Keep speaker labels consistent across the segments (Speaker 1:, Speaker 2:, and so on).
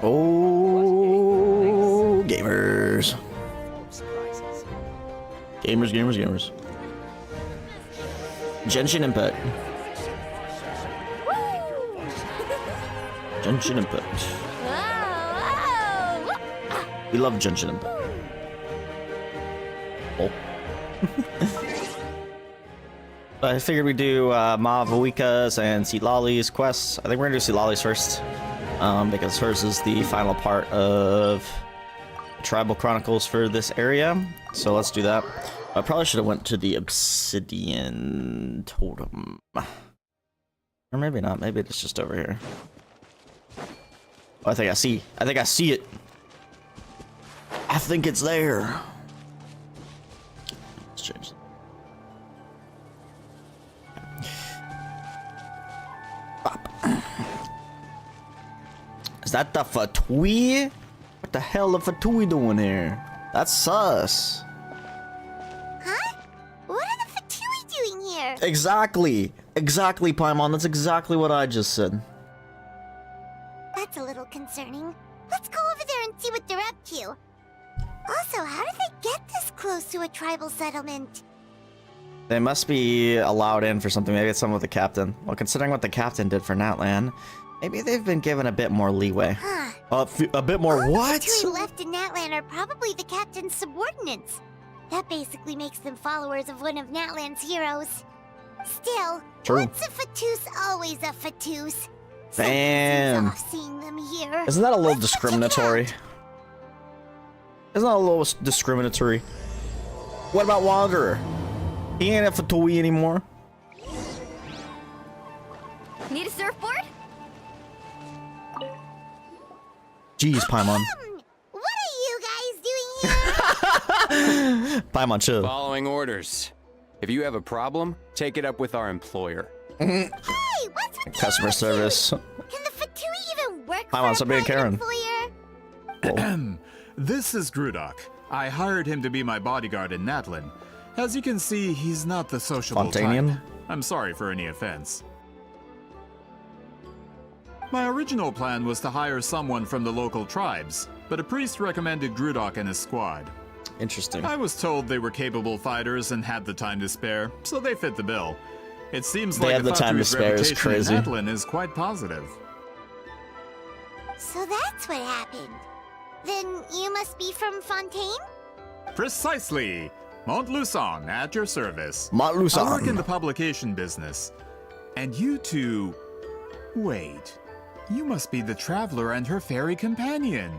Speaker 1: Oh, gamers. Gamers. Genshin input. Genshin input. We love Genshin input. Oh. I figured we'd do Mavuika's and Citlali's quests. I think we're gonna do Citlali's first. Because hers is the final part of Tribal Chronicles for this area. So let's do that. I probably should have went to the Obsidian Totem. Or maybe not. Maybe it's just over here. Oh, I think I see it. I think it's there. Let's change that. Is that the Fatui? What the hell the Fatui doing here? That's sus.
Speaker 2: Huh? What are the Fatui doing here?
Speaker 1: Exactly, Paimon. That's exactly what I just said.
Speaker 2: That's a little concerning. Let's go over there and see what they're up to. Also, how did they get this close to a tribal settlement?
Speaker 1: They must be allowed in for something. Maybe it's something with the captain. Well, considering what the captain did for Natlan, maybe they've been given a bit more leeway.
Speaker 2: Huh.
Speaker 1: A bit more what?
Speaker 2: The Fatui left in Natlan are probably the captain's subordinates. That basically makes them followers of one of Natlan's heroes. Still,
Speaker 1: True.
Speaker 2: once a Fatoos, always a Fatoos.
Speaker 1: Damn.
Speaker 2: Off seeing them here.
Speaker 1: Isn't that a little discriminatory? Isn't that a little discriminatory? What about Wanderer? He ain't a Fatui anymore.
Speaker 2: Need a surfboard?
Speaker 1: Jeez, Paimon.
Speaker 2: What are you guys doing here?
Speaker 1: Paimon, chill.
Speaker 3: Following orders. If you have a problem, take it up with our employer.
Speaker 2: Hey, what's with the
Speaker 1: Customer service.
Speaker 2: Can the Fatui even work
Speaker 1: Paimon,
Speaker 2: for
Speaker 1: stop
Speaker 2: a
Speaker 1: being
Speaker 2: private
Speaker 1: Karen.
Speaker 2: employer?
Speaker 4: This is Grudok. I hired him to be my bodyguard in Natlan. As you can see, he's not the sociable
Speaker 1: Fontanian?
Speaker 4: type. I'm sorry for any offense. My original plan was to hire someone from the local tribes, but a priest recommended Grudok and his squad.
Speaker 1: Interesting.
Speaker 4: I was told they were capable fighters and had the time to spare, so they fit the bill. It seems like
Speaker 1: have the time to
Speaker 4: Fatui's
Speaker 1: spare is
Speaker 4: reputation
Speaker 1: crazy.
Speaker 4: in Natlan is quite positive.
Speaker 2: So that's what happened. Then you must be from Fontaine?
Speaker 4: Precisely! Montluçon, at your service.
Speaker 1: Montluçon.
Speaker 4: I work in the publication business. And you two... Wait. You must be the traveler and her fairy companion.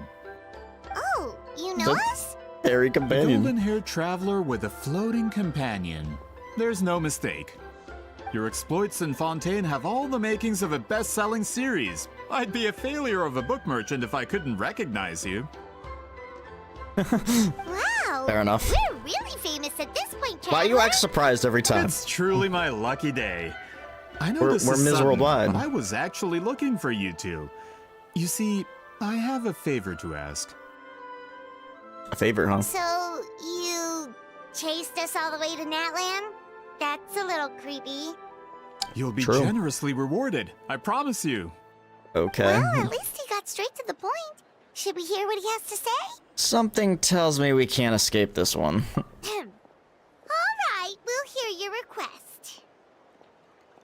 Speaker 2: Oh, you know
Speaker 1: The-
Speaker 2: us?
Speaker 1: Fairy
Speaker 4: The
Speaker 1: companion.
Speaker 4: golden-haired traveler with a floating companion. There's no mistake. Your exploits in Fontaine have all the makings of a best-selling series. I'd be a failure of a book merchant if I couldn't recognize you.
Speaker 2: Wow.
Speaker 1: Fair enough.
Speaker 2: We're really famous at this point,
Speaker 1: Why are you
Speaker 2: traveler.
Speaker 1: act surprised every time?
Speaker 4: It's truly my lucky day. I know
Speaker 1: We're-
Speaker 4: this
Speaker 1: we're
Speaker 4: is
Speaker 1: Ms.
Speaker 4: sudden,
Speaker 1: Worldwide.
Speaker 4: but I was actually looking for you two. You see, I have a favor to ask.
Speaker 1: A favor, huh?
Speaker 2: So, you chased us all the way to Natlan? That's a little creepy.
Speaker 4: You'll be
Speaker 1: True.
Speaker 4: generously rewarded, I promise you.
Speaker 1: Okay.
Speaker 2: Well, at least he got straight to the point. Should we hear what he has to say?
Speaker 1: Something tells me we can't escape this one.
Speaker 2: Alright, we'll hear your request.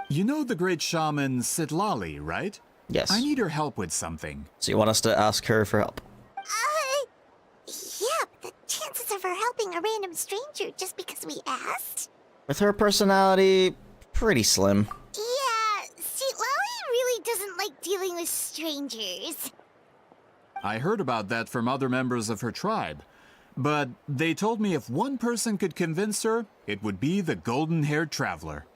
Speaker 4: You know the great shaman Citlali, right?
Speaker 1: Yes.
Speaker 4: I need her help with something.
Speaker 1: So you want us to ask her for help?
Speaker 2: Yeah, but the chances of her helping a random stranger just because we asked?
Speaker 1: With her personality, pretty slim.
Speaker 2: Yeah, Citlali really doesn't like dealing with strangers.
Speaker 4: I heard about that from other members of her tribe. But they told me if one person could convince her, it would be the golden-haired traveler.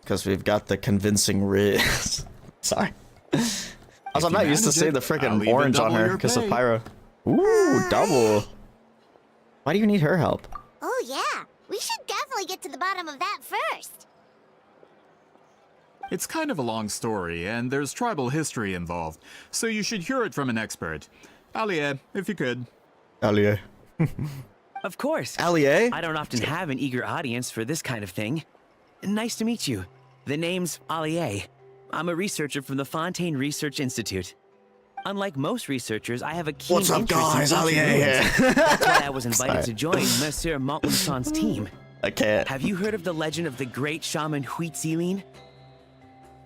Speaker 1: Because we've got the convincing riz. Sorry. Also, I'm
Speaker 4: you
Speaker 1: not used to
Speaker 4: manage
Speaker 1: seeing
Speaker 4: it,
Speaker 1: the
Speaker 4: I'll
Speaker 1: freaking
Speaker 4: even
Speaker 1: orange on
Speaker 4: double
Speaker 1: her
Speaker 4: your
Speaker 1: because of
Speaker 4: pay.
Speaker 1: Pyro. Ooh, double. Why do you need her help?
Speaker 2: Oh yeah, we should definitely get to the bottom of that first.
Speaker 4: It's kind of a long story, and there's tribal history involved, so you should hear it from an expert. Alie, if you could.
Speaker 1: Allier.
Speaker 5: Of course.
Speaker 1: Allier?
Speaker 5: I don't often have an eager audience for this kind of thing. Nice to meet you. The name's Allier. I'm a researcher from the Fontaine Research Institute. Unlike most researchers, I have a keen
Speaker 1: What's up,
Speaker 5: interest
Speaker 1: guys?
Speaker 5: in
Speaker 1: Ali
Speaker 5: ancient
Speaker 1: here.
Speaker 5: ruins. That's why I was invited
Speaker 1: Sorry.
Speaker 5: to join Monsieur Montluçon's team.
Speaker 1: I can't.
Speaker 5: Have you heard of the legend of the great shaman Huitzilin?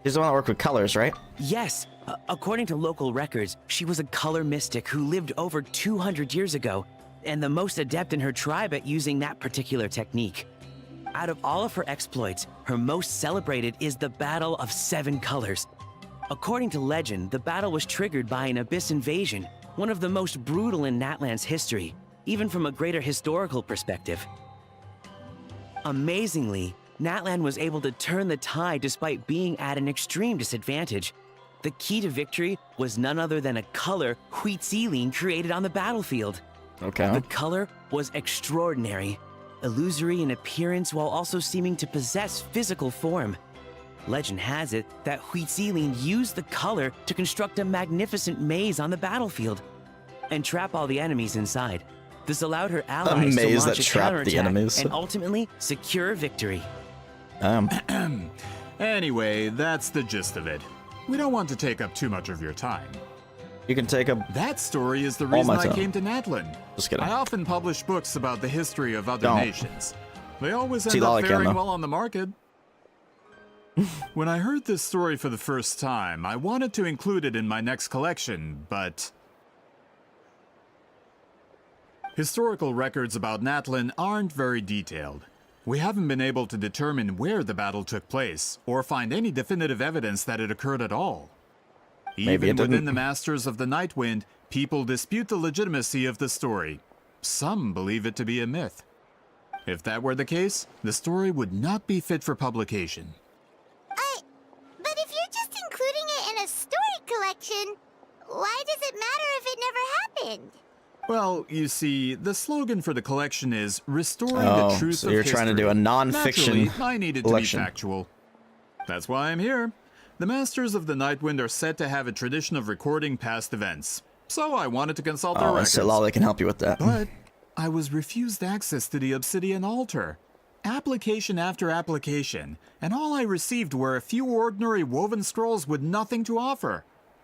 Speaker 1: She's the one that worked with colors, right?
Speaker 5: Yes. According to local records, she was a color mystic who lived over 200 years ago, and the most adept in her tribe at using that particular technique. Out of all of her exploits, her most celebrated is the Battle of Seven Colors. According to legend, the battle was triggered by an abyss invasion, one of the most brutal in Natlan's history, even from a greater historical perspective. Amazingly, Natlan was able to turn the tide despite being at an extreme disadvantage. The key to victory was none other than a color Huitzilin created on the battlefield.
Speaker 1: Okay.
Speaker 5: The color was extraordinary, illusory in appearance while also seeming to possess physical form. Legend has it that Huitzilin used the color to construct a magnificent maze on the battlefield and trap all the enemies inside. This allowed her allies to
Speaker 1: maze
Speaker 5: launch
Speaker 1: that
Speaker 5: a
Speaker 1: trapped the
Speaker 5: counterattack
Speaker 1: enemies.
Speaker 5: and ultimately secure victory.
Speaker 4: Anyway, that's the gist of it. We don't want to take up too much of your time.
Speaker 1: You can take a...
Speaker 4: That story is the
Speaker 1: All
Speaker 4: reason
Speaker 1: my
Speaker 4: I
Speaker 1: time.
Speaker 4: came to Natlan.
Speaker 1: Just kidding.
Speaker 4: I often publish books about the history of other
Speaker 1: Don't.
Speaker 4: nations. They always end
Speaker 1: Citlali
Speaker 4: up faring
Speaker 1: can, though.
Speaker 4: well on the market. When I heard this story for the first time, I wanted to include it in my next collection, but... Historical records about Natlan aren't very detailed. We haven't been able to determine where the battle took place, or find any definitive evidence that it occurred at all.
Speaker 1: Maybe
Speaker 4: Even
Speaker 1: it
Speaker 4: within
Speaker 1: didn't.
Speaker 4: the Masters of the Nightwind, people dispute the legitimacy of the story. Some believe it to be a myth. If that were the case, the story would not be fit for publication.
Speaker 2: But if you're just including it in a story collection, why does it matter if it never happened?
Speaker 4: Well, you see, the slogan for the collection is restoring
Speaker 1: Oh,
Speaker 4: the truth
Speaker 1: so
Speaker 4: of
Speaker 1: you're trying to do a
Speaker 4: history.
Speaker 1: non-fiction
Speaker 4: Naturally, I needed
Speaker 1: collection.
Speaker 4: to be factual. That's why I'm here. The Masters of the Nightwind are said to have a tradition of recording past events, so I wanted to consult their
Speaker 1: Oh,
Speaker 4: records.
Speaker 1: Citlali can help you with that.
Speaker 4: But I was refused access to the Obsidian Altar. Application after application, and all I received were a few ordinary woven scrolls with nothing to offer.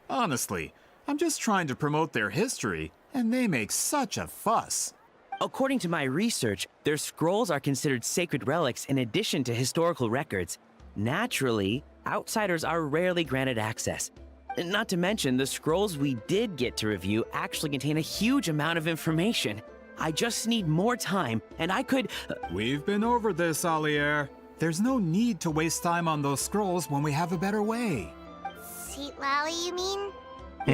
Speaker 4: Honestly, I'm just trying to promote their history, and they make such a fuss.
Speaker 5: According to my research, their scrolls are considered sacred relics in addition to historical records. Naturally, outsiders are rarely granted access. Not to mention, the scrolls we did get to review actually contain a huge amount of information. I just need more time, and I could...
Speaker 4: We've been over this, Alier. There's no need to waste time on those scrolls when we have a better way.
Speaker 2: Citlali, you mean?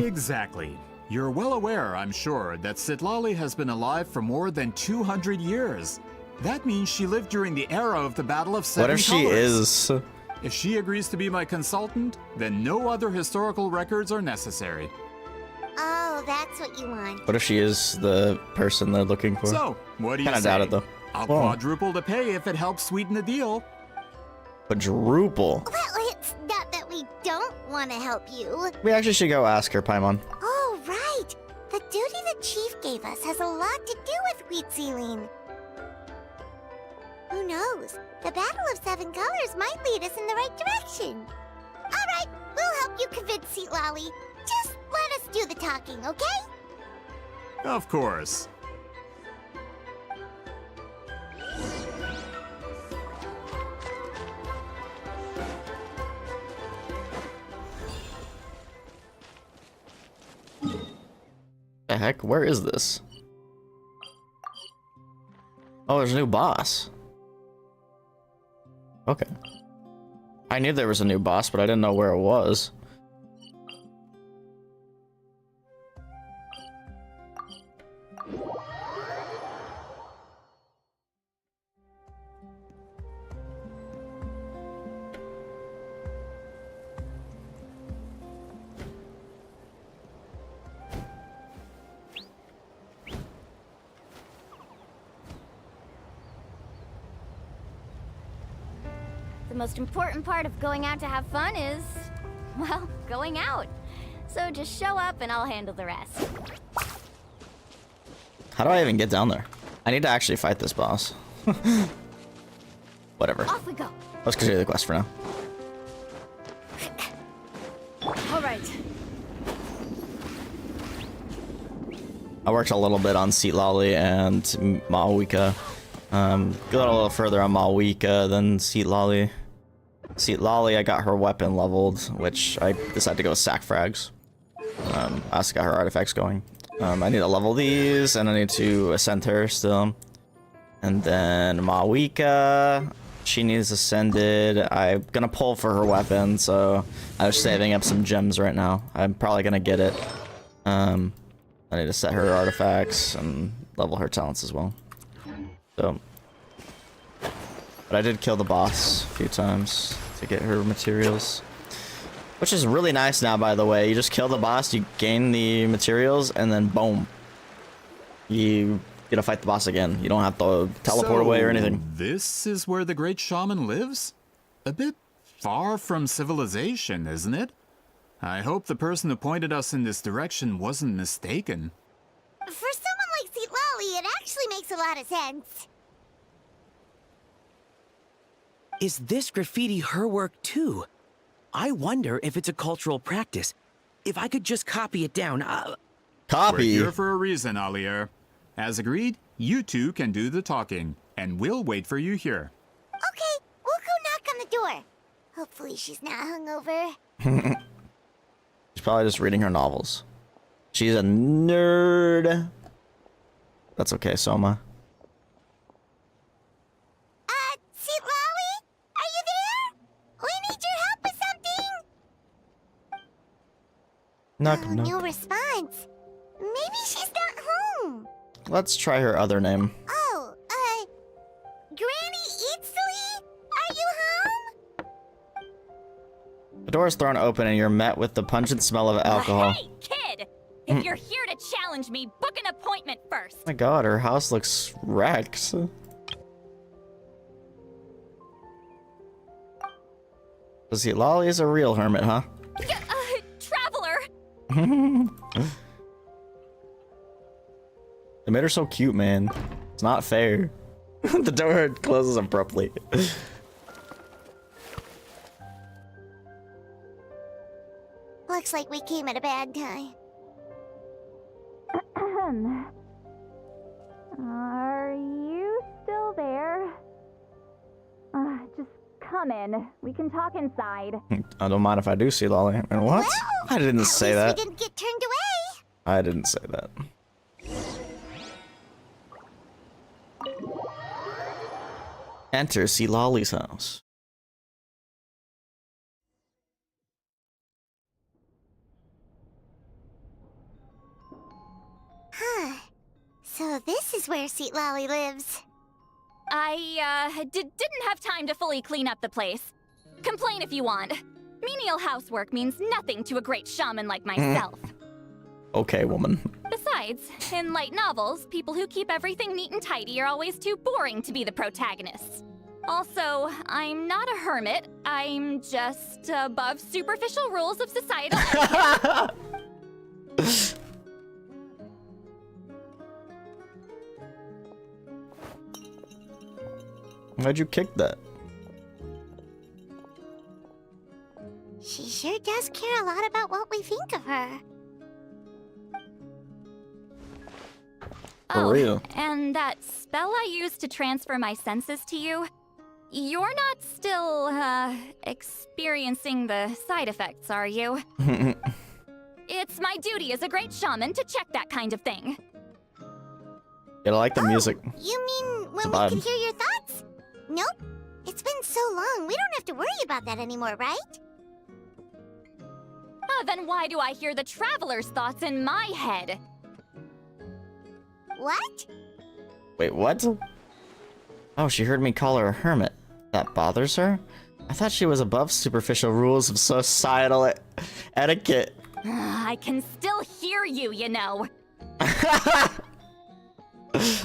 Speaker 4: Exactly. You're well aware, I'm sure, that Citlali has been alive for more than 200 years. That means she lived during the era of the Battle of Seven
Speaker 1: What if she
Speaker 4: Colors.
Speaker 1: is...
Speaker 4: If she agrees to be my consultant, then no other historical records are necessary.
Speaker 2: Oh, that's what you want.
Speaker 1: What if she is the person they're looking for?
Speaker 4: So, what do you
Speaker 1: Kinda
Speaker 4: say?
Speaker 1: doubt it, though.
Speaker 4: I'll
Speaker 1: Whoa.
Speaker 4: quadruple the pay if it helps sweeten the deal.
Speaker 1: Quadruple.
Speaker 2: Well, it's not that we don't want to help you.
Speaker 1: We actually should go ask her, Paimon.
Speaker 2: Oh, right. The duty the chief gave us has a lot to do with Huitzilin. Who knows? The Battle of Seven Colors might lead us in the right direction. All right, we'll help you convince Citlali. Just let us do the talking, okay?
Speaker 4: Of course.
Speaker 1: The heck? Where is this? Oh, there's a new boss. Okay. I knew there was a new boss, but I didn't know where it was.
Speaker 6: The most important part of going out to have fun is, well, going out. So just show up and I'll handle the rest.
Speaker 1: How do I even get down there? I need to actually fight this boss. Whatever.
Speaker 6: Off we go.
Speaker 1: Let's continue the quest for now.
Speaker 6: All right.
Speaker 1: I worked a little bit on Citlali and Mavuika. Got a little further on Mavuika than Citlali. Citlali, I got her weapon leveled, which I decided to go with sack frags. I also got her artifacts going. I need to level these, and I need to ascend her still. And then Mavuika, she needs ascended. I'm gonna pull for her weapon, so I was saving up some gems right now. I'm probably gonna get it. I need to set her artifacts and level her talents as well. So, but I did kill the boss a few times to get her materials, which is really nice now, by the way. You just kill the boss, you gain the materials, and then boom, you get to fight the boss again. You don't have to teleport away or anything.
Speaker 4: This is where the great shaman lives? A bit far from civilization, isn't it? I hope the person who pointed us in this direction wasn't mistaken.
Speaker 2: For someone like Citlali, it actually makes a lot of sense.
Speaker 5: Is this graffiti her work too? I wonder if it's a cultural practice. If I could just copy it down,
Speaker 4: We're
Speaker 1: Copy.
Speaker 4: here for a reason, Alier. As agreed, you two can do the talking, and we'll wait for you here.
Speaker 2: Okay, we'll go knock on the door. Hopefully she's not hungover.
Speaker 1: She's probably just reading her novels. She's a nerd. That's okay, Soma.
Speaker 2: Citlali? Are you there? We need your help with something.
Speaker 1: Knock,
Speaker 2: Oh,
Speaker 1: knock.
Speaker 2: no response. Maybe she's not home.
Speaker 1: Let's try her other name.
Speaker 2: Oh, Granny Huitzilin? Are you home?
Speaker 1: The door is thrown open and you're met with the pungent smell of alcohol.
Speaker 6: Hey, kid! If you're here to challenge me, book an appointment first.
Speaker 1: Oh my god, her house looks wrecked. So Citlali is a real hermit, huh?
Speaker 6: Traveler!
Speaker 1: They made her so cute, man. It's not fair. The door closes abruptly.
Speaker 2: Looks like we came at a bad time.
Speaker 6: Are you still there? Just come in. We can talk inside.
Speaker 1: I don't mind if I do, Citlali. And what?
Speaker 2: Well,
Speaker 1: I didn't
Speaker 2: at
Speaker 1: say
Speaker 2: least
Speaker 1: that.
Speaker 2: we didn't get turned away.
Speaker 1: I didn't say that. Enter Citlali's house.
Speaker 2: Huh. So this is where Citlali lives.
Speaker 6: I, didn't have time to fully clean up the place. Complain if you want. Menial housework means nothing to a great shaman like myself.
Speaker 1: Okay, woman.
Speaker 6: Besides, in light novels, people who keep everything neat and tidy are always too boring to be the protagonists. Also, I'm not a hermit. I'm just above superficial rules of societal etiquette.
Speaker 1: Why'd you kick that?
Speaker 2: She sure does care a lot about what we think of her.
Speaker 1: For real.
Speaker 6: And that spell I used to transfer my senses to you, you're not still, experiencing the side effects, are you? It's my duty as a great shaman to check that kind of thing.
Speaker 1: Yeah, I like the music.
Speaker 2: You mean
Speaker 1: a
Speaker 2: when we
Speaker 1: vibe.
Speaker 2: can hear your thoughts? Nope. It's been so long, we don't have to worry about that anymore, right?
Speaker 6: Then why do I hear the traveler's thoughts in my head?
Speaker 2: What?
Speaker 1: Wait, what? Oh, she heard me call her a hermit. That bothers her? I thought she was above superficial rules of societal etiquette.
Speaker 6: I can still hear you, you know.
Speaker 1: I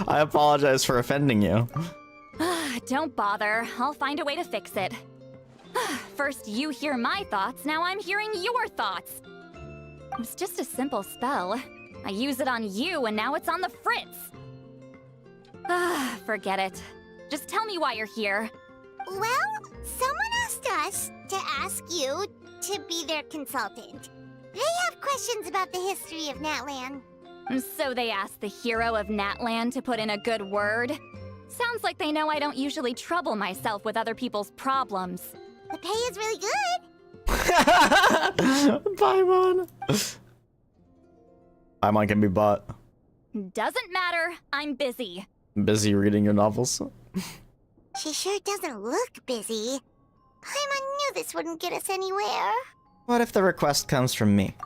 Speaker 1: apologize for offending you.
Speaker 6: Don't bother. I'll find a way to fix it. First you hear my thoughts, now I'm hearing your thoughts. It was just a simple spell. I use it on you, and now it's on the Fritz. Forget it. Just tell me why you're here.
Speaker 2: Well, someone asked us to ask you to be their consultant. They have questions about the history of Natlan.
Speaker 6: So they asked the hero of Natland to put in a good word? Sounds like they know I don't usually trouble myself with other people's problems.
Speaker 2: The pay is really good.
Speaker 1: Paimon. Paimon can be bought.
Speaker 6: Doesn't matter, I'm busy.
Speaker 1: Busy reading your novels.
Speaker 2: She sure doesn't look busy. Paimon knew this wouldn't get us anywhere.
Speaker 1: What if the request comes from me?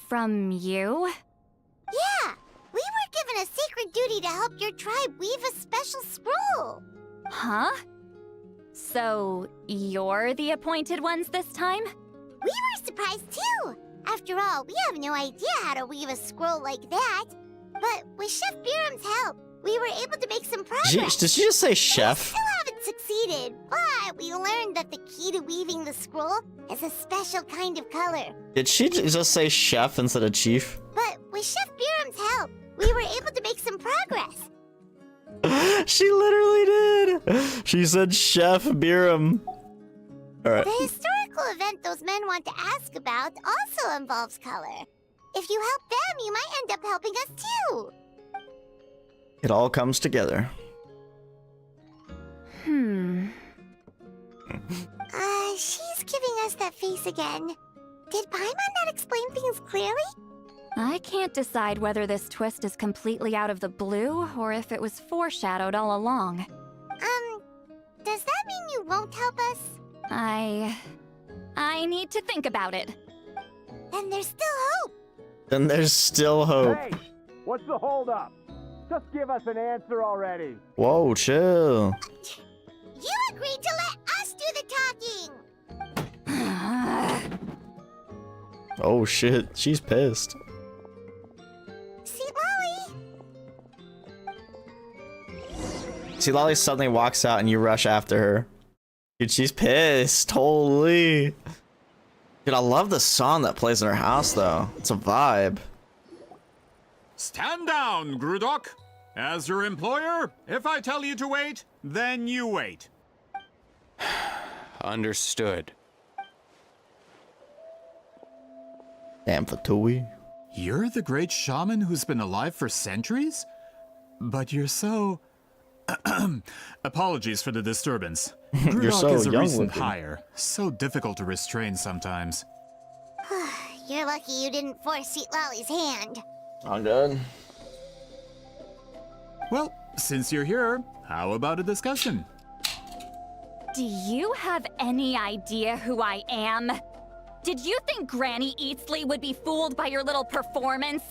Speaker 6: From you?
Speaker 2: Yeah, we were given a sacred duty to help your tribe weave a special scroll.
Speaker 6: Huh? So, you're the appointed ones this time?
Speaker 2: We were surprised too. After all, we have no idea how to weave a scroll like that. But with Chef Biram's help, we were able to make some progress.
Speaker 1: Did she just say chef?
Speaker 2: Still haven't succeeded, but we learned that the key to weaving the scroll is a special kind of color.
Speaker 1: Did she just say chef instead of chief?
Speaker 2: But with Chef Biram's help, we were able to make some progress.
Speaker 1: She literally did. She said Chef Biram. Alright.
Speaker 2: The historical event those men want to ask about also involves color. If you help them, you might end up helping us too.
Speaker 1: It all comes together.
Speaker 2: She's giving us that face again. Did Paimon not explain things clearly?
Speaker 6: I can't decide whether this twist is completely out of the blue or if it was foreshadowed all along.
Speaker 2: Does that mean you won't help us?
Speaker 6: I need to think about it.
Speaker 2: Then there's still hope.
Speaker 1: Then there's still hope.
Speaker 7: Hey, what's the holdup? Just give us an answer already.
Speaker 1: Whoa, chill.
Speaker 2: You agreed to let us do the talking.
Speaker 1: Oh shit, she's pissed.
Speaker 2: Citlali.
Speaker 1: Citlali suddenly walks out and you rush after her. Dude, she's pissed. Holy. Dude, I love the song that plays in her house though. It's a vibe.
Speaker 4: Stand down, Grudok. As your employer, if I tell you to wait, then you wait.
Speaker 3: Understood.
Speaker 1: Damn Fatui.
Speaker 4: You're the great shaman who's been alive for centuries? But you're so... Apologies for the disturbance.
Speaker 1: You're
Speaker 4: Grudok
Speaker 1: so
Speaker 4: is a
Speaker 1: young
Speaker 4: recent
Speaker 1: looking.
Speaker 4: hire. So difficult to restrain sometimes.
Speaker 2: You're lucky you didn't force Citlali's hand.
Speaker 1: I'm good.
Speaker 4: Well, since you're here, how about a discussion?
Speaker 6: Do you have any idea who I am? Did you think Granny Eatsley would be fooled by your little performance?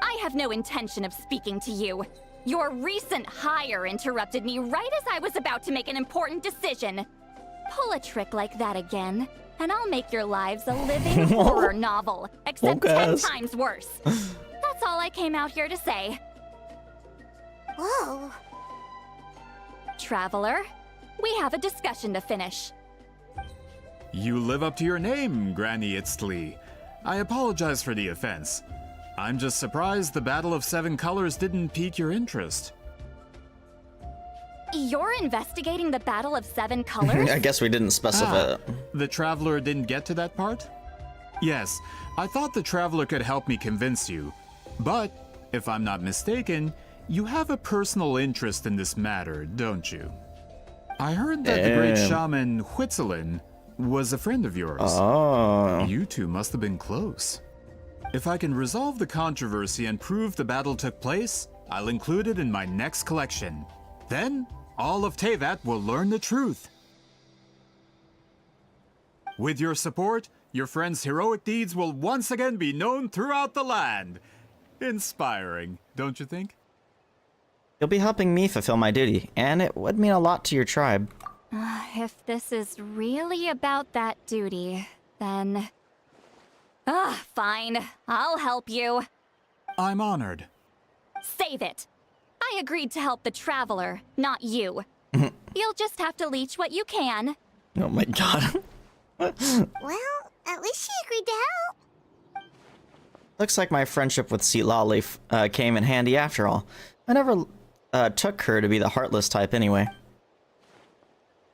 Speaker 6: I have no intention of speaking to you. Your recent hire interrupted me right as I was about to make an important decision. Pull a trick like that again, and I'll make your lives a living horror novel, except 10 times worse. That's all I came out here to say.
Speaker 2: Whoa.
Speaker 6: Traveler, we have a discussion to finish.
Speaker 4: You live up to your name, Granny Itztli. I apologize for the offense. I'm just surprised the Battle of Seven Colors didn't pique your interest.
Speaker 6: You're investigating the Battle of Seven Colors?
Speaker 1: I guess we didn't specify it.
Speaker 4: The Traveler didn't get to that part? Yes, I thought the Traveler could help me convince you. But, if I'm not mistaken, you have a personal interest in this matter, don't you? I heard that the great shaman Huitzilin was a friend of yours.
Speaker 1: Oh.
Speaker 4: You two must have been close. If I can resolve the controversy and prove the battle took place, I'll include it in my next collection. Then, all of Teyvat will learn the truth. With your support, your friend's heroic deeds will once again be known throughout the land. Inspiring, don't you think?
Speaker 1: You'll be helping me fulfill my duty, and it would mean a lot to your tribe.
Speaker 6: If this is really about that duty, then... fine. I'll help you.
Speaker 4: I'm honored.
Speaker 6: Save it. I agreed to help the Traveler, not you. You'll just have to leech what you can.
Speaker 1: Oh my god.
Speaker 2: Well, at least she agreed to help.
Speaker 1: Looks like my friendship with Citlali came in handy after all. I never took her to be the heartless type anyway.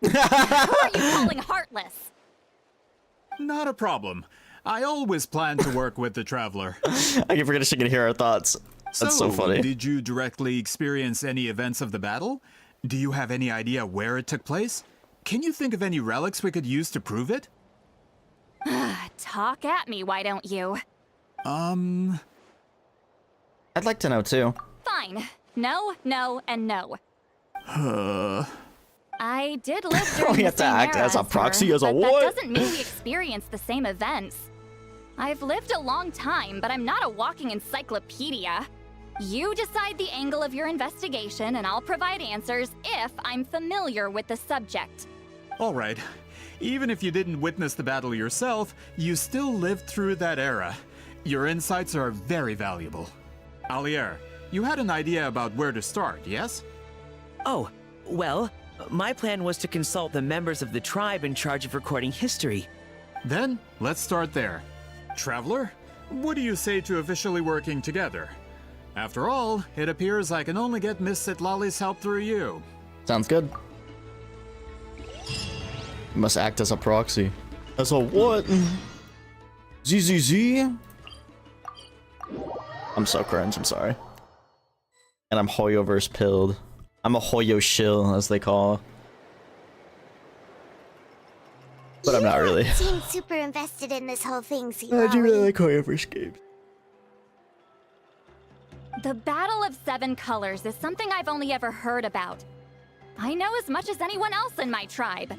Speaker 6: Who are you calling heartless?
Speaker 4: Not a problem. I always plan to work with the traveler.
Speaker 1: I keep forgetting she can hear our thoughts. That's so funny.
Speaker 4: Did you directly experience any events of the battle? Do you have any idea where it took place? Can you think of any relics we could use to prove it?
Speaker 6: Talk at me, why don't you?
Speaker 1: I'd like to know too.
Speaker 6: Fine. No, no, and no. I did live during
Speaker 1: We
Speaker 6: the
Speaker 1: have to
Speaker 6: same
Speaker 1: act
Speaker 6: era
Speaker 1: as a proxy,
Speaker 6: her,
Speaker 1: as a
Speaker 6: but
Speaker 1: what?
Speaker 6: that doesn't mean we experience the same events. I've lived a long time, but I'm not a walking encyclopedia. You decide the angle of your investigation, and I'll provide answers if I'm familiar with the subject.
Speaker 4: All right. Even if you didn't witness the battle yourself, you still lived through that era. Your insights are very valuable. Alier, you had an idea about where to start, yes?
Speaker 5: Oh, well, my plan was to consult the members of the tribe in charge of recording history.
Speaker 4: Then, let's start there. Traveler, what do you say to officially working together? After all, it appears I can only get Miss Citlali's help through you.
Speaker 1: Sounds good. You must act as a proxy. As a what? ZZZ? I'm so cringe, I'm sorry. And I'm Hoyoverse pilled. I'm a Hoyo shill, as they call. But I'm not really.
Speaker 2: You seem super invested in this whole thing, Citlali.
Speaker 1: I do really like Hoyoverse games.
Speaker 6: The Battle of Seven Colors is something I've only ever heard about. I know as much as anyone else in my tribe.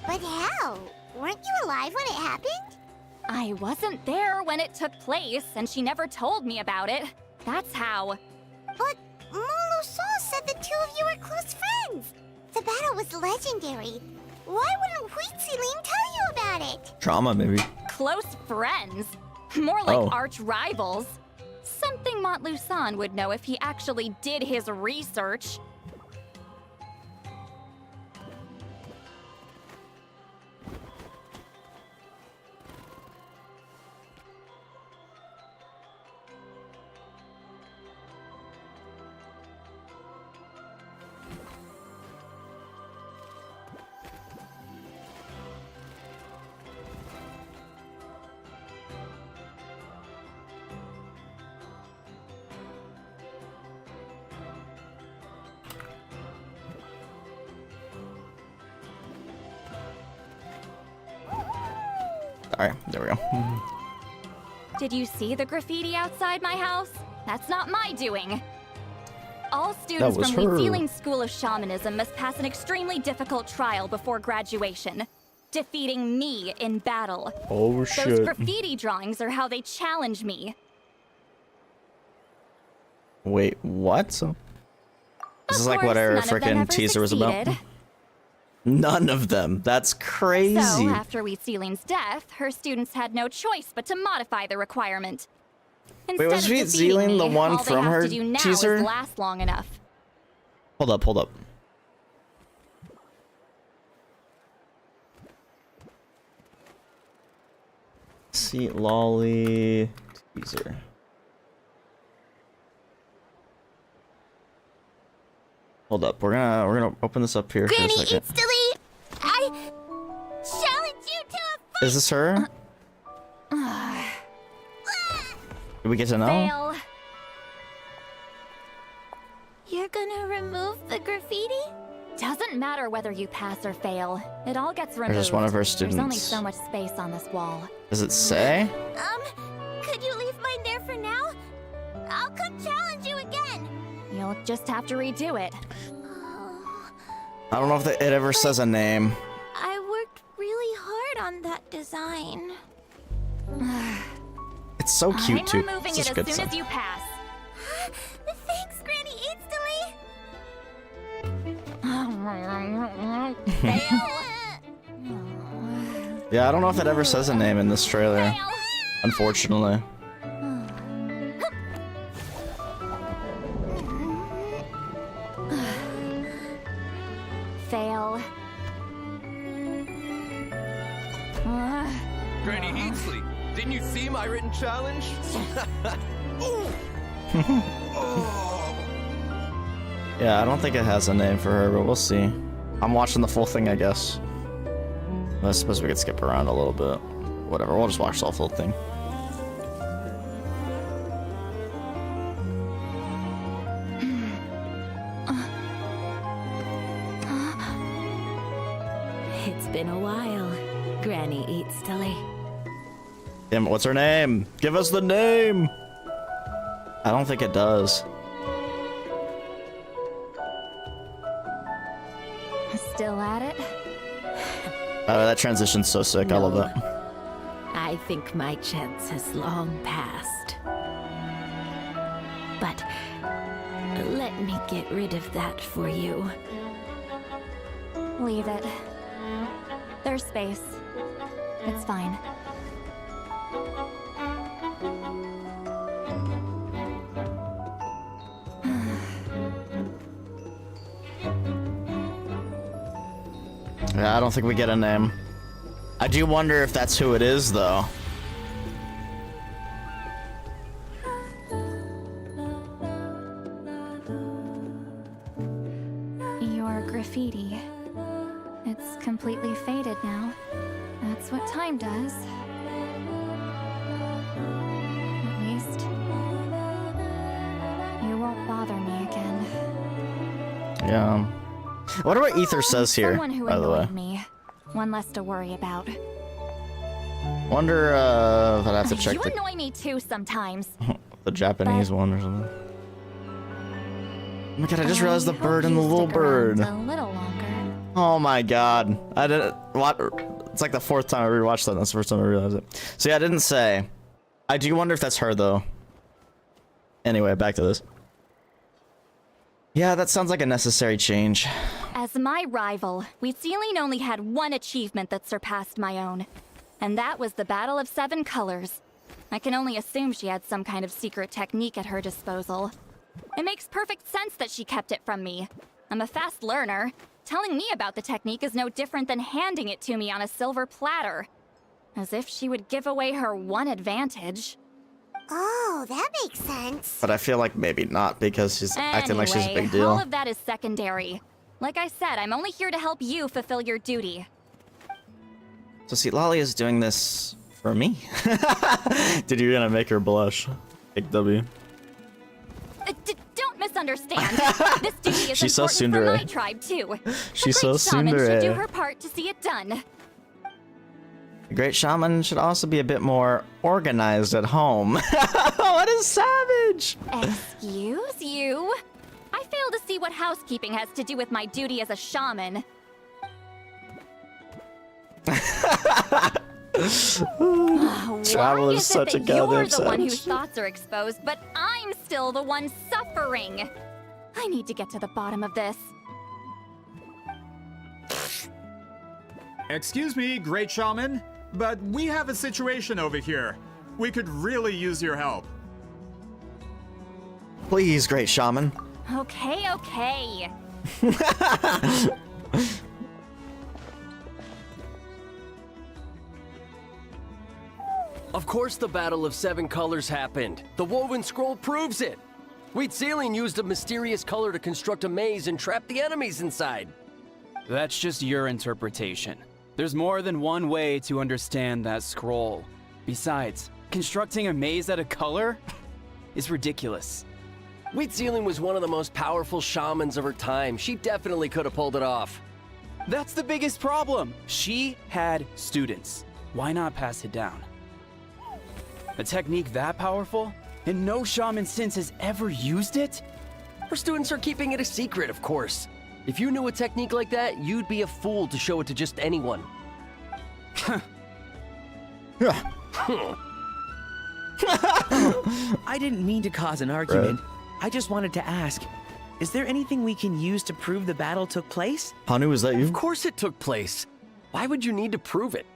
Speaker 2: But how? Weren't you alive when it happened?
Speaker 6: I wasn't there when it took place, and she never told me about it. That's how.
Speaker 2: But Molusan said the two of you were close friends. The battle was legendary. Why wouldn't Huitzilin tell you about it?
Speaker 1: Trauma, maybe.
Speaker 6: Close friends? More like
Speaker 1: Oh.
Speaker 6: arch rivals. Something Montlusan would know if he actually did his research.
Speaker 1: Alright, there we go.
Speaker 6: Did you see the graffiti outside my house? That's not my doing. All students
Speaker 1: was
Speaker 6: from
Speaker 1: her.
Speaker 6: Huitzilin School of Shamanism must pass an extremely difficult trial before graduation, defeating me in battle.
Speaker 1: Oh
Speaker 6: Those
Speaker 1: shit.
Speaker 6: graffiti drawings are how they challenge me.
Speaker 1: Wait, what? This
Speaker 6: Of
Speaker 1: is like
Speaker 6: course,
Speaker 1: what our
Speaker 6: none of them
Speaker 1: freaking
Speaker 6: ever
Speaker 1: teaser was about.
Speaker 6: succeeded.
Speaker 1: None of them. That's crazy.
Speaker 6: So, after Huitzilin's death, her students had no choice but to modify the requirement. Instead
Speaker 1: was
Speaker 6: of defeating
Speaker 1: Huitzilin the
Speaker 6: me,
Speaker 1: one
Speaker 6: all they
Speaker 1: from
Speaker 6: have
Speaker 1: her
Speaker 6: to do now
Speaker 1: teaser?
Speaker 6: is last long enough.
Speaker 1: Hold up, hold up. Citlali teaser. Hold up, we're gonna open this up here
Speaker 2: Granny
Speaker 1: for a second.
Speaker 2: Huitzilin, I challenge you to a fight!
Speaker 1: Is this her? Did we get to know?
Speaker 6: Fail.
Speaker 2: You're gonna remove the graffiti?
Speaker 6: Doesn't matter whether you pass or fail. It all gets removed.
Speaker 1: just one of her
Speaker 6: There's only
Speaker 1: students.
Speaker 6: so much space on this wall.
Speaker 1: Does it say?
Speaker 2: Could you leave mine there for now? I'll come challenge you again.
Speaker 6: You'll just have to redo it.
Speaker 1: I don't know if it ever says a name.
Speaker 2: I worked really hard on that design.
Speaker 1: It's so cute
Speaker 6: I'm
Speaker 1: too.
Speaker 6: removing
Speaker 1: Such
Speaker 6: it
Speaker 1: good
Speaker 6: as soon
Speaker 1: stuff.
Speaker 6: as you pass.
Speaker 2: Thanks, Granny Huitzilin.
Speaker 6: Fail.
Speaker 1: Yeah, I don't know if it ever says a name in this trailer.
Speaker 6: Fail.
Speaker 1: Unfortunately.
Speaker 6: Fail.
Speaker 3: Granny Huitzilin, didn't you see my written challenge?
Speaker 1: Yeah, I don't think it has a name for her, but we'll see. I'm watching the full thing, I guess. I suppose we could skip around a little bit. whatever. We'll just watch the whole thing.
Speaker 8: It's been a while, Granny Huitzilin.
Speaker 1: Damn it, what's her name? Give us the name! I don't think it does.
Speaker 6: Still at it?
Speaker 1: That transition's so sick. I love that.
Speaker 8: I think my chance has long passed. But let me get rid of that for you.
Speaker 6: Leave it. There's space. It's fine.
Speaker 1: Yeah, I don't think we get a name. I do wonder if that's who it is, though.
Speaker 6: Your graffiti. It's completely faded now. That's what time does. At least, you won't bother me again.
Speaker 1: Yeah. I wonder what Ether says here,
Speaker 6: Someone who
Speaker 1: by the way.
Speaker 6: annoyed me. One less to worry about.
Speaker 1: Wonder if I'd have to check
Speaker 6: You annoy me too sometimes.
Speaker 1: the Japanese one or something. Oh my god, I just realized the
Speaker 6: hope
Speaker 1: bird and
Speaker 6: you
Speaker 1: the little
Speaker 6: stick around
Speaker 1: bird.
Speaker 6: A little longer.
Speaker 1: Oh my god. I didn't. What? It's like the fourth time I rewatched that. That's the first time I realized it. So yeah, I didn't say. I do wonder if that's her though. Anyway, back to this. Yeah, that sounds like a necessary change.
Speaker 6: As my rival, Huitzilin only had one achievement that surpassed my own. And that was the Battle of 7 Colors. I can only assume she had some kind of secret technique at her disposal. It makes perfect sense that she kept it from me. I'm a fast learner. Telling me about the technique is no different than handing it to me on a silver platter. As if she would give away her one advantage.
Speaker 2: Oh, that makes sense.
Speaker 1: But I feel like maybe not because she's acting like she's a big deal.
Speaker 6: All of that is secondary. Like I said, I'm only here to help you fulfill your duty.
Speaker 1: So Citlali is doing this for me. Did you gonna make her blush? Big W.
Speaker 6: Don't misunderstand. This duty is
Speaker 1: She's so
Speaker 6: important for my
Speaker 1: tsundere.
Speaker 6: tribe too.
Speaker 1: She's
Speaker 6: A
Speaker 1: so
Speaker 6: great shaman should do
Speaker 1: tsundere.
Speaker 6: her part to see it done.
Speaker 1: The great shaman should also be a bit more organized at home. What is savage?
Speaker 6: Excuse you? I fail to see what housekeeping has to do with my duty as a shaman.
Speaker 1: Travel
Speaker 6: Why
Speaker 1: is
Speaker 6: is
Speaker 1: such
Speaker 6: it
Speaker 1: a
Speaker 6: that you're
Speaker 1: goddamn
Speaker 6: the one whose
Speaker 1: savage.
Speaker 6: thoughts are exposed, but I'm still the one suffering? I need to get to the bottom of this.
Speaker 4: Excuse me, great shaman, but we have a situation over here. We could really use your help.
Speaker 1: Please, great shaman.
Speaker 6: Okay, okay.
Speaker 9: Of course the Battle of 7 Colors happened. The woven scroll proves it. Huitzilin used a mysterious color to construct a maze and trap the enemies inside.
Speaker 10: That's just your interpretation. There's more than one way to understand that scroll. Besides, constructing a maze out of color is ridiculous.
Speaker 9: Huitzilin was one of the most powerful shamans of her time. She definitely could have pulled it off.
Speaker 10: That's the biggest problem. She had students. Why not pass it down? A technique that powerful? And no shaman since has ever used it?
Speaker 9: Her students are keeping it a secret, of course. If you knew a technique like that, you'd be a fool to show it to just anyone.
Speaker 5: I didn't mean to cause an argument. I just wanted to ask, is there anything we can use to prove the battle took place?
Speaker 1: Hanu, is that you?
Speaker 9: Of course it took place. Why would you need to prove it?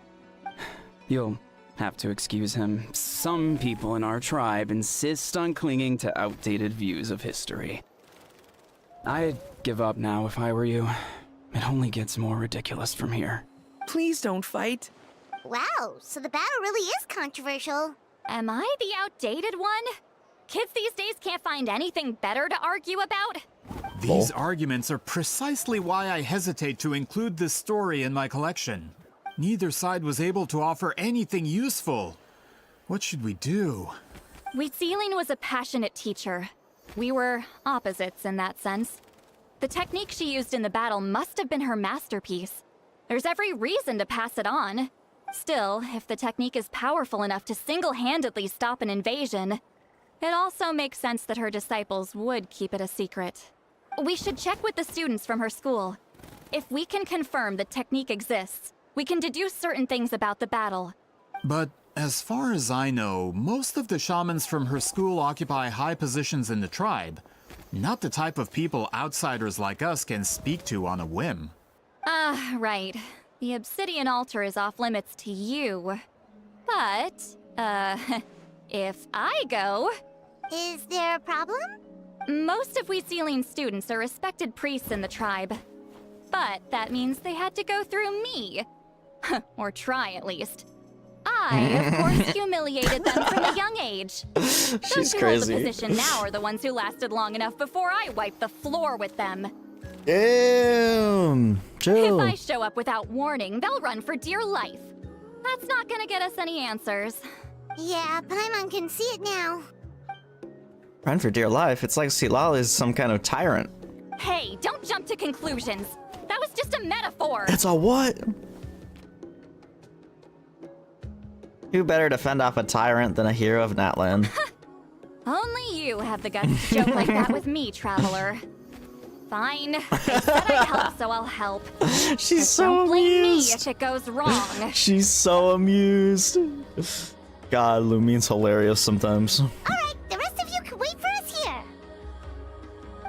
Speaker 10: You'll have to excuse him. Some people in our tribe insist on clinging to outdated views of history. I'd give up now if I were you. It only gets more ridiculous from here.
Speaker 5: Please don't fight.
Speaker 2: Wow, so the battle really is controversial.
Speaker 6: Am I the outdated one? Kids these days can't find anything better to argue about?
Speaker 4: These arguments are precisely why I hesitate to include this story in my collection. Neither side was able to offer anything useful. What should we do?
Speaker 6: Huitzilin was a passionate teacher. We were opposites in that sense. The technique she used in the battle must have been her masterpiece. There's every reason to pass it on. Still, if the technique is powerful enough to single-handedly stop an invasion, it also makes sense that her disciples would keep it a secret. We should check with the students from her school. If we can confirm the technique exists, we can deduce certain things about the battle.
Speaker 4: But as far as I know, most of the shamans from her school occupy high positions in the tribe. Not the type of people outsiders like us can speak to on a whim.
Speaker 6: Ah, right. The obsidian altar is off limits to you. But, if I go...
Speaker 2: Is there a problem?
Speaker 6: Most of Huitzilin's students are respected priests in the tribe. But that means they had to go through me. Or try, at least. I, of course, humiliated them from a young age. Those who hold the position now are the ones who lasted long enough before I wiped the floor with them.
Speaker 1: Damn! Chill.
Speaker 6: If I show up without warning, they'll run for dear life. That's not gonna get us any answers.
Speaker 2: Yeah, Paimon can see it now.
Speaker 1: Run for dear life? It's like Citlali is some kind of tyrant.
Speaker 6: Hey, don't jump to conclusions. That was just a metaphor.
Speaker 1: It's a what? Who better to fend off a tyrant than a hero of Natlan?
Speaker 6: Only you have the guts to joke like that with me, traveler. Fine. They said I'd help, so I'll help.
Speaker 1: She's
Speaker 6: But
Speaker 1: so
Speaker 6: don't blame me
Speaker 1: amused.
Speaker 6: if it goes wrong.
Speaker 1: She's so amused. God, Lumine's hilarious sometimes.
Speaker 2: Alright, the rest of you can wait for us here.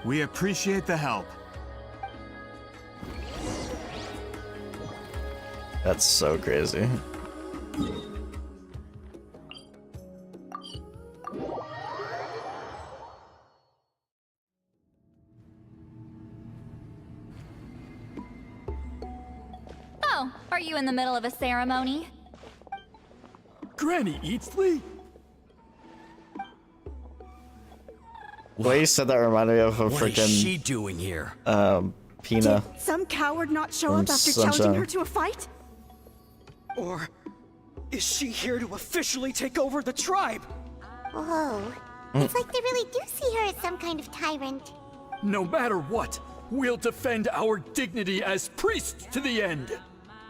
Speaker 4: We appreciate the help.
Speaker 1: That's so crazy.
Speaker 6: Oh, are you in the middle of a ceremony?
Speaker 9: Granny Huitzilin?
Speaker 1: The way you said that reminded me of a
Speaker 9: What is she
Speaker 1: freaking
Speaker 9: doing here?
Speaker 1: Pina.
Speaker 11: Some coward not show
Speaker 1: From
Speaker 11: up after
Speaker 1: Sunshine.
Speaker 11: challenging her to a fight?
Speaker 12: Or is she here to officially take over the tribe?
Speaker 2: Whoa. It's like they really do see her as some kind of tyrant.
Speaker 12: No matter what, we'll defend our dignity as priests to the end.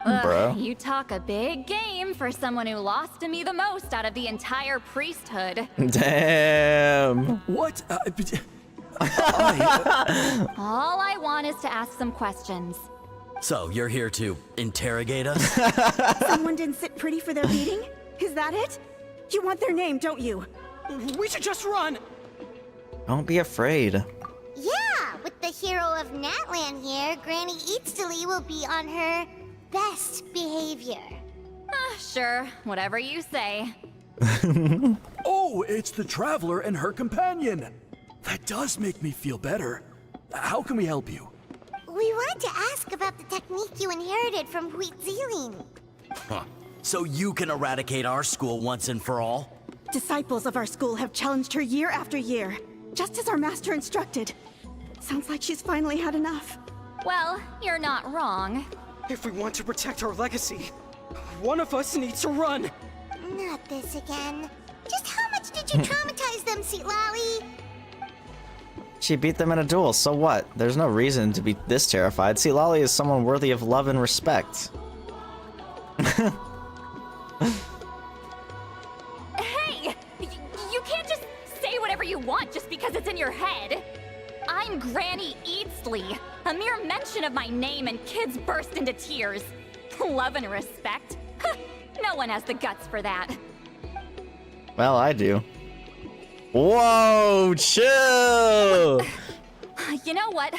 Speaker 1: Bro.
Speaker 6: You talk a big game for someone who lost to me the most out of the entire priesthood.
Speaker 1: Damn.
Speaker 12: What?
Speaker 6: All I want is to ask some questions.
Speaker 9: So, you're here to interrogate us?
Speaker 11: Someone didn't sit pretty for their meeting? Is that it? You want their name, don't you?
Speaker 12: We should just run!
Speaker 1: Don't be afraid.
Speaker 2: Yeah, with the hero of Natlan here, Granny Huitzilin will be on her best behavior.
Speaker 6: Sure, whatever you say.
Speaker 12: Oh, it's the traveler and her companion. That does make me feel better. How can we help you?
Speaker 2: We wanted to ask about the technique you inherited from Huitzilin.
Speaker 9: Huh. So you can eradicate our school once and for all?
Speaker 11: Disciples of our school have challenged her year after year, just as our master instructed. Sounds like she's finally had enough.
Speaker 6: Well, you're not wrong.
Speaker 12: If we want to protect our legacy, one of us needs to run.
Speaker 2: Not this again. Just how much did you traumatize them, Citlali?
Speaker 1: She beat them in a duel, so what? There's no reason to be this terrified. Citlali is someone worthy of love and respect.
Speaker 6: Hey! You can't just say whatever you want just because it's in your head. I'm Granny Huitzilin. A mere mention of my name and kids burst into tears. Love and respect? No one has the guts for that.
Speaker 1: Well, I do. Whoa, chill!
Speaker 6: You know what?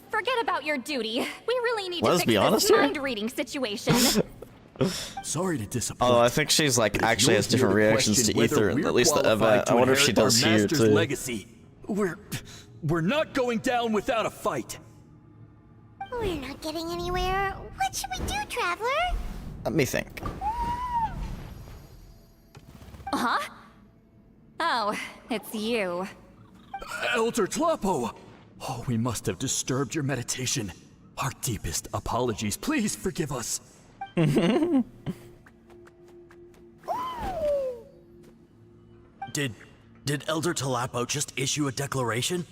Speaker 6: Forget about your duty. We really need
Speaker 1: Let's
Speaker 6: to
Speaker 1: be
Speaker 6: fix
Speaker 1: honest
Speaker 6: this
Speaker 1: here.
Speaker 6: mind-reading situation.
Speaker 12: Sorry to disappoint.
Speaker 1: Oh, I think she's like actually has different reactions to Ether, at least the event. I wonder if she does here too.
Speaker 12: Legacy. We're not going down without a fight.
Speaker 2: We're not getting anywhere. What should we do, Traveler?
Speaker 1: Let me think.
Speaker 6: Huh? Oh, it's you.
Speaker 12: Elder Tlapo! Oh, we must have disturbed your meditation. Our deepest apologies. Please forgive us.
Speaker 13: Did Elder Talapo just issue a declaration?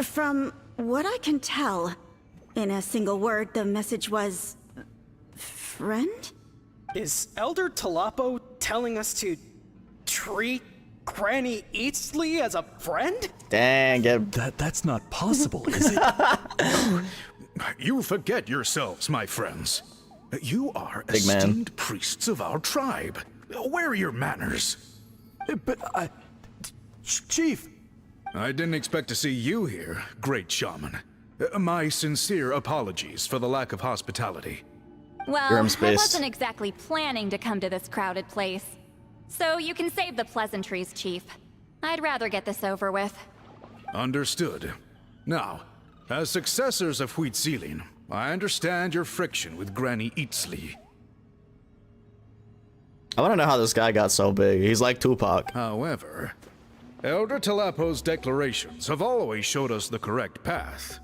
Speaker 11: From what I can tell, in a single word, the message was... friend?
Speaker 14: Is Elder Talapo telling us to treat Granny Huitzilin as a friend?
Speaker 1: Dang it.
Speaker 12: That's not possible, is it?
Speaker 15: You forget yourselves, my friends. You are
Speaker 1: Big man.
Speaker 15: esteemed priests of our tribe. Where are your manners?
Speaker 12: But Chief!
Speaker 15: I didn't expect to see you here, great shaman. My sincere apologies for the lack of hospitality.
Speaker 6: Well, I wasn't exactly planning to come to this crowded place. So you can save the pleasantries, Chief. I'd rather get this over with.
Speaker 15: Understood. Now, as successors of Huitzilin, I understand your friction with Granny Huitzilin.
Speaker 1: I want to know how this guy got so big. He's like Tupac.
Speaker 15: However, Elder Talapo's declarations have always showed us the correct path.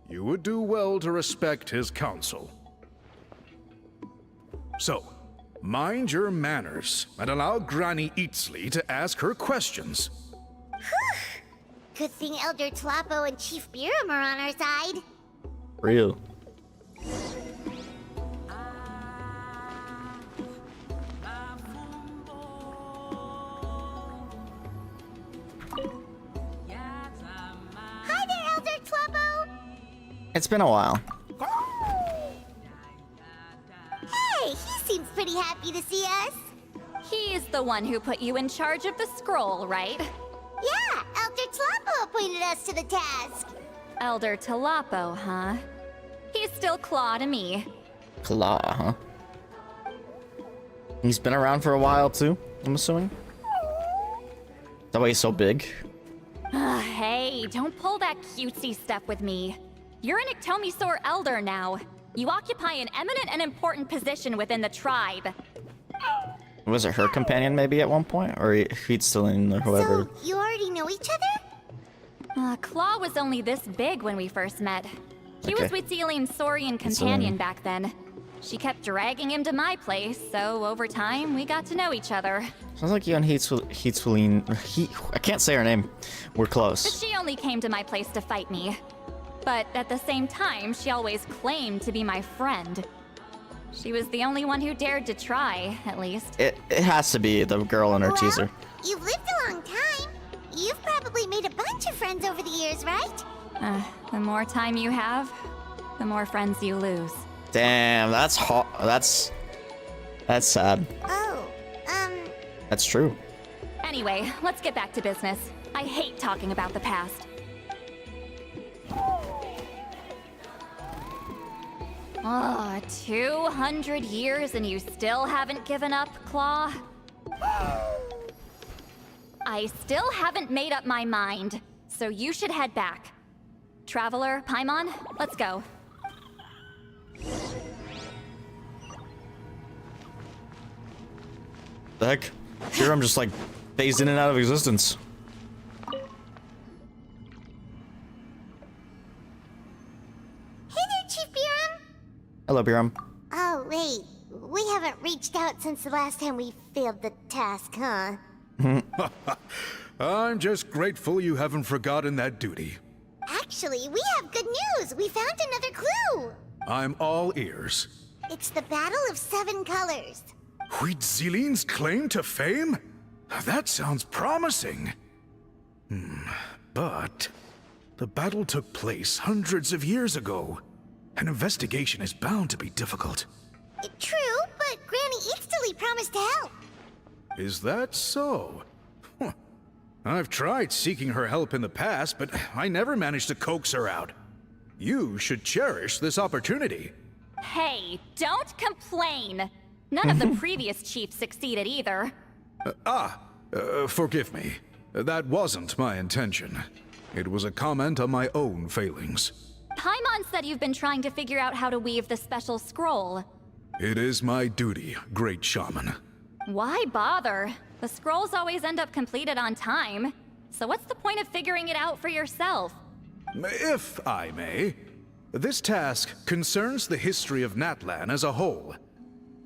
Speaker 15: You would do well to respect his counsel. So, mind your manners and allow Granny Huitzilin to ask her questions.
Speaker 2: Good thing Elder Talapo and Chief Biram are on our side.
Speaker 1: Real.
Speaker 2: Hi there, Elder Talapo!
Speaker 1: It's been a while.
Speaker 2: Hey, he seems pretty happy to see us.
Speaker 6: He's the one who put you in charge of the scroll, right?
Speaker 2: Yeah, Elder Talapo appointed us to the task.
Speaker 6: Elder Talapo, huh? He's still Claw to me.
Speaker 1: Claw, huh? He's been around for a while too, I'm assuming. That way he's so big.
Speaker 6: Hey, don't pull that cutesy stuff with me. You're an Iktomi-Sor elder now. You occupy an eminent and important position within the tribe.
Speaker 1: Was it her companion maybe at one point? Or Huitzilin or whoever?
Speaker 2: So, you already know each other?
Speaker 6: Claw was only this big when we first met. He was Huitzilin's Saurian companion back then. She kept dragging him to my place, so over time, we got to know each other.
Speaker 1: Sounds like you and Huitzilin... I can't say her name. We're close.
Speaker 6: But she only came to my place to fight me. But at the same time, she always claimed to be my friend. She was the only one who dared to try, at least.
Speaker 1: It has to be the girl in her teaser.
Speaker 2: You've lived a long time. You've probably made a bunch of friends over the years, right?
Speaker 6: The more time you have, the more friends you lose.
Speaker 1: Damn, that's hot. That's sad.
Speaker 2: Oh,
Speaker 1: That's true.
Speaker 6: Anyway, let's get back to business. I hate talking about the past. 200 years and you still haven't given up, Claw? I still haven't made up my mind, so you should head back. Traveler, Paimon, let's go.
Speaker 1: The heck? Sure, I'm just like phased in and out of existence.
Speaker 2: Hey there, Chief Biram.
Speaker 1: Hello, Biram.
Speaker 2: Oh, wait. We haven't reached out since the last time we failed the task, huh?
Speaker 15: I'm just grateful you haven't forgotten that duty.
Speaker 2: Actually, we have good news. We found another clue.
Speaker 15: I'm all ears.
Speaker 2: It's the Battle of 7 Colors.
Speaker 15: Huitzilin's claim to fame? That sounds promising. But the battle took place hundreds of years ago. An investigation is bound to be difficult.
Speaker 2: True, but Granny Huitzilin promised to help.
Speaker 15: Is that so? I've tried seeking her help in the past, but I never managed to coax her out. You should cherish this opportunity.
Speaker 6: Hey, don't complain. None of the previous chiefs succeeded either.
Speaker 15: Forgive me. That wasn't my intention. It was a comment on my own failings.
Speaker 6: Paimon said you've been trying to figure out how to weave the special scroll.
Speaker 15: It is my duty, great shaman.
Speaker 6: Why bother? The scrolls always end up completed on time. So what's the point of figuring it out for yourself?
Speaker 15: If I may, this task concerns the history of Natlan as a whole.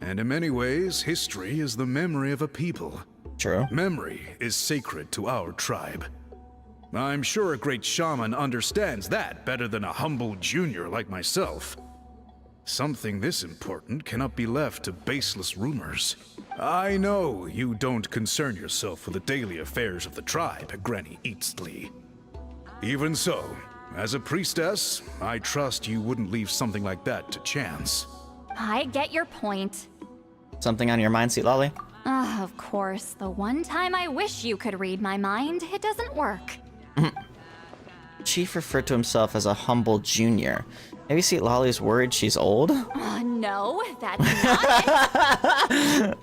Speaker 15: And in many ways, history is the memory of a people.
Speaker 1: True.
Speaker 15: Memory is sacred to our tribe. I'm sure a great shaman understands that better than a humble junior like myself. Something this important cannot be left to baseless rumors. I know you don't concern yourself with the daily affairs of the tribe, Granny Huitzilin. Even so, as a priestess, I trust you wouldn't leave something like that to chance.
Speaker 6: I get your point.
Speaker 1: Something on your mind, Citlali?
Speaker 6: Of course. The one time I wish you could read my mind, it doesn't work.
Speaker 1: Chief referred to himself as a humble junior. Maybe Citlali's worried she's old?
Speaker 6: No, that's not it.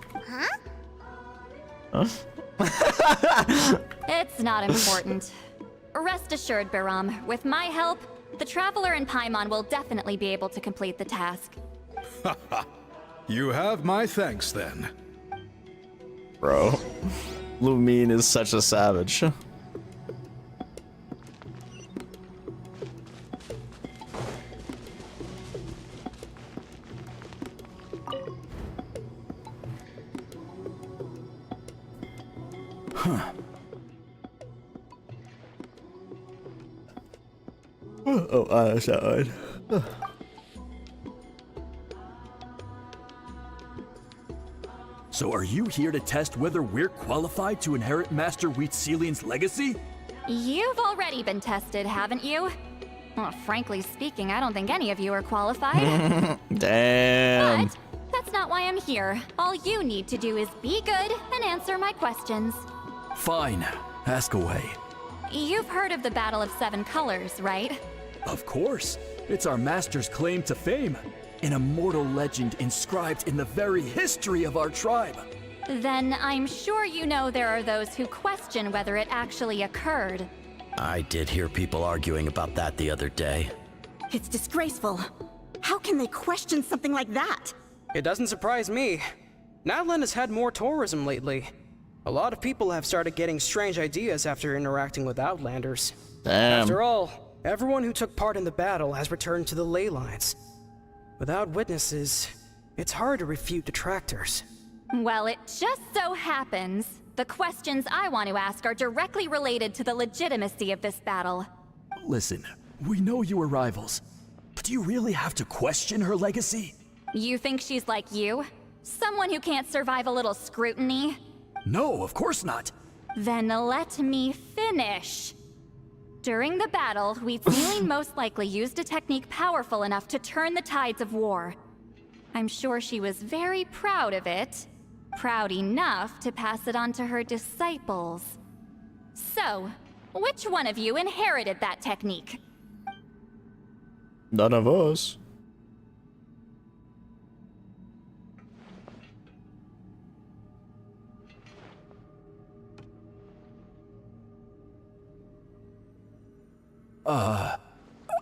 Speaker 2: Huh?
Speaker 6: It's not important. Rest assured, Biram, with my help, the Traveler and Paimon will definitely be able to complete the task.
Speaker 15: You have my thanks, then.
Speaker 1: Bro, Lumine is such a savage.
Speaker 12: Huh.
Speaker 1: Oh, that's that one.
Speaker 12: So are you here to test whether we're qualified to inherit Master Huitzilin's legacy?
Speaker 6: You've already been tested, haven't you? Well, frankly speaking, I don't think any of you are qualified.
Speaker 1: Damn.
Speaker 6: But that's not why I'm here. All you need to do is be good and answer my questions.
Speaker 12: Fine. Ask away.
Speaker 6: You've heard of the Battle of Seven Colors, right?
Speaker 12: Of course. It's our master's claim to fame. An immortal legend inscribed in the very history of our tribe.
Speaker 6: Then I'm sure you know there are those who question whether it actually occurred.
Speaker 13: I did hear people arguing about that the other day.
Speaker 11: It's disgraceful. How can they question something like that?
Speaker 14: It doesn't surprise me. Natlan has had more tourism lately. A lot of people have started getting strange ideas after interacting with Outlanders.
Speaker 1: Damn.
Speaker 14: After all, everyone who took part in the battle has returned to the ley lines. Without witnesses, it's hard to refute detractors.
Speaker 6: Well, it just so happens the questions I want to ask are directly related to the legitimacy of this battle.
Speaker 12: Listen, we know you were rivals, but do you really have to question her legacy?
Speaker 6: You think she's like you? Someone who can't survive a little scrutiny?
Speaker 12: No, of course not.
Speaker 6: Then let me finish. During the battle, Huitzilin most likely used a technique powerful enough to turn the tides of war. I'm sure she was very proud of it. Proud enough to pass it on to her disciples. So, which one of you inherited that technique?
Speaker 1: None of us.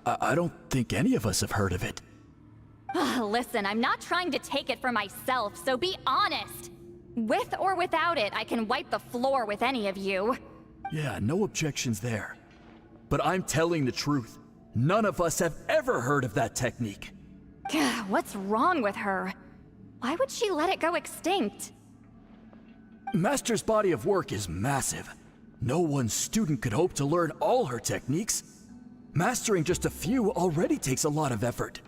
Speaker 12: I don't think any of us have heard of it.
Speaker 6: Listen, I'm not trying to take it for myself, so be honest. With or without it, I can wipe the floor with any of you.
Speaker 12: Yeah, no objections there. But I'm telling the truth. None of us have ever heard of that technique.
Speaker 6: What's wrong with her? Why would she let it go extinct?
Speaker 12: Master's body of work is massive. No one student could hope to learn all her techniques. Mastering just a few already takes a lot of effort.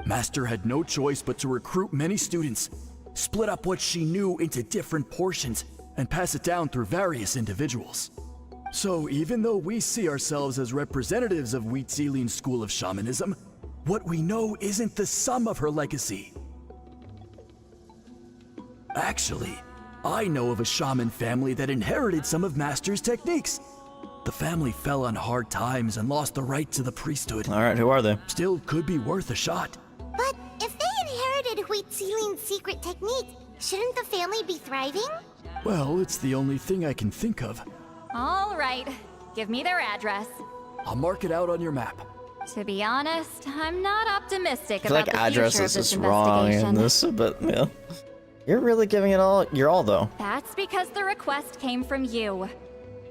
Speaker 12: Master had no choice but to recruit many students, split up what she knew into different portions, and pass it down through various individuals. So even though we see ourselves as representatives of Huitzilin's school of shamanism, what we know isn't the sum of her legacy. Actually, I know of a shaman family that inherited some of Master's techniques. The family fell on hard times and lost the right to the priesthood.
Speaker 1: Alright, who are they?
Speaker 12: Still could be worth a shot.
Speaker 2: But if they inherited Huitzilin's secret technique, shouldn't the family be thriving?
Speaker 12: Well, it's the only thing I can think of.
Speaker 6: All right, give me their address.
Speaker 12: I'll mark it out on your map.
Speaker 6: To be honest, I'm not optimistic
Speaker 1: I feel
Speaker 6: about
Speaker 1: like
Speaker 6: the
Speaker 1: address
Speaker 6: future
Speaker 1: is
Speaker 6: of this
Speaker 1: just wrong in
Speaker 6: investigation.
Speaker 1: this, but yeah. You're really giving it all your all though.
Speaker 6: That's because the request came from you.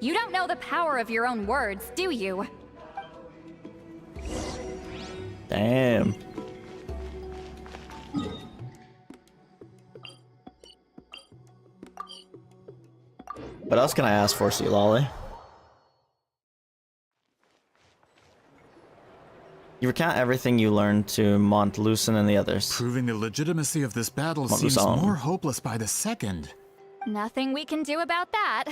Speaker 6: You don't know the power of your own words, do you?
Speaker 1: Damn. What else can I ask for, Citlali? You recount everything you learned to Montlucen and the others.
Speaker 4: Proving the legitimacy of this battle
Speaker 1: Montlucen.
Speaker 4: seems more hopeless by the second.
Speaker 6: Nothing we can do about that.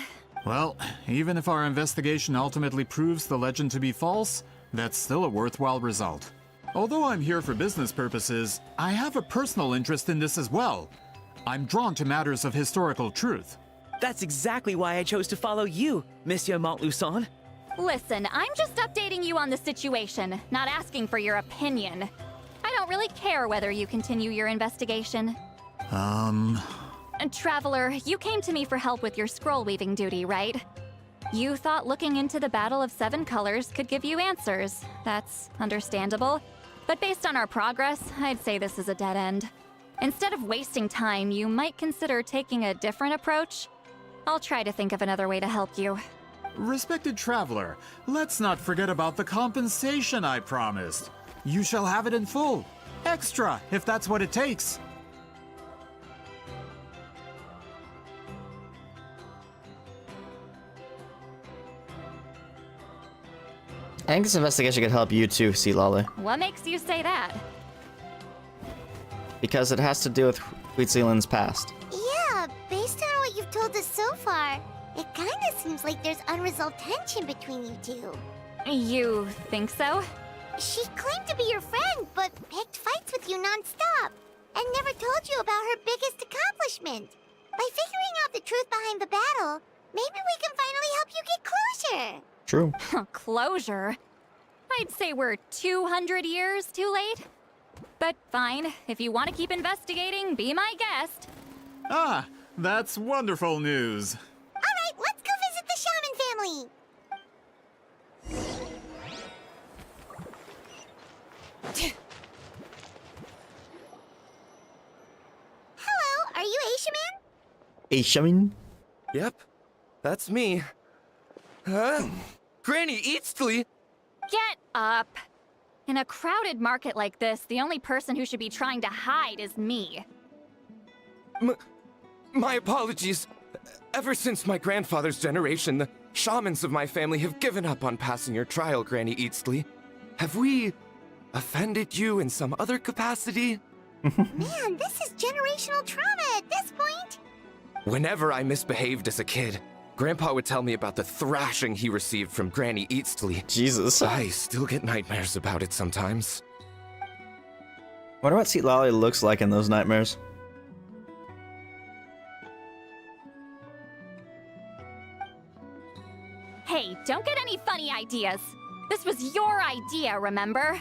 Speaker 4: Well, even if our investigation ultimately proves the legend to be false, that's still a worthwhile result. Although I'm here for business purposes, I have a personal interest in this as well. I'm drawn to matters of historical truth.
Speaker 5: That's exactly why I chose to follow you, Monsieur Montlucen.
Speaker 6: Listen, I'm just updating you on the situation, not asking for your opinion. I don't really care whether you continue your investigation. And Traveler, you came to me for help with your scroll weaving duty, right? You thought looking into the Battle of Seven Colors could give you answers. That's understandable. But based on our progress, I'd say this is a dead end. Instead of wasting time, you might consider taking a different approach. I'll try to think of another way to help you.
Speaker 4: Respected traveler, let's not forget about the compensation I promised. You shall have it in full. Extra, if that's what it takes.
Speaker 1: I think this investigation could help you too, Citlali.
Speaker 6: What makes you say that?
Speaker 1: Because it has to do with Huitzilin's past.
Speaker 2: Yeah, based on what you've told us so far, it kinda seems like there's unresolved tension between you two.
Speaker 6: You think so?
Speaker 2: She claimed to be your friend, but picked fights with you non-stop, and never told you about her biggest accomplishment. By figuring out the truth behind the battle, maybe we can finally help you get closure.
Speaker 1: True.
Speaker 6: Closure? I'd say we're 200 years too late. But fine, if you want to keep investigating, be my guest.
Speaker 4: Ah, that's wonderful news.
Speaker 2: Alright, let's go visit the Shaman family. Hello, are you a shaman?
Speaker 1: A shaman?
Speaker 16: Yep, that's me. Granny Huitzilin!
Speaker 6: Get up! In a crowded market like this, the only person who should be trying to hide is me.
Speaker 16: My apologies. Ever since my grandfather's generation, the shamans of my family have given up on passing your trial, Granny Huitzilin. Have we offended you in some other capacity?
Speaker 2: Man, this is generational trauma at this point.
Speaker 16: Whenever I misbehaved as a kid, Grandpa would tell me about the thrashing he received from Granny Huitzilin.
Speaker 1: Jesus.
Speaker 16: I still get nightmares about it sometimes.
Speaker 1: Wonder what Citlali looks like in those nightmares.
Speaker 6: Hey, don't get any funny ideas. This was your idea, remember?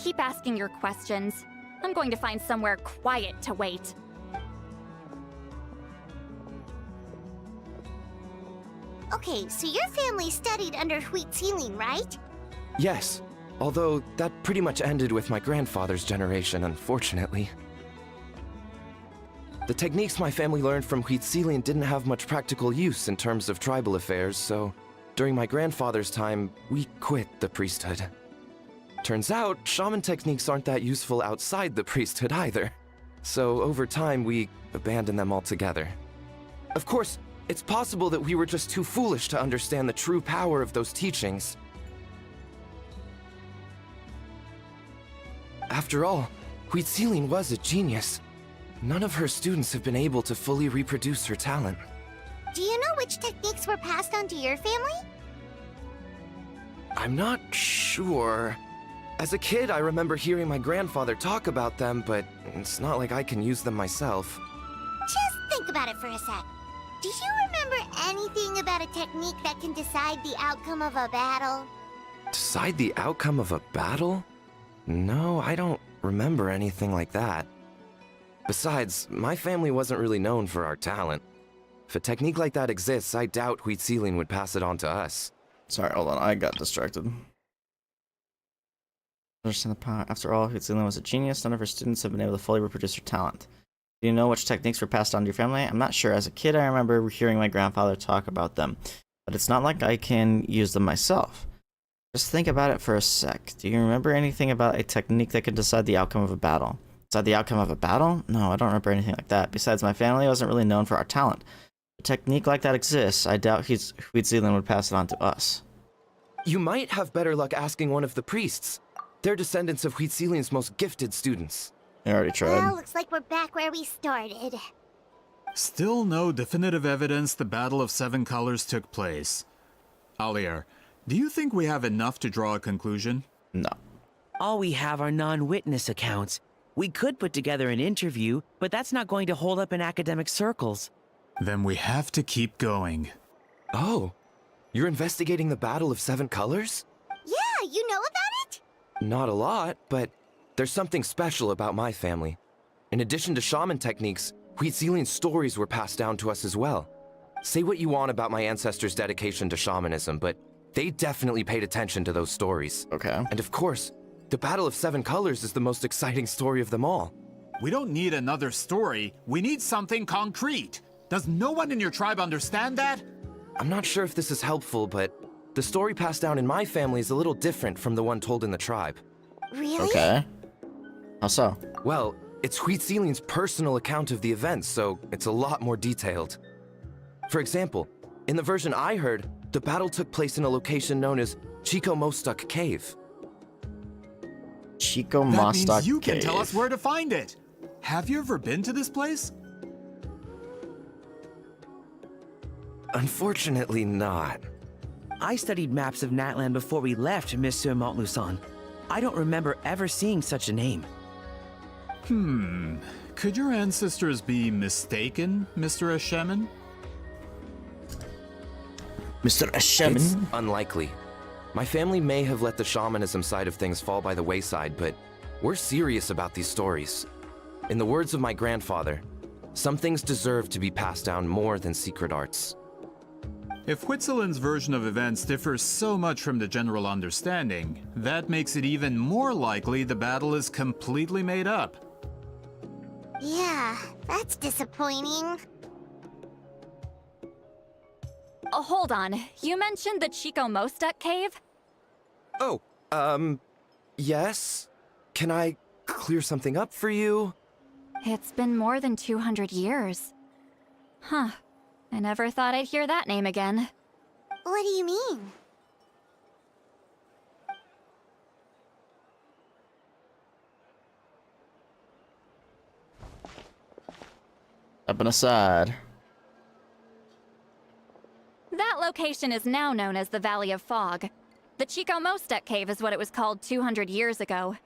Speaker 6: Keep asking your questions. I'm going to find somewhere quiet to wait.
Speaker 2: Okay, so your family studied under Huitzilin, right?
Speaker 16: Yes, although that pretty much ended with my grandfather's generation, unfortunately. The techniques my family learned from Huitzilin didn't have much practical use in terms of tribal affairs, so during my grandfather's time, we quit the priesthood. Turns out, shaman techniques aren't that useful outside the priesthood either. So over time, we abandoned them altogether. Of course, it's possible that we were just too foolish to understand the true power of those teachings. After all, Huitzilin was a genius. None of her students have been able to fully reproduce her talent.
Speaker 2: Do you know which techniques were passed on to your family?
Speaker 16: I'm not sure. As a kid, I remember hearing my grandfather talk about them, but it's not like I can use them myself.
Speaker 2: Just think about it for a sec. Do you remember anything about a technique that can decide the outcome of a battle?
Speaker 16: Decide the outcome of a battle? No, I don't remember anything like that. Besides, my family wasn't really known for our talent. If a technique like that exists, I doubt Huitzilin would pass it on to us.
Speaker 1: Sorry, hold on, I got distracted. Understand the power. After all, Huitzilin was a genius. None of her students have been able to fully reproduce her talent. Do you know which techniques were passed on to your family? I'm not sure. As a kid, I remember hearing my grandfather talk about them, but it's not like I can use them myself. Just think about it for a sec. Do you remember anything about a technique that could decide the outcome of a battle? Decide the outcome of a battle? No, I don't remember anything like that. Besides, my family wasn't really known for our talent. technique like that exists, I doubt Huitzilin would pass it on to us.
Speaker 16: You might have better luck asking one of the priests. They're descendants of Huitzilin's most gifted students.
Speaker 1: I already tried.
Speaker 2: Well, looks like we're back where we started.
Speaker 4: Still no definitive evidence the Battle of Seven Colors took place. Alier, do you think we have enough to draw a conclusion?
Speaker 1: No.
Speaker 5: All we have are non-witness accounts. We could put together an interview, but that's not going to hold up in academic circles.
Speaker 4: Then we have to keep going.
Speaker 16: Oh, you're investigating the Battle of Seven Colors?
Speaker 2: Yeah, you know about it?
Speaker 16: Not a lot, but there's something special about my family. In addition to shaman techniques, Huitzilin's stories were passed down to us as well. Say what you want about my ancestors' dedication to shamanism, but they definitely paid attention to those stories.
Speaker 1: Okay.
Speaker 16: And of course, the Battle of Seven Colors is the most exciting story of them all.
Speaker 4: We don't need another story. We need something concrete. Does no one in your tribe understand that?
Speaker 16: I'm not sure if this is helpful, but the story passed down in my family is a little different from the one told in the tribe.
Speaker 2: Really?
Speaker 1: Okay. How so?
Speaker 16: Well, it's Huitzilin's personal account of the events, so it's a lot more detailed. For example, in the version I heard, the battle took place in a location known as Chicomostoc Cave.
Speaker 1: Chicomostoc Cave.
Speaker 4: That means you can tell us where to find it. Have you ever been to this place?
Speaker 16: Unfortunately not.
Speaker 5: I studied maps of Natlan before we left, Monsieur Montluçon. I don't remember ever seeing such a name.
Speaker 4: Could your ancestors be mistaken, Mr. Shaman?
Speaker 1: Mr. Shaman?
Speaker 16: It's unlikely. My family may have let the shamanism side of things fall by the wayside, but we're serious about these stories. In the words of my grandfather, some things deserve to be passed down more than secret arts.
Speaker 4: If Huitzilin's version of events differs so much from the general understanding, that makes it even more likely the battle is completely made up.
Speaker 2: Yeah, that's disappointing.
Speaker 6: Oh, hold on. You mentioned the Chicomostoc Cave?
Speaker 16: Oh, yes? Can I clear something up for you?
Speaker 6: It's been more than 200 years. Huh. I never thought I'd hear that name again.
Speaker 2: What do you mean?
Speaker 1: Up and aside.
Speaker 6: That location is now known as the Valley of Fog. The Chicomostoc Cave is what it was called 200 years ago.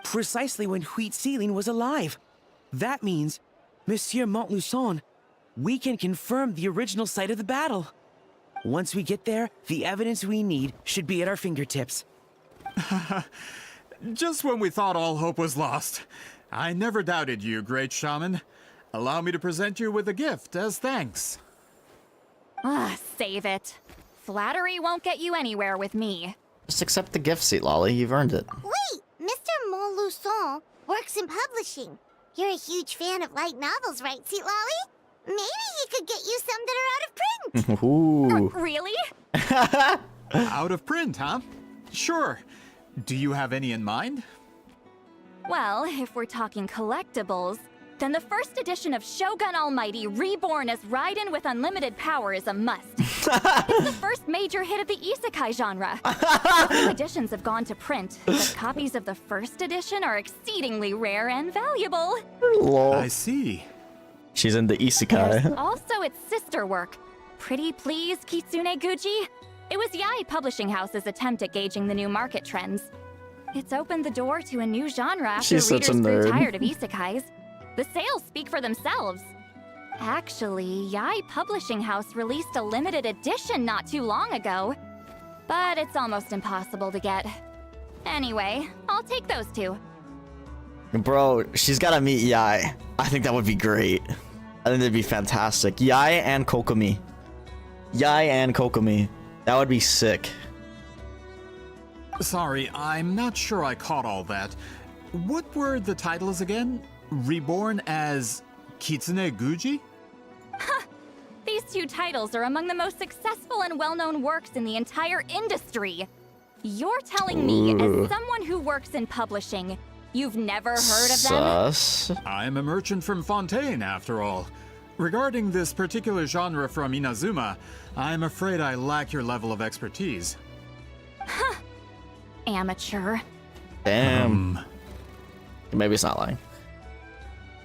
Speaker 5: Precisely when Huitzilin was alive. That means, Monsieur Montluçon, we can confirm the original site of the battle. Once we get there, the evidence we need should be at our fingertips.
Speaker 4: Just when we thought all hope was lost. I never doubted you, great shaman. Allow me to present you with a gift as thanks.
Speaker 6: Save it. Flattery won't get you anywhere with me.
Speaker 1: Just accept the gift, Citlali. You've earned it.
Speaker 2: Wait, Mr. Montluçon works in publishing. You're a huge fan of light novels, right, Citlali? Maybe he could get you some that are out of print.
Speaker 1: Ooh.
Speaker 6: Really?
Speaker 4: Out of print, huh? Sure. Do you have any in mind?
Speaker 6: Well, if we're talking collectibles, then the first edition of Shogun Almighty Reborn as Raiden with unlimited power is a must. It's the first major hit of the isekai genre. A few editions have gone to print, but copies of the first edition are exceedingly rare and valuable.
Speaker 1: Lol.
Speaker 4: I see.
Speaker 1: She's in the
Speaker 6: There's
Speaker 1: isekai.
Speaker 6: also its sister work, Pretty Please Kitsune Guji. It was Yae Publishing House's attempt at gauging the new market trends. It's opened the door to a new genre after
Speaker 1: She's such a
Speaker 6: readers grew
Speaker 1: nerd.
Speaker 6: tired of isekais. The sales speak for themselves. Actually, Yae Publishing House released a limited edition not too long ago, but it's almost impossible to get. Anyway, I'll take those two.
Speaker 1: Bro, she's gotta meet Yae. I think that would be great. I think that'd be fantastic. Yae and Kokomi. Yae and Kokomi. That would be sick.
Speaker 4: Sorry, I'm not sure I caught all that. What were the titles again? Reborn as Kitsune Guji?
Speaker 6: These two titles are among the most successful and well-known works in the entire industry. You're telling me, as someone who works in publishing, you've never heard of them?
Speaker 1: Sus.
Speaker 4: I'm a merchant from Fontaine, after all. Regarding this particular genre from Inazuma, I'm afraid I lack your level of expertise.
Speaker 6: Huh. Amateur.
Speaker 1: Damn. Maybe it's not lying.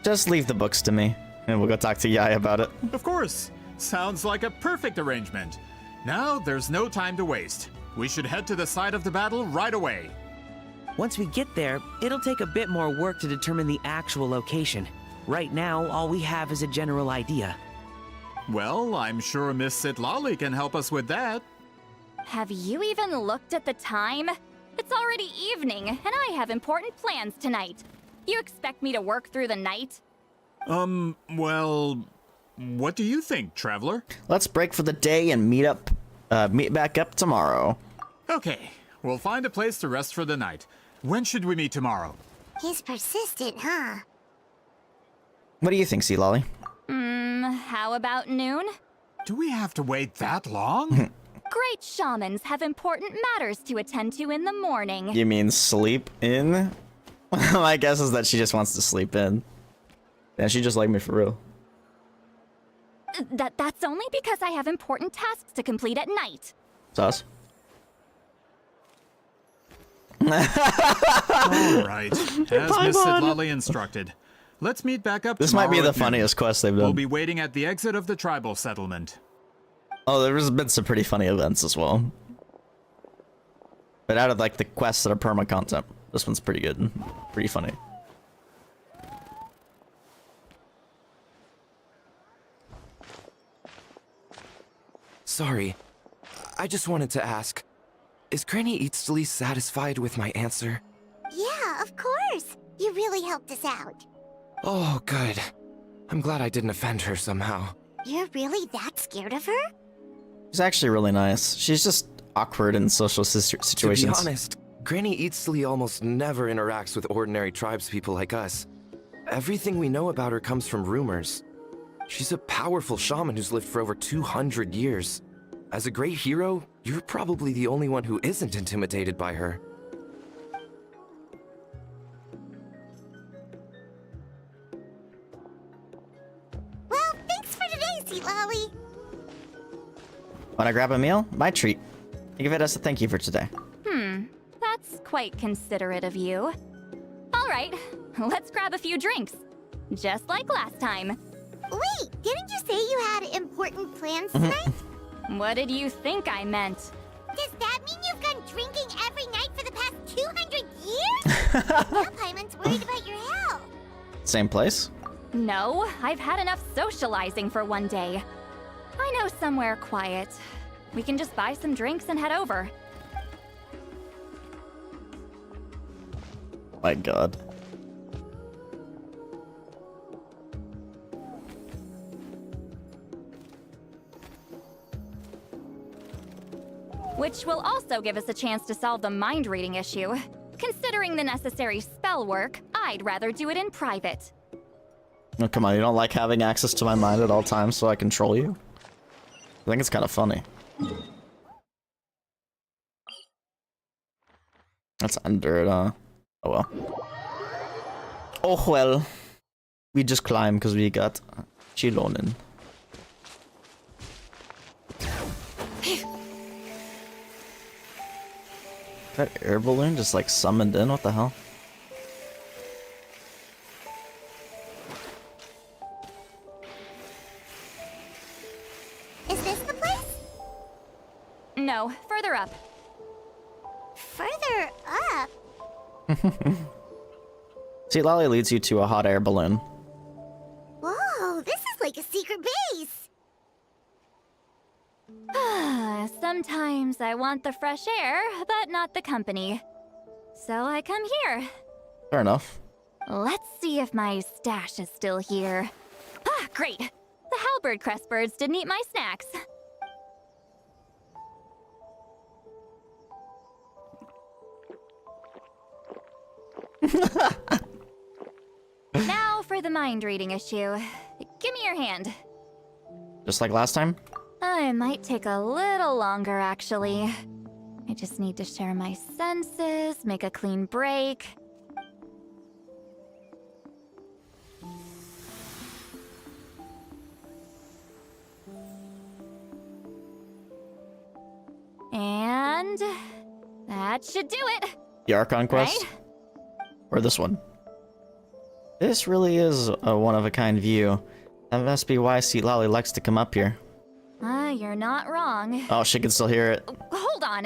Speaker 1: Just leave the books to me, and we'll go talk to Yai about it.
Speaker 4: Of course. Sounds like a perfect arrangement. Now, there's no time to waste. We should head to the site of the battle right away.
Speaker 5: Once we get there, it'll take a bit more work to determine the actual location. Right now, all we have is a general idea.
Speaker 4: Well, I'm sure Miss Citlali can help us with that.
Speaker 6: Have you even looked at the time? It's already evening, and I have important plans tonight. You expect me to work through the night?
Speaker 4: Well, what do you think, Traveler?
Speaker 1: Let's break for the day and meet back up tomorrow.
Speaker 4: Okay, we'll find a place to rest for the night. When should we meet tomorrow?
Speaker 2: He's persistent, huh?
Speaker 1: What do you think, Citlali?
Speaker 6: How about noon?
Speaker 4: Do we have to wait that long?
Speaker 6: Great shamans have important matters to attend to in the morning.
Speaker 1: You mean sleep in? My guess is that she just wants to sleep in. Yeah, she just like me for real.
Speaker 6: That's only because I have important tasks to complete at night.
Speaker 1: Sus.
Speaker 4: Alright, as Miss Citlali instructed. Let's meet back up
Speaker 1: This
Speaker 4: tomorrow
Speaker 1: might be the
Speaker 4: at noon.
Speaker 1: funniest quest they've done.
Speaker 4: We'll be waiting at the exit of the tribal settlement.
Speaker 1: Oh, there's been some pretty funny events as well. But out of like the quests that are perma content, this one's pretty good. Pretty funny.
Speaker 16: Sorry. I just wanted to ask, is Granny Huitzilin satisfied with my answer?
Speaker 2: Yeah, of course. You really helped us out.
Speaker 16: Oh, good. I'm glad I didn't offend her somehow.
Speaker 2: You're really that scared of her?
Speaker 1: She's actually really nice. She's just awkward in social situations.
Speaker 16: To be honest, Granny Huitzilin almost never interacts with ordinary tribespeople like us. Everything we know about her comes from rumors. She's a powerful shaman who's lived for over 200 years. As a great hero, you're probably the only one who isn't intimidated by her.
Speaker 2: Well, thanks for today, Citlali.
Speaker 1: Wanna grab a meal? My treat. Think of it as a thank you for today.
Speaker 6: That's quite considerate of you. All right, let's grab a few drinks. Just like last time.
Speaker 2: Wait, didn't you say you had important plans tonight?
Speaker 6: What did you think I meant?
Speaker 2: Does that mean you've gone drinking every night for the past 200 years? Now Paimon's worried about your health.
Speaker 1: Same place?
Speaker 6: No, I've had enough socializing for one day. I know somewhere quiet. We can just buy some drinks and head over.
Speaker 1: My god.
Speaker 6: Which will also give us a chance to solve the mind reading issue. Considering the necessary spell work, I'd rather do it in private.
Speaker 1: Oh, come on, you don't like having access to my mind at all times so I control you? I think it's kind of funny. That's under it, Oh well. Oh well. We just climb because we got Chilonin. That air balloon just like summoned in? What the hell?
Speaker 2: Is this the place?
Speaker 6: No, further up.
Speaker 2: Further up?
Speaker 1: Citlali leads you to a hot air balloon.
Speaker 2: Whoa, this is like a secret base.
Speaker 6: Sometimes I want the fresh air, but not the company. So I come here.
Speaker 1: Fair enough.
Speaker 6: Let's see if my stash is still here. Ah, great! The halberd crest birds didn't eat my snacks. Now for the mind reading issue. Give me your hand.
Speaker 1: Just like last time?
Speaker 6: It might take a little longer, actually. I just need to share my senses, make a clean break. And that should do it.
Speaker 1: The Archon quest?
Speaker 6: Right?
Speaker 1: Or this one? This really is a one-of-a-kind view. That must be why Citlali likes to come up here.
Speaker 6: You're not wrong.
Speaker 1: Oh, she can still hear it.
Speaker 6: Hold on.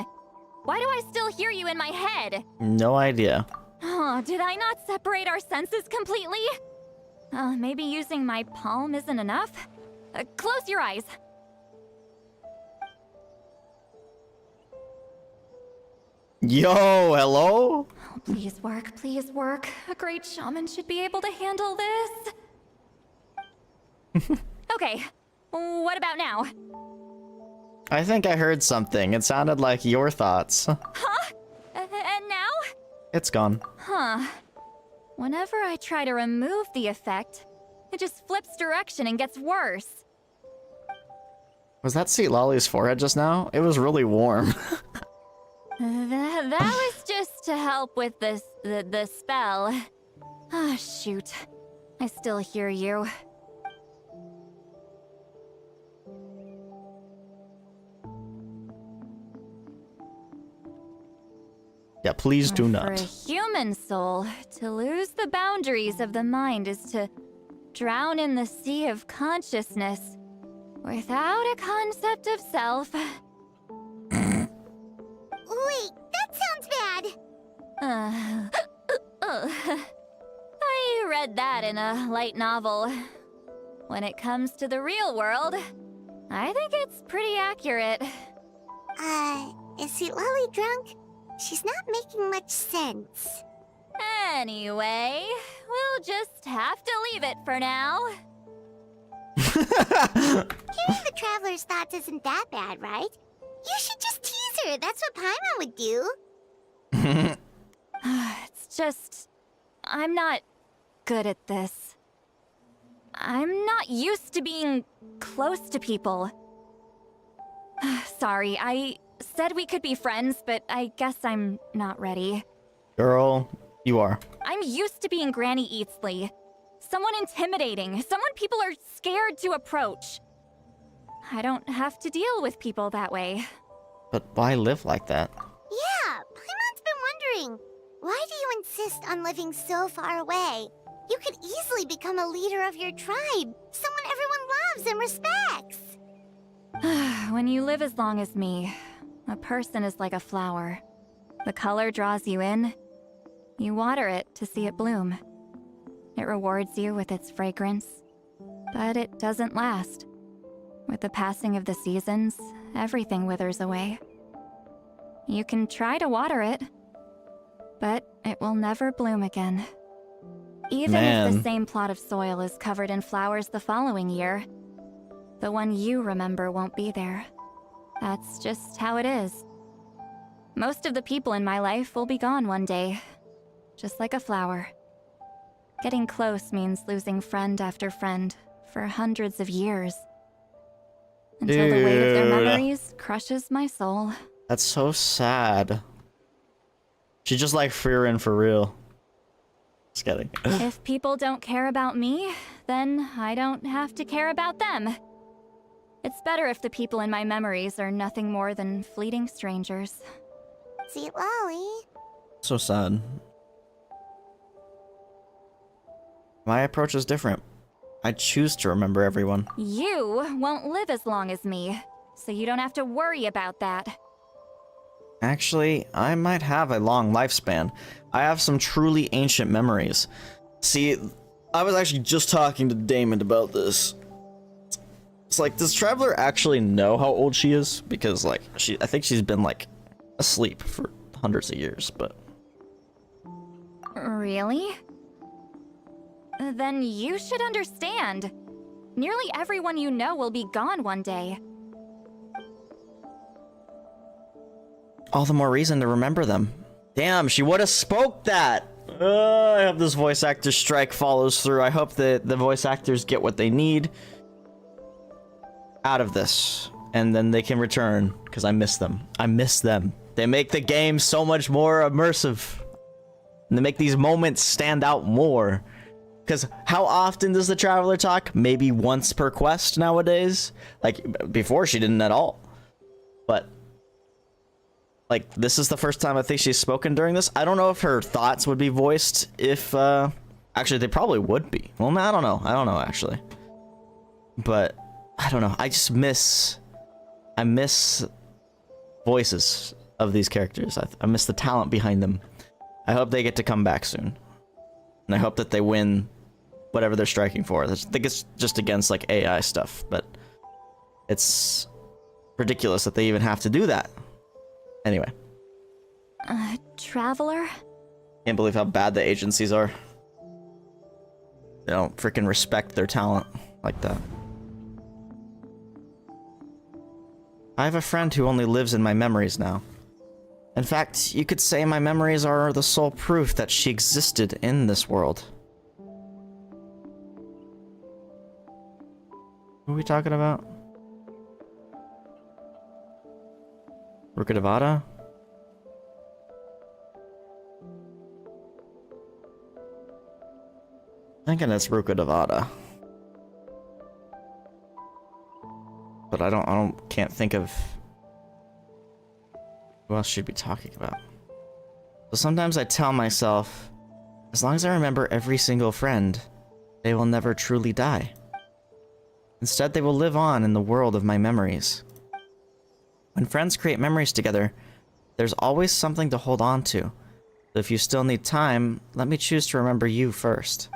Speaker 6: Why do I still hear you in my head?
Speaker 1: No idea.
Speaker 6: Oh, did I not separate our senses completely? Maybe using my palm isn't enough? Close your eyes.
Speaker 1: Yo, hello?
Speaker 6: Oh, please work, please work. A great shaman should be able to handle this. Okay, what about now?
Speaker 1: I think I heard something. It sounded like your thoughts.
Speaker 6: Huh? And now?
Speaker 1: It's gone.
Speaker 6: Huh. Whenever I try to remove the effect, it just flips direction and gets worse.
Speaker 1: Was that Citlali's forehead just now? It was really warm.
Speaker 6: That was just to help with the spell. Ah, shoot. I still hear you.
Speaker 1: Yeah, please do
Speaker 6: For
Speaker 1: not.
Speaker 6: a human soul, to lose the boundaries of the mind is to drown in the sea of consciousness without a concept of self.
Speaker 2: Wait, that sounds bad.
Speaker 6: I read that in a light novel. When it comes to the real world, I think it's pretty accurate.
Speaker 2: Is Citlali drunk? She's not making much sense.
Speaker 6: Anyway, we'll just have to leave it for now.
Speaker 2: Hearing the Traveler's thoughts isn't that bad, right? You should just tease her. That's what Paimon would do.
Speaker 6: It's just... I'm not good at this. I'm not used to being close to people. Sorry, I said we could be friends, but I guess I'm not ready.
Speaker 1: Girl, you are.
Speaker 6: I'm used to being Granny Huitzilin. Someone intimidating, someone people are scared to approach. I don't have to deal with people that way.
Speaker 1: But why live like that?
Speaker 2: Yeah, Paimon's been wondering. Why do you insist on living so far away? You could easily become a leader of your tribe. Someone everyone loves and respects.
Speaker 6: When you live as long as me, a person is like a flower. The color draws you in. You water it to see it bloom. It rewards you with its fragrance, but it doesn't last. With the passing of the seasons, everything withers away. You can try to water it, but it will never bloom again. Even if the same plot of soil is covered in flowers the following year, the one you remember won't be there. That's just how it is. Most of the people in my life will be gone one day, just like a flower. Getting close means losing friend after friend for hundreds of years. Until the weight of their memories crushes my soul.
Speaker 1: That's so sad. She just like Frieren for real. Just kidding.
Speaker 6: If people don't care about me, then I don't have to care about them. It's better if the people in my memories are nothing more than fleeting strangers.
Speaker 2: Citlali.
Speaker 1: So sad. My approach is different. I choose to remember everyone.
Speaker 6: You won't live as long as me, so you don't have to worry about that.
Speaker 1: Actually, I might have a long lifespan. I have some truly ancient memories. See, I was actually just talking to Damon about this. It's like, does Traveler actually know how old she is? Because, like, I think she's been, like, asleep for hundreds of years, but...
Speaker 6: Really? Then you should understand. Nearly everyone you know will be gone one day.
Speaker 1: All the more reason to remember them. Damn, she would have spoke that! I hope this voice actor strike follows through. I hope that the voice actors get what they need out of this. And then they can return, because I miss them. I miss them. They make the game so much more immersive. And they make these moments stand out more. Because how often does the Traveler talk? Maybe once per quest nowadays? Like, before she didn't at all. But like, this is the first time I think she's spoken during this. I don't know if her thoughts would be voiced if, actually, they probably would be. Well, I don't know. I don't know, actually. But, I don't know. I miss voices of these characters. I miss the talent behind them. I hope they get to come back soon. And I hope that they win whatever they're striking for. I think it's just against, like, AI stuff, but it's ridiculous that they even have to do that. Anyway.
Speaker 6: Traveler?
Speaker 1: Can't believe how bad the agencies are. They don't freaking respect their talent like that. I have a friend who only lives in my memories now. In fact, you could say my memories are the sole proof that she existed in this world. Who are we talking about? Rukadavada? I'm thinking it's Rukadavada. But I can't think of who else she'd be talking about. So sometimes I tell myself, as long as I remember every single friend, they will never truly die. Instead, they will live on in the world of my memories. When friends create memories together, there's always something to hold on to. So if you still need time, let me choose to remember you first.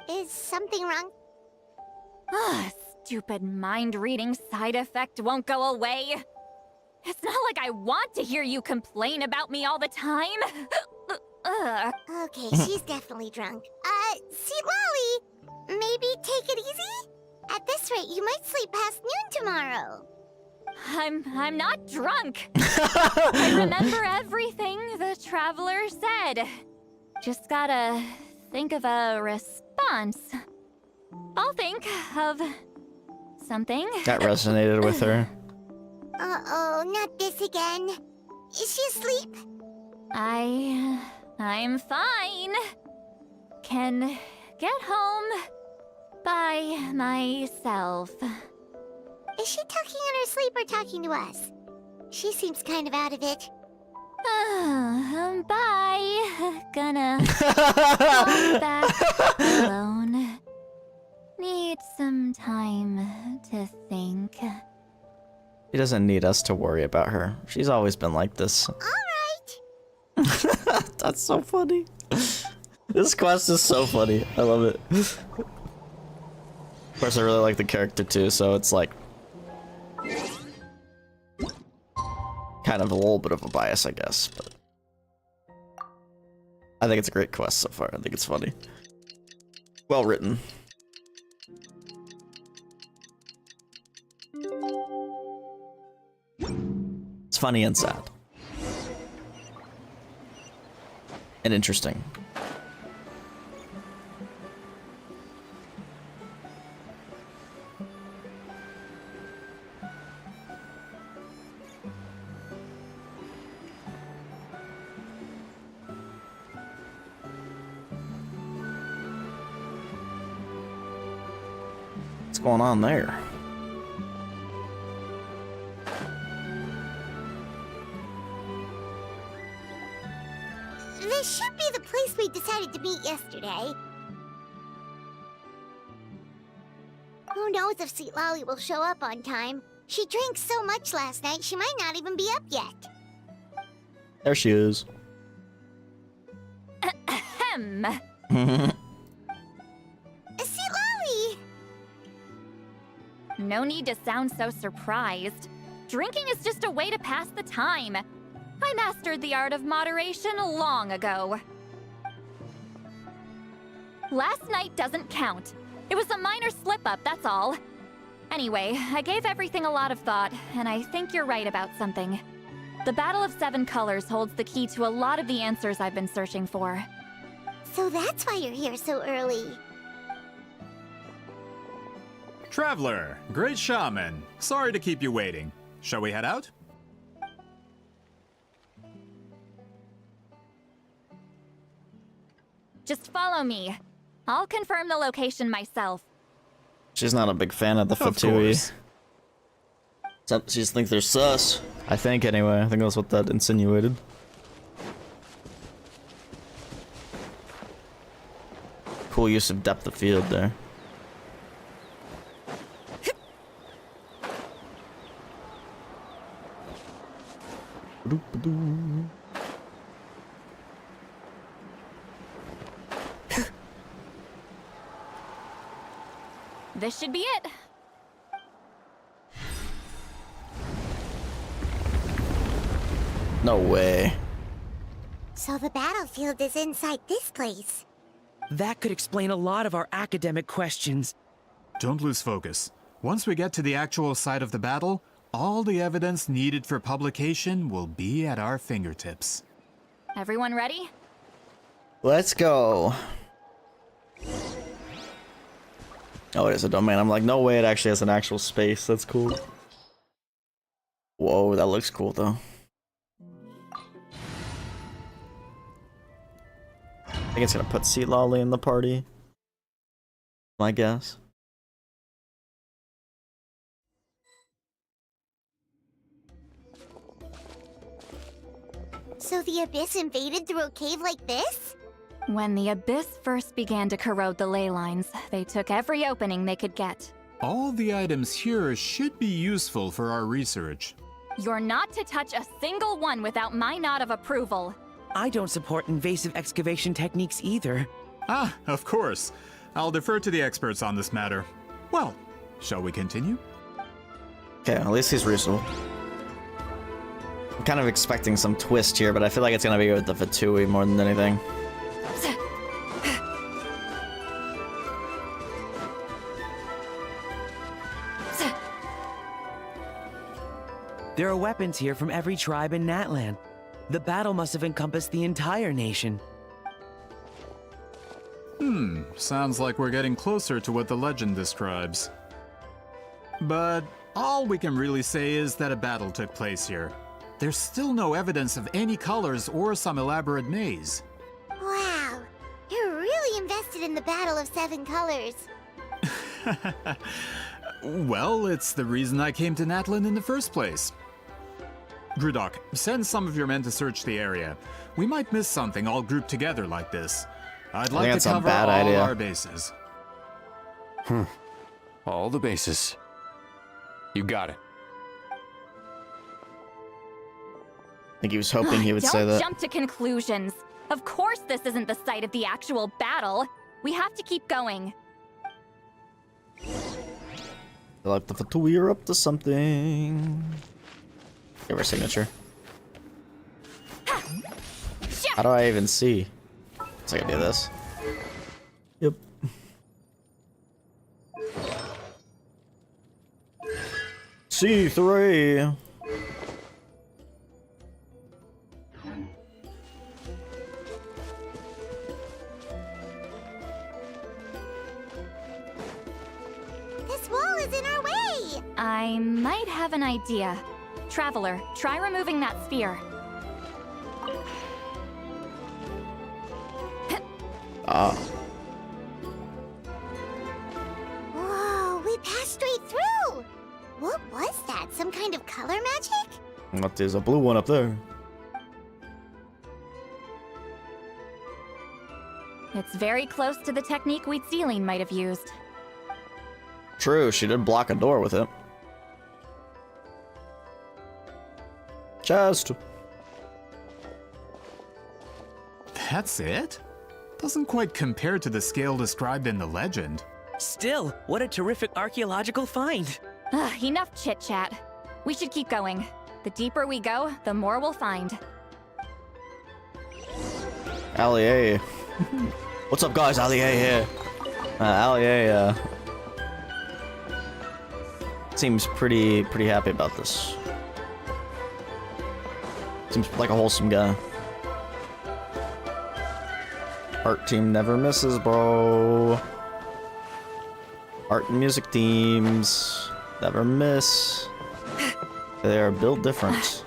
Speaker 2: Is something wrong?
Speaker 6: Stupid mind-reading side effect won't go away. It's not like I want to hear you complain about me all the time.
Speaker 2: Okay, she's definitely drunk. Citlali, maybe take it easy? At this rate, you might sleep past noon tomorrow.
Speaker 6: I'm not drunk. I remember everything the traveler said. Just gotta think of a response. I'll think of something.
Speaker 1: That resonated with her.
Speaker 2: Uh-oh, not this again. Is she asleep?
Speaker 6: I'm fine. Can get home by myself.
Speaker 2: Is she talking in her sleep or talking to us? She seems kind of out of it.
Speaker 6: Bye. Gonna go back alone. Need some time to think.
Speaker 1: She doesn't need us to worry about her. She's always been like this.
Speaker 2: Alright.
Speaker 1: That's so funny. This quest is so funny. I love it. Of course, I really like the character too, so it's like kind of a little bit of a bias, I guess, but I think it's a great quest so far. I think it's funny. Well written. It's funny and sad. And interesting. What's going on there?
Speaker 2: This should be the place we decided to meet yesterday. Who knows if Citlali will show up on time? She drank so much last night, she might not even be up yet.
Speaker 1: There she is.
Speaker 6: Ahem.
Speaker 2: Citlali!
Speaker 6: No need to sound so surprised. Drinking is just a way to pass the time. I mastered the art of moderation long ago. Last night doesn't count. It was a minor slip-up, that's all. Anyway, I gave everything a lot of thought, and I think you're right about something. The Battle of Seven Colors holds the key to a lot of the answers I've been searching for.
Speaker 2: So that's why you're here so early.
Speaker 4: Traveler, great shaman. Sorry to keep you waiting. Shall we head out?
Speaker 6: Just follow me. I'll confirm the location myself.
Speaker 1: She's not a big fan of the Fatui. She just thinks they're sus. I think, anyway. I think that's what that insinuated. Cool use of depth of field there.
Speaker 6: This should be it.
Speaker 1: No way.
Speaker 2: So the battlefield is inside this place.
Speaker 5: That could explain a lot of our academic questions.
Speaker 4: Don't lose focus. Once we get to the actual site of the battle, all the evidence needed for publication will be at our fingertips.
Speaker 6: Everyone ready?
Speaker 1: Let's go. Oh, it is a domain. I'm like, no way it actually has an actual space. That's cool. Whoa, that looks cool though. I think it's gonna put Citlali in the party. My guess.
Speaker 2: So the Abyss invaded through a cave like this?
Speaker 6: When the Abyss first began to corrode the ley lines, they took every opening they could get.
Speaker 4: All the items here should be useful for our research.
Speaker 6: You're not to touch a single one without my nod of approval.
Speaker 5: I don't support invasive excavation techniques either.
Speaker 4: Ah, of course. I'll defer to the experts on this matter. Well, shall we continue?
Speaker 1: Okay, at least he's reasonable. I'm kind of expecting some twist here, but I feel like it's gonna be with the Fatui more than anything.
Speaker 5: There are weapons here from every tribe in Natlan. The battle must have encompassed the entire nation.
Speaker 4: Sounds like we're getting closer to what the legend describes. But all we can really say is that a battle took place here. There's still no evidence of any colors or some elaborate maze.
Speaker 2: Wow, you're really invested in the Battle of Seven Colors.
Speaker 4: Well, it's the reason I came to Natlan in the first place. Grudok, send some of your men to search the area. We might miss something all grouped together like this. I'd like to cover all our bases.
Speaker 3: All the bases. You got it.
Speaker 1: I think he was hoping he would say that.
Speaker 6: Don't jump to conclusions. Of course this isn't the site of the actual battle. We have to keep going.
Speaker 1: Like the Fatui are up to something. Give her signature. How do I even see? So I can do this. Yep. C3.
Speaker 2: This wall is in our way!
Speaker 6: I might have an idea. Traveler, try removing that sphere.
Speaker 2: Whoa, we passed straight through! What was that? Some kind of color magic?
Speaker 1: What, there's a blue one up there.
Speaker 6: It's very close to the technique Huitzilin might have used.
Speaker 1: True, she did block a door with it. Chest.
Speaker 4: That's it? Doesn't quite compare to the scale described in the legend.
Speaker 5: Still, what a terrific archaeological find.
Speaker 6: Enough chit-chat. We should keep going. The deeper we go, the more we'll find.
Speaker 1: Allie. What's up, guys? Allie here. Allie seems pretty happy about this. Seems like a wholesome guy. Art team never misses, bro. Art and music teams never miss. They are built different.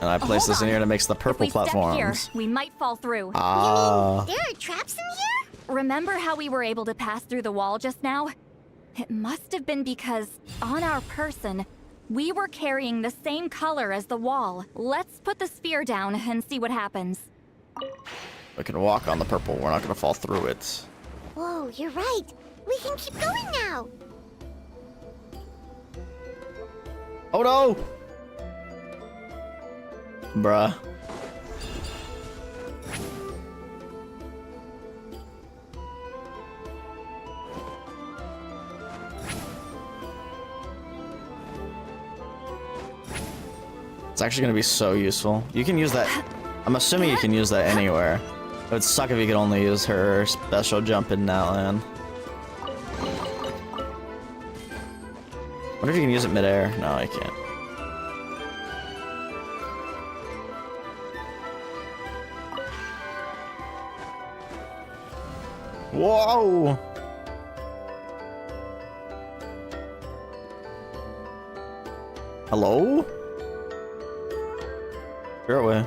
Speaker 1: And I placed this in here to mix the
Speaker 6: If
Speaker 1: purple
Speaker 6: we step here,
Speaker 1: platforms.
Speaker 6: we might fall through.
Speaker 1: Ah.
Speaker 2: There are traps in here?
Speaker 6: Remember how we were able to pass through the wall just now? It must have been because, on our person, we were carrying the same color as the wall. Let's put the sphere down and see what happens.
Speaker 1: We can walk on the purple. We're not gonna fall through it.
Speaker 2: Whoa, you're right. We can keep going now.
Speaker 1: Oh no! Bruh. It's actually gonna be so useful. You can use that. I'm assuming you can use that anywhere. It would suck if you could only use her special jump in Nalan. What if you can use it midair? No, I can't. Whoa! Hello? You're away.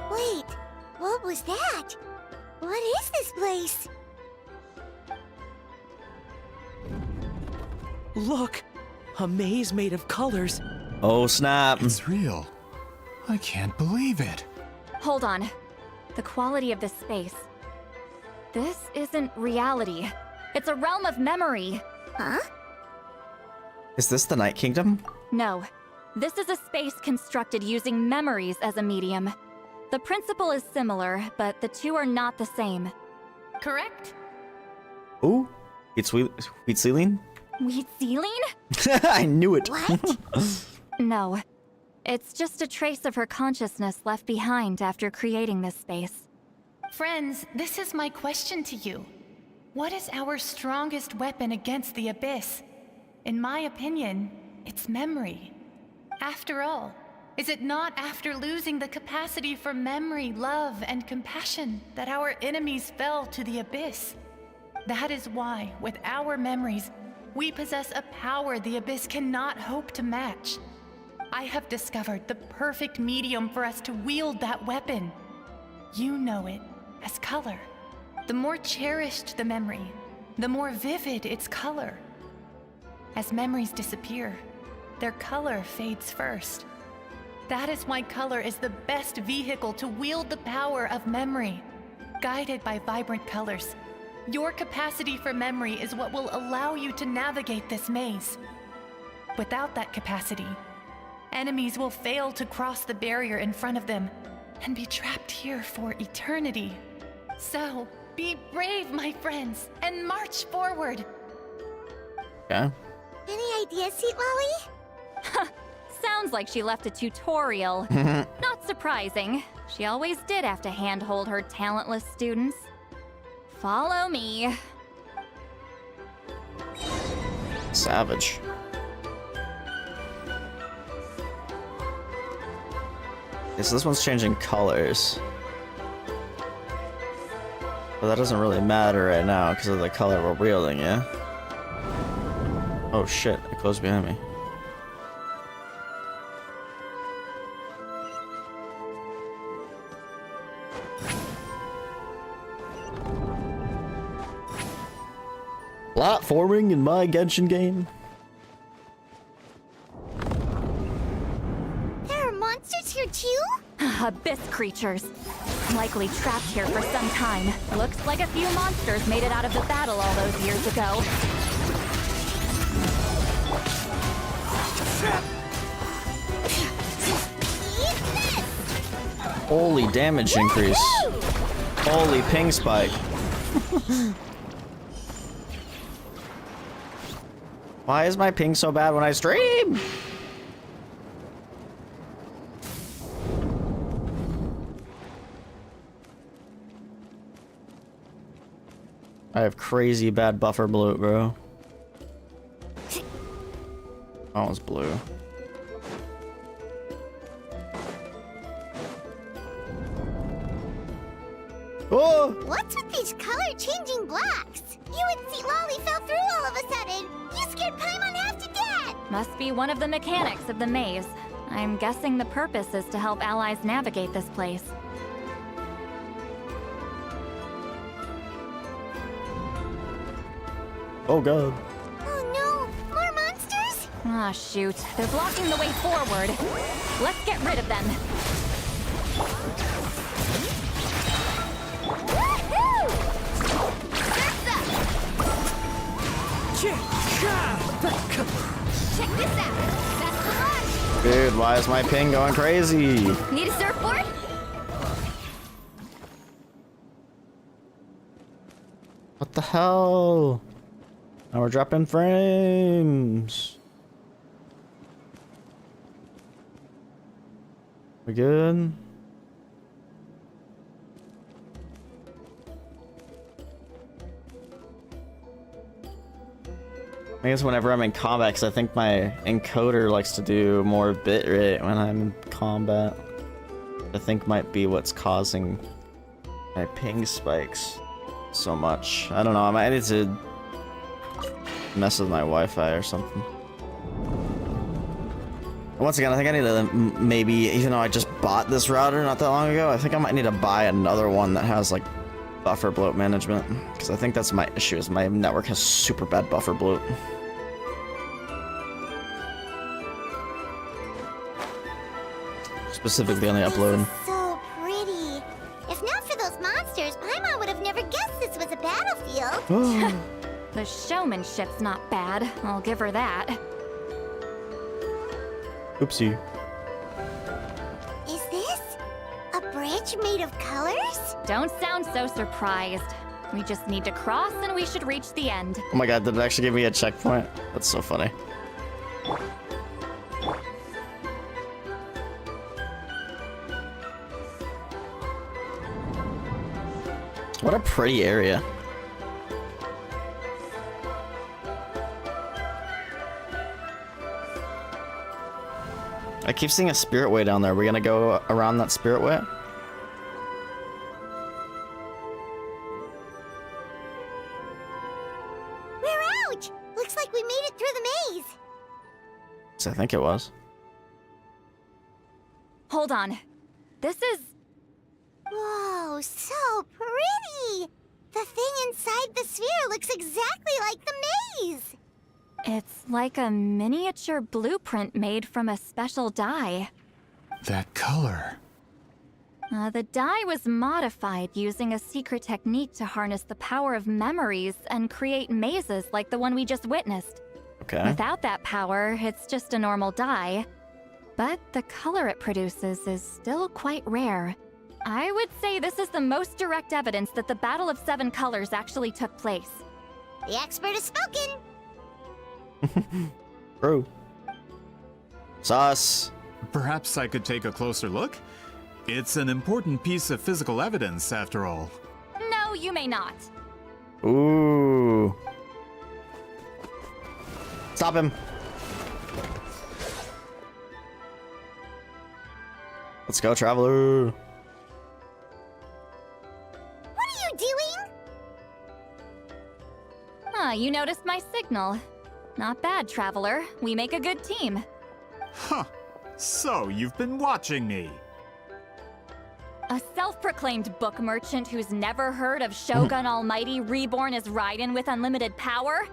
Speaker 2: Wait, what was that? What is this place?
Speaker 5: Look! A maze made of colors.
Speaker 1: Oh, snap.
Speaker 4: It's real. I can't believe it.
Speaker 6: Hold on. The quality of this space. This isn't reality. It's a realm of memory.
Speaker 2: Huh?
Speaker 1: Is this the Night Kingdom?
Speaker 6: No. This is a space constructed using memories as a medium. The principle is similar, but the two are not the same.
Speaker 17: Correct?
Speaker 1: Ooh, it's Huitzilin?
Speaker 6: Huitzilin?
Speaker 1: I knew it.
Speaker 2: What?
Speaker 6: No. It's just a trace of her consciousness left behind after creating this space.
Speaker 17: Friends, this is my question to you. What is our strongest weapon against the Abyss? In my opinion, it's memory. After all, is it not after losing the capacity for memory, love, and compassion that our enemies fell to the Abyss? That is why, with our memories, we possess a power the Abyss cannot hope to match. I have discovered the perfect medium for us to wield that weapon. You know it as color. The more cherished the memory, the more vivid its color. As memories disappear, their color fades first. That is why color is the best vehicle to wield the power of memory. Guided by vibrant colors, your capacity for memory is what will allow you to navigate this maze. Without that capacity, enemies will fail to cross the barrier in front of them and be trapped here for eternity. So, be brave, my friends, and march forward.
Speaker 1: Yeah.
Speaker 2: Any ideas, Citlali?
Speaker 6: Sounds like she left a tutorial. Not surprising. She always did have to handhold her talentless students. Follow me.
Speaker 1: Savage. Okay, so this one's changing colors. But that doesn't really matter right now because of the color we're wielding, yeah? Oh shit, it closed behind me. Platforming in my Genshin game?
Speaker 2: There are monsters here too?
Speaker 6: Abyss creatures. Likely trapped here for some time. Looks like a few monsters made it out of the battle all those years ago.
Speaker 1: Holy damage increase. Holy ping spike. Why is my ping so bad when I stream? I have crazy bad buffer bloat, bro. Oh, it's blue.
Speaker 2: Whoa! What's with these these color-changing blocks? You and Citlali fell through all of a sudden. You scared Paimon half to death.
Speaker 6: Must be one of the mechanics of the maze. I'm guessing the purpose is to help allies navigate this place.
Speaker 1: Oh god.
Speaker 2: Oh no, more monsters?
Speaker 6: Ah, shoot. They're blocking the way forward. Let's get rid of them. Woohoo! Check this out. That's the launch.
Speaker 1: Dude, why is my ping going crazy?
Speaker 6: Need a surfboard?
Speaker 1: What the hell? Now we're dropping frames. We good? I guess whenever I'm in combat, because I think my encoder likes to do more bitrate when I'm in combat. I think might be what's causing my ping spikes so much. I don't know, I might need to mess with my Wi-Fi or something. Once again, I think I need to maybe, even though I just bought this router not that long ago, I think I might need to buy another one that has like buffer bloat management, because I think that's my issue, is my network has super bad buffer bloat. Specifically on the upload.
Speaker 2: This is so pretty. If not for those monsters, Paimon would have never guessed this was a battlefield.
Speaker 6: The showmanship's not bad, I'll give her that.
Speaker 1: Oopsie.
Speaker 2: Is this a bridge made of colors?
Speaker 6: Don't sound so surprised. We just need to cross and we should reach the end.
Speaker 1: Oh my god, did it actually give me a checkpoint? That's so funny. What a pretty area. I keep seeing a spirit way down there. Are we gonna go around that spirit way?
Speaker 2: We're out! Looks like we made it through the maze.
Speaker 1: I think it was.
Speaker 6: Hold on. This is...
Speaker 2: Whoa, so pretty! The thing inside the sphere looks exactly like the maze!
Speaker 6: It's like a miniature blueprint made from a special dye.
Speaker 4: That color.
Speaker 6: The dye was modified using a secret technique to harness the power of memories and create mazes like the one we just witnessed.
Speaker 1: Okay.
Speaker 6: Without that power, it's just a normal dye. But the color it produces is still quite rare. I would say this is the most direct evidence that the Battle of Seven Colors actually took place.
Speaker 2: The expert has spoken!
Speaker 1: Bro. Sauce.
Speaker 4: Perhaps I could take a closer look? It's an important piece of physical evidence, after all.
Speaker 6: No, you may not.
Speaker 1: Ooh. Stop him. Let's go, traveler.
Speaker 2: What are you doing?
Speaker 6: Ah, you noticed my signal. Not bad, traveler. We make a good team.
Speaker 4: Huh. So, you've been watching me.
Speaker 6: A self-proclaimed book merchant who's never heard of Shogun Almighty reborn as Raiden with unlimited power?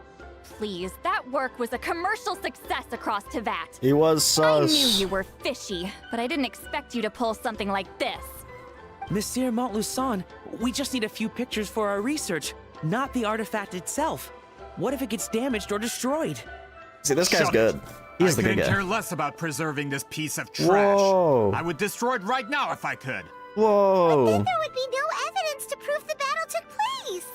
Speaker 6: Please, that work was a commercial success across Teyvat.
Speaker 1: He was sus.
Speaker 6: I knew you were fishy, but I didn't expect you to pull something like this.
Speaker 5: Monsieur Montluçon, we just need a few pictures for our research, not the artifact itself. What if it gets damaged or destroyed?
Speaker 1: See, this guy's good. He's the good
Speaker 4: I couldn't
Speaker 1: guy.
Speaker 4: care less about preserving this piece of trash.
Speaker 1: Whoa.
Speaker 4: I would destroy it right now if I could.
Speaker 1: Whoa.
Speaker 2: Then there would be no evidence to prove the battle took place.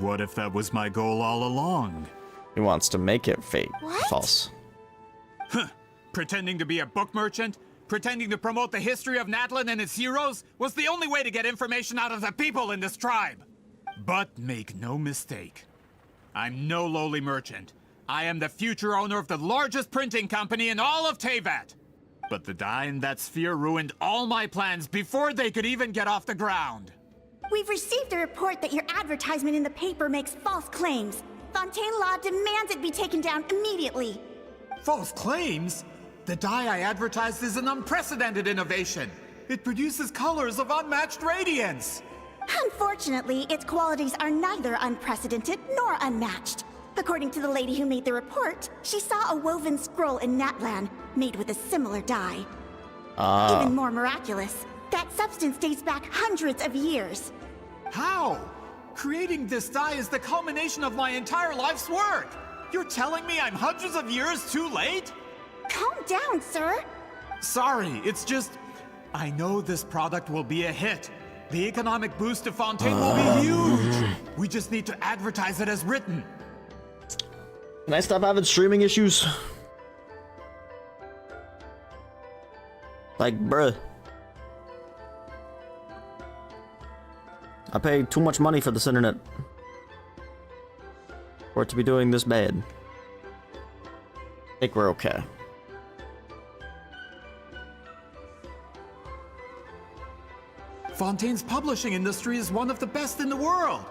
Speaker 4: What if that was my goal all along?
Speaker 1: He wants to make it fake.
Speaker 2: What?
Speaker 1: False.
Speaker 4: Huh. Pretending to be a book merchant? Pretending to promote the history of Natlan and its heroes was the only way to get information out of the people in this tribe. But make no mistake. I'm no lowly merchant. I am the future owner of the largest printing company in all of Teyvat. But the dye in that sphere ruined all my plans before they could even get off the ground.
Speaker 11: We've received a report that your advertisement in the paper makes false claims. Fontaine Law demands it be taken down immediately.
Speaker 4: False claims? The dye I advertised is an unprecedented innovation. It produces colors of unmatched radiance.
Speaker 11: Unfortunately, its qualities are neither unprecedented nor unmatched. According to the lady who made the report, she saw a woven scroll in Natlan made with a similar dye. Even more miraculous, that substance dates back hundreds of years.
Speaker 4: How? Creating this dye is the culmination of my entire life's work. You're telling me I'm hundreds of years too late?
Speaker 11: Calm down, sir.
Speaker 4: Sorry, it's just... I know this product will be a hit. The economic boost to Fontaine will be huge. We just need to advertise it as written.
Speaker 1: Can I stop having streaming issues? Like, bruh. I paid too much money for this internet for it to be doing this bad. I think we're okay.
Speaker 4: Fontaine's publishing industry is one of the best in the world.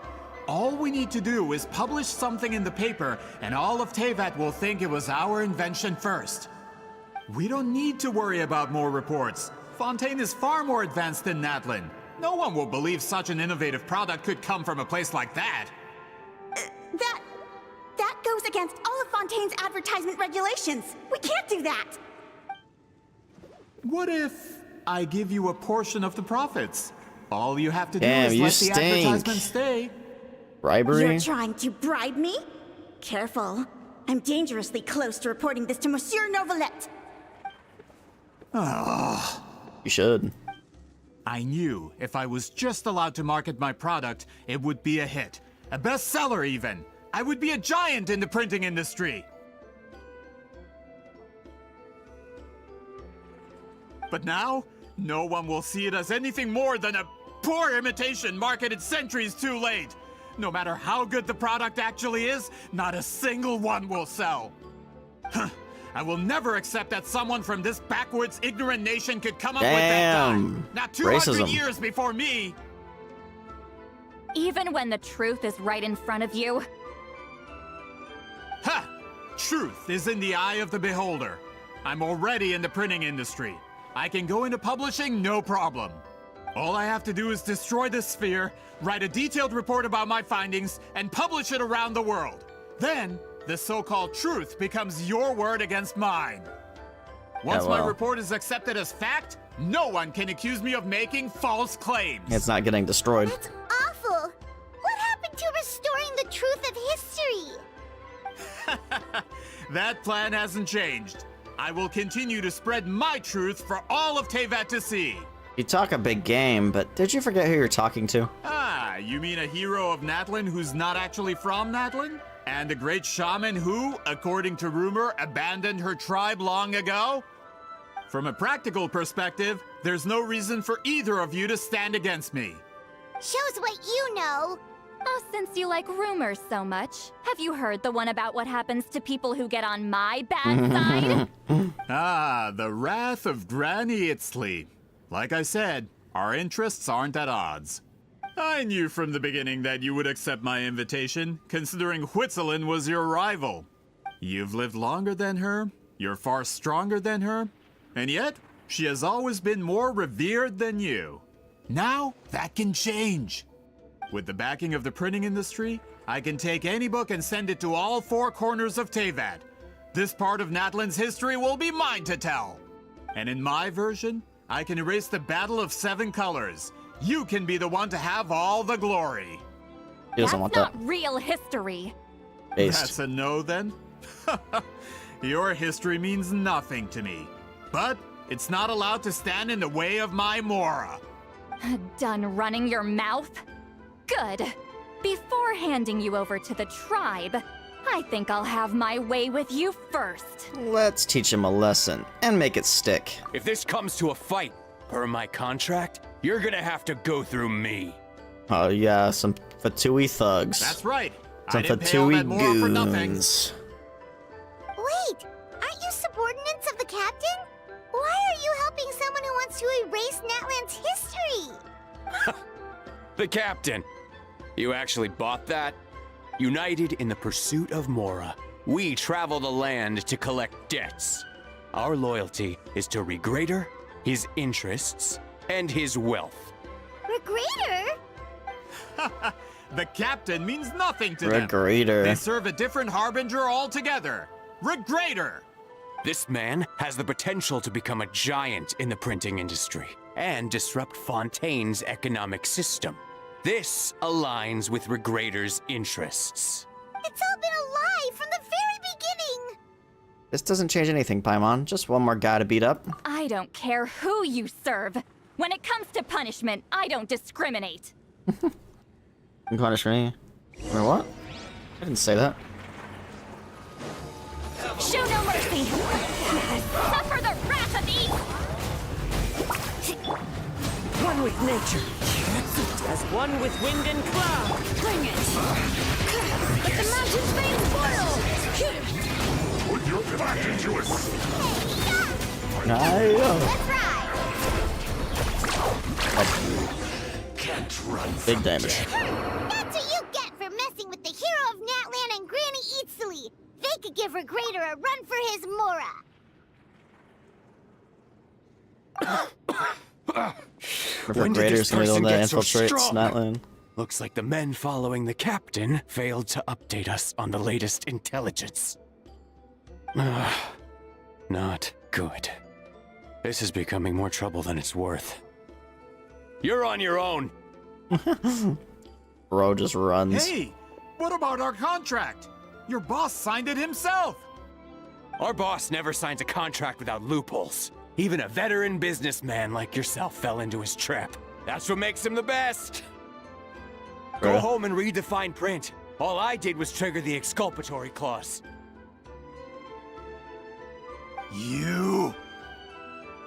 Speaker 4: All we need to do is publish something in the paper, and all of Teyvat will think it was our invention first. We don't need to worry about more reports. Fontaine is far more advanced than Natlan. No one will believe such an innovative product could come from a place like that.
Speaker 11: That goes against all of Fontaine's advertisement regulations. We can't do that.
Speaker 4: What if I give you a portion of the profits? All you have to do
Speaker 1: Damn,
Speaker 4: is
Speaker 1: you
Speaker 4: let the
Speaker 1: stink.
Speaker 4: advertisement stay.
Speaker 1: Bribery?
Speaker 11: You're trying to bribe me? Careful. I'm dangerously close to reporting this to Monsieur Novelette.
Speaker 1: You should.
Speaker 4: I knew if I was just allowed to market my product, it would be a hit. A bestseller even. I would be a giant in the printing industry. But now, no one will see it as anything more than a poor imitation marketed centuries too late. No matter how good the product actually is, not a single one will sell. I will never accept that someone from this backwoods, ignorant nation could come up with that dye. Not 200
Speaker 1: Racism.
Speaker 4: years before me.
Speaker 6: Even when the truth is right in front of you.
Speaker 4: Ha! Truth is in the eye of the beholder. I'm already in the printing industry. I can go into publishing, no problem. All I have to do is destroy this sphere, write a detailed report about my findings, and publish it around the world. Then, the so-called truth becomes your word against mine. Once my report is accepted as fact, no one can accuse me of making false claims.
Speaker 1: It's not getting destroyed.
Speaker 2: That's awful. What happened to restoring the truth of history?
Speaker 4: That plan hasn't changed. I will continue to spread my truth for all of Teyvat to see.
Speaker 1: You talk a big game, but did you forget who you're talking to?
Speaker 4: Ah, you mean a hero of Natlan who's not actually from Natlan? And a great shaman who, according to rumor, abandoned her tribe long ago? From a practical perspective, there's no reason for either of you to stand against me.
Speaker 2: Shows what you know.
Speaker 6: Oh, since you like rumors so much, have you heard the one about what happens to people who get on my bad side?
Speaker 4: Ah, the wrath of Granny Huitzilin. Like I said, our interests aren't at odds. I knew from the beginning that you would accept my invitation, considering Huitzilin was your rival. You've lived longer than her, you're far stronger than her, and yet, she has always been more revered than you. Now, that can change. With the backing of the printing industry, I can take any book and send it to all four corners of Teyvat. This part of Natlan's history will be mine to tell. And in my version, I can erase the Battle of 7 Colors. You can be the one to have all the glory.
Speaker 1: He doesn't want that.
Speaker 6: That's not real history.
Speaker 1: Based.
Speaker 4: That's a no then? Your history means nothing to me. But it's not allowed to stand in the way of my Mora.
Speaker 6: Done running your mouth? Good. Before handing you over to the tribe, I think I'll have my way with you first.
Speaker 1: Let's teach him a lesson and make it stick.
Speaker 3: If this comes to a fight, per my contract, you're gonna have to go through me.
Speaker 1: Oh yeah, some Fatui thugs.
Speaker 4: That's right.
Speaker 1: Some
Speaker 4: I didn't pay all
Speaker 1: Fatui
Speaker 4: that Mora for nothing.
Speaker 1: goons.
Speaker 2: Wait, aren't you subordinates of the captain? Why are you helping someone who wants to erase Natlan's history?
Speaker 3: The captain. You actually bought that? United in the pursuit of Mora, we travel the land to collect debts. Our loyalty is to Regrader, his interests, and his wealth.
Speaker 2: Regrader?
Speaker 4: The captain means nothing to them.
Speaker 1: Regrader.
Speaker 4: They serve a different harbinger altogether. Regrader!
Speaker 3: This man has the potential to become a giant in the printing industry and disrupt Fontaine's economic system. This aligns with Regrader's interests.
Speaker 2: It's all been a lie from the very beginning!
Speaker 1: This doesn't change anything, Paimon. Just one more guy to beat up.
Speaker 6: I don't care who you serve. When it comes to punishment, I don't discriminate.
Speaker 1: You punish me? Or what? I didn't say that.
Speaker 6: Show no mercy! Suffer the wrath of these!
Speaker 18: One with nature, as one with wind and cloud. Bring it! Let the mountain's veins boil!
Speaker 19: Put your back into it!
Speaker 2: Can't run.
Speaker 1: Big damage.
Speaker 2: That's what you get for messing with the hero of Natlan and Granny Huitzilin. They could give Regrader a run for his Mora.
Speaker 1: Regrader's gonna go in there and infiltrate Snatland.
Speaker 3: Looks like the men following the captain failed to update us on the latest intelligence. Not good. This is becoming more trouble than it's worth. You're on your own.
Speaker 1: Bro just runs.
Speaker 4: Hey, what about our contract? Your boss signed it himself.
Speaker 3: Our boss never signs a contract without loopholes. Even a veteran businessman like yourself fell into his trap. That's what makes him the best. Go home and read the fine print. All I did was trigger the exculpatory clause.
Speaker 4: You...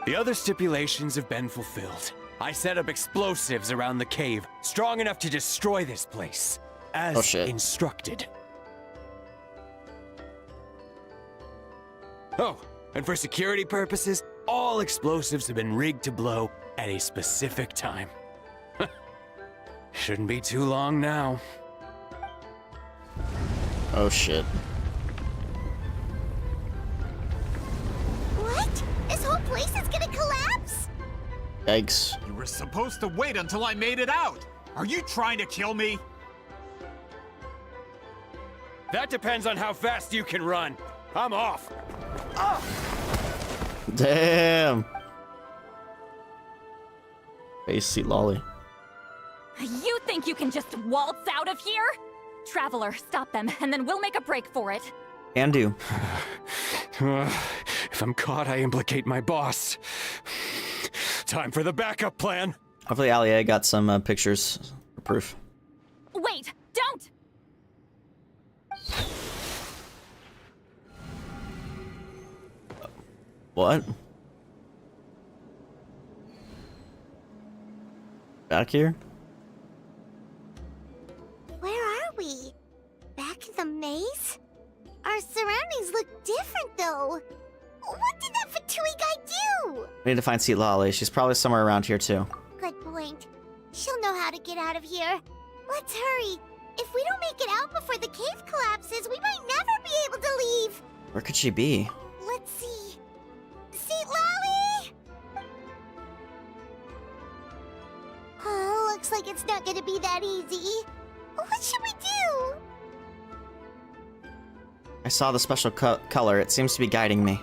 Speaker 3: The other stipulations have been fulfilled. I set up explosives around the cave, strong enough to destroy this place, as instructed. Oh, and for security purposes, all explosives have been rigged to blow at a specific time. Shouldn't be too long now.
Speaker 1: Oh shit.
Speaker 2: What? This whole place is gonna collapse?
Speaker 1: Yikes.
Speaker 4: You were supposed to wait until I made it out. Are you trying to kill me?
Speaker 3: That depends on how fast you can run. I'm off.
Speaker 1: Damn. Face Citlali.
Speaker 6: You think you can just waltz out of here? Traveler, stop them, and then we'll make a break for it.
Speaker 1: Can do.
Speaker 3: If I'm caught, I implicate my boss. Time for the backup plan.
Speaker 1: Hopefully Alia got some pictures for proof.
Speaker 6: Wait, don't!
Speaker 1: What? Back here?
Speaker 2: Where are we? Back in the maze? Our surroundings look different, though. What did that Fatui guy do?
Speaker 1: We need to find Citlali. She's probably somewhere around here too.
Speaker 2: Good point. She'll know how to get out of here. Let's hurry. If we don't make it out before the cave collapses, we might never be able to leave.
Speaker 1: Where could she be?
Speaker 2: Let's see. Citlali! Oh, looks like it's not gonna be that easy. What should we do?
Speaker 1: I saw the special color. It seems to be guiding me.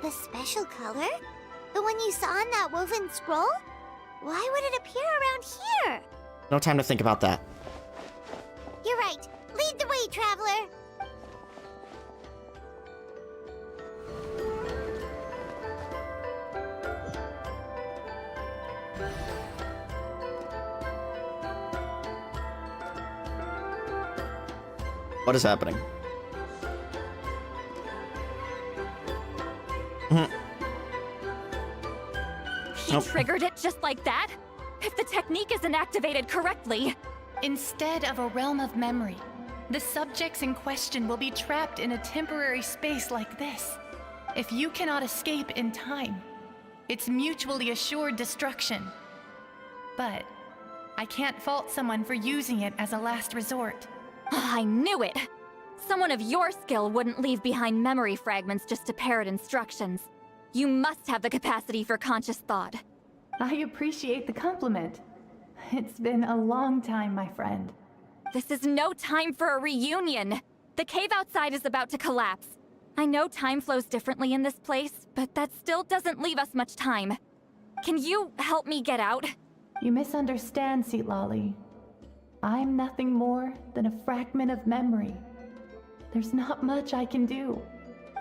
Speaker 2: The special color? The one you saw in that woven scroll? Why would it appear around here?
Speaker 1: No time to think about that.
Speaker 2: You're right. Lead the way, traveler.
Speaker 1: What is happening?
Speaker 6: He triggered it just like that? If the technique isn't activated correctly...
Speaker 17: Instead of a realm of memory, the subjects in question will be trapped in a temporary space like this. If you cannot escape in time, it's mutually assured destruction. But I can't fault someone for using it as a last resort.
Speaker 6: I knew it! Someone of your skill wouldn't leave behind memory fragments just to parrot instructions. You must have the capacity for conscious thought.
Speaker 17: I appreciate the compliment. It's been a long time, my friend.
Speaker 6: This is no time for a reunion. The cave outside is about to collapse. I know time flows differently in this place, but that still doesn't leave us much time. Can you help me get out?
Speaker 17: You misunderstand, Citlali. I'm nothing more than a fragment of memory. There's not much I can do.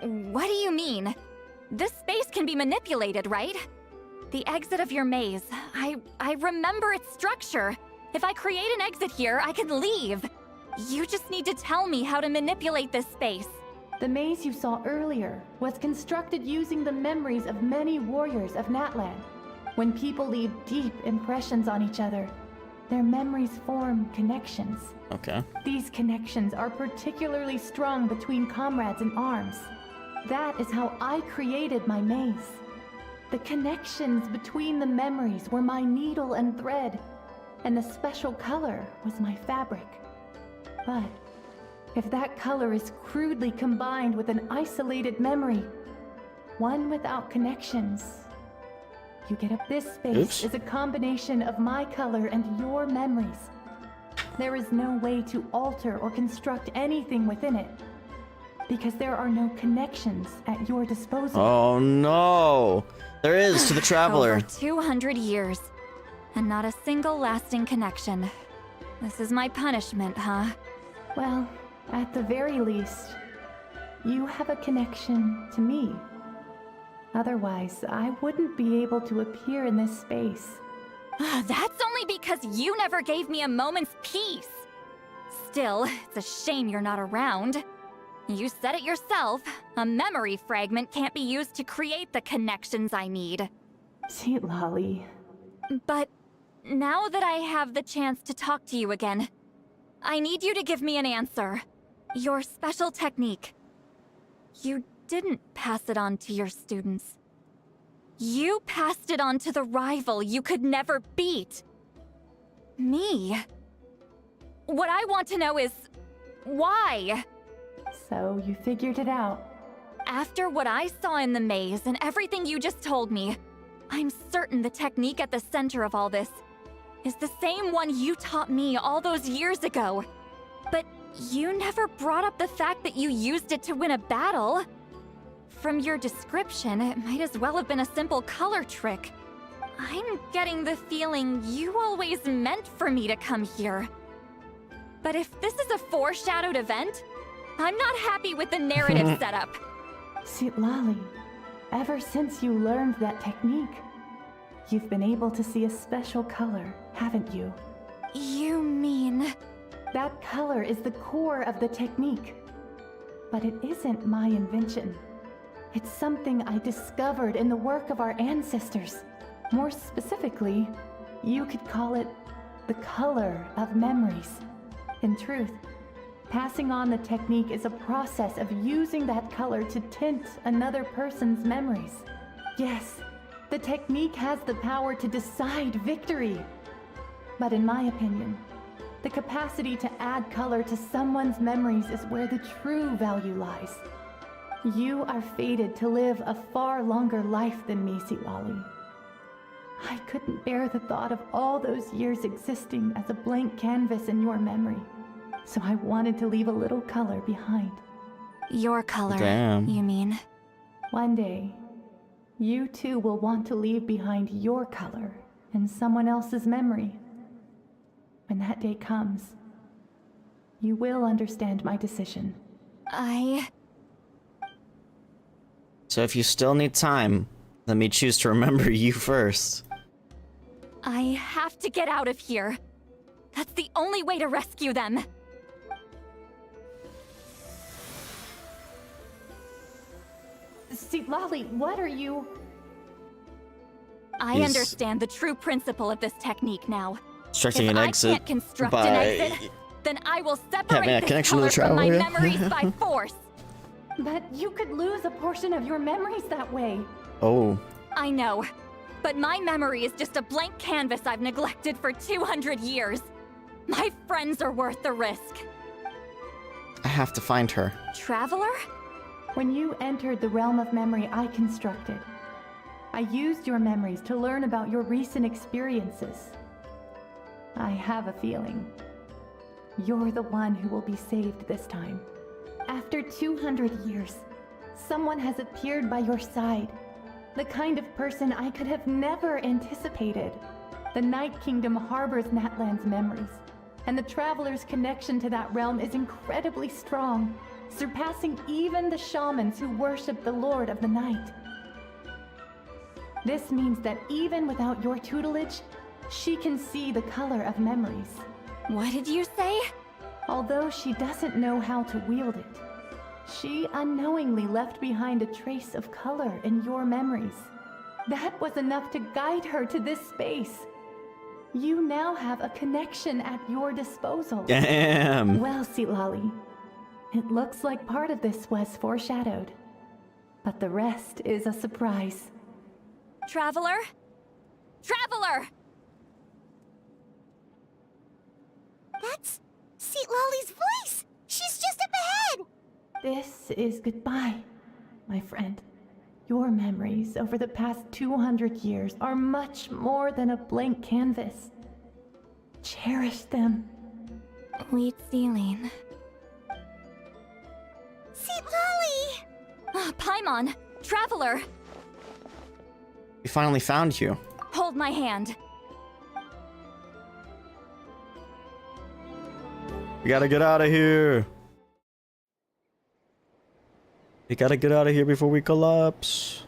Speaker 6: What do you mean? This space can be manipulated, right? The exit of your maze. I remember its structure. If I create an exit here, I can leave. You just need to tell me how to manipulate this space.
Speaker 17: The maze you saw earlier was constructed using the memories of many warriors of Natlan. When people leave deep impressions on each other, their memories form connections.
Speaker 1: Okay.
Speaker 17: These connections are particularly strong between comrades in arms. That is how I created my maze. The connections between the memories were my needle and thread, and the special color was my fabric. But if that color is crudely combined with an isolated memory, one without connections, you get up. This space is a combination of my color and your memories. There is no way to alter or construct anything within it, because there are no connections at your disposal.
Speaker 1: Oh no! There is to the traveler.
Speaker 6: Over 200 years, and not a single lasting connection. This is my punishment, huh?
Speaker 17: Well, at the very least, you have a connection to me. Otherwise, I wouldn't be able to appear in this space.
Speaker 6: That's only because you never gave me a moment's peace. Still, it's a shame you're not around. You said it yourself. A memory fragment can't be used to create the connections I need.
Speaker 17: Citlali.
Speaker 6: But now that I have the chance to talk to you again, I need you to give me an answer. Your special technique. You didn't pass it on to your students. You passed it on to the rival you could never beat. Me. What I want to know is, why?
Speaker 17: So you figured it out.
Speaker 6: After what I saw in the maze and everything you just told me, I'm certain the technique at the center of all this is the same one you taught me all those years ago. But you never brought up the fact that you used it to win a battle. From your description, it might as well have been a simple color trick. I'm getting the feeling you always meant for me to come here. But if this is a foreshadowed event, I'm not happy with the narrative setup.
Speaker 17: Citlali, ever since you learned that technique, you've been able to see a special color, haven't you?
Speaker 6: You mean...
Speaker 17: That color is the core of the technique. But it isn't my invention. It's something I discovered in the work of our ancestors. More specifically, you could call it the color of memories. In truth, passing on the technique is a process of using that color to tint another person's memories. Yes, the technique has the power to decide victory. But in my opinion, the capacity to add color to someone's memories is where the true value lies. You are fated to live a far longer life than me, Citlali. I couldn't bear the thought of all those years existing as a blank canvas in your memory. So I wanted to leave a little color behind.
Speaker 6: Your color,
Speaker 1: Damn.
Speaker 6: you mean?
Speaker 17: One day, you too will want to leave behind your color in someone else's memory. When that day comes, you will understand my decision.
Speaker 1: So if you still need time, let me choose to remember you first.
Speaker 6: I have to get out of here. That's the only way to rescue them.
Speaker 17: Citlali, what are you...
Speaker 6: I understand the true principle of this technique now.
Speaker 1: Constructing
Speaker 6: if
Speaker 1: an
Speaker 6: I
Speaker 1: exit
Speaker 6: can't construct
Speaker 1: by
Speaker 6: an exit, then I will
Speaker 1: having
Speaker 6: separate
Speaker 1: a
Speaker 6: this
Speaker 1: connection to
Speaker 6: color
Speaker 1: the
Speaker 6: from my
Speaker 1: traveler.
Speaker 6: memories by force.
Speaker 17: But you could lose a portion of your memories that way.
Speaker 1: Oh.
Speaker 6: I know. But my memory is just a blank canvas I've neglected for 200 years. My friends are worth the risk.
Speaker 1: I have to find her.
Speaker 6: Traveler?
Speaker 17: When you entered the realm of memory I constructed, I used your memories to learn about your recent experiences. I have a feeling you're the one who will be saved this time. After 200 years, someone has appeared by your side. The kind of person I could have never anticipated. The Night Kingdom harbors Natlan's memories, and the Traveler's connection to that realm is incredibly strong, surpassing even the shamans who worship the Lord of the Night. This means that even without your tutelage, she can see the color of memories.
Speaker 6: What did you say?
Speaker 17: Although she doesn't know how to wield it, she unknowingly left behind a trace of color in your memories. That was enough to guide her to this space. You now have a connection at your disposal.
Speaker 1: Damn.
Speaker 17: Well, Citlali, it looks like part of this was foreshadowed, but the rest is a surprise.
Speaker 6: Traveler? Traveler!
Speaker 2: That's Citlali's voice! She's just up ahead!
Speaker 17: This is goodbye, my friend. Your memories over the past 200 years are much more than a blank canvas. Cherish them.
Speaker 6: Huitzilin.
Speaker 2: Citlali!
Speaker 6: Paimon! Traveler!
Speaker 1: We finally found you.
Speaker 6: Hold my hand.
Speaker 1: We gotta get out of here. We gotta get out of here before we collapse.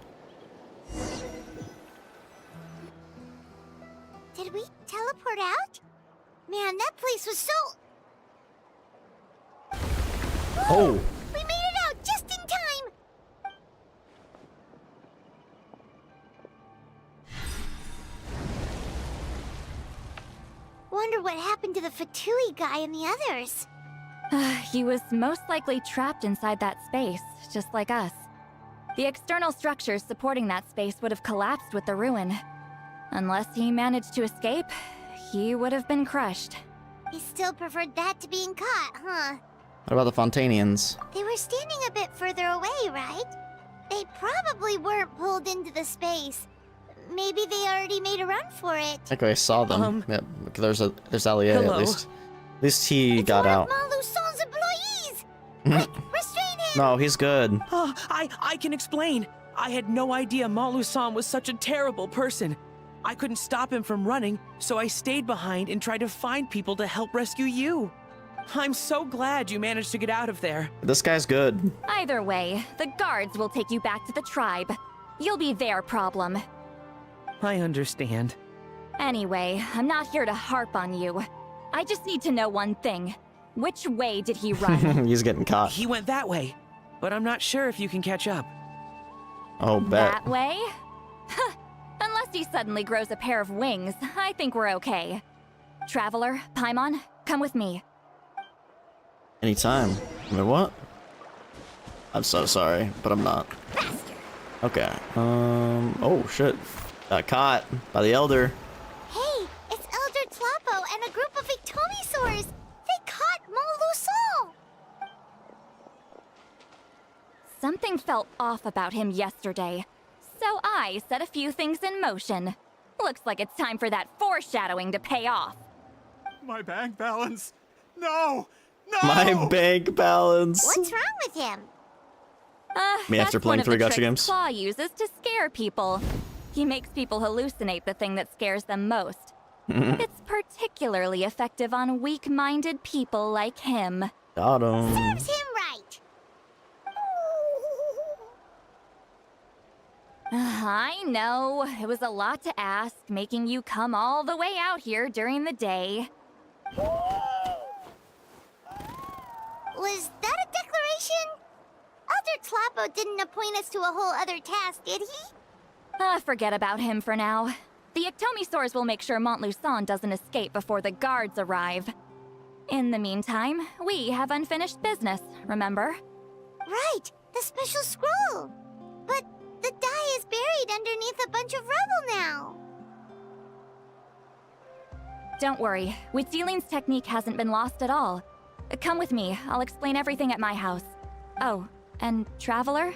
Speaker 2: Did we teleport out? Man, that place was so...
Speaker 1: Oh!
Speaker 2: We made it out just in time! Wonder what happened to the Fatui guy and the others.
Speaker 6: He was most likely trapped inside that space, just like us. The external structures supporting that space would have collapsed with the ruin. Unless he managed to escape, he would have been crushed.
Speaker 2: He still preferred that to being caught, huh?
Speaker 1: What about the Fontanians?
Speaker 2: They were standing a bit further away, right? They probably weren't pulled into the space. Maybe they already made a run for it.
Speaker 1: I think I saw them. Yeah, there's Alia
Speaker 5: hello?
Speaker 1: at least. At least he got out.
Speaker 2: Maluson's employees! Quick, restrain him!
Speaker 1: No, he's good.
Speaker 5: Oh, I can explain. I had no idea Maluson was such a terrible person. I couldn't stop him from running, so I stayed behind and tried to find people to help rescue you. I'm so glad you managed to get out of there.
Speaker 1: This guy's good.
Speaker 6: Either way, the guards will take you back to the tribe. You'll be their problem.
Speaker 5: I understand.
Speaker 6: Anyway, I'm not here to harp on you. I just need to know one thing. Which way did he run?
Speaker 1: He's getting caught.
Speaker 5: He went that way, but I'm not sure if you can catch up.
Speaker 1: Oh, bet.
Speaker 6: That way? Unless he suddenly grows a pair of wings, I think we're okay. Traveler, Paimon, come with me.
Speaker 1: Anytime. Wait, what? I'm so sorry, but I'm not. Okay. Oh shit. Got caught by the Elder.
Speaker 2: Hey, it's Elder Tlapo and a group of Ictomisaurs! They caught Maluson!
Speaker 6: Something felt off about him yesterday, so I set a few things in motion. Looks like it's time for that foreshadowing to pay off.
Speaker 4: My bank balance! No! No!
Speaker 1: My bank balance.
Speaker 2: What's wrong with him?
Speaker 1: Me after playing 3 gacha games.
Speaker 6: Claw uses to scare people. He makes people hallucinate the thing that scares them most. It's particularly effective on weak-minded people like him.
Speaker 1: Got him.
Speaker 2: Serves him right.
Speaker 6: I know, it was a lot to ask, making you come all the way out here during the day.
Speaker 2: Was that a declaration? Elder Tlapo didn't appoint us to a whole other task, did he?
Speaker 6: Forget about him for now. The Ictomisaurs will make sure Montluçon doesn't escape before the guards arrive. In the meantime, we have unfinished business, remember?
Speaker 2: Right, the special scroll. But the die is buried buried underneath a bunch of rubble now.
Speaker 6: Don't worry, Huitzilin's technique hasn't been lost at all. Come with me, I'll explain everything at my house. Oh, and Traveler?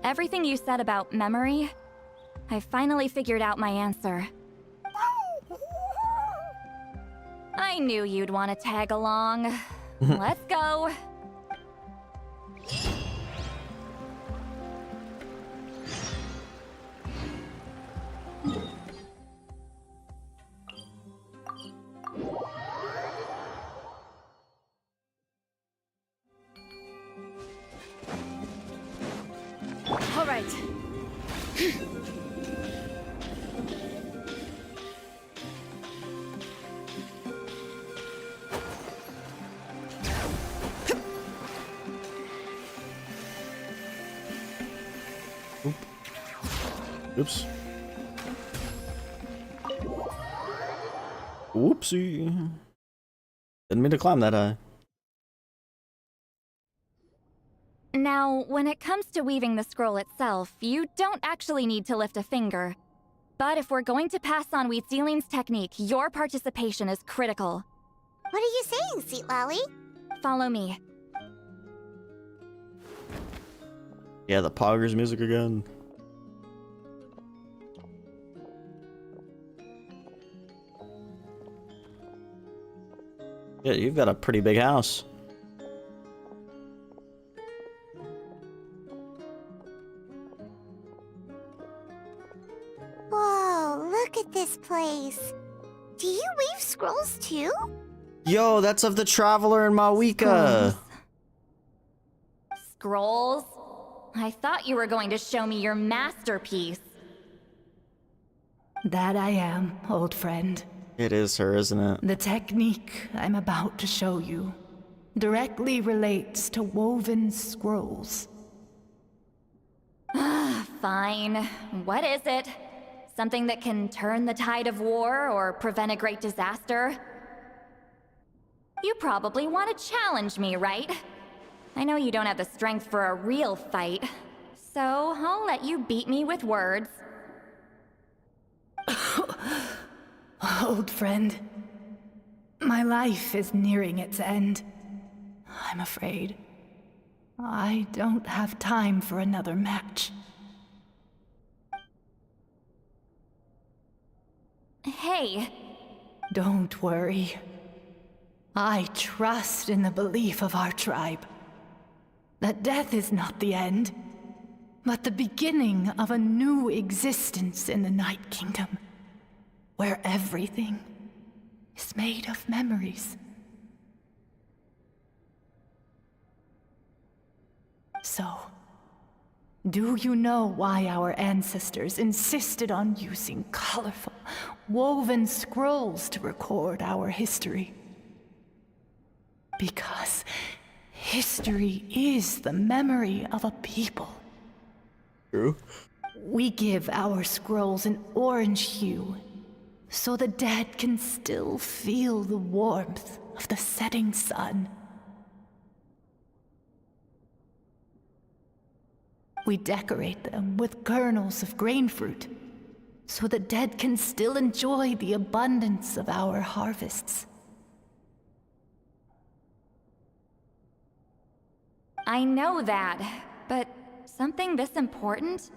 Speaker 6: Everything you said about memory, I finally figured out my answer. I knew you'd want to tag along. Let's go.
Speaker 18: All right.
Speaker 1: Oops. Whoopsie. Didn't mean to climb that high.
Speaker 6: Now, when it comes to weaving the scroll itself, you don't actually need to lift a finger. But if we're going to pass on Huitzilin's technique, your participation is critical.
Speaker 2: What are you saying, Citlali?
Speaker 6: Follow me.
Speaker 1: Yeah, the Poggers music again. Yeah, you've got a pretty big house.
Speaker 2: Whoa, look at this place. Do you weave scrolls too?
Speaker 1: Yo, that's of the Traveler and Mavuika.
Speaker 6: Scrolls? I thought you were going to show me your masterpiece.
Speaker 17: That I am, old friend.
Speaker 1: It is her, isn't it?
Speaker 17: The technique I'm about to show you directly relates to woven scrolls.
Speaker 6: Fine. What is it? Something that can turn the tide of war or prevent a great disaster? You probably want to challenge me, right? I know you don't have the strength for a real fight, so I'll let you beat me with words.
Speaker 17: Old friend, my life is nearing its end. I'm afraid I don't have time for another match.
Speaker 6: Hey.
Speaker 17: Don't worry. I trust in the belief of our tribe that death is not the end, but the beginning of a new existence in the Night Kingdom, where everything is made of memories. So, do you know why our ancestors insisted on using colorful, woven scrolls to record our history? Because history is the memory of a people.
Speaker 1: True.
Speaker 17: We give our scrolls an orange hue, so the dead can still feel the warmth of the setting sun. We decorate them with kernels of grain fruit, so the dead can still enjoy the abundance of our harvests.
Speaker 6: I know that, but something this important?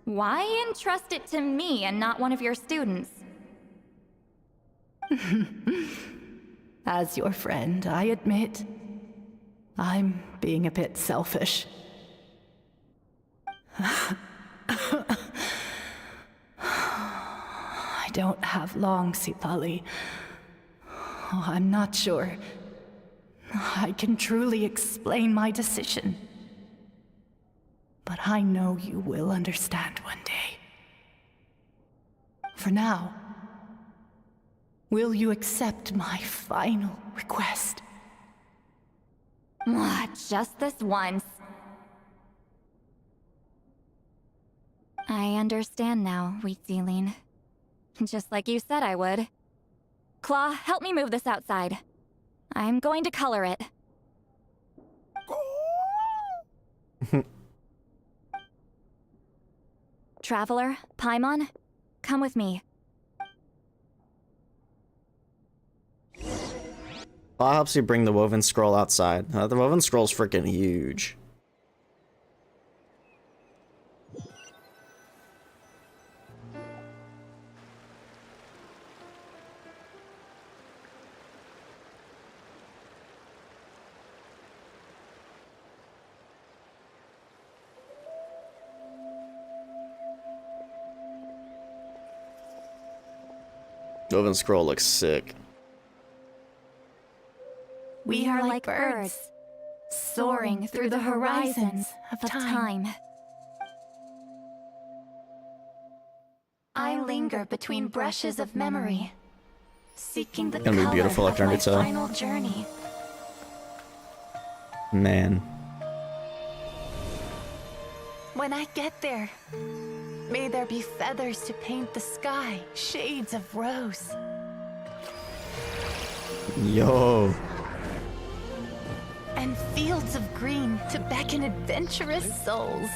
Speaker 6: Why entrust it to me and not one of your students?
Speaker 17: As your friend, I admit, I'm being a bit selfish. I don't have long, Citlali. Oh, I'm not sure I can truly explain my decision. But I know you will understand one day. For now, will you accept my final request?
Speaker 6: Just this once. I understand now, Huitzilin. Just like you said I would. Claw, help me move this outside. I'm going to color it. Traveler, Paimon, come with me.
Speaker 1: Well, it helps you bring the woven scroll outside. The woven scroll's freaking huge. Woven scroll looks sick.
Speaker 17: We are like birds, soaring through the horizons of time. I linger between brushes of memory, seeking the
Speaker 1: It's gonna be beautiful
Speaker 17: color
Speaker 1: after
Speaker 17: of my
Speaker 1: Naruto.
Speaker 17: final journey.
Speaker 1: Man.
Speaker 17: When I get there, may there be feathers to paint the sky, shades of rose.
Speaker 1: Yo.
Speaker 17: And fields of green to beckon adventurous souls.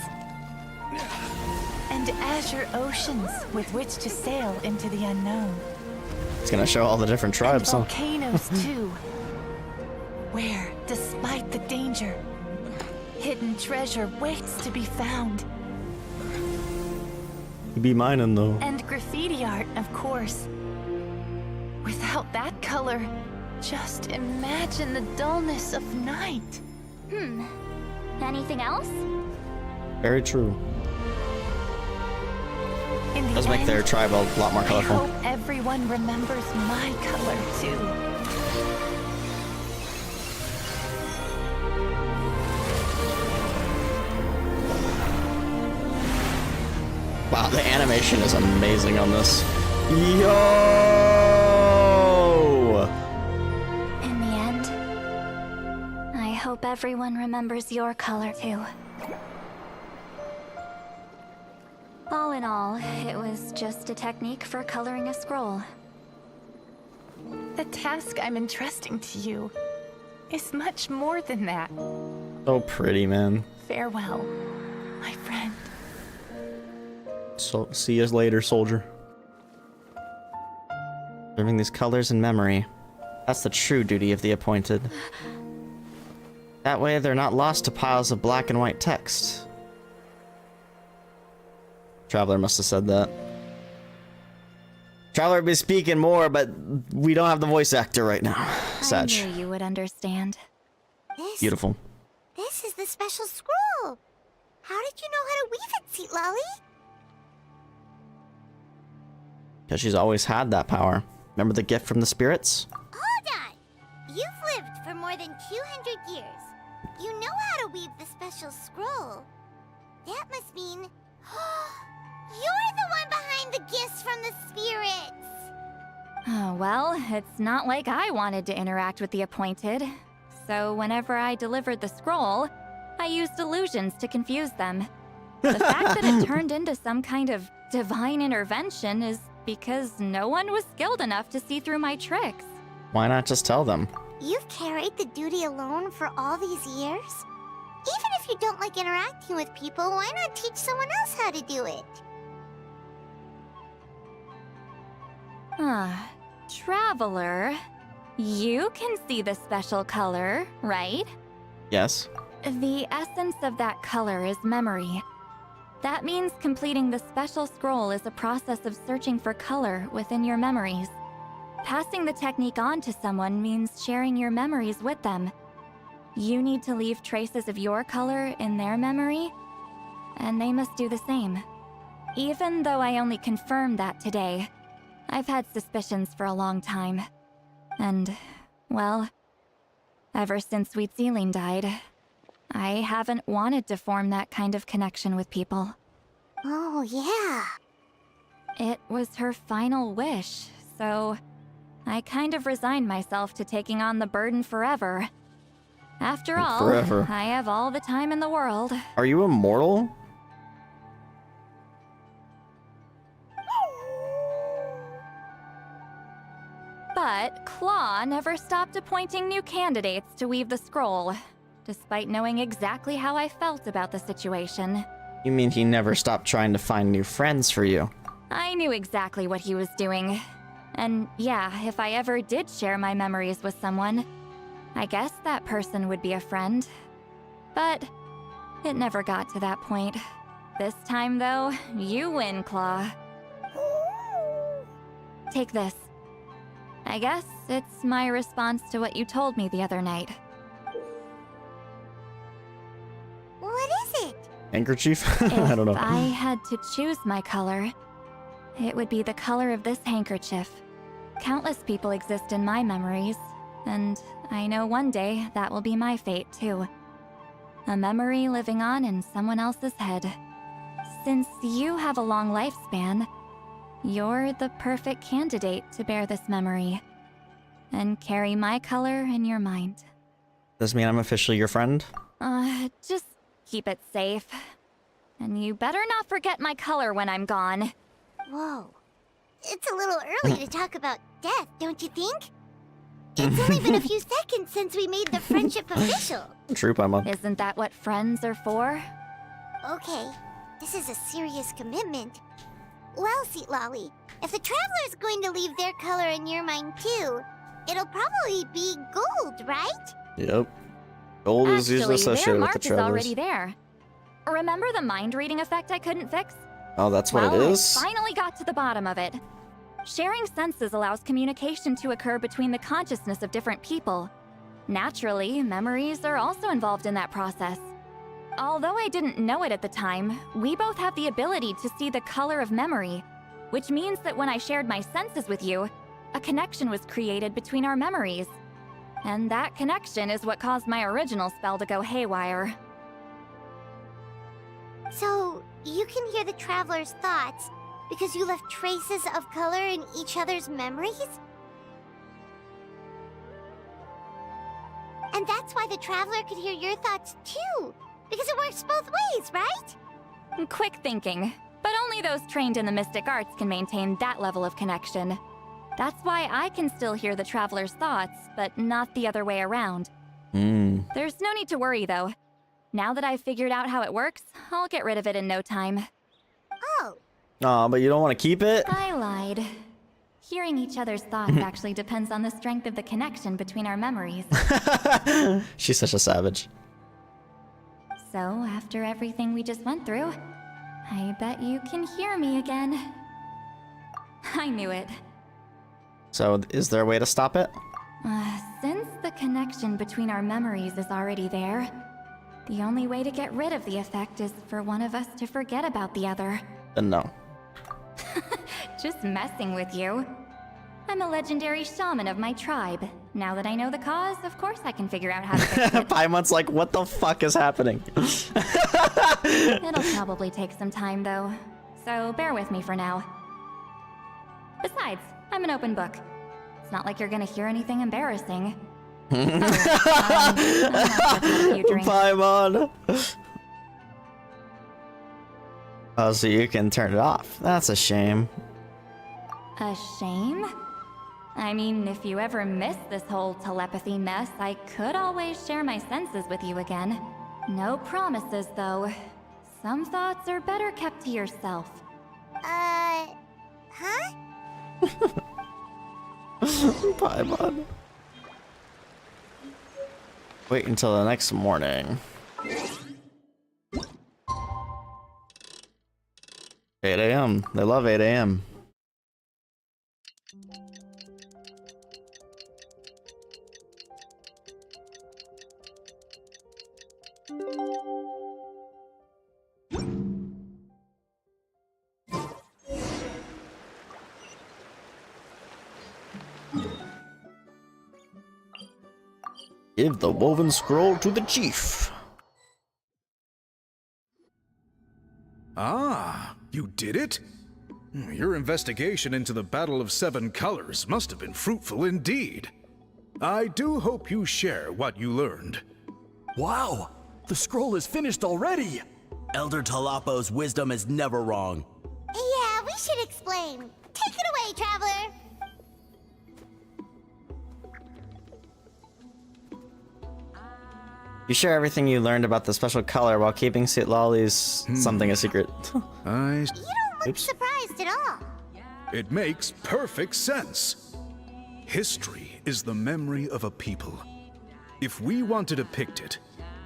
Speaker 17: And azure oceans with which to sail into the unknown.
Speaker 1: It's gonna show all the different tribes, huh?
Speaker 17: Volcanoes too, where, despite the danger, hidden treasure waits to be found.
Speaker 1: You be mining though.
Speaker 17: And graffiti art, of course. Without that color, just imagine the dullness of night.
Speaker 6: Anything else?
Speaker 1: Very true.
Speaker 17: In the
Speaker 1: Does make their
Speaker 17: end,
Speaker 1: tribe a lot more
Speaker 17: I
Speaker 1: colorful.
Speaker 17: hope everyone remembers my color too.
Speaker 1: Wow, the animation is amazing on this. Yo!
Speaker 6: In the end, I hope everyone remembers your color too. All in all, it was just a technique for coloring a scroll.
Speaker 17: The task I'm entrusting to you is much more than that.
Speaker 1: So pretty, man.
Speaker 17: Farewell, my friend.
Speaker 1: So, see you later, soldier. Preserving these colors in memory. That's the true duty of the appointed. That way they're not lost to piles of black and white text. Traveler must have said that. Traveler would be speaking more, but we don't have the voice actor right now. Sag.
Speaker 6: I knew you would understand.
Speaker 1: Beautiful.
Speaker 2: This is the special scroll. How did you know how to weave it, Citlali?
Speaker 1: Because she's always had that power. Remember the gift from the spirits?
Speaker 2: Hold on! You've lived for more than 200 years. You know how to weave the special scroll. That must mean... you're the one behind the gifts from the spirits!
Speaker 6: Oh, well, it's not like I wanted to interact with the appointed. So whenever I delivered the scroll, I used illusions to confuse them. The fact that it turned into some kind of divine intervention is because no one was skilled enough to see through my tricks.
Speaker 1: Why not just tell them?
Speaker 2: You've carried the duty alone for all these years? Even if you don't like interacting with people, why not teach someone else how to do it?
Speaker 6: Traveler, you can see the special color, right?
Speaker 1: Yes.
Speaker 6: The essence of that color is memory. That means completing the special scroll is a process of searching for color within your memories. Passing the technique on to someone means sharing your memories with them. You need to leave traces of your color in their memory, and they must do the same. Even though I only confirmed that today, I've had suspicions for a long time. And, well, ever since Huitzilin died, I haven't wanted to form that kind of connection with people.
Speaker 2: Oh, yeah.
Speaker 6: It was her final wish, so I kind of resigned myself to taking on the burden forever. After all,
Speaker 1: Forever.
Speaker 6: I have all the time in the world.
Speaker 1: Are you immortal?
Speaker 6: But Claw never stopped appointing new candidates to weave the scroll, despite knowing exactly how I felt about the situation.
Speaker 1: You mean he never stopped trying to find new friends for you?
Speaker 6: I knew exactly what he was doing. And yeah, if I ever did share my memories with someone, I guess that person would be a friend. But it never got to that point. This time, though, you win, Claw. Take this. I guess it's my response to what you told me the other night.
Speaker 2: What is it?
Speaker 1: Handkerchief? I don't know.
Speaker 6: If I had to choose my color, it would be the color of this handkerchief. Countless people exist in my memories, and I know one day that will be my fate, too. A memory living on in someone else's head. Since you have a long lifespan, you're the perfect candidate to bear this memory and carry my color in your mind.
Speaker 1: Does this mean I'm officially your friend?
Speaker 6: Just keep it safe. And you better not forget my color when I'm gone.
Speaker 2: Whoa. It's a little early to talk about death, don't you think? It's only been a few seconds since we made the friendship official.
Speaker 1: True, Paimon.
Speaker 6: Isn't that what friends are for?
Speaker 2: Okay, this is a serious commitment. Well, Citlali, if the Traveler's going to leave their color in your mind too, it'll probably be gold, right?
Speaker 1: Yep. Gold is usually associated with the
Speaker 6: their mark
Speaker 1: Travelers.
Speaker 6: is already there. Remember the mind reading effect I couldn't fix?
Speaker 1: Oh, that's what
Speaker 6: Well,
Speaker 1: it is?
Speaker 6: I finally got to the bottom of it. Sharing senses allows communication to occur between the consciousness of different people. Naturally, memories are also involved in that process. Although I didn't know it at the time, we both have the ability to see the color of memory, which means that when I shared my senses with you, a connection was created between our memories. And that connection is what caused my original spell to go haywire.
Speaker 2: So, you can hear the Traveler's thoughts because you left traces of color in each other's memories? And that's why the Traveler could hear your thoughts too, because it works both ways, right?
Speaker 6: Quick thinking, but only those trained in the mystic arts can maintain that level of connection. That's why I can still hear the Traveler's thoughts, but not the other way around. There's no need to worry, though. Now that I've figured out how it works, I'll get rid of it in no time.
Speaker 2: Oh.
Speaker 1: Aw, but you don't want to keep it?
Speaker 6: I lied. Hearing each other's thoughts actually depends on the strength of the connection between our memories.
Speaker 1: She's such a savage.
Speaker 6: So, after everything we just went through, I bet you can hear me again. I knew it.
Speaker 1: So, is there a way to stop it?
Speaker 6: Since the connection between our memories is already there, the only way to get rid of the effect is for one of us to forget about the other.
Speaker 1: Then no.
Speaker 6: Just messing with you. I'm a legendary shaman of my tribe. Now that I know the cause, of course I can figure out how to fix it.
Speaker 1: Paimon's like, what the fuck is happening?
Speaker 6: It'll probably take some time, though. So bear with me for now. Besides, I'm an open book. It's not like you're gonna hear anything embarrassing.
Speaker 1: Paimon! Oh, so you can turn it off. That's a shame.
Speaker 6: A shame? I mean, if you ever miss this whole telepathy mess, I could always share my senses with you again. No promises, though. Some thoughts are better kept to yourself.
Speaker 2: Huh?
Speaker 1: Paimon. Wait until the next morning. 8 a.m. They love 8 a.m. Give the woven scroll to the chief.
Speaker 15: Ah, you did it? Your investigation into the Battle of Seven Colors must have been fruitful indeed. I do hope you share what you learned.
Speaker 12: Wow! The scroll is finished already!
Speaker 13: Elder Talapo's wisdom is never wrong.
Speaker 2: Yeah, we should explain. Take it away, Traveler!
Speaker 1: You share everything you learned about the special color while keeping Citlali's something a secret.
Speaker 2: You don't look surprised at all.
Speaker 15: It makes perfect sense. History is the memory of a people. If we want to depict it,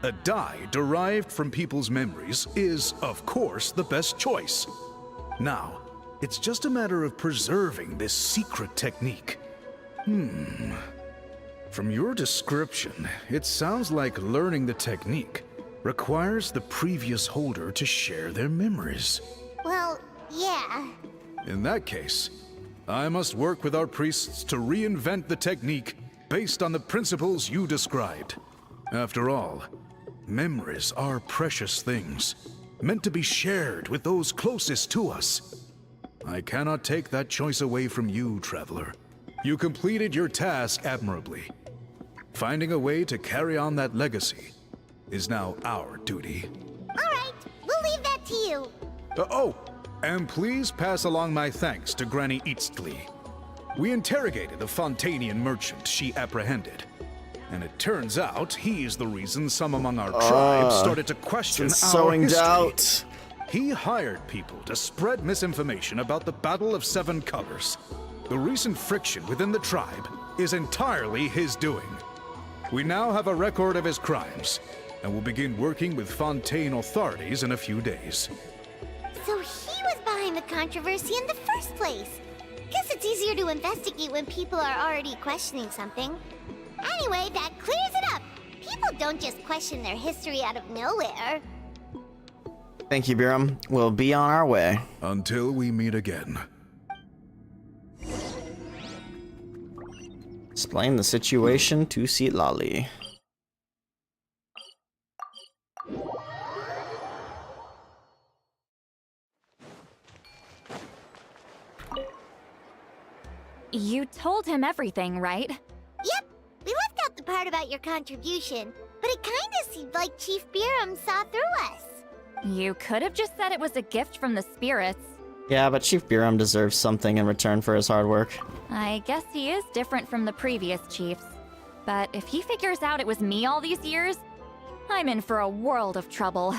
Speaker 15: a dye derived from people's memories is, of course, the best choice. Now, it's just a matter of preserving this secret technique. From your description, it sounds like learning the technique requires the previous holder to share their memories.
Speaker 2: Well, yeah.
Speaker 15: In that case, I must work with our priests to reinvent the technique based on the principles you described. After all, memories are precious things, meant to be shared with those closest to us. I cannot take that choice away from you, Traveler. You completed your task admirably. Finding a way to carry on that legacy is now our duty.
Speaker 2: All right, we'll leave that to you.
Speaker 15: And please pass along my thanks to Granny Huitzilin. We interrogated the Fontanian merchant she apprehended, and it turns out he's the reason some among our tribe started to question our
Speaker 1: sowing
Speaker 15: history.
Speaker 1: doubt.
Speaker 15: He hired people to spread misinformation about the Battle of Seven Colors. The recent friction within the tribe is entirely his doing. We now have a record of his crimes, and will begin working with Fontaine authorities in a few days.
Speaker 2: So he was behind the controversy in the first place. Guess it's easier to investigate when people are already questioning something. Anyway, that clears it up. People don't just question their history out of nowhere.
Speaker 1: Thank you, Biram. We'll be on our way.
Speaker 15: Until we meet again.
Speaker 1: Explain the situation to Citlali.
Speaker 6: You told him everything, right?
Speaker 2: Yep, we left out the part about your contribution, but it kinda seemed like Chief Biram saw through us.
Speaker 6: You could have just said it was a gift from the spirits.
Speaker 1: Yeah, but Chief Biram deserves something in return for his hard work.
Speaker 6: I guess he is different from the previous chiefs. But if he figures out it was me all these years, I'm in for a world of trouble.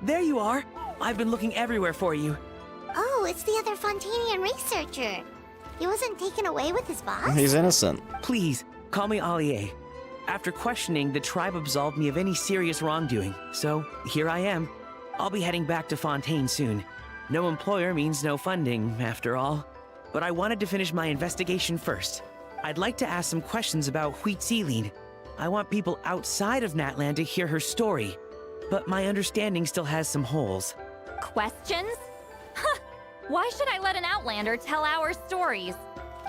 Speaker 5: There you are. I've been looking everywhere for you.
Speaker 2: Oh, it's the other Fontanian researcher. He wasn't taken away with his boss?
Speaker 1: He's innocent.
Speaker 5: Please, call me Allier. After questioning, the tribe absolved me of any serious wrongdoing. So, here I am. I'll be heading back to Fontaine soon. No employer means no funding, after all. But I wanted to finish my investigation first. I'd like to ask some questions about Huitzilin. I want people outside of Natlan to hear her story, but my understanding still has some holes.
Speaker 6: Questions? Huh! Why should I let an Outlander tell our stories?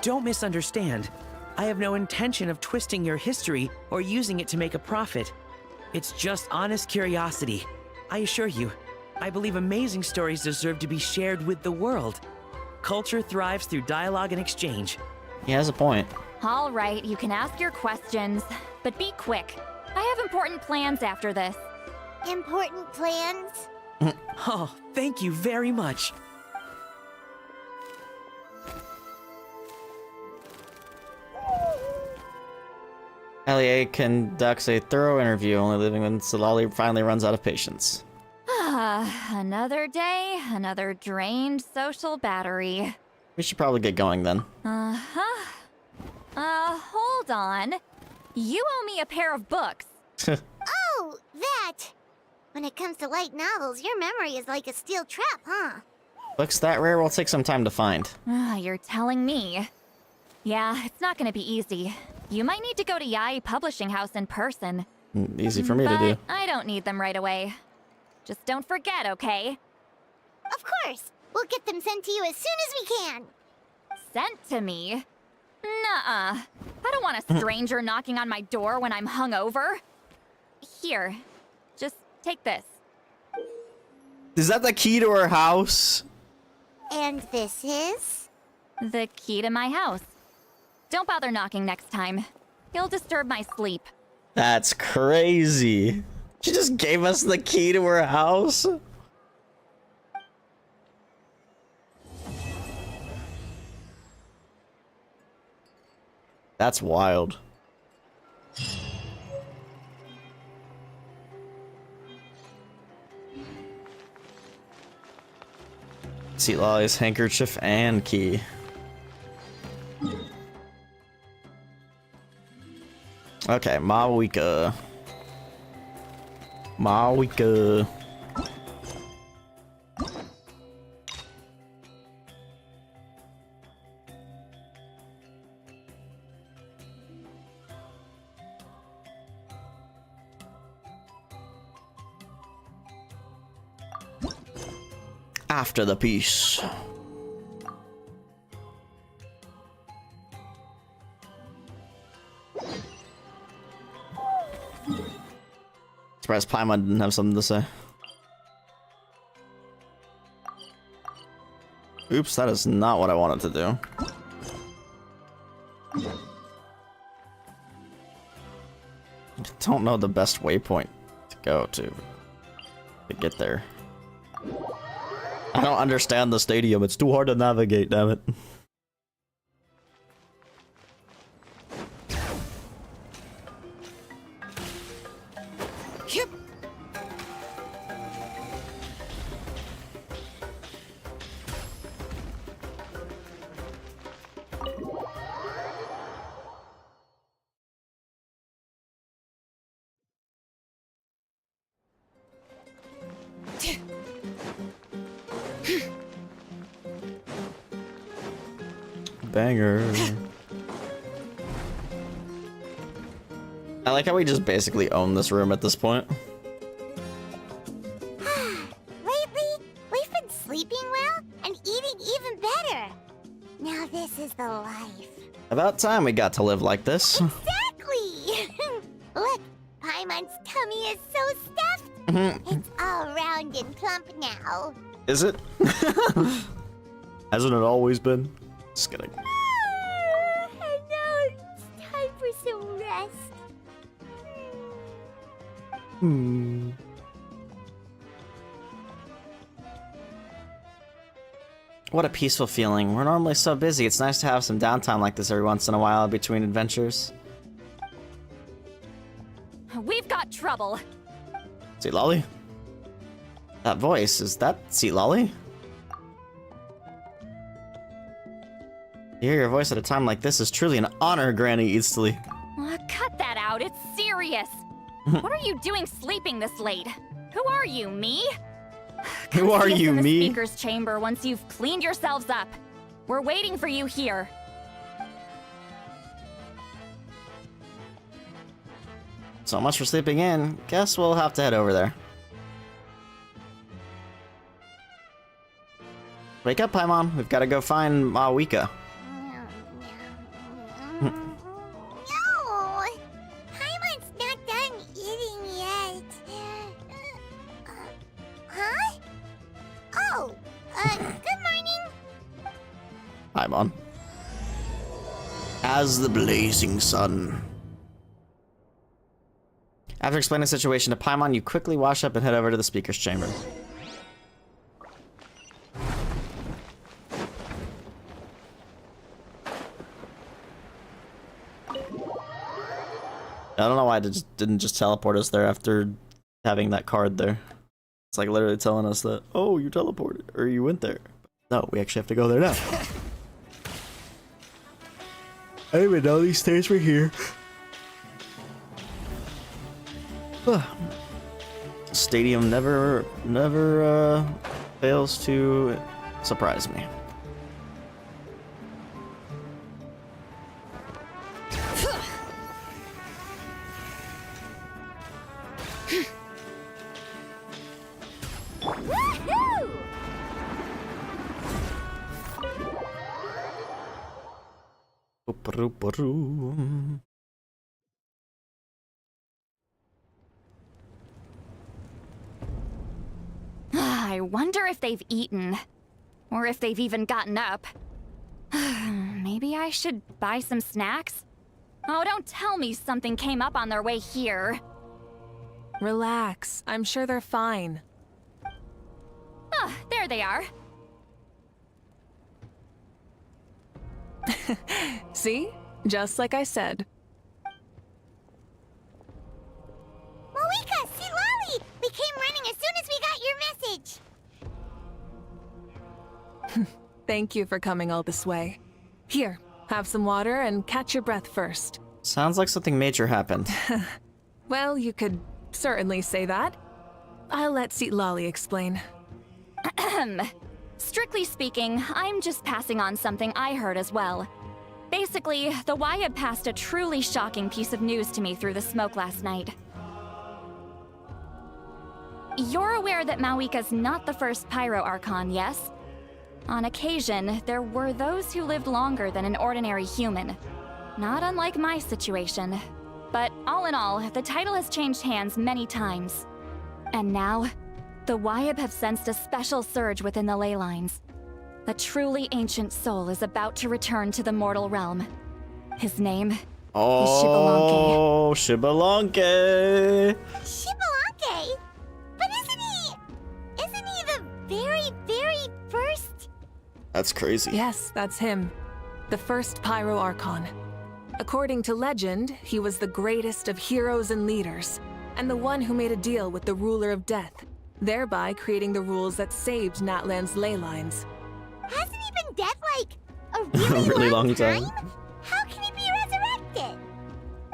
Speaker 5: Don't misunderstand. I have no intention of twisting your history or using it to make a profit. It's just honest curiosity. I assure you, I believe amazing stories deserve to be shared with the world. Culture thrives through dialogue and exchange.
Speaker 1: He has a point.
Speaker 6: All right, you can ask your questions, but be quick. I have important plans after this.
Speaker 2: Important plans?
Speaker 5: Oh, thank you very much.
Speaker 1: Allier conducts a thorough interview, only leaving when Citlali finally runs out of patience.
Speaker 6: Another day, another drained social battery.
Speaker 1: We should probably get going then.
Speaker 6: Hold on. You owe me a pair of books.
Speaker 2: Oh, that! When it comes to light novels, your memory is like a steel trap, huh?
Speaker 1: Books that rare will take some time to find.
Speaker 6: You're telling me. Yeah, it's not gonna be easy. You might need to go to Yai Publishing House in person.
Speaker 1: Easy for me to do.
Speaker 6: I don't need them right away. Just don't forget, okay?
Speaker 2: Of course! We'll get them sent to you as soon as we can!
Speaker 6: Sent to me? Nuh-uh. I don't want a stranger knocking on my door when I'm hungover. Here, just take this.
Speaker 1: Is that the key to her house?
Speaker 2: And this is?
Speaker 6: The key to my house. Don't bother knocking next time. You'll disturb my sleep.
Speaker 1: That's crazy. She just gave us the key to her house? That's wild. Citlali's handkerchief and key. Okay, Mavuika. Mavuika. After the peace. Surprised Paimon didn't have something to say. Oops, that is not what I wanted to do. I don't know the best waypoint to go to get there. I don't understand the stadium. It's too hard to navigate, damn it.
Speaker 2: Yep.
Speaker 1: Banger. I like how we just basically own this room at this point.
Speaker 2: Lately, we've been sleeping well and eating even better. Now this is the life.
Speaker 1: About time we got to live like this.
Speaker 2: Exactly! Look, Paimon's tummy is so stuffed. It's all round and plump now.
Speaker 1: Is it? Hasn't it always been? Just kidding.
Speaker 2: And now it's time for some rest.
Speaker 1: What a peaceful feeling. We're normally so busy. It's nice to have some downtime like this every once in a while between adventures.
Speaker 6: We've got trouble.
Speaker 1: Citlali? That voice, is that Citlali? To hear your voice at a time like this is truly an honor, Granny Huitzilin.
Speaker 6: Cut that out. It's serious. What are you doing sleeping this late? Who are you, me?
Speaker 1: Who are
Speaker 6: See us
Speaker 1: you,
Speaker 6: in the
Speaker 1: me?
Speaker 6: speaker's chamber once you've cleaned yourselves up. We're waiting for you here.
Speaker 1: So much for sleeping in. Guess we'll have to head over there. Wake up, Paimon. We've got to go find Mavuika.
Speaker 2: No! Paimon's not done eating yet. Huh? Oh, good morning.
Speaker 1: Paimon. As the blazing sun. After explaining the situation to Paimon, you quickly wash up and head over to the speaker's chamber. I don't know why it didn't just teleport us there after having that card there. It's like literally telling us that, oh, you teleported, or you went there. No, we actually have to go there now. I didn't even know these stairs were here. Stadium never fails to surprise me.
Speaker 6: I wonder if they've eaten. Or if they've even gotten up. Maybe I should buy some snacks? Oh, don't tell me something came up on their way here.
Speaker 20: Relax. I'm sure they're fine.
Speaker 6: Ah, there they are.
Speaker 20: See? Just like I said.
Speaker 2: Mavuika, Citlali! We came running as soon as we got your message.
Speaker 20: Thank you for coming all this way. Here, have some water and catch your breath first.
Speaker 1: Sounds like something major happened.
Speaker 20: Well, you could certainly say that. I'll let Citlali explain.
Speaker 6: Strictly speaking, I'm just passing on something I heard as well. Basically, the Wyab passed a truly shocking piece of news to me through the smoke last night. You're aware that Mavuika's not the first Pyro Archon, yes? On occasion, there were those who lived longer than an ordinary human. Not unlike my situation. But all in all, the title has changed hands many times. And now, the Wyab have sensed a special surge within the ley lines. A truly ancient soul is about to return to the mortal realm. His name is Xbalanque.
Speaker 1: Oh, Xbalanque!
Speaker 2: Xbalanque? But isn't he the very, very first?
Speaker 1: That's crazy.
Speaker 20: Yes, that's him. The first Pyro Archon. According to legend, he was the greatest of heroes and leaders, and the one who made a deal with the ruler of death, thereby creating the rules that saved Natlan's ley lines.
Speaker 2: Hasn't he been dead like a really, long time? How can he be resurrected?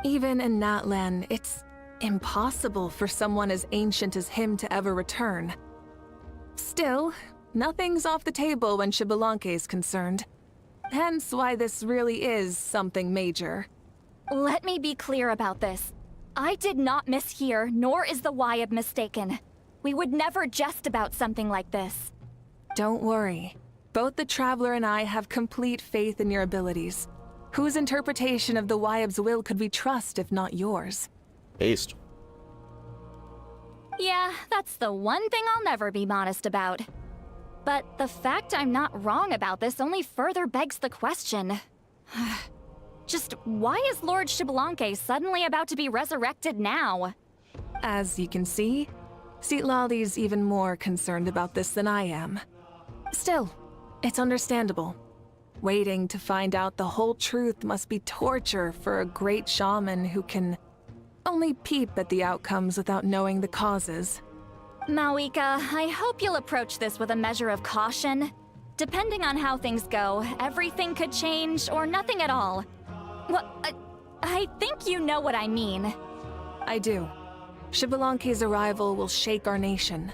Speaker 20: Even in Natlan, it's impossible for someone as ancient as him to ever return. Still, nothing's off the table when Xbalanque is concerned. Hence why this really is something major.
Speaker 6: Let me be clear about this. I did not mishear, nor is the Wyab mistaken. We would never jest about something like this.
Speaker 20: Don't worry. Both the Traveler and I have complete faith in your abilities. Whose interpretation of the Wyab's will could we trust if not yours?
Speaker 1: Based.
Speaker 6: Yeah, that's the one thing I'll never be modest about. But the fact I'm not wrong about this only further begs the question. Just why is Lord Xbalanque suddenly about to be resurrected now?
Speaker 20: As you can see, Citlali's even more concerned about this than I am. Still, it's understandable. Waiting to find out the whole truth must be torture for a great shaman who can only peep at the outcomes without knowing the causes.
Speaker 6: Mavuika, I hope you'll approach this with a measure of caution. Depending on how things go, everything could change or nothing at all. Well, I think you know what I mean.
Speaker 20: I do. Xbalanque's arrival will shake our nation.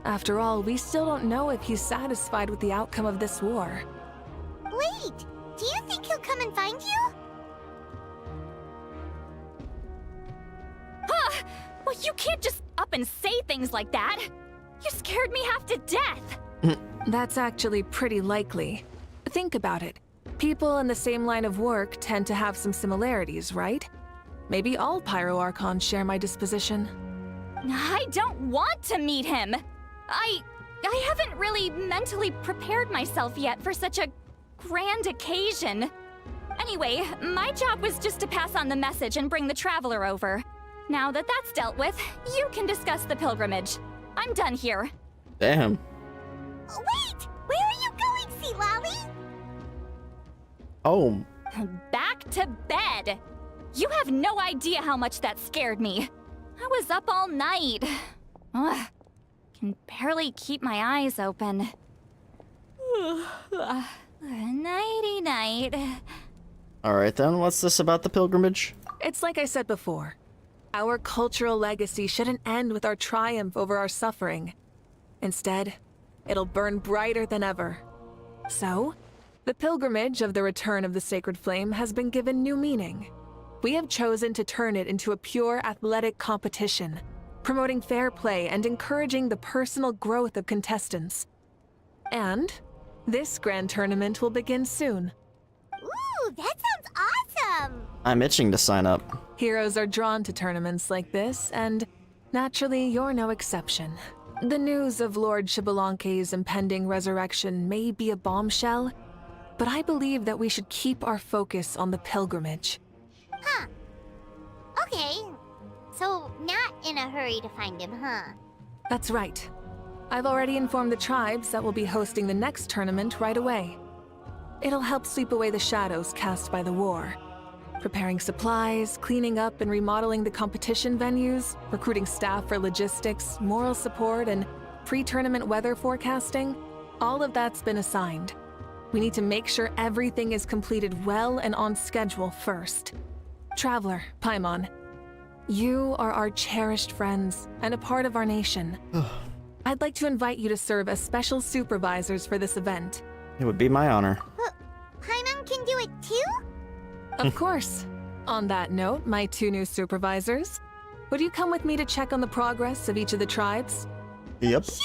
Speaker 20: After all, we still don't know if he's satisfied with the outcome of this war.
Speaker 2: Wait, do you think he'll come and find you?
Speaker 6: Huh! Well, you can't just up and say things like that. You scared me half to death.
Speaker 20: That's actually pretty likely. Think about it. People in the same line of work tend to have some similarities, right? Maybe all Pyro Archons share my disposition.
Speaker 6: I don't want to meet him. I haven't really mentally prepared myself yet for such a grand occasion. Anyway, my job was just to pass on the message and bring the Traveler over. Now that that's dealt with, you can discuss the pilgrimage. I'm done here.
Speaker 1: Damn.
Speaker 2: Wait! Where are you going, Citlali?
Speaker 1: Home.
Speaker 6: Back to bed. You have no idea how much that scared me. I was up all night. Ugh. Can barely keep my eyes open. Nighty-night.
Speaker 1: Alright then, what's this about the pilgrimage?
Speaker 20: It's like I said before. Our cultural legacy shouldn't end with our triumph over our suffering. Instead, it'll burn brighter than ever. So, the pilgrimage of the return of the sacred flame has been given new meaning. We have chosen to turn it into a pure athletic competition, promoting fair play and encouraging the personal growth of contestants. And this grand tournament will begin soon.
Speaker 2: Ooh, that sounds awesome!
Speaker 1: I'm itching to sign up.
Speaker 20: Heroes are drawn to tournaments like this, and naturally, you're no exception. The news of Lord Xbalanque's impending resurrection may be a bombshell, but I believe that we should keep our focus on the pilgrimage.
Speaker 2: Huh. Okay. So, not in a hurry to find him, huh?
Speaker 20: That's right. I've already informed the tribes that we'll be hosting the next tournament right away. It'll help sweep away the shadows cast by the war. Preparing supplies, cleaning up and remodeling the competition venues, recruiting staff for logistics, moral support, and pre-tournament weather forecasting, all of that's been assigned. we need to make sure everything is completed well and on schedule first. Traveler, Paimon, you are our cherished friends and a part of our nation. I'd like to invite you to serve as special supervisors for this event.
Speaker 1: It would be my honor.
Speaker 2: Paimon can do it too?
Speaker 20: Of course. On that note, my 2 new supervisors, would you come with me to check on the progress of each of the tribes?
Speaker 1: Yep.
Speaker 2: Sure!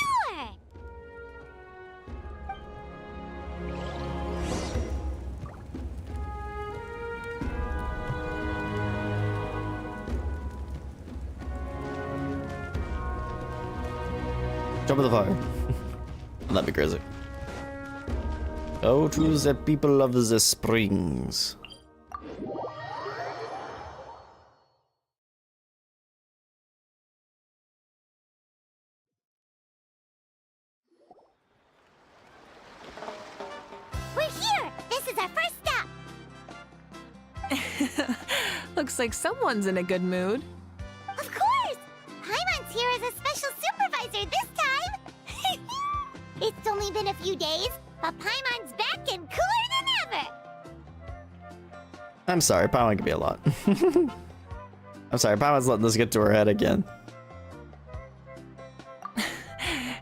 Speaker 1: Jump in the fire. That'd be crazy. Go to the people of the springs.
Speaker 2: We're here! This is our first stop!
Speaker 20: Looks like someone's in a good mood.
Speaker 2: Of course! Paimon's here as a special supervisor this time! It's only been a few days, but Paimon's back and cooler than ever!
Speaker 1: I'm sorry, Paimon can be a lot. I'm sorry, Paimon's letting this get to her head again.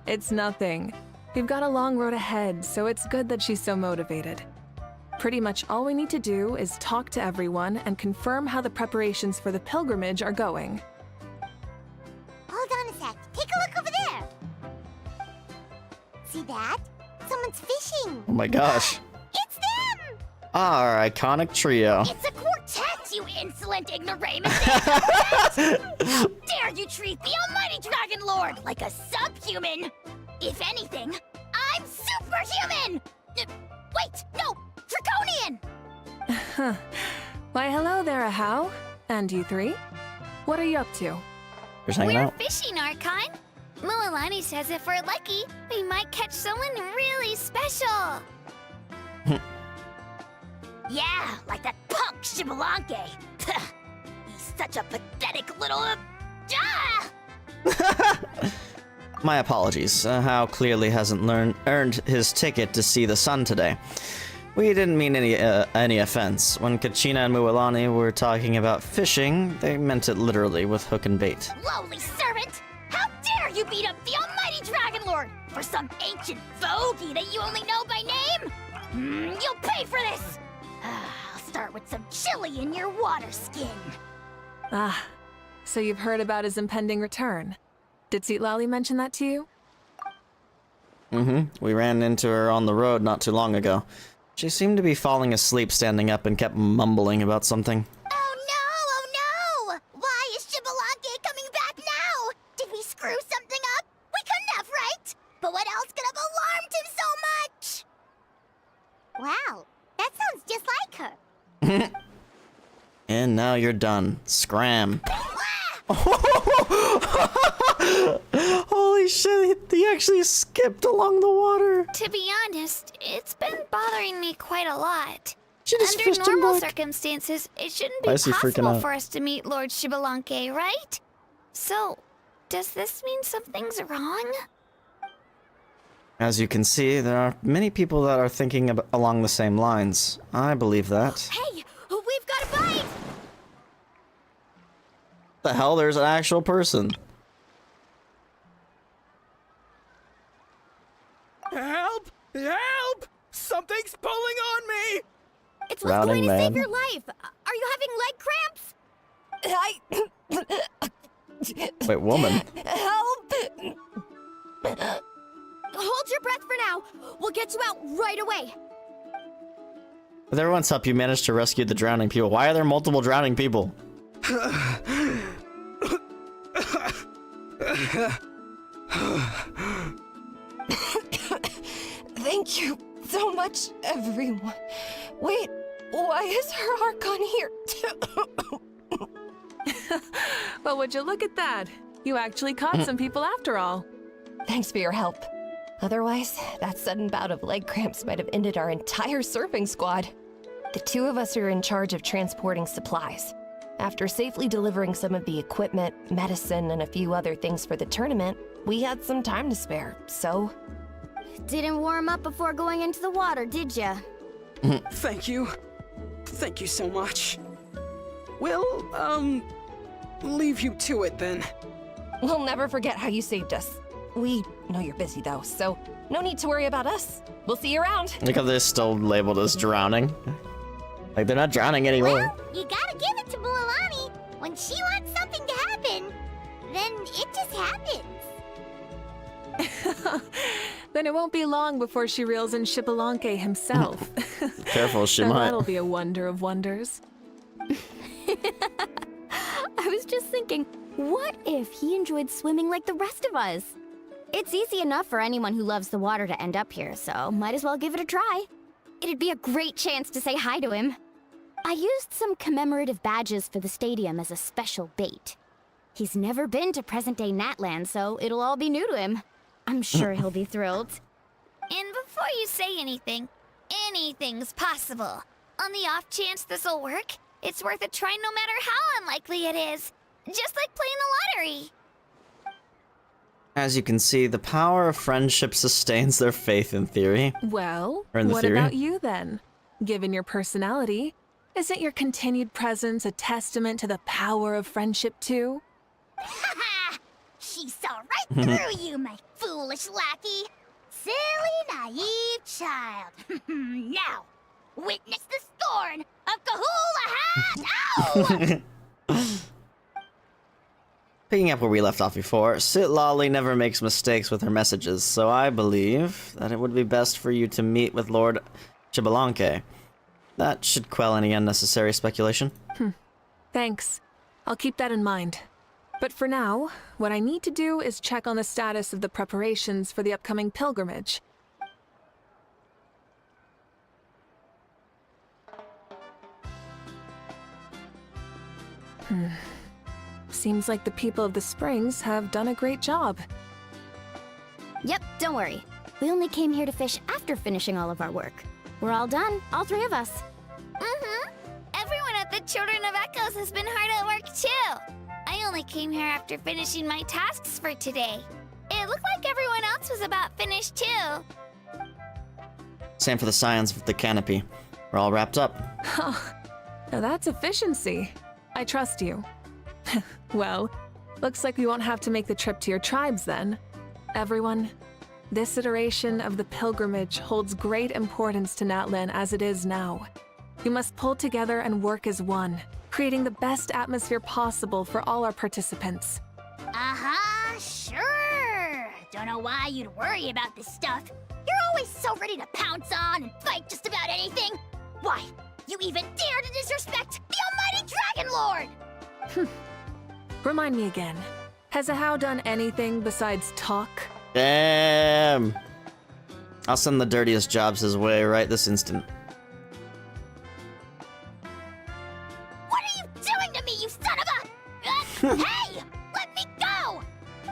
Speaker 20: It's nothing. We've got a long road ahead, so it's good that she's so motivated. Pretty much all we need to do is talk to everyone and confirm how the preparations for the pilgrimage are going.
Speaker 2: Hold on a sec. Take a look over there! See that? Someone's fishing!
Speaker 1: Oh my gosh.
Speaker 2: It's them!
Speaker 1: Our iconic trio.
Speaker 6: It's a quartet, you insolent ignoramus! How dare you treat the almighty Dragon Lord like a subhuman! If anything, I'm superhuman! Wait, no! Draconian!
Speaker 20: Why, hello there, Ahau. And you 3? What are you up to?
Speaker 1: Just hanging
Speaker 6: We're
Speaker 1: out.
Speaker 6: fishing, Archon. Mualani says if we're lucky, we might catch someone really special. Yeah, like that punk Shibalanke. He's such a pathetic little...
Speaker 1: My apologies. Hao clearly hasn't earned his ticket to see the sun today. We didn't mean any offense. When Kachina and Mualani were talking about fishing, they meant it literally with hook and bait.
Speaker 6: Lowly servant! How dare you beat up the almighty Dragon Lord for some ancient bogey that you only know by name? You'll pay for this! I'll start with some chili in your water skin.
Speaker 20: Ah, so you've heard about his impending return. Did Citlali mention that to you?
Speaker 1: We ran into her on the road not too long ago. She seemed to be falling asleep standing up and kept mumbling about something.
Speaker 2: Oh no! Why is Shibalanke coming back now? Did we screw something up? We couldn't have, right? But what else could have alarmed him so much? Wow, that sounds just like her.
Speaker 1: And now you're done. Scram. Holy shit, he actually skipped along the water.
Speaker 6: To be honest, it's been bothering me quite a lot.
Speaker 1: She just
Speaker 6: Under
Speaker 1: fished him
Speaker 6: normal
Speaker 1: back.
Speaker 6: circumstances, it shouldn't
Speaker 1: Why
Speaker 6: be
Speaker 1: is he freaking
Speaker 6: possible
Speaker 1: out?
Speaker 6: for us to meet Lord Shibalanke, right? So, does this mean something's wrong?
Speaker 1: As you can see, there are many people that are thinking along the same lines. I believe that.
Speaker 6: Hey, we've got a bite!
Speaker 1: The hell, there's an actual person.
Speaker 3: Help! Help! Something's pulling on me!
Speaker 6: It's
Speaker 1: what's going to save your
Speaker 6: life. Are you having leg cramps?
Speaker 1: Wait, woman.
Speaker 6: Help! Hold your breath for now. We'll get you out right away.
Speaker 1: With everyone's help, you managed to rescue the drowning people. Why are there multiple drowning people?
Speaker 21: Thank you so much, everyone. Wait, why is her Archon here too?
Speaker 20: Well, would you look at that? You actually caught some people after all.
Speaker 21: Thanks for your help. Otherwise, that sudden bout of leg cramps might have ended our entire surfing squad. The 2 of us are in charge of transporting supplies. After safely delivering some of the equipment, medicine, and a few other things for the tournament, we had some time to spare, so
Speaker 2: Didn't warm up before going into the water, did ya?
Speaker 14: Thank you. Thank you so much. We'll, leave you to it then.
Speaker 21: We'll never forget how you saved us. We know you're busy though, so no need to worry about us. We'll see you around.
Speaker 1: Look how they're still labeled as drowning. Like, they're not drowning anymore.
Speaker 2: Well, you gotta give it to Bulilani. When she wants something to happen, then it just happens.
Speaker 20: Then it won't be long before she reels in Xbalanque himself.
Speaker 1: Careful, she
Speaker 20: Now
Speaker 1: might.
Speaker 20: That'll be a wonder of wonders.
Speaker 6: I was just thinking, what if he enjoyed swimming like the rest of us?
Speaker 2: It's easy enough for anyone who loves the water to end up here, so might as well give it a try.
Speaker 6: It'd be a great chance to say hi to him. I used some commemorative badges for the stadium as a special bait. He's never been to present-day Natland, so it'll all be new to him. I'm sure he'll be thrilled.
Speaker 2: And before you say anything, anything's possible. On the off chance this'll work, it's worth a try no matter how unlikely it is. Just like playing the lottery.
Speaker 1: As you can see, the power of friendship sustains their faith in theory.
Speaker 20: Well,
Speaker 1: Or in the
Speaker 20: what
Speaker 1: theory.
Speaker 20: about you then? Given your personality, isn't your continued presence a testament to the power of friendship too?
Speaker 2: Ha! She saw right through you, my foolish lackey. Silly, naive child. Now, witness the scorn of Kahula Hat! Ow!
Speaker 1: Picking up where we left off before, Citlali never makes mistakes with her messages, so I believe that it would be best for you to meet with Lord Xbalanque. That should quell any unnecessary speculation.
Speaker 20: Thanks. I'll keep that in mind. But for now, what I need to do is check on the status of the preparations for the upcoming pilgrimage. Seems like the people of the Springs have done a great job.
Speaker 6: Yep, don't worry. We only came here to fish after finishing all of our work. We're all done, all three of us.
Speaker 2: Mm-hmm. Everyone at the Children of Echoes has been hard at work too. I only came here after finishing my tasks for today. It looked like everyone else was about finished too.
Speaker 1: Same for the Scions of the Canopy. We're all wrapped up.
Speaker 20: Now that's efficiency. I trust you. Well, looks like we won't have to make the trip to your tribes then. Everyone, this iteration of the pilgrimage holds great importance to Natlan as it is now. We must pull together and work as one, creating the best atmosphere possible for all our participants.
Speaker 2: Uh-huh, sure. Don't know why you'd worry about this stuff. You're always so ready to pounce on and fight just about anything. Why, you even dare to disrespect the almighty Dragon Lord!
Speaker 20: Remind me again, has Ahau done anything besides talk?
Speaker 1: Damn! I'll send the dirtiest jobs his way right this instant.
Speaker 2: What are you doing to me, you son of a... hey! Let me go!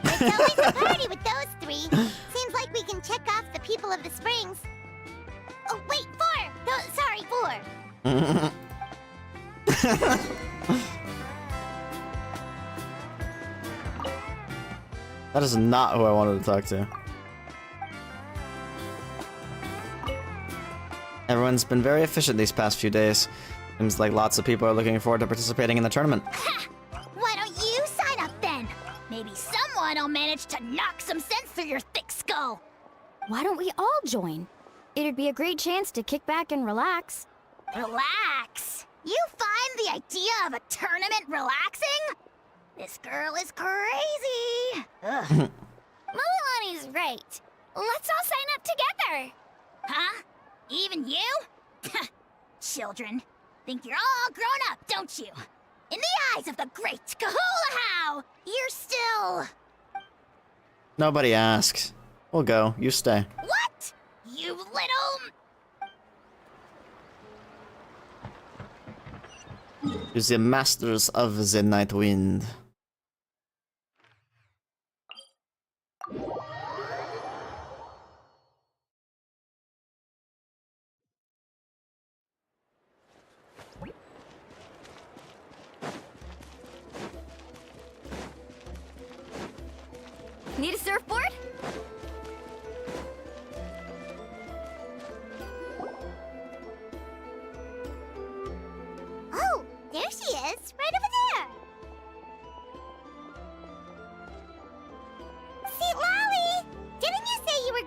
Speaker 2: It's always a party with those three. Seems like we can check off the people of the Springs. Oh, wait, four! No, sorry, four.
Speaker 1: That is not who I wanted to talk to. Everyone's been very efficient these past few days. Seems like lots of people are looking forward to participating in the tournament.
Speaker 2: Why don't you sign up then? Maybe someone will manage to knock some sense through your thick skull.
Speaker 6: Why don't we all join? It'd be a great chance to kick back and relax.
Speaker 2: Relax? You find the idea of a tournament relaxing? This girl is crazy. Ugh. Mulilani's right. Let's all sign up together. Huh? Even you? Children. Think you're all grown up, don't you? In the eyes of the great Kahula, you're still...
Speaker 1: Nobody asks. We'll go. You stay.
Speaker 2: What? You little...
Speaker 1: To the masters of the night wind.
Speaker 6: Need a surfboard?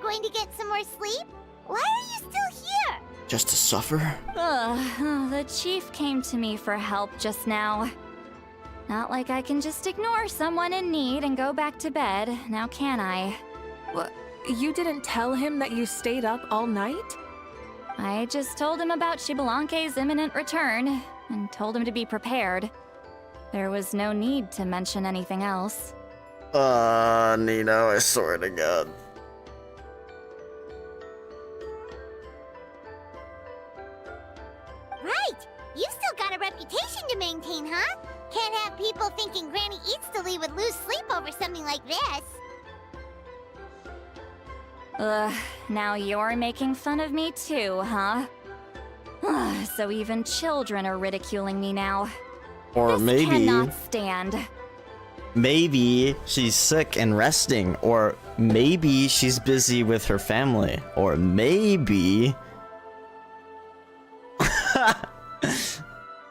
Speaker 2: going to get some more sleep? Why are you still here?
Speaker 1: Just to suffer?
Speaker 6: The chief came to me for help just now. Not like I can just ignore someone in need and go back to bed, now can I?
Speaker 20: What? You didn't tell him that you stayed up all night?
Speaker 6: I just told him about Xbalanque's imminent return, and told him to be prepared. There was no need to mention anything else.
Speaker 1: Nino, I swear to God.
Speaker 2: Right! You've still got a reputation to maintain, huh? Can't have people thinking Granny Huitzilin would lose sleep over something like this.
Speaker 6: Now you're making fun of me too, huh? So even children are ridiculing me now.
Speaker 1: Or
Speaker 6: this
Speaker 1: maybe...
Speaker 6: cannot stand.
Speaker 1: Maybe she's sick and resting, or maybe she's busy with her family, or maybe...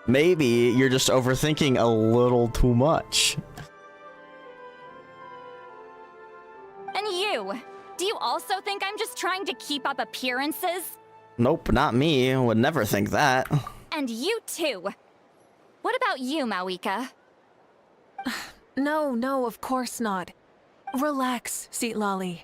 Speaker 1: maybe you're just overthinking a little too much.
Speaker 6: And you! Do you also think I'm just trying to keep up appearances?
Speaker 1: Nope, not me. Would never think that.
Speaker 6: And you too! What about you, Mavuika?
Speaker 20: No, of course not. Relax, Citlali.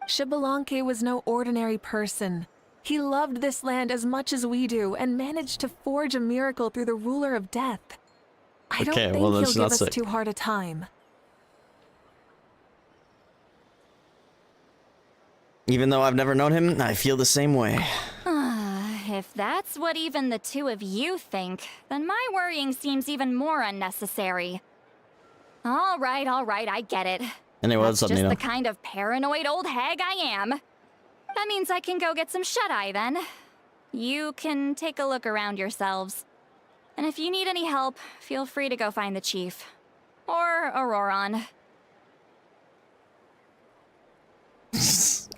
Speaker 20: Xbalanque was no ordinary person. He loved this land as much as we do and managed to forge a miracle through the ruler of death. I don't think he'll give us too hard a time.
Speaker 1: Even though I've never known him, I feel the same way.
Speaker 6: If that's what even the two of you think, then my worrying seems even more unnecessary. All right, I get it.
Speaker 1: Anyway, what's up,
Speaker 6: That's just
Speaker 1: Nino?
Speaker 6: the kind of paranoid old hag I am. That means I can go get some shut-eye then. You can take a look around yourselves. And if you need any help, feel free to go find the chief. Or Auroron.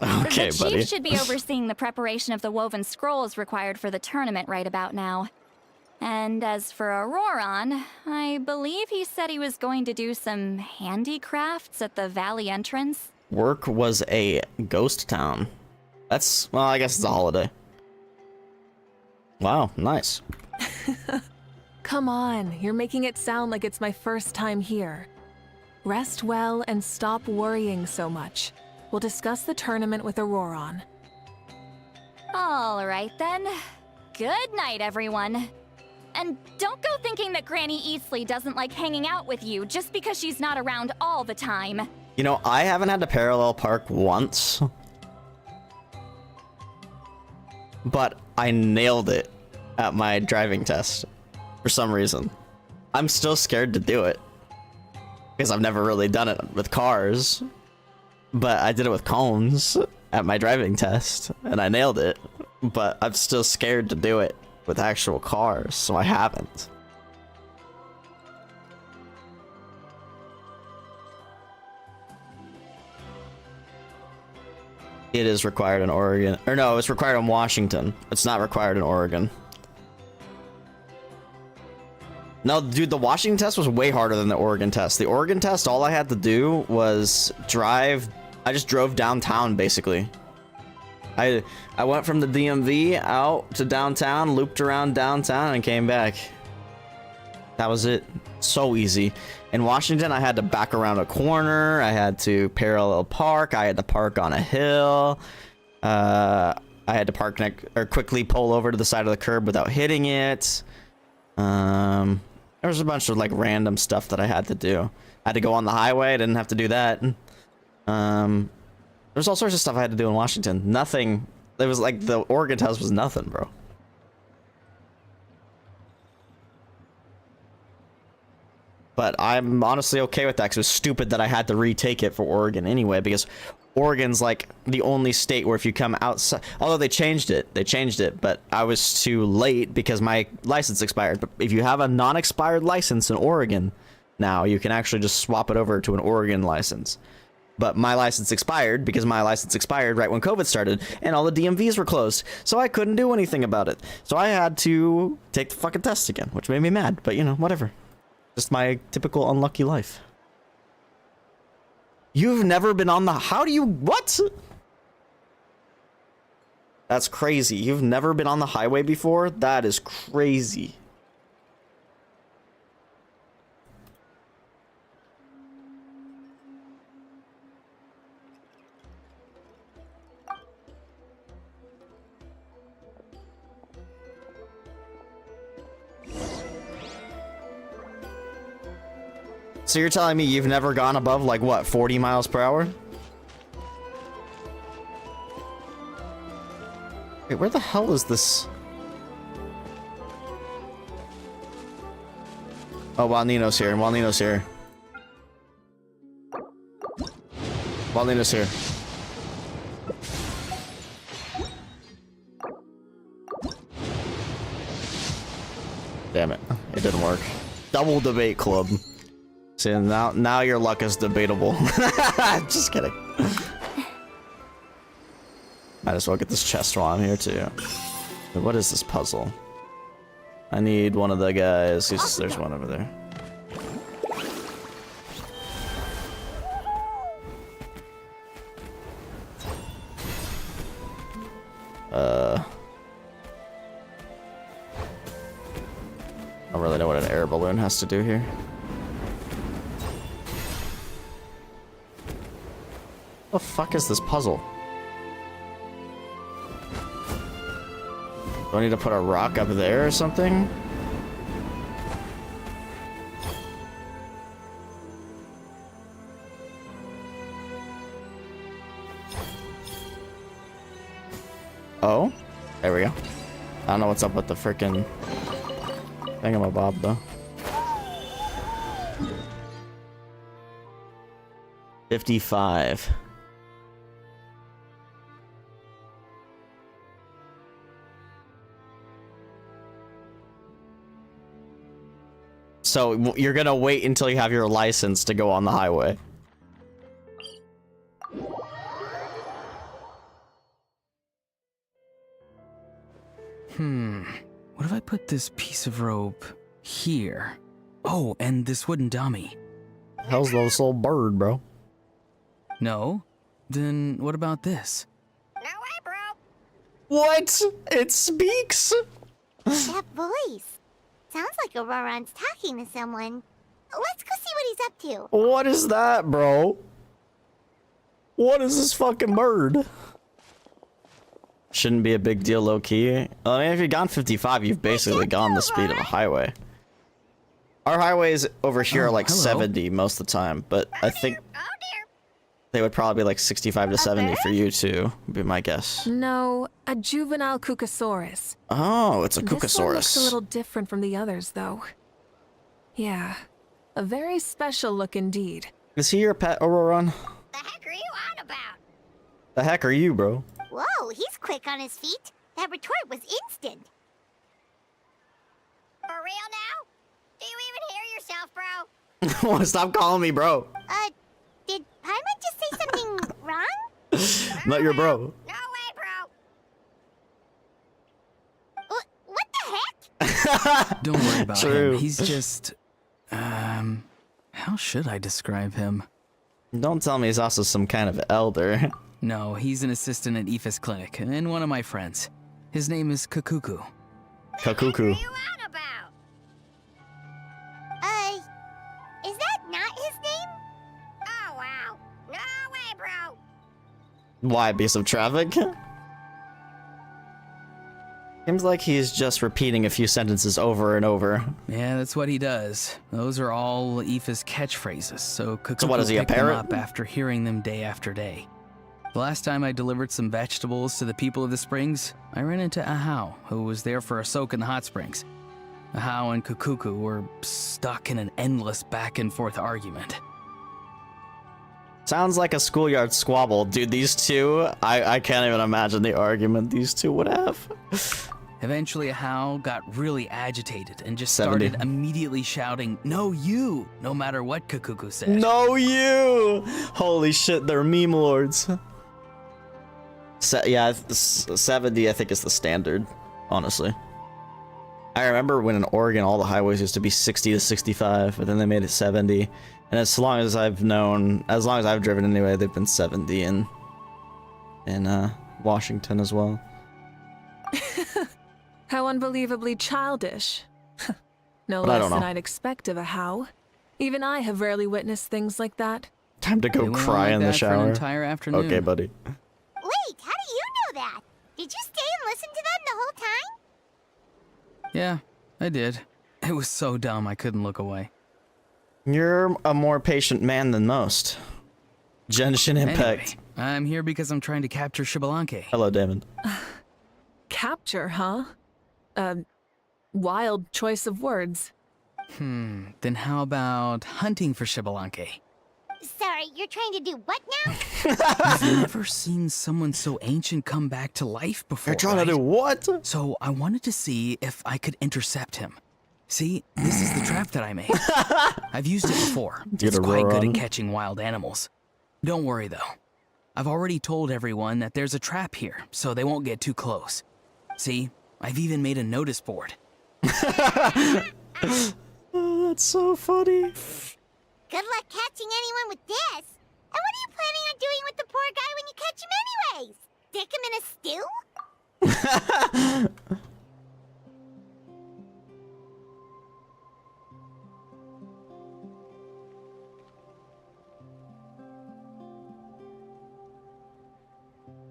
Speaker 1: Okay,
Speaker 6: the
Speaker 1: buddy.
Speaker 6: chief should be overseeing the preparation of the woven scrolls required for the tournament right about now. And as for Auroron, I believe he said he was going to do some handicrafts at the valley entrance.
Speaker 1: Work was a ghost town. That's, well, I guess it's a holiday. Wow, nice.
Speaker 20: Come on, you're making it sound like it's my first time here. Rest well and stop worrying so much. We'll discuss the tournament with Auroron.
Speaker 6: All right then. Good night, everyone. And don't go thinking that Granny Huitzilin doesn't like hanging out with you just because she's not around all the time.
Speaker 1: You know, I haven't had to parallel park once. But I nailed it at my driving test for some reason. I'm still scared to do it because I've never really done it with cars. But I did it with cones at my driving test and I nailed it. But I'm still scared to do it with actual cars, so I haven't. It is required in Oregon. Or no, it's required in Washington. It's not required in Oregon. No, dude, the Washington test was way harder than the Oregon test. The Oregon test, all I had to do was drive. I just drove downtown, basically. I went from the DMV out to downtown, looped around downtown, and came back. That was it. So easy. In Washington, I had to back around a corner. I had to parallel park. I had to park on a hill. I had to park or quickly pull over to the side of the curb without hitting it. There was a bunch of like random stuff that I had to do. I had to go on the highway. I didn't have to do that. There's all sorts of stuff I had to do in Washington. Nothing. It was like the Oregon test was nothing, bro. But I'm honestly okay with that because it was stupid that I had to retake it for Oregon anyway, because Oregon's like the only state where if you come outside, although they changed it, but I was too late because my license expired. But if you have a non-expired license in Oregon now, you can actually just swap it over to an Oregon license. But my license expired because my license expired right when COVID started and all the DMVs were closed. So I couldn't do anything about it. So I had to take the fucking test again, which made me mad. But, you know, whatever. Just my typical unlucky life. You've never been on the... How do you... What? That's crazy. You've never been on the highway before? That is crazy. So you're telling me you've never gone above, like, what, 40 miles per hour? Wait, where the hell is this? Oh, while Nino's here, while Nino's here. While Nino's here. Damn it, it didn't work. Double debate club. See, now your luck is debatable. Just kidding. Might as well get this chest while I'm here too. Wait, what is this puzzle? I need one of the guys. There's one over there. I don't really know what an air balloon has to do here. What the fuck is this puzzle? Do I need to put a rock up there or something? Oh, there we go. I don't know what's up with the frickin' thingamabob though. 55. So you're gonna wait until you have your license to go on the highway.
Speaker 10: What if I put this piece of rope here? Oh, and this wooden dummy.
Speaker 1: Hell's this little bird, bro?
Speaker 10: No? Then what about this?
Speaker 1: What? It speaks?
Speaker 2: That voice. Sounds like Auroron's talking to someone. Let's go see what he's up to.
Speaker 1: What is that, bro? What is this fucking bird? Shouldn't be a big deal, low-key. I mean, if you've gone 55, you've basically gone the speed of a highway. Our highways over here are like 70 most of the time, but I think they would probably be like 65 to 70 for you too, would be my guess.
Speaker 20: No, a juvenile Cucasaurus.
Speaker 1: Oh, it's a Cucasaurus.
Speaker 20: This one looks a little different from the others, though. Yeah, a very special look indeed.
Speaker 1: Is he your pet, Auroron?
Speaker 2: The heck are you on about?
Speaker 1: The heck are you, bro?
Speaker 2: Whoa, he's quick on his feet. That retort was instant. For real now? Do you even hear yourself, bro?
Speaker 1: Stop calling me bro.
Speaker 2: Did Paimon just say something wrong?
Speaker 1: Not your bro.
Speaker 2: No way, bro. What the heck?
Speaker 10: Don't worry about
Speaker 1: True.
Speaker 10: him. He's just... how should I describe him?
Speaker 1: Don't tell me he's also some kind of elder.
Speaker 10: No, he's an assistant at Aoife's clinic, and one of my friends. His name is Kakuku.
Speaker 1: Kakuku.
Speaker 2: Is that not his name? Oh, wow. No way, bro.
Speaker 1: Why, because of traffic? Seems like he's just repeating a few sentences over and over.
Speaker 10: Yeah, that's what he does. Those are all Aoife's catchphrases, so Kakuku
Speaker 1: So what, is he a
Speaker 10: picked them
Speaker 1: parrot?
Speaker 10: up after hearing them day after day. The last time I delivered some vegetables to the people of the springs, I ran into Ahau, who was there for a soak in the hot springs. Ahau and Kakuku were stuck in an endless back-and-forth argument.
Speaker 1: Sounds like a schoolyard squabble. Dude, these two, I can't even imagine the argument these two would have.
Speaker 10: Eventually, Ahau got really agitated and just
Speaker 1: 70.
Speaker 10: started immediately shouting, "No, you!" no matter what Kakuku said.
Speaker 1: No, you! Holy shit, they're meme lords. Yeah, 70 I think is the standard, honestly. I remember when in Oregon all the highways used to be 60 to 65, but then they made it 70. And as long as I've known, as long as I've driven anyway, they've been 70 in Washington as well.
Speaker 20: How unbelievably childish. No
Speaker 1: But I
Speaker 20: less
Speaker 1: don't
Speaker 20: than
Speaker 1: know.
Speaker 20: I'd expect of a how. Even I have rarely witnessed things like that.
Speaker 1: Time to go
Speaker 10: They went on
Speaker 1: cry
Speaker 10: like
Speaker 1: in the
Speaker 10: that for an
Speaker 1: shower.
Speaker 10: entire afternoon.
Speaker 1: Okay, buddy.
Speaker 2: Wait, how do you know that? Did you stay and listen to them the whole time?
Speaker 10: Yeah, I did. It was so dumb I couldn't look away.
Speaker 1: You're a more patient man than most. Genshin Impact.
Speaker 10: Anyway, I'm here because I'm trying to capture Xbalanque.
Speaker 1: Hello, Damon.
Speaker 20: Capture, huh? Wild choice of words.
Speaker 10: Then how about hunting for Xbalanque?
Speaker 2: Sorry, you're trying to do what now?
Speaker 10: I've never seen someone so ancient come back to life before.
Speaker 1: You're trying to do what?
Speaker 10: So I wanted to see if I could intercept him. See, this is the trap that I made. I've used it before. It's quite good at catching wild animals. Don't worry though. I've already told everyone that there's a trap here, so they won't get too close. See, I've even made a notice board.
Speaker 1: Oh, that's so funny.
Speaker 2: Good luck catching anyone with this. And what are you planning on doing with the poor guy when you catch him anyways? Stick him in a stew?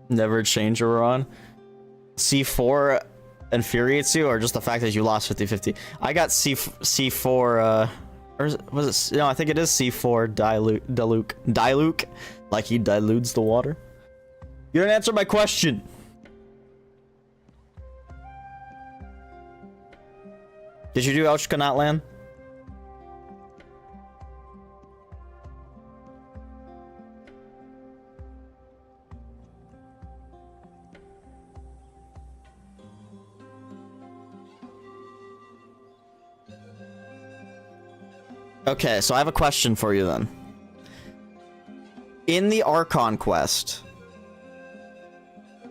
Speaker 1: Never change or on. C4 infuriates you, or just the fact that you lost 50-50? I got C4, or was it? No, I think it is C4 dilute, like he dilutes the water. You didn't answer my question. Did you do Elchka Land? Okay, so I have a question for you then. In the Archon quest,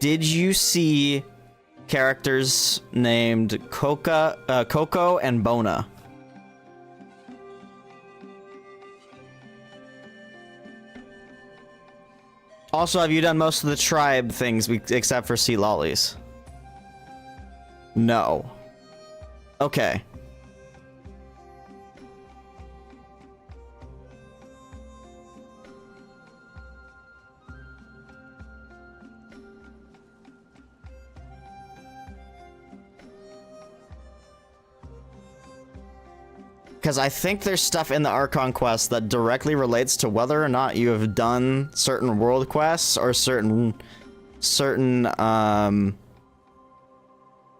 Speaker 1: did you see characters named Coco and Bona? Also, have you done most of the tribe things except for Citlali's? No. Okay. Because I think there's stuff in the Archon quest that directly relates to whether or not you have done certain world quests or certain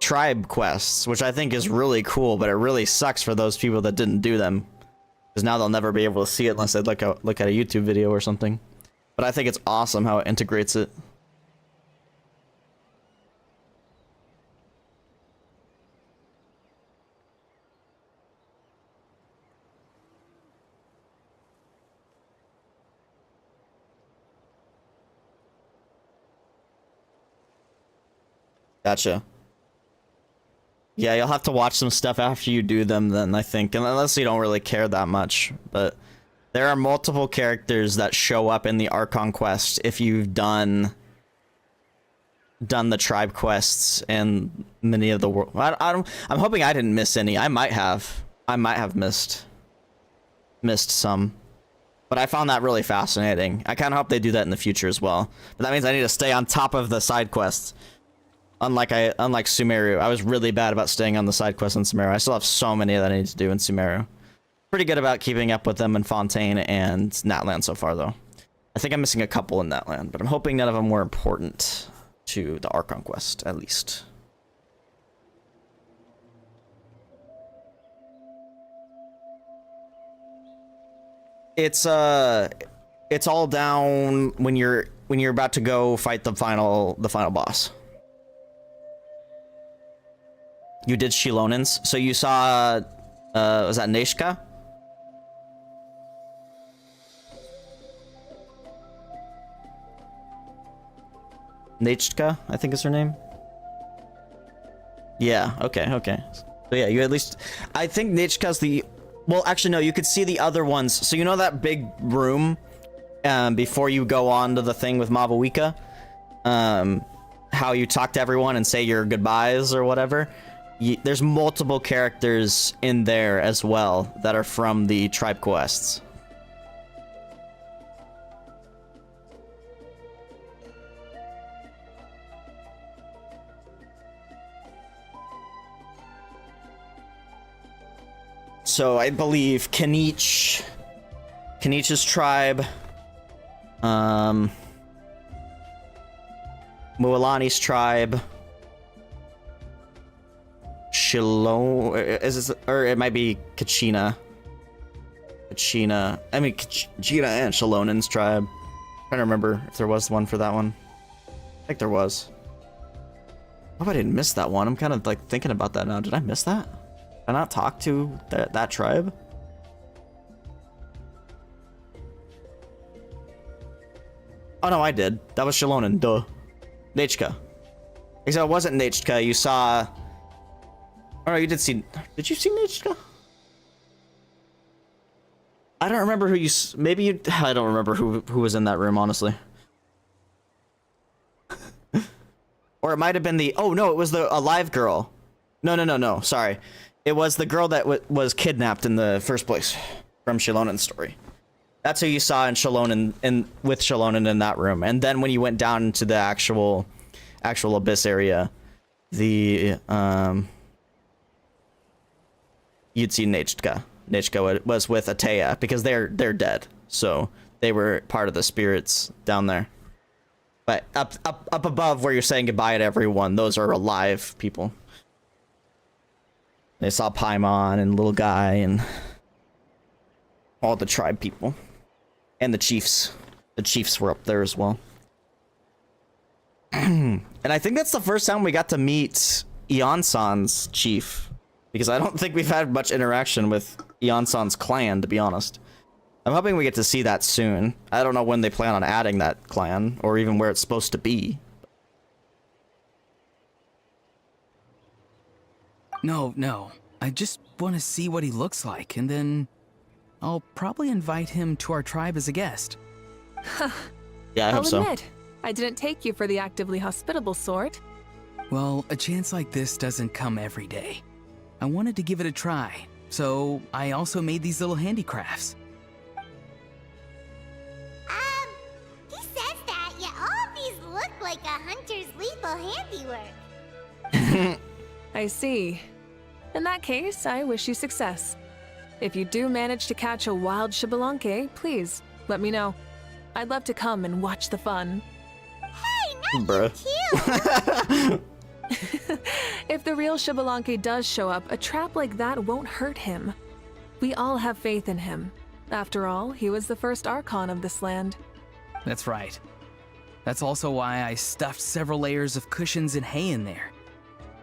Speaker 1: tribe quests, which I think is really cool, but it really sucks for those people that didn't do them, because now they'll never be able to see it unless they look at a YouTube video or something. But I think it's awesome how it integrates it. Gotcha. Yeah, you'll have to watch some stuff after you do them then, I think, unless you don't really care that much. But there are multiple characters that show up in the Archon quest if you've done the tribe quests and many of the world. I'm hoping I didn't miss any. I might have missed some. But I found that really fascinating. I kind of hope they do that in the future as well. But that means I need to stay on top of the side quests. Unlike Sumeru, I was really bad about staying on the side quests in Sumeru. I still have so many that I need to do in Sumeru. Pretty good about keeping up with them in Fontaine and Natlan so far, though. I think I'm missing a couple in Natlan, but I'm hoping none of them were important to the Archon quest, at least. It's all down when you're about to go fight the final boss. You did Shilonins, so you saw, was that Neshka? Nechka, I think is her name. Yeah, okay. So yeah, you at least, I think Nechka's the, well, actually no, you could see the other ones. So you know that big room, before you go on to the thing with Mavuika? How you talk to everyone and say your goodbyes or whatever? there's multiple characters in there as well that are from the tribe quests. So I believe Kenich's tribe, Mualani's tribe, or it might be Kachina. Kachina and Shalonen's tribe. I'm trying to remember if there was one for that one. I think there was. I hope I didn't miss that one. I'm kind of like thinking about that now. Did I miss that? Did I not talk to that tribe? Oh no, I did. That was Shalonen, duh. Nechka. Except it wasn't Nechka, you saw... Oh no, you did see... Did you see Nechka? I don't remember who you... Maybe you... I don't remember who was in that room, honestly. Or it might have been the... Oh no, it was the alive girl. No, sorry. It was the girl that was kidnapped in the first place from Shalonen's story. That's who you saw in Chalonen with Chalonen in that room. And then when you went down into the actual abyss area, you'd see Nechka. Nechka was with Atea because they're dead. So they were part of the spirits down there. But up above where you're saying goodbye to everyone, those are alive people. They saw Paimon and Little Guy and all the tribe people. And the chiefs. The chiefs were up there as well. And I think that's the first time we got to meet Eonsan's chief. Because I don't think we've had much interaction with Eonsan's clan, to be honest. I'm hoping we get to see that soon. I don't know when they plan on adding that clan, or even where it's supposed to be.
Speaker 10: No. I just want to see what he looks like, and then I'll probably invite him to our tribe as a guest.
Speaker 1: Yeah, I hope so.
Speaker 20: I'll admit, I didn't take you for the actively hospitable sort.
Speaker 10: Well, a chance like this doesn't come every day. I wanted to give it a try, so I also made these little handicrafts.
Speaker 2: He says that, yet all of these look like a hunter's lethal handiwork.
Speaker 20: I see. In that case, I wish you success. If you do manage to catch a wild Xbalanque, please, let me know. I'd love to come and watch the fun.
Speaker 2: Hey, not
Speaker 1: Bruh.
Speaker 2: you too!
Speaker 20: If the real Xbalanque does show up, a trap like that won't hurt him. We all have faith in him. After all, he was the first Archon of this land.
Speaker 10: That's right. That's also why I stuffed several layers of cushions and hay in there.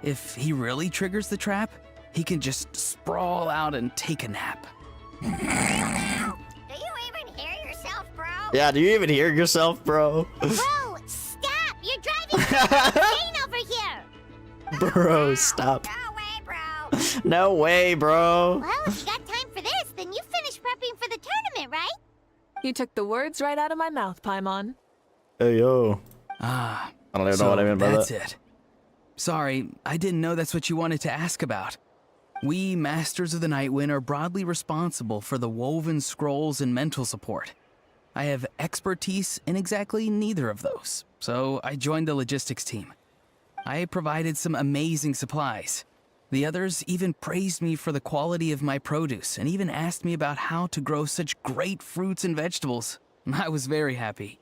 Speaker 10: If he really triggers the trap, he can just sprawl out and take a nap.
Speaker 2: Do you even hear yourself, bro?
Speaker 1: Yeah, do you even hear yourself, bro?
Speaker 2: Bro, stop! You're driving me insane over here!
Speaker 1: Bro, stop.
Speaker 2: No way, bro!
Speaker 1: No way, bro.
Speaker 2: Well, if you got time for this, then you finished prepping for the tournament, right?
Speaker 20: You took the words right out of my mouth, Paimon.
Speaker 1: Hey, yo.
Speaker 10: Ah.
Speaker 1: I don't even know what I mean by
Speaker 10: that's
Speaker 1: that.
Speaker 10: it. Sorry, I didn't know that's what you wanted to ask about. We, Masters of the Nightwind, are broadly responsible for the woven scrolls and mental support. I have expertise in exactly neither of those, so I joined the logistics team. I provided some amazing supplies. The others even praised me for the quality of my produce and even asked me about how to grow such great fruits and vegetables. I was very happy.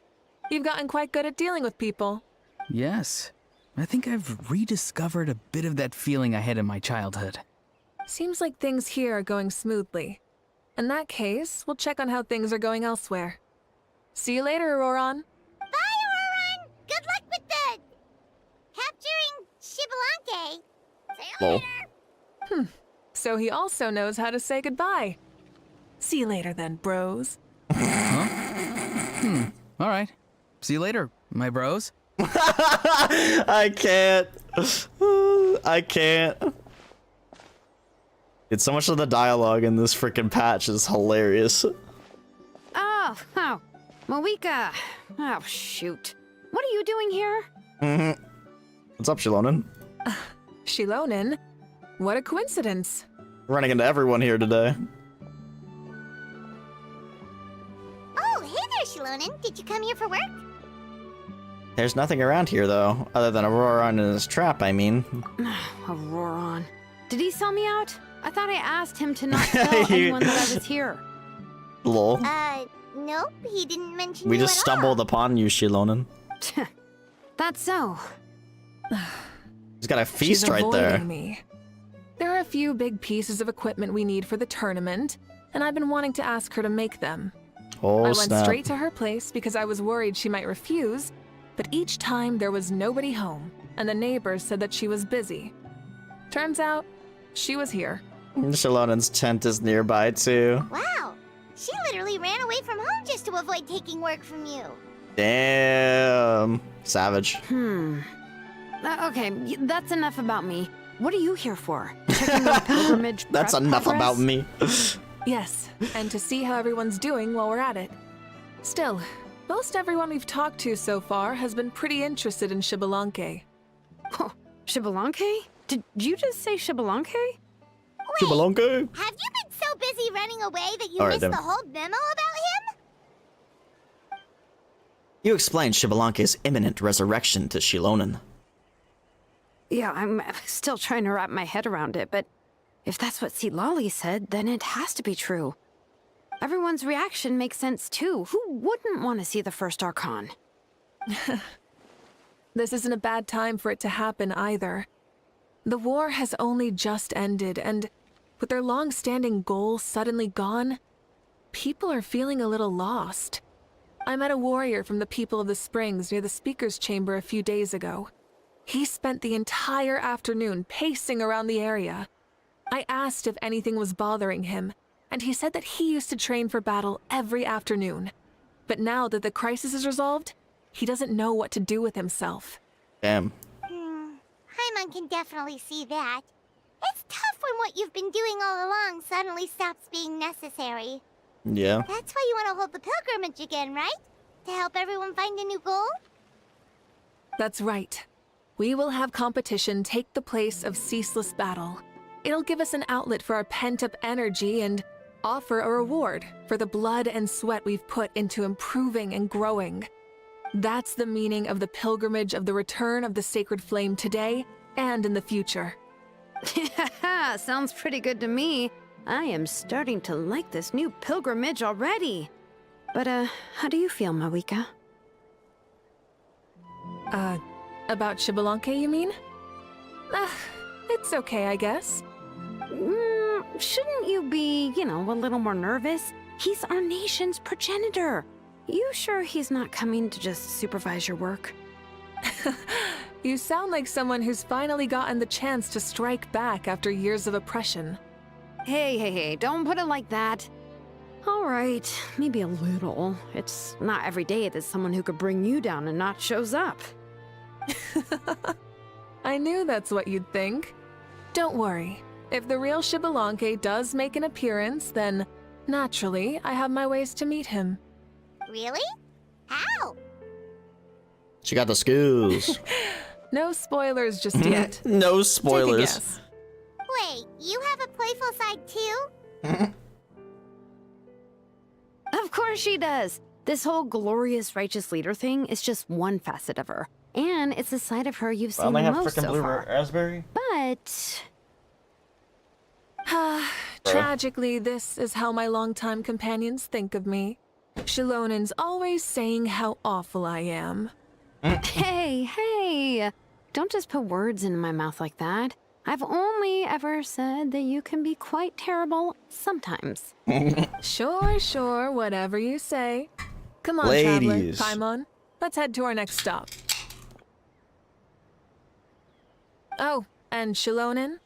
Speaker 20: You've gotten quite good at dealing with people.
Speaker 10: Yes. I think I've rediscovered a bit of that feeling I had in my childhood.
Speaker 20: Seems like things here are going smoothly. In that case, we'll check on how things are going elsewhere. See you later, Auroron.
Speaker 2: Bye, Auroron! Good luck with the... capturing Xbalanque. See you later!
Speaker 20: So he also knows how to say goodbye. See you later then, bros.
Speaker 10: All right. See you later, my bros.
Speaker 1: I can't. I can't. It's so much of the dialogue in this freaking patch is hilarious.
Speaker 7: Oh, Mavuika. Oh, shoot. What are you doing here?
Speaker 1: What's up, Shilonen?
Speaker 20: Shilonen? What a coincidence.
Speaker 1: Running into everyone here today.
Speaker 2: Oh, hey there, Shalonen. Did you come here for work?
Speaker 1: There's nothing around here, though, other than Auroron and his trap, I mean.
Speaker 7: Auroron. Did he sell me out? I thought I asked him to not tell anyone that I was here.
Speaker 1: Lol.
Speaker 2: Nope, he didn't mention
Speaker 1: We
Speaker 2: you
Speaker 1: just
Speaker 2: at
Speaker 1: stumbled upon you, Shilonen.
Speaker 7: That's so.
Speaker 1: He's got a feast
Speaker 20: She's
Speaker 1: right there.
Speaker 20: avoiding me. There are a few big pieces of equipment we need for the tournament, and I've been wanting to ask her to make them.
Speaker 1: Oh,
Speaker 20: I went
Speaker 1: snap.
Speaker 20: straight to her place because I was worried she might refuse, but each time there was nobody home, and the neighbors said that she was busy. Turns out, she was here.
Speaker 1: Shilonen's tent is nearby, too.
Speaker 2: Wow, she literally ran away from home just to avoid taking work from you.
Speaker 1: Damn. Savage.
Speaker 7: Okay, that's enough about me. What are you here for? Checking the pilgrimage
Speaker 1: That's
Speaker 7: prep
Speaker 1: enough
Speaker 7: progress?
Speaker 1: about me.
Speaker 20: Yes, and to see how everyone's doing while we're at it. Still, most everyone we've talked to so far has been pretty interested in Xbalanque.
Speaker 7: Oh, Xbalanque? Did you just say Xbalanque?
Speaker 1: Xbalanque?
Speaker 2: Have you been so busy running away that you
Speaker 1: All right,
Speaker 2: missed
Speaker 1: then.
Speaker 2: the whole memo about him?
Speaker 1: You explained Xbalanque's imminent resurrection to Shilonen.
Speaker 7: Yeah, I'm still trying to wrap my head around it, but if that's what Citlali said, then it has to be true. Everyone's reaction makes sense too. Who wouldn't want to see the first Archon?
Speaker 20: This isn't a bad time for it to happen either. The war has only just ended, and with their long-standing goals suddenly gone, people are feeling a little lost. I met a warrior from the People of the Springs near the Speaker's Chamber a few days ago. He spent the entire afternoon pacing around the area. I asked if anything was bothering him, and he said that he used to train for battle every afternoon. But now that the crisis is resolved, he doesn't know what to do with himself.
Speaker 1: Damn.
Speaker 2: Paimon can definitely see that. It's tough when what you've been doing all along suddenly stops being necessary.
Speaker 1: Yeah.
Speaker 2: That's why you want to hold the pilgrimage again, right? To help everyone find a new goal?
Speaker 20: That's right. We will have competition take the place of ceaseless battle. It'll give us an outlet for our pent-up energy and offer a reward for the blood and sweat we've put into improving and growing. That's the meaning of the pilgrimage of the return of the sacred flame today and in the future.
Speaker 7: Sounds pretty good to me. I am starting to like this new pilgrimage already. But, how do you feel, Mavuika?
Speaker 20: About Xbalanque, you mean? It's okay, I guess.
Speaker 7: Shouldn't you be, a little more nervous? He's our nation's progenitor. You sure he's not coming to just supervise your work?
Speaker 20: You sound like someone who's finally gotten the chance to strike back after years of oppression.
Speaker 7: Hey, don't put it like that. All right, maybe a little. It's not every day that someone who could bring you down and not shows up.
Speaker 20: I knew that's what you'd think. Don't worry. If the real Xbalanque does make an appearance, then naturally I have my ways to meet him.
Speaker 2: Really? How?
Speaker 1: She got the skills.
Speaker 20: No spoilers just yet.
Speaker 1: No
Speaker 20: Take a
Speaker 1: spoilers.
Speaker 20: guess.
Speaker 2: Wait, you have a playful side too?
Speaker 7: Of course she does. This whole glorious righteous leader thing is just one facet of her. And it's a side of her you've seen the most so far.
Speaker 1: raspberry.
Speaker 7: But...
Speaker 20: Tragically, this is how my longtime companions think of me. Shilonen's always saying how awful I am.
Speaker 7: Hey, don't just put words into my mouth like that. I've only ever said that you can be quite terrible sometimes.
Speaker 20: Sure, whatever you say. Come on,
Speaker 1: Ladies.
Speaker 20: Traveler, Paimon. Let's head to our next stop. Oh, and Shilonen,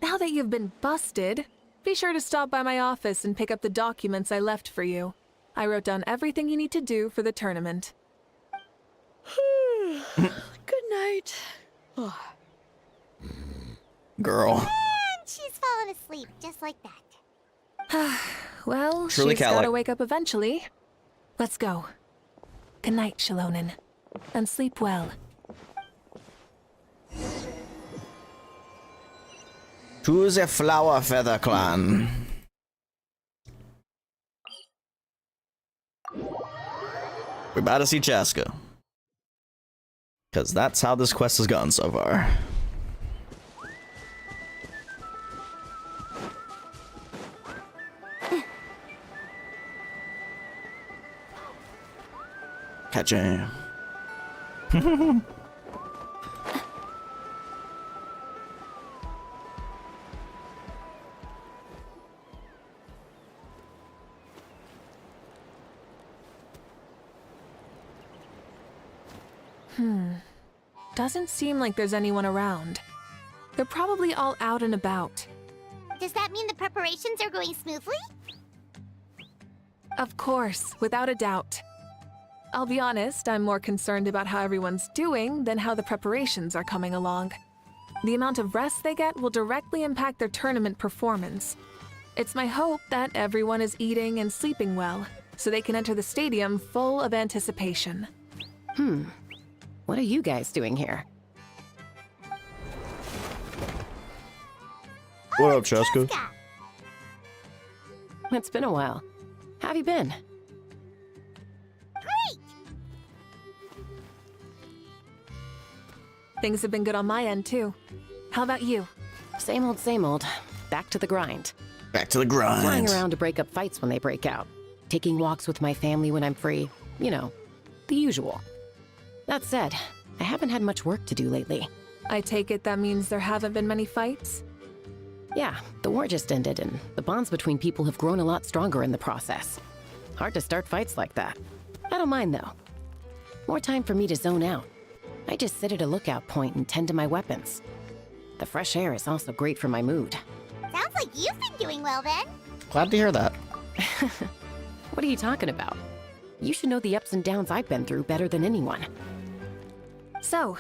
Speaker 20: now that you've been busted, be sure to stop by my office and pick up the documents I left for you. I wrote down everything you need to do for the tournament.
Speaker 7: Good night.
Speaker 1: Girl.
Speaker 2: And she's fallen asleep, just like that.
Speaker 20: Well,
Speaker 1: Truly
Speaker 20: she's
Speaker 1: cat-like.
Speaker 20: gotta wake up eventually. Let's go. Good night, Shilonen. And sleep well.
Speaker 1: To the Flower Feather Clan. We're about to see Chaska. Because that's how this quest has gone so far. Catching.
Speaker 20: Doesn't seem like there's anyone around. They're probably all out and about.
Speaker 2: Does that mean the preparations are going smoothly?
Speaker 20: Of course, without a doubt. I'll be honest, I'm more concerned about how everyone's doing than how the preparations are coming along. The amount of rest they get will directly impact their tournament performance. It's my hope that everyone is eating and sleeping well, so they can enter the stadium full of anticipation.
Speaker 8: What are you guys doing here?
Speaker 1: What up, Chaska?
Speaker 8: It's been a while. How have you been?
Speaker 2: Great!
Speaker 20: Things have been good on my end, too. How about you?
Speaker 8: Same old, same old. Back to the grind.
Speaker 1: Back to the grind.
Speaker 8: Flying around to break up fights when they break out. Taking walks with my family when I'm free. You know, the usual. That said, I haven't had much work to do lately.
Speaker 20: I take it that means there haven't been many fights?
Speaker 8: Yeah, the war just ended, and the bonds between people have grown a lot stronger in the process. Hard to start fights like that. I don't mind, though. More time for me to zone out. I just sit at a lookout point and tend to my weapons. The fresh air is also great for my mood.
Speaker 2: Sounds like you've been doing well then.
Speaker 1: Glad to hear that.
Speaker 8: What are you talking about? You should know the ups and downs I've been through better than anyone.
Speaker 20: So,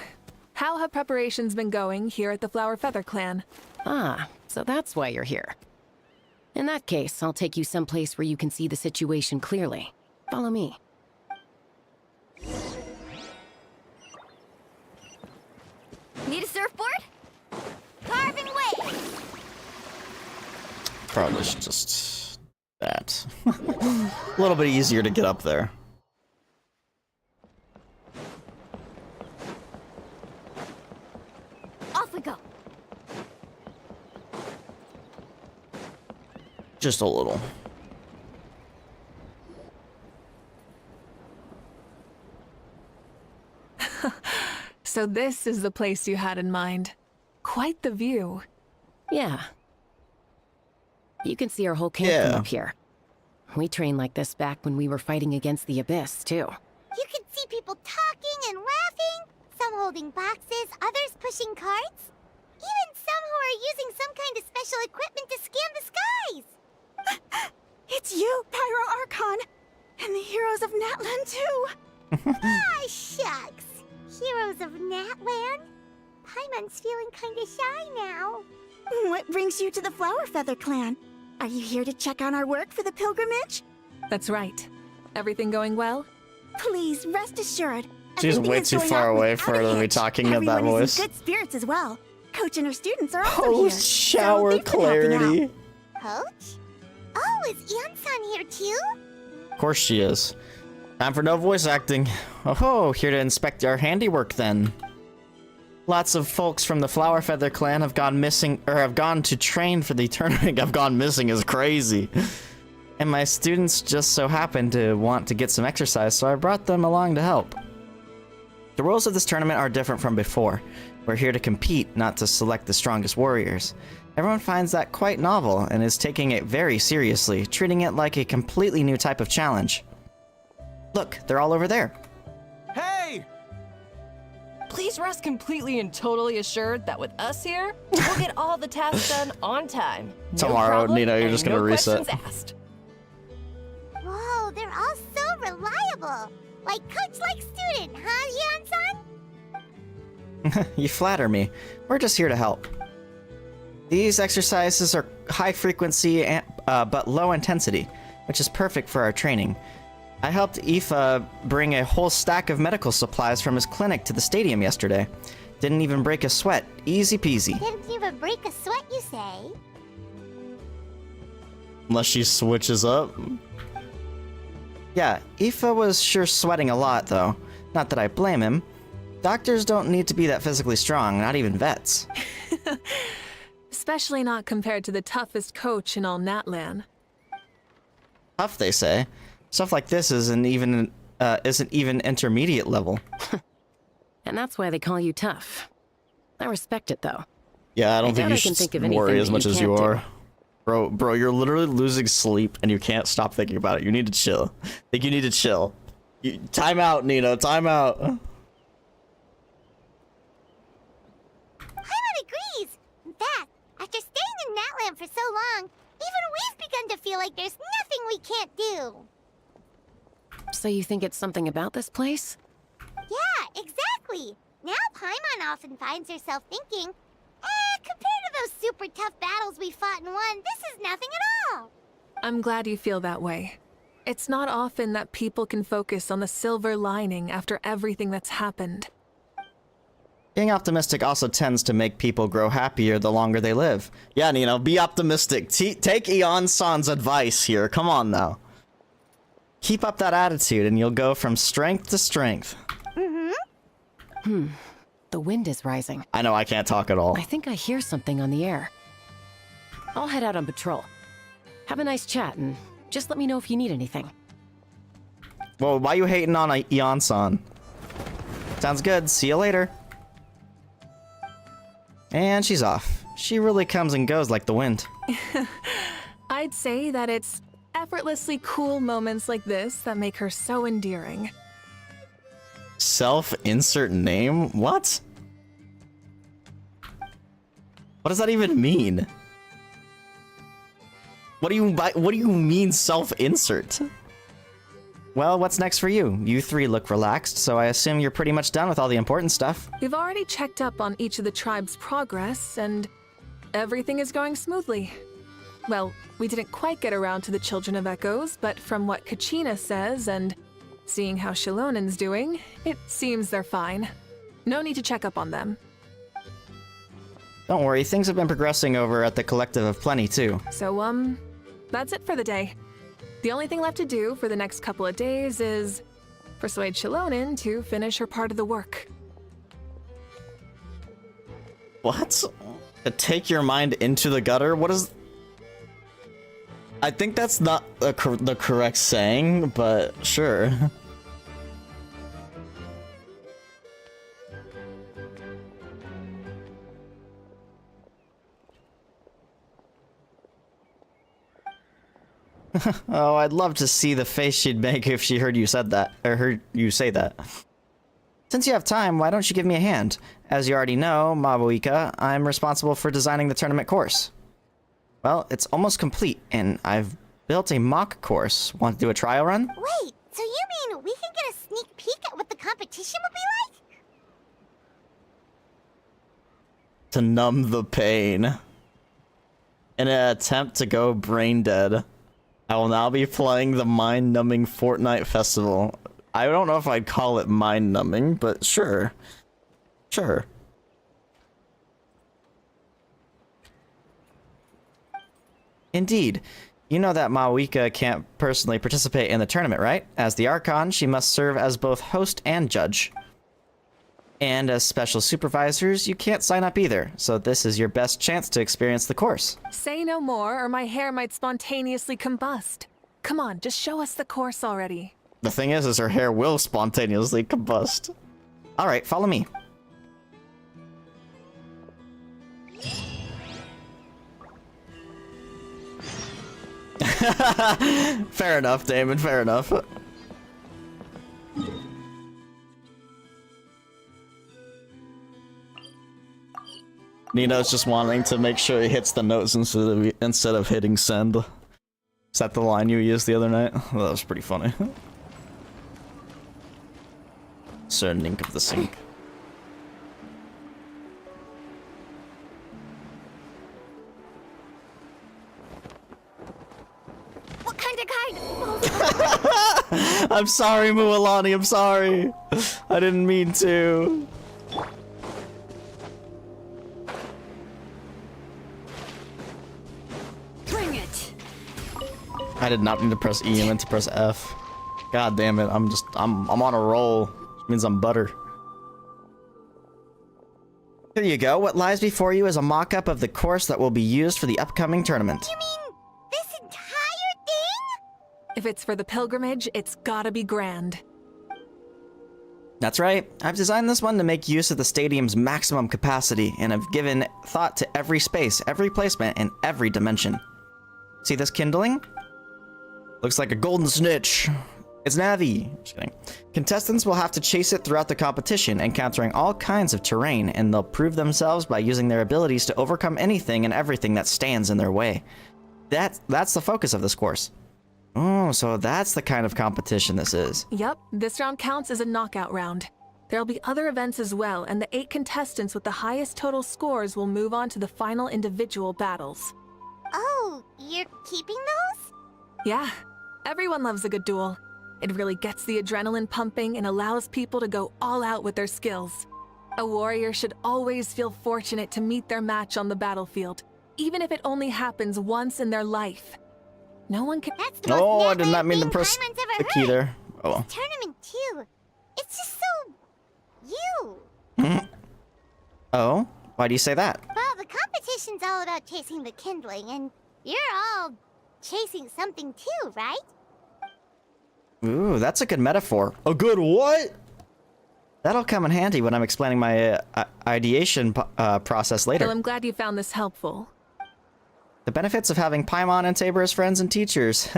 Speaker 20: how have preparations been going here at the Flower Feather Clan?
Speaker 8: Ah, so that's why you're here. In that case, I'll take you someplace where you can see the situation clearly. Follow me.
Speaker 2: Need a surfboard? Carving waves!
Speaker 1: Probably should just... that. A little bit easier to get up there.
Speaker 2: Off we go.
Speaker 1: Just a little.
Speaker 20: So this is the place you had in mind. Quite the view.
Speaker 8: Yeah. You can see our whole camp from up here. We trained like this back when we were fighting against the Abyss, too.
Speaker 2: You can see people talking and laughing, some holding boxes, others pushing carts. Even some who are using some kind of special equipment to scan the skies.
Speaker 11: It's you, Pyro Archon, and the heroes of Natlan too.
Speaker 2: Ah, shucks. Heroes of Natlan? Paimon's feeling kinda shy now.
Speaker 11: What brings you to the Flower Feather Clan? Are you here to check on our work for the pilgrimage?
Speaker 20: That's right. Everything going well?
Speaker 11: Please, rest assured.
Speaker 1: She's way too far away for her to be talking in that
Speaker 11: Everyone
Speaker 1: voice.
Speaker 11: is in good spirits as well. Coach and her students are also here.
Speaker 1: Post shower clarity.
Speaker 2: Coach? Oh, is Ian-san here too?
Speaker 1: Of course she is. Time for no voice acting. Oh, here to inspect our handiwork then. Lots of folks from the Flower Feather Clan have gone missing, or have gone to train for the tournament. Have gone missing is crazy. And my students just so happen to want to get some exercise, so I brought them along to help. The rules of this tournament are different from before. We're here to compete, not to select the strongest warriors. Everyone finds that quite novel and is taking it very seriously, treating it like a completely new type of challenge. Look, they're all over there.
Speaker 22: Hey! Please rest completely and totally assured that with us here, we'll get all the tasks done on time.
Speaker 1: Tomorrow,
Speaker 22: problem,
Speaker 1: Nino, you're
Speaker 22: and
Speaker 1: just gonna
Speaker 22: no
Speaker 1: reset.
Speaker 22: questions asked.
Speaker 2: Whoa, they're all so reliable. Like coach like student, huh, Ian-san?
Speaker 1: You flatter me. We're just here to help. These exercises are high frequency but low intensity, which is perfect for our training. I helped Aoife bring a whole stack of medical supplies from his clinic to the stadium yesterday. Didn't even break a sweat. Easy peasy.
Speaker 2: Didn't even break a sweat, you say?
Speaker 1: Unless she switches up. Yeah, Aoife was sure sweating a lot, though. Not that I blame him. Doctors don't need to be that physically strong, not even vets.
Speaker 20: Especially not compared to the toughest coach in all Natlan.
Speaker 1: Tough, they say. Stuff like this isn't even intermediate level.
Speaker 8: And that's why they call you tough. I respect it, though.
Speaker 1: Yeah, I don't think you
Speaker 8: can think of
Speaker 1: should worry
Speaker 8: anything
Speaker 1: as
Speaker 8: that
Speaker 1: much
Speaker 8: you
Speaker 1: as you
Speaker 8: can't
Speaker 1: are. Bro, you're literally losing sleep and you can't stop thinking about it. You need to chill. I think you need to chill. Time out, Nina. Time out.
Speaker 2: Paimon agrees. In fact, after staying in Natlan for so long, even we've begun to feel like there's nothing we can't do.
Speaker 8: So you think it's something about this place?
Speaker 2: Yeah, exactly. Now Paimon often finds herself thinking, compared to those super tough battles we fought and won, this is nothing at all.
Speaker 20: I'm glad you feel that way. It's not often that people can focus on the silver lining after everything that's happened.
Speaker 1: Being optimistic also tends to make people grow happier the longer they live. Yeah, Nino, be optimistic. Take Eon-san's advice here. Come on now. Keep up that attitude and you'll go from strength to strength.
Speaker 8: The wind is rising.
Speaker 1: I know I can't talk at all.
Speaker 8: I think I hear something on the air. I'll head out on patrol. Have a nice chat and just let me know if you need anything.
Speaker 1: Well, why you hating on Eon-san? Sounds good. See you later. And she's off. She really comes and goes like the wind.
Speaker 20: I'd say that it's effortlessly cool moments like this that make her so endearing.
Speaker 1: Self-insert name? What? What does that even mean? What do you mean self-insert? Well, what's next for you? You three look relaxed, so I assume you're pretty much done with all the important stuff.
Speaker 20: We've already checked up on each of the tribe's progress, and everything is going smoothly. Well, we didn't quite get around to the Children of Echoes, but from what Kachina says and seeing how Shalonen's doing, it seems they're fine. No need to check up on them.
Speaker 1: Don't worry, things have been progressing over at the Collective of Plenty, too.
Speaker 20: So, that's it for the day. The only thing left to do for the next couple of days is persuade Shalonen to finish her part of the work.
Speaker 1: What? To take your mind into the gutter? What is... I think that's not the correct saying, but sure. Oh, I'd love to see the face she'd make if she heard you said that, or heard you say that. Since you have time, why don't you give me a hand? As you already know, Mavuika, I'm responsible for designing the tournament course. Well, it's almost complete, and I've built a mock course. Want to do a trial run?
Speaker 2: Wait, so you mean we can get a sneak peek at what the competition will be like?
Speaker 1: To numb the pain. In an attempt to go brain dead, I will now be playing the mind-numbing Fortnite festival. I don't know if I'd call it mind-numbing, but sure. Sure. Indeed. You know that Mavuika can't personally participate in the tournament, right? As the Archon, she must serve as both host and judge. And as special supervisors, you can't sign up either, so this is your best chance to experience the course.
Speaker 20: Say no more, or my hair might spontaneously combust. Come on, just show us the course already.
Speaker 1: The thing is her hair will spontaneously combust. Alright, follow me. Fair enough, Damon, fair enough. Nino's just wanting to make sure he hits the notes instead of hitting send. Is that the line you used the other night? Well, that was pretty funny. Sir Nink of the Sink.
Speaker 2: What kind of guide?
Speaker 1: I'm sorry, Mualani, I'm sorry. I didn't mean to. I did not need to press E, I meant to press F. God damn it, I'm on a roll. Which means I'm butter. Here you go. What lies before you is a mock-up of the course that will be used for the upcoming tournament.
Speaker 2: You mean this entire thing?
Speaker 20: If it's for the pilgrimage, it's gotta be grand.
Speaker 1: That's right. I've designed this one to make use of the stadium's maximum capacity, and I've given thought to every space, every placement, and every dimension. See this kindling? Looks like a golden snitch. It's Navi. Just kidding. Contestants will have to chase it throughout the competition, encountering all kinds of terrain, and they'll prove themselves by using their abilities to overcome anything and everything that stands in their way. That's the focus of this course. Oh, so that's the kind of competition this is.
Speaker 20: Yep, this round counts as a knockout round. There'll be other events as well, and the 8 contestants with the highest total scores will move on to the final individual battles.
Speaker 2: Oh, you're keeping those?
Speaker 20: Yeah, everyone loves a good duel. It really gets the adrenaline pumping and allows people to go all out with their skills. A warrior should always feel fortunate to meet their match on the battlefield, even if it only happens once in their life. No one can—
Speaker 2: That's the
Speaker 1: No,
Speaker 2: most
Speaker 1: I did not mean to press
Speaker 2: Paimon's
Speaker 1: the
Speaker 2: ever
Speaker 1: key
Speaker 2: heard.
Speaker 1: there. Oh.
Speaker 2: This tournament too. It's just so you.
Speaker 1: Oh? Why do you say that?
Speaker 2: Well, the competition's all about chasing the kindling, and you're all chasing something too, right?
Speaker 1: Ooh, that's a good metaphor. A good what? That'll come in handy when I'm explaining my ideation process later.
Speaker 20: Well, I'm glad you found this helpful.
Speaker 1: The benefits of having Paimon and Tabor as friends and teachers.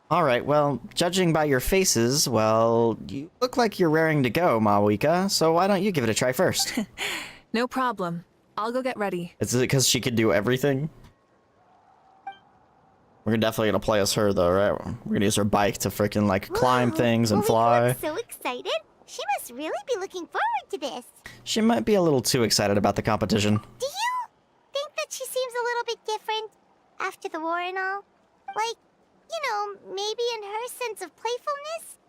Speaker 1: Alright, well, judging by your faces, well, you look like you're raring to go, Mavuika, so why don't you give it a try first?
Speaker 20: No problem. I'll go get ready.
Speaker 1: Is it because she could do everything? We're definitely gonna play as her, though, right? We're gonna use her bike to freaking, like, climb things and fly.
Speaker 2: I'm so excited. She must really be looking forward to this.
Speaker 1: She might be a little too excited about the competition.
Speaker 2: Do you think that she seems a little bit different after the war and all? Like, you know, maybe in her sense of playfulness?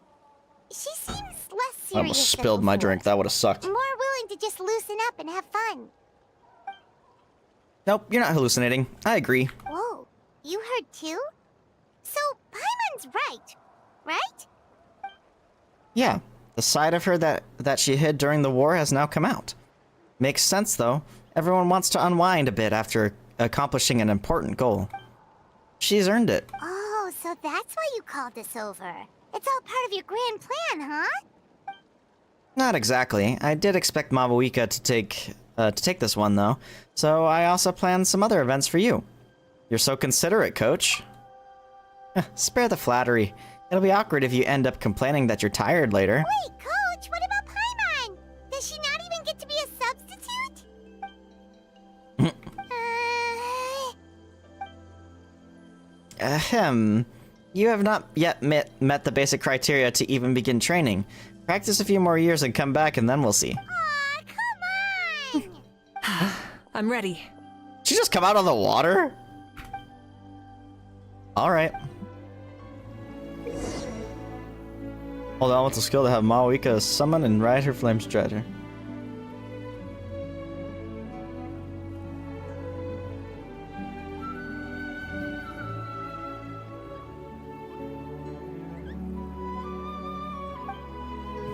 Speaker 2: She seems less serious.
Speaker 1: I almost spilled my drink. That would have sucked.
Speaker 2: More willing to just loosen up and have fun.
Speaker 1: Nope, you're not hallucinating. I agree.
Speaker 2: Whoa, you heard too? So, Paimon's right?
Speaker 1: Yeah, the side of her that she hid during the war has now come out. Makes sense, though. Everyone wants to unwind a bit after accomplishing an important goal. She's earned it.
Speaker 2: Oh, so that's why you called us over. It's all part of your grand plan, huh?
Speaker 1: Not exactly. I did expect Mavuika to take this one, though. So I also planned some other events for you. You're so considerate, Coach. Spare the flattery. It'll be awkward if you end up complaining that you're tired later.
Speaker 2: Wait, Coach, what about Paimon? Does she not even get to be a substitute?
Speaker 1: Ahem. You have not yet met the basic criteria to even begin training. Practice a few more years and come back and then we'll see.
Speaker 2: Aw, come on!
Speaker 20: I'm ready.
Speaker 1: She just come out of the water? Alright. Hold on, what's the skill to have Mavuika summon and ride her flame strider?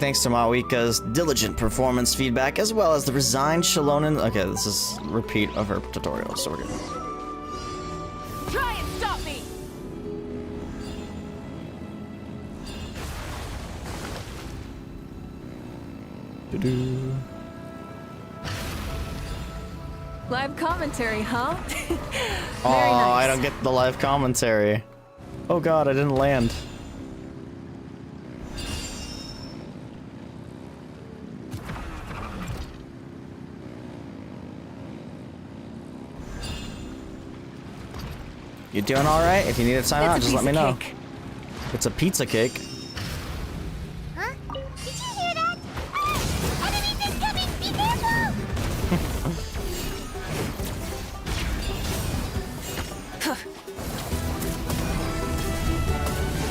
Speaker 1: Thanks to Mavuika's diligent performance feedback, as well as the resigned Chalonan. Okay, this is a repeat of her tutorial, so we're good.
Speaker 17: Try and stop me!
Speaker 1: Doo-doo.
Speaker 20: Live commentary, huh?
Speaker 1: Oh, I don't get the live commentary. Oh god, I didn't land. You doing alright? If you need a timeout, just let me know. It's a pizza cake.
Speaker 2: Huh? Did you hear that? Enemies incoming! Be careful!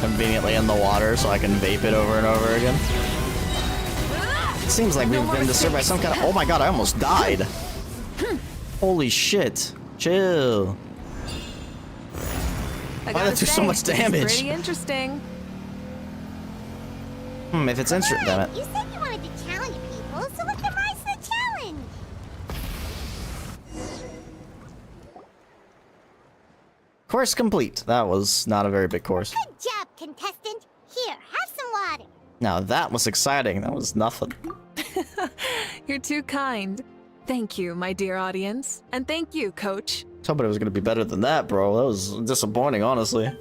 Speaker 1: Conveniently in the water so I can vape it over and over again. It seems like we've been disturbed by some kind of— oh my god, I almost died. Holy shit. Chill.
Speaker 20: I
Speaker 1: Why
Speaker 20: gotta
Speaker 1: that do
Speaker 20: say,
Speaker 1: so much
Speaker 20: this is
Speaker 1: damage?
Speaker 20: pretty interesting.
Speaker 1: If it's interesting, damn it.
Speaker 2: You said you wanted to challenge people, so let them rise to the challenge.
Speaker 1: Course complete. That was not a very big course.
Speaker 2: Good job, contestant. Here, have some water.
Speaker 1: Now that was exciting. That was nothing.
Speaker 20: You're too kind. Thank you, my dear audience. And thank you, coach.
Speaker 1: I was hoping it was gonna be better than that, bro. That was disappointing, honestly.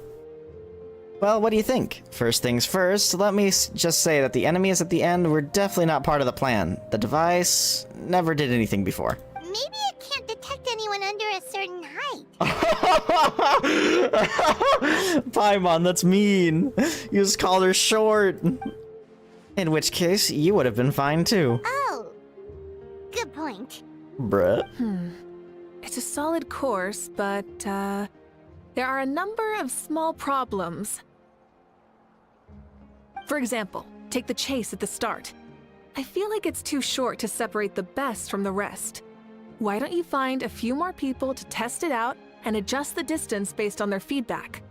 Speaker 1: Well, what do you think? First things first, let me just say that the enemies at the end were definitely not part of the plan. The device never did anything before.
Speaker 2: Maybe it can't detect anyone under a certain height.
Speaker 1: Paimon, that's mean. You just called her short. In which case, you would have been fine too.
Speaker 2: Oh, good point.
Speaker 1: Bruh.
Speaker 20: It's a solid course, but, there are a number of small problems. For example, take the chase at the start. I feel like it's too short to separate the best from the rest. Why don't you find a few more people to test it out and adjust the distance based on their feedback?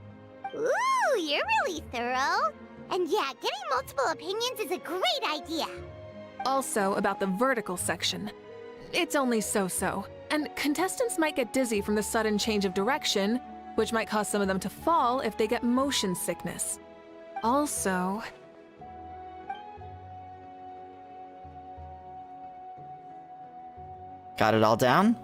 Speaker 2: Ooh, you're really thorough. And yeah, getting multiple opinions is a great idea.
Speaker 20: Also, about the vertical section. It's only so-so, and contestants might get dizzy from the sudden change of direction, which might cause some of them to fall if they get motion sickness. Also...
Speaker 1: Got it all down?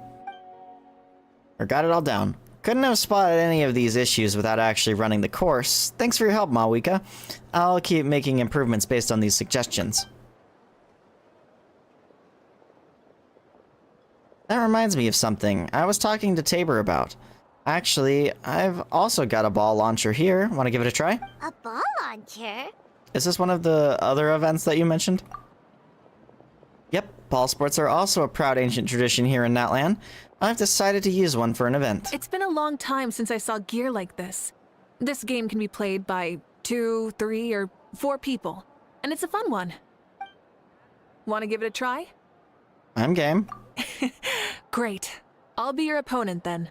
Speaker 1: Or got it all down? Couldn't have spotted any of these issues without actually running the course. Thanks for your help, Mavuika. I'll keep making improvements based on these suggestions. That reminds me of something I was talking to Tabor about. Actually, I've also got a ball launcher here. Want to give it a try?
Speaker 2: A ball launcher?
Speaker 1: Is this one of the other events that you mentioned? Yep, ball sports are also a proud ancient tradition here in Natlan. I've decided to use one for an event.
Speaker 20: It's been a long time since I saw gear like this. This game can be played by 2, 3, or 4 people, and it's a fun one. Want to give it a try?
Speaker 1: I'm game.
Speaker 20: Great. I'll be your opponent then.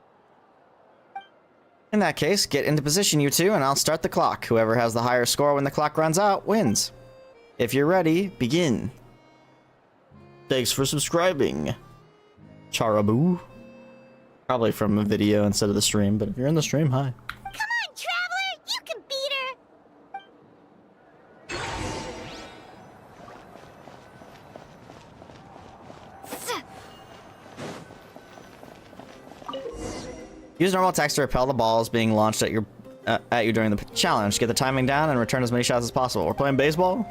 Speaker 1: In that case, get into position, you two, and I'll start the clock. Whoever has the higher score when the clock runs out wins. If you're ready, begin. Thanks for subscribing, Charabu. Probably from a video instead of the stream, but if you're in the stream, hi.
Speaker 2: Come on, Traveler! You can beat her!
Speaker 1: Use normal attacks to repel the balls being launched at you during the challenge. Get the timing down and return as many shots as possible. We're playing baseball?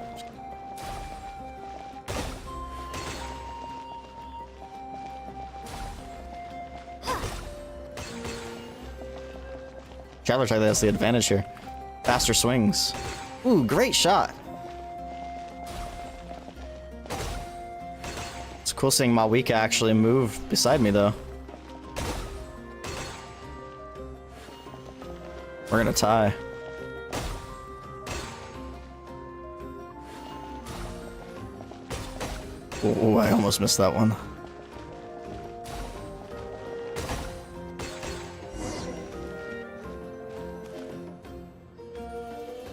Speaker 1: Traveler's like that's the advantage here. Faster swings. Ooh, great shot. It's cool seeing Mavuika actually move beside me though. We're gonna tie. Oh, I almost missed that one.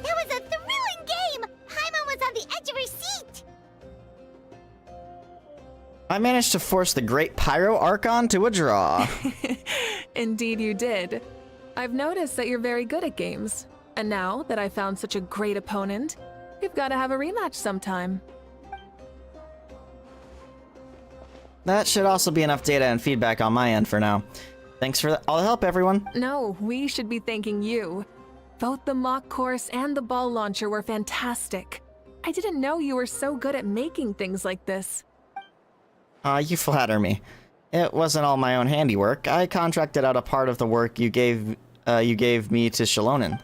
Speaker 2: That was a thrilling game! Paimon was on the edge of her seat!
Speaker 1: I managed to force the Great Pyro Archon to a draw.
Speaker 20: Indeed you did. I've noticed that you're very good at games. And now that I found such a great opponent, we've got to have a rematch sometime.
Speaker 1: That should also be enough data and feedback on my end for now. Thanks for all the help, everyone.
Speaker 20: No, we should be thanking you. Both the mock course and the ball launcher were fantastic. I didn't know you were so good at making things like this.
Speaker 1: You flatter me. It wasn't all my own handiwork. I contracted out a part of the work you gave me to Shalonen.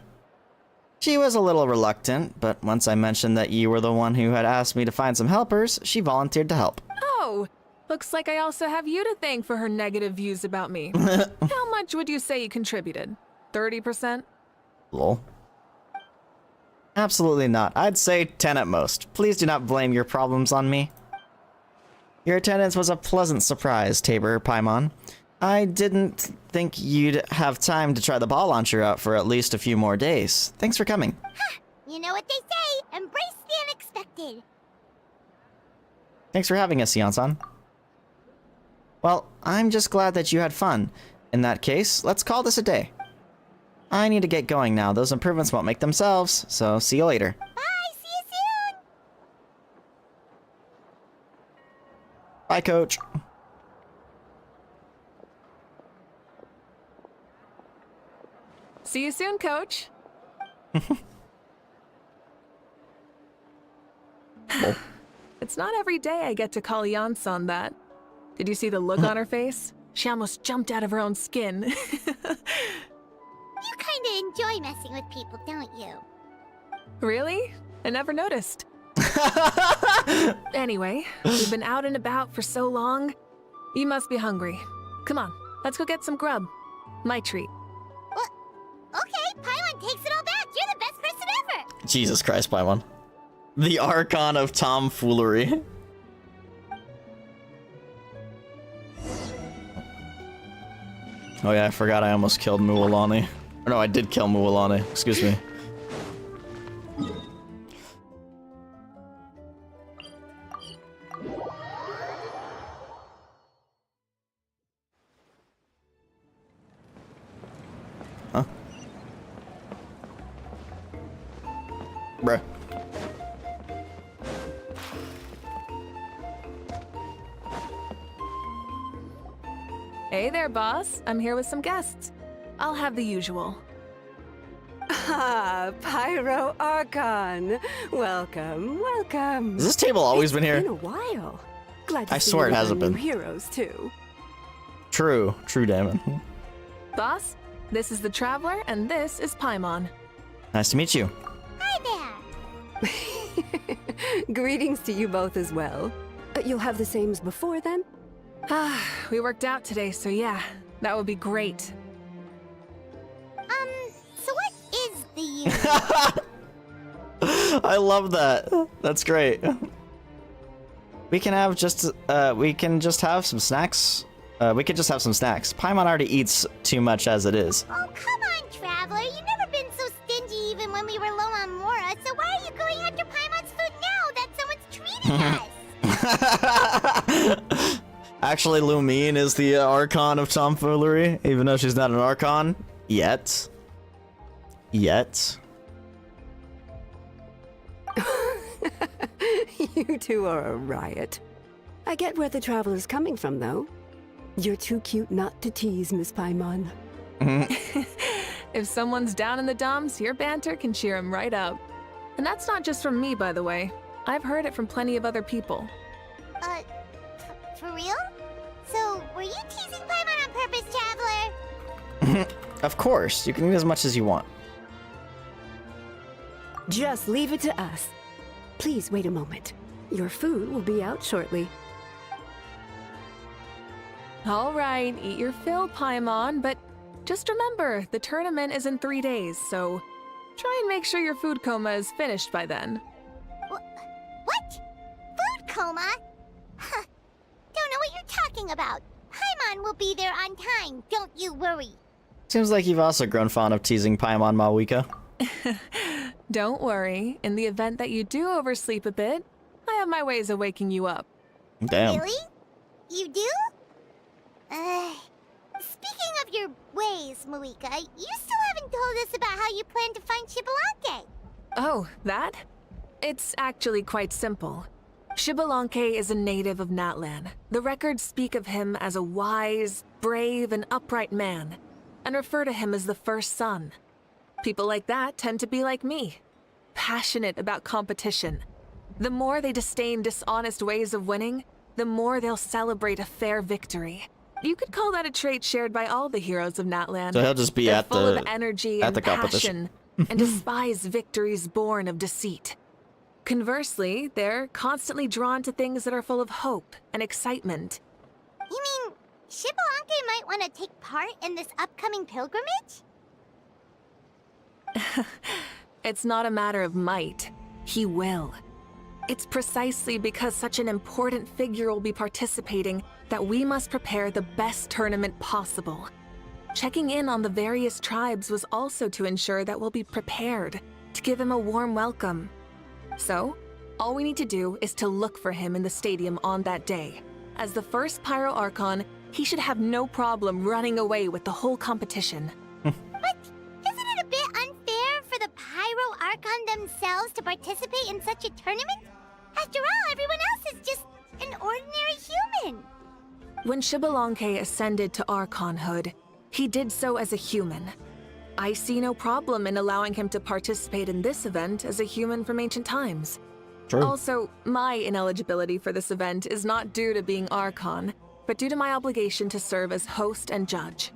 Speaker 1: She was a little reluctant, but once I mentioned that you were the one who had asked me to find some helpers, she volunteered to help.
Speaker 20: Oh, looks like I also have you to thank for her negative views about me. How much would you say you contributed? 30%?
Speaker 1: Lol. Absolutely not. I'd say 10 at most. Please do not blame your problems on me. Your attendance was a pleasant surprise, Tabor, Paimon. I didn't think you'd have time to try the ball launcher out for at least a few more days. Thanks for coming.
Speaker 2: Ha! You know what they say, embrace the unexpected.
Speaker 1: Thanks for having us, Sion-san. Well, I'm just glad that you had fun. In that case, let's call this a day. I need to get going now. Those improvements won't make themselves, so see you later.
Speaker 2: Bye, see you soon!
Speaker 1: Bye, Coach.
Speaker 20: See you soon, Coach. It's not every day I get to call Jan-san that. Did you see the look on her face? She almost jumped out of her own skin.
Speaker 2: You kinda enjoy messing with people, don't you?
Speaker 20: Really? I never noticed. Anyway, we've been out and about for so long. You must be hungry. Come on, let's go get some grub. My treat.
Speaker 2: What? Okay, Paimon takes it all back. You're the best person ever.
Speaker 1: Jesus Christ, Paimon. The Archon of tomfoolery. Oh yeah, I forgot I almost killed Mualani. Or no, I did kill Mualani. Excuse me. Huh? Bruh.
Speaker 20: Hey there, boss. I'm here with some guests. I'll have the usual.
Speaker 9: Ah, Pyro Archon. Welcome, welcome.
Speaker 1: Has this table always been here?
Speaker 9: It's been a while. Glad to
Speaker 1: I
Speaker 9: see
Speaker 1: swear it
Speaker 9: one of
Speaker 1: hasn't
Speaker 9: our new
Speaker 1: been.
Speaker 9: heroes too.
Speaker 1: True, Damon.
Speaker 20: Boss, this is the Traveler, and this is Paimon.
Speaker 1: Nice to meet you.
Speaker 2: Hi
Speaker 9: there. Greetings to you both as well. You'll have the same as before then?
Speaker 20: Ah, we worked out today, so yeah, that would be great.
Speaker 2: So what is the
Speaker 1: I love that. That's great. We can just have some snacks. We could just have some snacks. Paimon already eats too much as it is.
Speaker 2: Oh, come on, Traveler. You've never been so stingy even when we were low on Mora, so why are you going after Paimon's food now that someone's treating us?
Speaker 1: Actually, Lumine is the Archon of tomfoolery, even though she's not an Archon. Yet.
Speaker 9: You two are a riot. I get where the Traveler's coming from, though. You're too cute not to tease, Miss Paimon.
Speaker 20: If someone's down in the dumps, your banter can cheer him right up. And that's not just from me, by the way. I've heard it from plenty of other people.
Speaker 2: For real? So, were you teasing Paimon on purpose, Traveler?
Speaker 1: Of course, you can eat as much as you want.
Speaker 9: Just leave it to us. Please wait a moment. Your food will be out shortly.
Speaker 20: All right, eat your fill, Paimon, but just remember, the tournament is in 3 days, so try and make sure your food coma is finished by then.
Speaker 2: What? Food coma? Huh. Don't know what you're talking about. Paimon will be there on time, don't you worry.
Speaker 1: Seems like you've also grown fond of teasing Paimon, Mavuika.
Speaker 20: Don't worry, in the event that you do oversleep a bit, I have my ways of waking you up.
Speaker 1: Damn.
Speaker 2: Really? You do? Speaking of your ways, Mavuika, you still haven't told us about how you plan to find Xbalanque.
Speaker 20: Oh, that? It's actually quite simple. Xbalanque is a native of Natlan. The records speak of him as a wise, brave, and upright man, and refer to him as the first son. People like that tend to be like me, passionate about competition. The more they disdain dishonest ways of winning, the more they'll celebrate a fair victory. You could call that a trait shared by all the heroes of Natlan.
Speaker 1: So he'll just be
Speaker 20: They're
Speaker 1: at
Speaker 20: full
Speaker 1: the
Speaker 20: of energy
Speaker 1: at
Speaker 20: and
Speaker 1: the competition.
Speaker 20: passion, and despise victories born of deceit. Conversely, they're constantly drawn to things that are full of hope and excitement.
Speaker 2: You mean Xbalanque might want to take part in this upcoming pilgrimage?
Speaker 20: It's not a matter of might. He will. It's precisely because such an important figure will be participating that we must prepare the best tournament possible. Checking in on the various tribes was also to ensure that we'll be prepared to give him a warm welcome. So, all we need to do is to look for him in the stadium on that day. As the first Pyro Archon, he should have no problem running away with the whole competition.
Speaker 2: But isn't it a bit unfair for the Pyro Archon themselves to participate in such a tournament? After all, everyone else is just an ordinary human.
Speaker 20: When Xbalanque ascended to Archonhood, he did so as a human. I see no problem in allowing him to participate in this event as a human from ancient times.
Speaker 1: True.
Speaker 20: Also, my ineligibility for this event is not due to being Archon, but due to my obligation to serve as host and judge.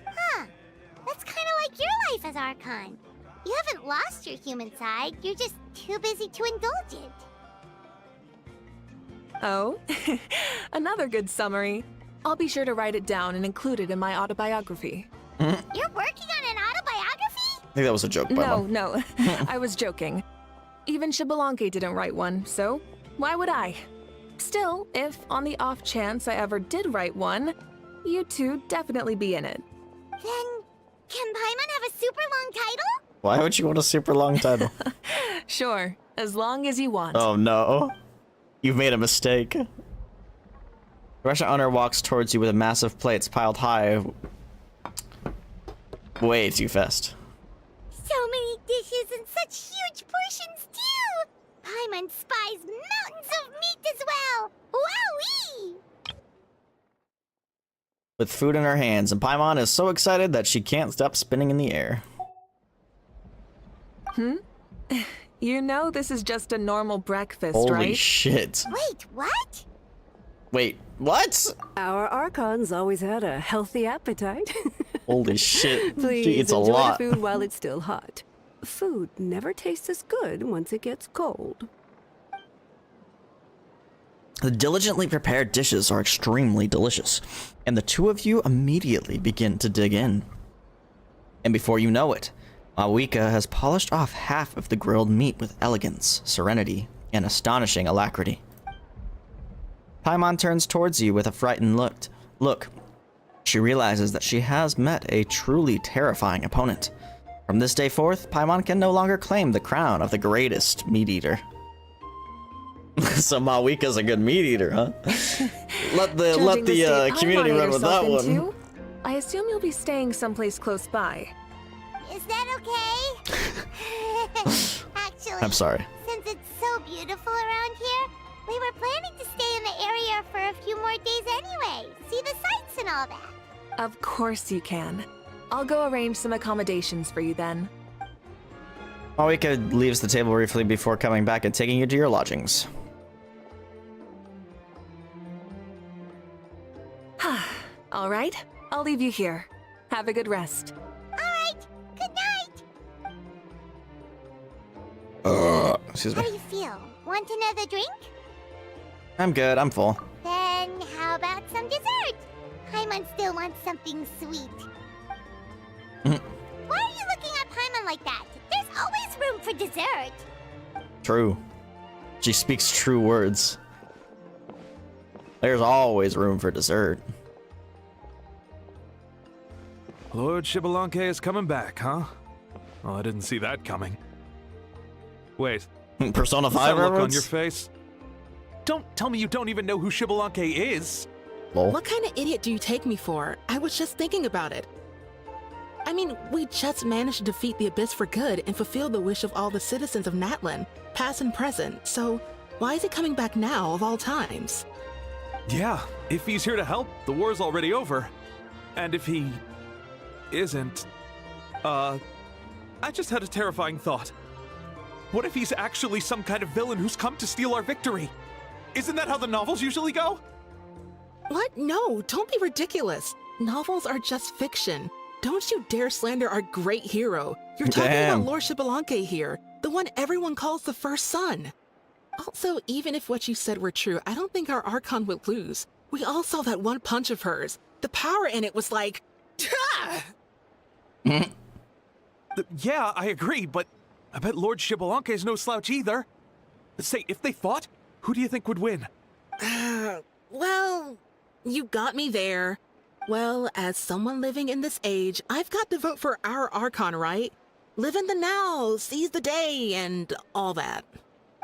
Speaker 2: Huh. That's kind of like your life as Archon. You haven't lost your human side, you're just too busy to indulge it.
Speaker 20: Oh, another good summary. I'll be sure to write it down and include it in my autobiography.
Speaker 2: You're working on an autobiography?
Speaker 1: I think that was a joke.
Speaker 20: No, I was joking. Even Xbalanque didn't write one, so why would I? Still, if on the off chance I ever did write one, you two definitely be in it.
Speaker 2: Then, can Paimon have a super long title?
Speaker 1: Why would you want a super long title?
Speaker 20: Sure, as long as you want.
Speaker 1: Oh no. You've made a mistake. The restaurant owner walks towards you with a massive plates piled high. Way too fast.
Speaker 2: So many dishes and such huge portions too! Paimon spies mountains of meat as well! Wowee!
Speaker 1: With food in her hands, and Paimon is so excited that she can't stop spinning in the air.
Speaker 20: You know this is just a normal breakfast,
Speaker 1: Holy
Speaker 20: right?
Speaker 1: shit.
Speaker 2: Wait, what?
Speaker 1: Wait, what?
Speaker 9: Our Archons always had a healthy appetite.
Speaker 1: Holy shit.
Speaker 9: Please
Speaker 1: She eats a
Speaker 9: enjoy
Speaker 1: lot.
Speaker 9: the food while it's still hot. Food never tastes as good once it gets cold.
Speaker 1: The diligently prepared dishes are extremely delicious, and the two of you immediately begin to dig in. And before you know it, Mavuika has polished off half of the grilled meat with elegance, serenity, and astonishing alacrity. Paimon turns towards you with a frightened look. She realizes that she has met a truly terrifying opponent. From this day forth, Paimon can no longer claim the crown of the greatest meat eater. So Mavuika's a good meat eater, huh? let the community run with that one.
Speaker 20: Into, I assume you'll be staying someplace close by.
Speaker 2: Is that okay? Actually,
Speaker 1: I'm sorry.
Speaker 2: Since it's so beautiful around here, we were planning to stay in the area for a few more days anyway. See the sights and all that.
Speaker 20: Of course you can. I'll go arrange some accommodations for you then.
Speaker 1: Mavuika leaves the table briefly before coming back and taking you to your lodgings.
Speaker 20: All right, I'll leave you here. Have a good rest.
Speaker 2: Alright, good night!
Speaker 1: Excuse
Speaker 2: How
Speaker 1: me.
Speaker 2: do you feel? Want another drink?
Speaker 1: I'm good, I'm full.
Speaker 2: Then how about some dessert? Paimon still wants something sweet. Why are you looking at Paimon like that? There's always room for dessert.
Speaker 1: True. She speaks true words. There's always room for dessert.
Speaker 16: Lord Xbalanque is coming back, huh? Oh, I didn't see that coming. Wait.
Speaker 1: Persona
Speaker 16: What's
Speaker 1: 5
Speaker 16: that look on
Speaker 1: reference?
Speaker 16: your face? Don't tell me you don't even know who Xbalanque is.
Speaker 1: Lol.
Speaker 19: What kind of idiot do you take me for? I was just thinking about it. I mean, we just managed to defeat the Abyss for good and fulfill the wish of all the citizens of Natlan, past and present, so why is he coming back now of all times?
Speaker 16: Yeah, if he's here to help, the war's already over. And if he isn't, I just had a terrifying thought. What if he's actually some kind of villain who's come to steal our victory? Isn't that how the novels usually go?
Speaker 19: What? No, don't be ridiculous. Novels are just fiction. Don't you dare slander our great hero. You're talking about Lord Xbalanque here, the one everyone calls the first son. Also, even if what you said were true, I don't think our Archon would lose. We all saw that one punch of hers. The power in it was like...
Speaker 16: Yeah, I agree, but I bet Lord Xbalanque is no slouch either. Say, if they fought, who do you think would win?
Speaker 19: Well, you got me there. Well, as someone living in this age, I've got to vote for our Archon, right? Live in the now, seize the day, and all that.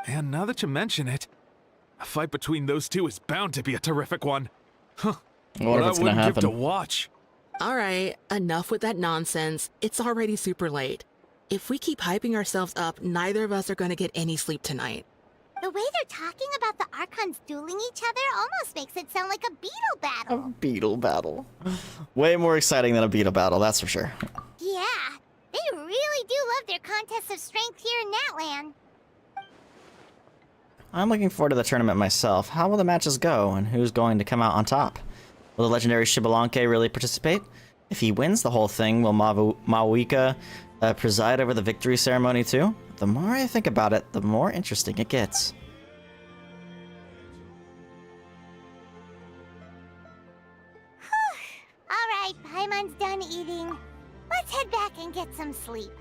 Speaker 16: And now that you mention it, a fight between those two is bound to be a terrific one. Huh.
Speaker 1: I wonder if it's gonna happen.
Speaker 16: Give to watch.
Speaker 19: All right, enough with that nonsense. It's already super late. If we keep hyping ourselves up, neither of us are going to get any sleep tonight.
Speaker 2: The way they're talking about the Archons dueling each other almost makes it sound like a beetle battle.
Speaker 1: A beetle battle. Way more exciting than a beetle battle, that's for sure.
Speaker 2: Yeah, they really do love their contests of strength here in Natlan.
Speaker 1: I'm looking forward to the tournament myself. How will the matches go, and who's going to come out on top? Will the legendary Xbalanque really participate? If he wins the whole thing, will Mavuika preside over the victory ceremony too? The more I think about it, the more interesting it gets.
Speaker 2: Alright, Paimon's done eating. Let's head back and get some sleep.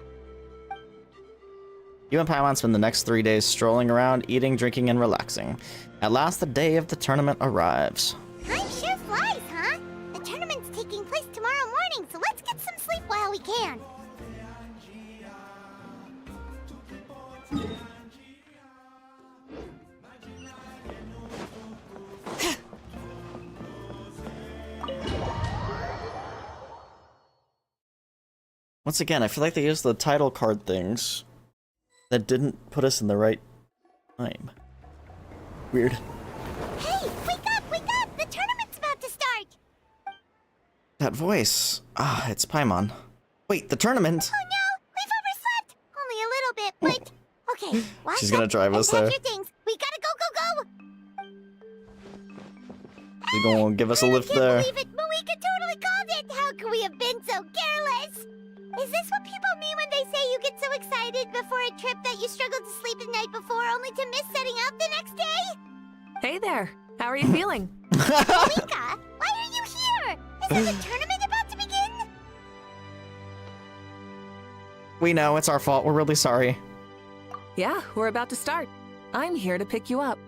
Speaker 1: You and Paimon spend the next 3 days strolling around, eating, drinking, and relaxing. At last, the day of the tournament arrives.
Speaker 2: Time sure flies, huh? The tournament's taking place tomorrow morning, so let's get some sleep while we can.
Speaker 1: Once again, I feel like they used the title card things that didn't put us in the right time. Weird.
Speaker 2: Hey, wake up, wake up! The tournament's about to start!
Speaker 1: That voice. Ah, it's Paimon. Wait, the tournament?
Speaker 2: Oh no, we've overslept! Only a little bit, but... Okay, watch
Speaker 1: She's gonna drive us there.
Speaker 2: Your things. We gotta go, go, go!
Speaker 1: She's gonna give us a lift
Speaker 2: I can't
Speaker 1: there.
Speaker 2: believe it! Mavuika totally called it! How could we have been so careless? Is this what people mean when they say you get so excited before a trip that you struggled to sleep the night before only to miss setting out the next day?
Speaker 20: Hey there. How are you feeling?
Speaker 2: Mavuika, why are you here? Isn't the tournament about to begin?
Speaker 1: We know, it's our fault. We're really sorry.
Speaker 20: Yeah, we're about to start. I'm here to pick you up.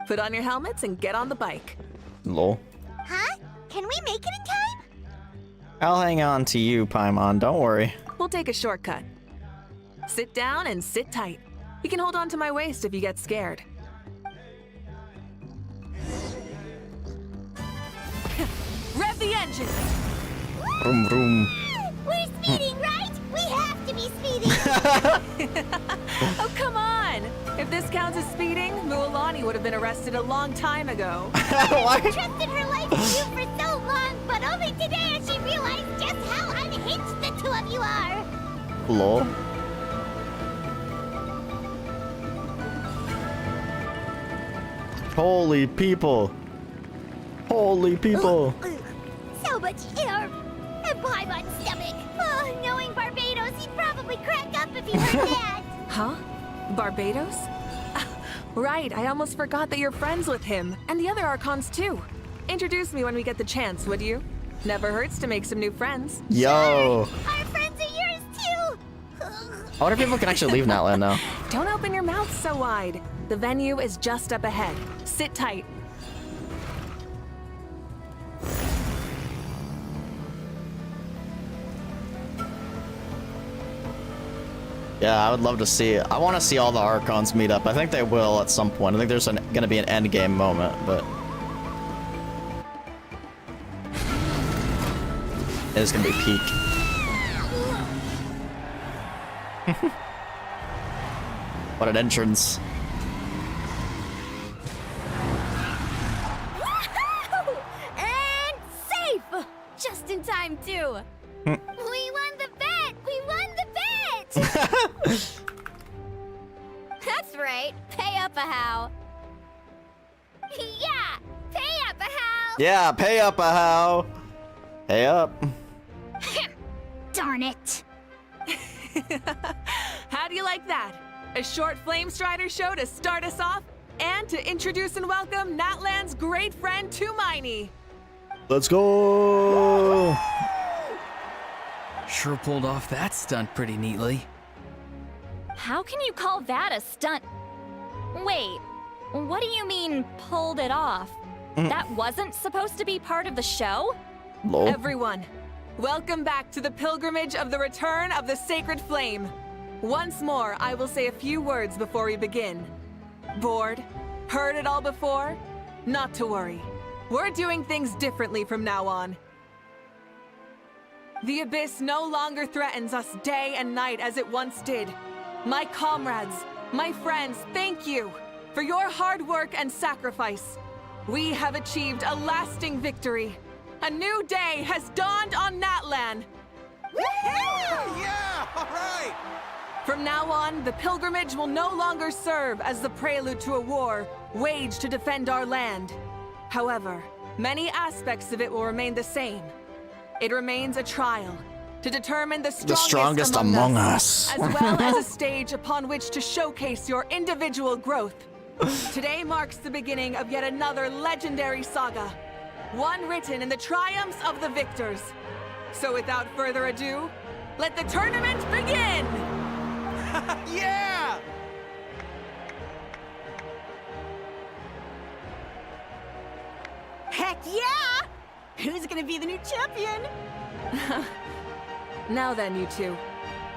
Speaker 20: Put on your helmets and get on the bike.
Speaker 1: Lol.
Speaker 2: Huh? Can we make it in time?
Speaker 1: I'll hang on to you, Paimon. Don't worry.
Speaker 20: We'll take a shortcut. Sit down and sit tight. You can hold on to my waist if you get scared. Rev the engine!
Speaker 1: Vroom, vroom.
Speaker 2: We're speeding, right? We have to be speeding!
Speaker 20: Oh, come on! If this counts as speeding, Mualani would have been arrested a long time ago.
Speaker 2: I've trusted her life with you for so long, but only today has she realized just how unhinged the two of you are!
Speaker 1: Lol. Holy people. Holy people.
Speaker 2: So much air! And Paimon's stomach! Oh, knowing Barbados, he'd probably crack up if he heard that!
Speaker 20: Huh? Barbados? Right, I almost forgot that you're friends with him, and the other Archons too. Introduce me when we get the chance, would you? Never hurts to make some new friends.
Speaker 1: Yo.
Speaker 2: Our friends are yours too!
Speaker 1: I wonder if people can actually leave Natlan now.
Speaker 20: Don't open your mouth so wide. The venue is just up ahead. Sit tight.
Speaker 1: Yeah, I would love to see it. I want to see all the Archons meet up. I think they will at some point. I think there's going to be an end game moment, but it's going to be peak. What an entrance.
Speaker 2: And safe! Just in time, too! We won the bet! We won the bet! That's right. Pay up a how. Yeah! Pay up a how!
Speaker 1: Yeah, pay up a how. Pay up.
Speaker 2: Darn it!
Speaker 20: How do you like that? A short Flame Strider show to start us off, and to introduce and welcome Natlan's great friend Tumaini.
Speaker 1: Let's go!
Speaker 10: Sure pulled off that stunt pretty neatly.
Speaker 6: How can you call that a stunt? Wait, what do you mean, pulled it off? That wasn't supposed to be part of the show?
Speaker 1: Lol.
Speaker 20: Everyone, welcome back to the pilgrimage of the return of the sacred flame. Once more, I will say a few words before we begin. Bored? Heard it all before? Not to worry. We're doing things differently from now on. The Abyss no longer threatens us day and night as it once did. My comrades, my friends, thank you for your hard work and sacrifice. We have achieved a lasting victory. A new day has dawned on Natlan.
Speaker 3: Woohoo! Yeah, all right!
Speaker 20: From now on, the pilgrimage will no longer serve as the prelude to a war waged to defend our land. However, many aspects of it will remain the same. It remains a trial to determine the strongest among us, as well as a stage upon which to showcase your individual growth. Today marks the beginning of yet another legendary saga, one written in the triumphs of the victors. So without further ado, let the tournament begin!
Speaker 3: Yeah!
Speaker 11: Heck yeah! Who's gonna be the new champion?
Speaker 20: Now then, you two.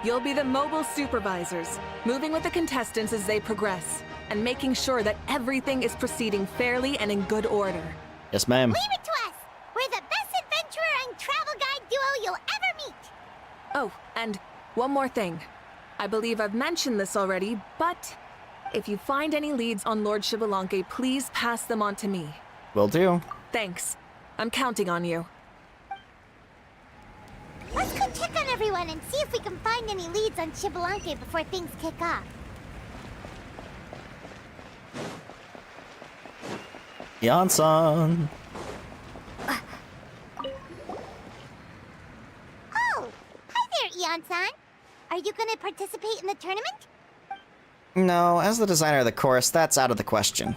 Speaker 20: You'll be the mobile supervisors, moving with the contestants as they progress, and making sure that everything is proceeding fairly and in good order.
Speaker 1: Yes, ma'am.
Speaker 2: Leave it to us! We're the best adventurer and travel guide duo you'll ever meet!
Speaker 20: Oh, and one more thing. I believe I've mentioned this already, but if you find any leads on Lord Xbalanque, please pass them on to me.
Speaker 1: Will do.
Speaker 20: Thanks. I'm counting on you.
Speaker 2: Let's go check on everyone and see if we can find any leads on Xbalanque before things kick off.
Speaker 1: Yan-san.
Speaker 2: Oh! Hi there, Eon-san! Are you gonna participate in the tournament?
Speaker 1: No, as the designer of the course, that's out of the question.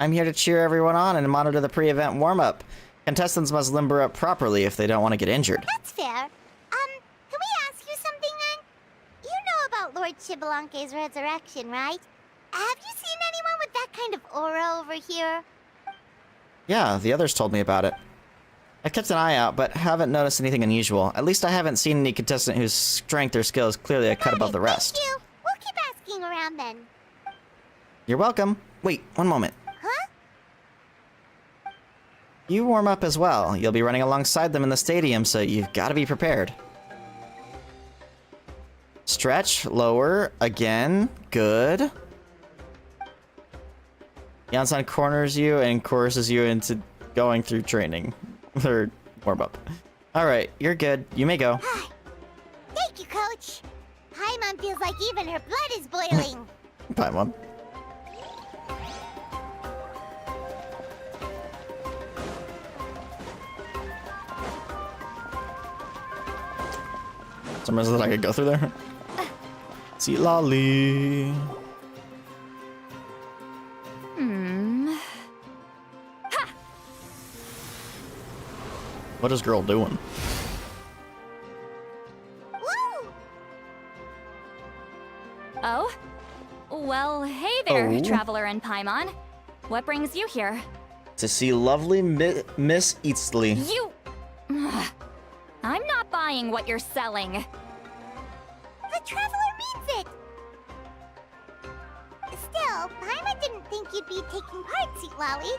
Speaker 1: I'm here to cheer everyone on and monitor the pre-event warm-up. Contestants must limber up properly if they don't want to get injured.
Speaker 2: That's fair. Can we ask you something then? You know about Lord Xbalanque's resurrection, right? Have you seen anyone with that kind of aura over here?
Speaker 1: Yeah, the others told me about it. I kept an eye out, but haven't noticed anything unusual. At least I haven't seen any contestant whose strength or skill is clearly a cut above the rest.
Speaker 2: Thank you. We'll keep asking around then.
Speaker 1: You're welcome. Wait, one moment.
Speaker 2: Huh?
Speaker 1: You warm up as well. You'll be running alongside them in the stadium, so you've got to be prepared. Stretch, lower, again. Good. Yan-san corners you and coerces you into going through training. Or warm-up. Alright, you're good. You may go.
Speaker 2: Thank you, Coach. Paimon feels like even her blood is boiling.
Speaker 1: Paimon. Some reason that I could go through there. Citlali. What is girl doing?
Speaker 2: Woo!
Speaker 6: Oh? Well, hey there,
Speaker 1: Oh.
Speaker 6: Traveler and Paimon. What brings you here?
Speaker 1: To see lovely Miss Huitzilin.
Speaker 6: You... I'm not buying what you're selling.
Speaker 2: The Traveler means it! Still, Paimon didn't think you'd be taking part, Citlali.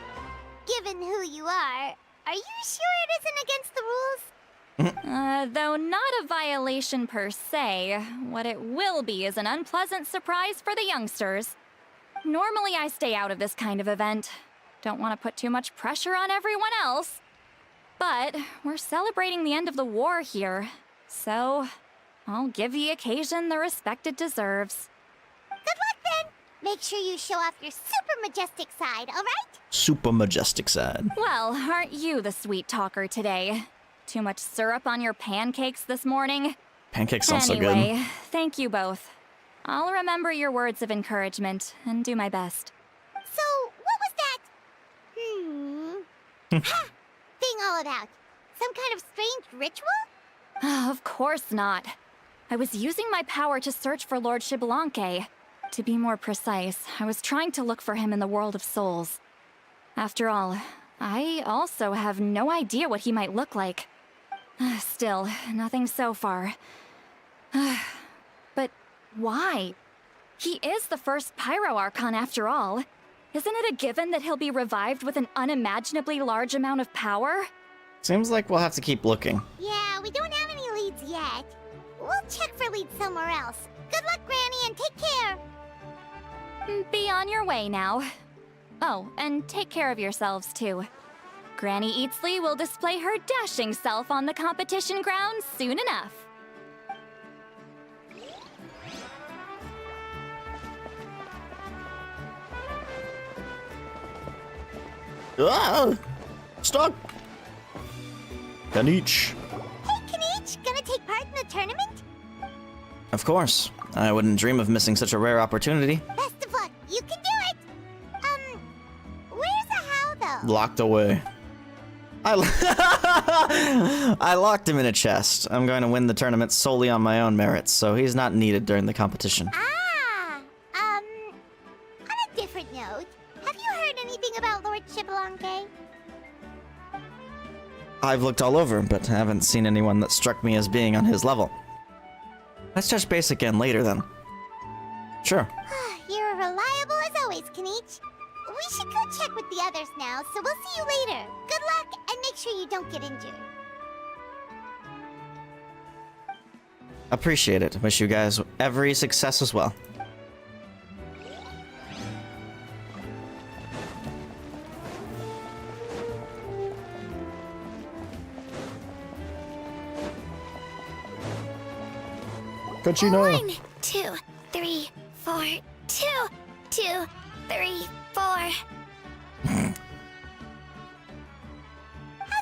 Speaker 2: Given who you are you sure it isn't against the rules?
Speaker 6: Though not a violation per se, what it will be is an unpleasant surprise for the youngsters. Normally I stay out of this kind of event. Don't want to put too much pressure on everyone else. But we're celebrating the end of the war here, so I'll give the occasion the respect it deserves.
Speaker 2: Good luck then! Make sure you show off your super majestic side, alright?
Speaker 1: Super majestic side.
Speaker 6: Well, aren't you the sweet talker today? Too much syrup on your pancakes this morning?
Speaker 1: Pancakes sound so
Speaker 6: Anyway,
Speaker 1: good.
Speaker 6: thank you both. I'll remember your words of encouragement and do my best.
Speaker 2: So, what was that? Ha! Thing all about? Some kind of strange ritual?
Speaker 6: Of course not. I was using my power to search for Lord Xbalanque. To be more precise, I was trying to look for him in the world of souls. After all, I also have no idea what he might look like. Still, nothing so far. But why? He is the first Pyro Archon after all. Isn't it a given that he'll be revived with an unimaginably large amount of power?
Speaker 1: Seems like we'll have to keep looking.
Speaker 2: Yeah, we don't have any leads yet. We'll check for leads somewhere else. Good luck, Granny, and take care!
Speaker 6: Be on your way now. Oh, and take care of yourselves too. Granny Huitzilin will display her dashing self on the competition grounds soon enough.
Speaker 1: Ah! Stuck! Kenich.
Speaker 2: Hey, Kenich! Gonna take part in the tournament?
Speaker 1: Of course. I wouldn't dream of missing such a rare opportunity.
Speaker 2: Best of luck! You can do it! Where's the how, though?
Speaker 1: Locked away. I locked him in a chest. I'm going to win the tournament solely on my own merits, so he's not needed during the competition.
Speaker 2: On a different note, have you heard anything about Lord Chicomostoc?
Speaker 1: I've looked all over, but haven't seen anyone that struck me as being on his level. Let's touch base again later, then. Sure.
Speaker 2: You're reliable as always, Kenich. We should go check with the others now, so we'll see you later. Good luck, and make sure you don't get injured.
Speaker 1: Appreciate it. Wish you guys every success as well. Kachina.
Speaker 2: 1, 2, 3, 4, 2, 2, 3, 4. How's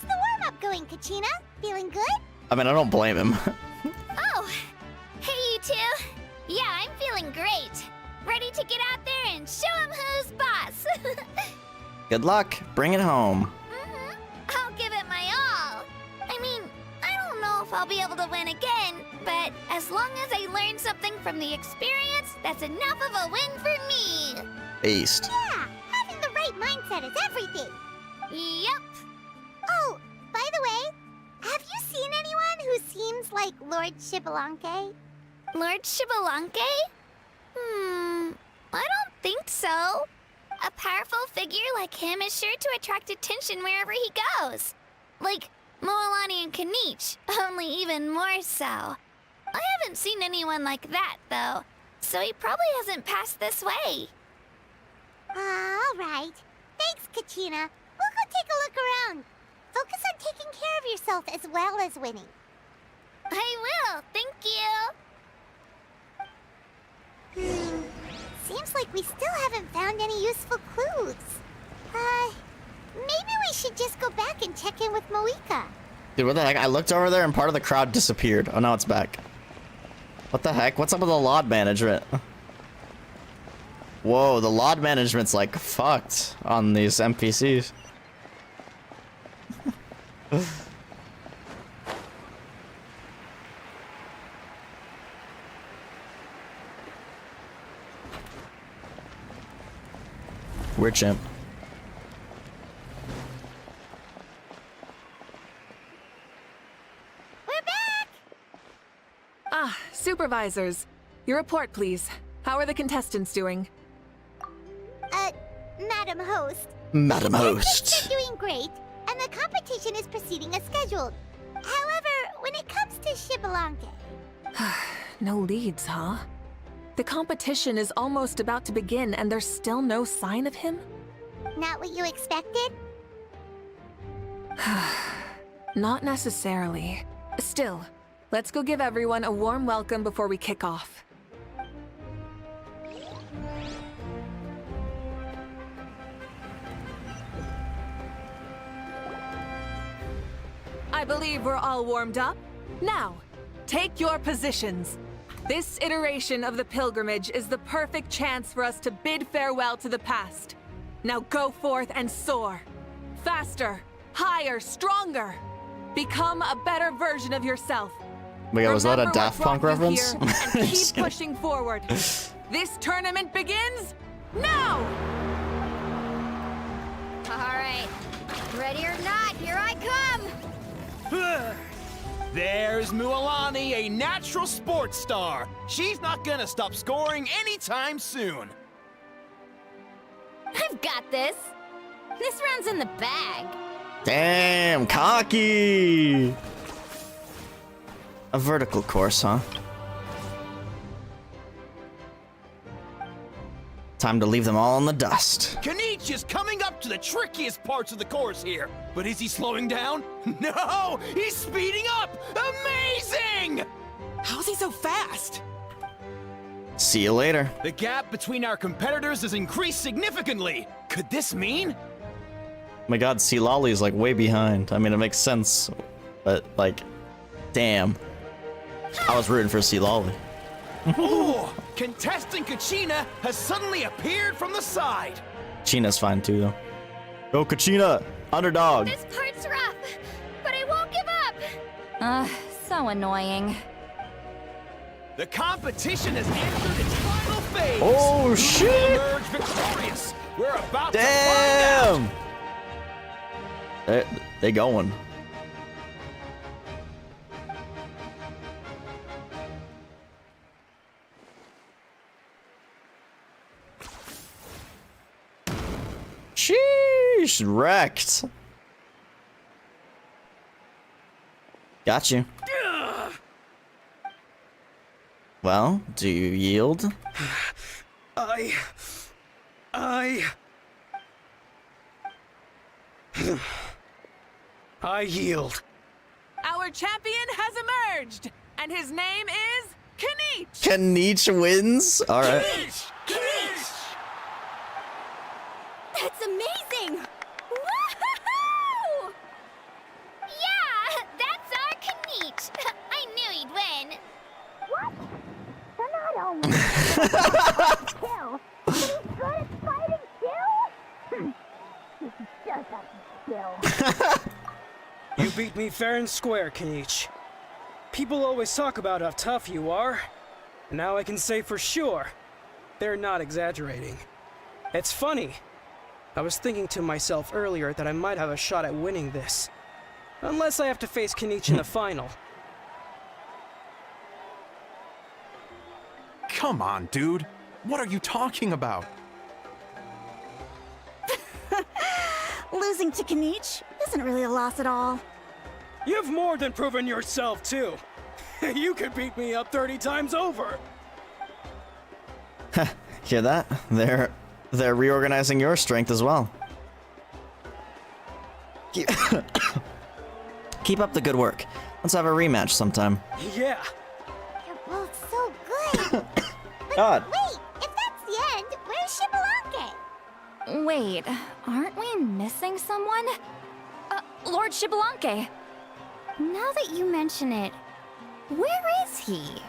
Speaker 2: the warm-up going, Kachina? Feeling good?
Speaker 1: I mean, I don't blame him.
Speaker 2: Oh, hey you two. Yeah, I'm feeling great. Ready to get out there and show him who's boss.
Speaker 1: Good luck. Bring it home.
Speaker 2: I'll give it my all. I mean, I don't know if I'll be able to win again, but as long as I learn something from the experience, that's enough of a win for me.
Speaker 1: Aced.
Speaker 2: Yeah, having the right mindset is everything. Yep. Oh, by the way, have you seen anyone who seems like Lord Chicomostoc? Lord Chicomostoc? I don't think so. A powerful figure like him is sure to attract attention wherever he goes. Like Moalani and Kenich, only even more so. I haven't seen anyone like that, though, so he probably hasn't passed this way. All right. Thanks, Kachina. We'll go take a look around. Focus on taking care of yourself as well as winning. I will, thank you. Seems like we still haven't found any useful clues. Maybe we should just go back and check in with Mavuika.
Speaker 1: Dude, what the heck? I looked over there and part of the crowd disappeared. Oh, now it's back. What the heck? What's up with the LOD management? Whoa, the LOD management's like fucked on these NPCs. We're chimp.
Speaker 20: Ah, supervisors. Your report, please. How are the contestants doing?
Speaker 2: Madam Host.
Speaker 1: Madam Host.
Speaker 2: They're doing great, and the competition is proceeding as scheduled. However, when it comes to Chicomostoc...
Speaker 20: No leads, huh? The competition is almost about to begin, and there's still no sign of him?
Speaker 2: Not what you expected?
Speaker 20: Not necessarily. Still, let's go give everyone a warm welcome before we kick off. I believe we're all warmed up. Now, take your positions. This iteration of the pilgrimage is the perfect chance for us to bid farewell to the past. Now go forth and soar. Faster, higher, stronger. Become a better version of yourself.
Speaker 1: Wait, was that a Daft Punk reference?
Speaker 20: And keep pushing forward. This tournament begins now!
Speaker 2: Alright. Ready or not, here I come!
Speaker 4: There's Mualani, a natural sports star. She's not gonna stop scoring anytime soon.
Speaker 2: I've got this. This round's in the bag.
Speaker 1: Damn, cocky! A vertical course, huh? Time to leave them all in the dust.
Speaker 4: Kenich is coming up to the trickiest parts of the course here. But is he slowing down? No! He's speeding up! Amazing!
Speaker 19: How's he so fast?
Speaker 1: See you later.
Speaker 4: The gap between our competitors has increased significantly. Could this mean?
Speaker 1: Oh my god, Citlali is like way behind. I mean, it makes sense, but like, damn. I was rooting for Citlali.
Speaker 4: Oh! Contestant Kachina has suddenly appeared from the side.
Speaker 1: China's fine too, though. Go, Kachina! Underdog!
Speaker 6: This part's rough, but I won't give up! So annoying.
Speaker 4: The competition has entered its final phase.
Speaker 1: Oh,
Speaker 4: Who will
Speaker 1: shit!
Speaker 4: emerge victorious? We're about
Speaker 1: Damn!
Speaker 4: to find out.
Speaker 1: They going. Sheesh, wrecked. Got you. Well, do you yield?
Speaker 14: I yield.
Speaker 20: Our champion has emerged, and his name is Kenich!
Speaker 1: Kenich wins? Alright.
Speaker 2: That's amazing! Woohoo! Yeah, that's our Kenich. I knew he'd win. What? They're not kill. But he's good at fighting too? He's just a skill.
Speaker 14: You beat me fair and square, Kenich. People always talk about how tough you are. Now I can say for sure, they're not exaggerating. It's funny. I was thinking to myself earlier that I might have a shot at winning this. Unless I have to face Kenich in the final.
Speaker 3: Come on, dude. What are you talking about?
Speaker 11: Losing to Kenich isn't really a loss at all.
Speaker 14: You've more than proven yourself, too. You could beat me up 30 times over.
Speaker 1: Hear that? They're reorganizing your strength as well. Keep up the good work. Let's have a rematch sometime.
Speaker 14: Yeah.
Speaker 2: You're both so good.
Speaker 1: God.
Speaker 2: Wait, if that's the end, where's Xbalanque?
Speaker 6: Wait, aren't we missing someone? Lord Xbalanque. Now that you mention it, where is he?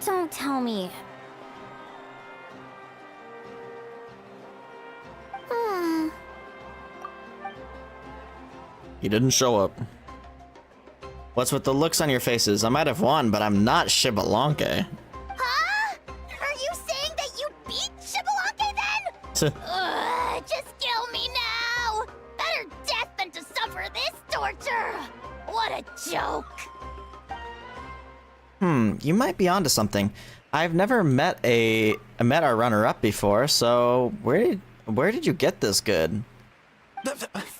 Speaker 6: Don't tell me.
Speaker 1: He didn't show up. What's with the looks on your faces? I might have won, but I'm not Xbalanque.
Speaker 2: Huh? Are you saying that you beat Xbalanque then? Just kill me now! Better death than to suffer this torture! What a joke!
Speaker 1: You might be onto something. I've never met our runner-up before, so where did you get this good?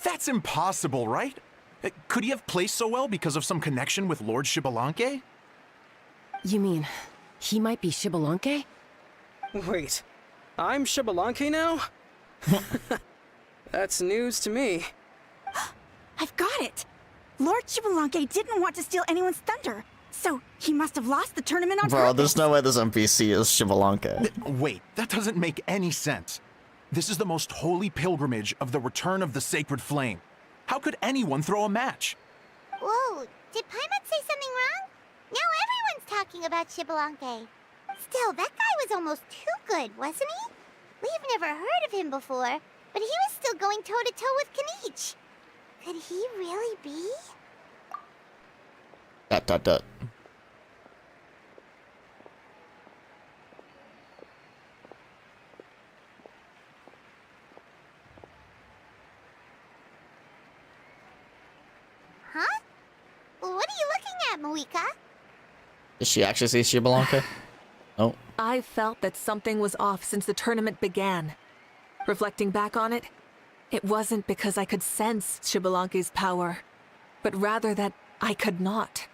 Speaker 3: That's impossible, right? Could he have placed so well because of some connection with Lord Xbalanque?
Speaker 8: You mean, he might be Xbalanque?
Speaker 14: Wait, I'm Xbalanque now? That's news to me.
Speaker 11: I've got it! Lord Xbalanque didn't want to steal anyone's thunder, so he must have lost the tournament on
Speaker 1: Bro,
Speaker 11: purpose.
Speaker 1: there's no way this NPC is Xbalanque.
Speaker 3: Wait, that doesn't make any sense. This is the most holy pilgrimage of the return of the sacred flame. How could anyone throw a match?
Speaker 2: Whoa, did Paimon say something wrong? Now everyone's talking about Xbalanque. Still, that guy was almost too good, wasn't he? We've never heard of him before, but he was still going toe-to-toe with Kenich. Could he really be? ... that, Mavuika.
Speaker 1: Did she actually say Shibalanke? Oh.
Speaker 20: I felt that something was off since the tournament began. Reflecting back on it, it wasn't because I could sense Shibalanke's power, but rather that I could not.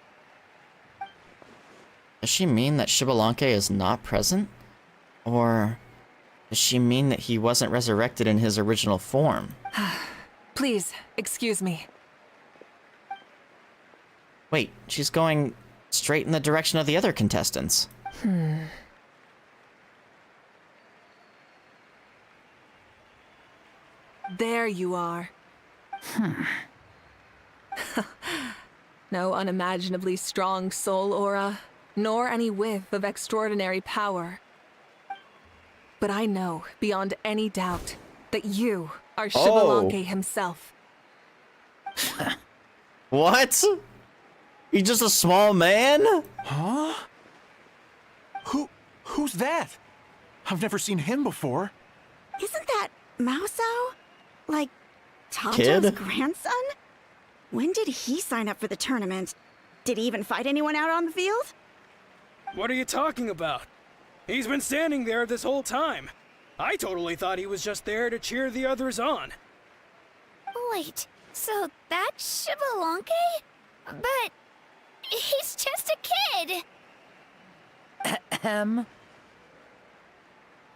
Speaker 1: Does she mean that Shibalanke is not present? Or does she mean that he wasn't resurrected in his original form?
Speaker 20: Please, excuse me.
Speaker 1: Wait, she's going straight in the direction of the other contestants.
Speaker 20: There you are. No unimaginably strong soul aura, nor any whiff of extraordinary power. But I know, beyond any doubt, that you are Shibalanke himself.
Speaker 1: What? He's just a small man?
Speaker 4: Huh? Who's that? I've never seen him before.
Speaker 11: Isn't that Mauso? Like, Tajo's
Speaker 1: Kid?
Speaker 11: grandson? When did he sign up for the tournament? Did he even fight anyone out on the field?
Speaker 14: What are you talking about? He's been standing there this whole time. I totally thought he was just there to cheer the others on.
Speaker 6: Wait, so that's Shibalanke? But he's just a kid.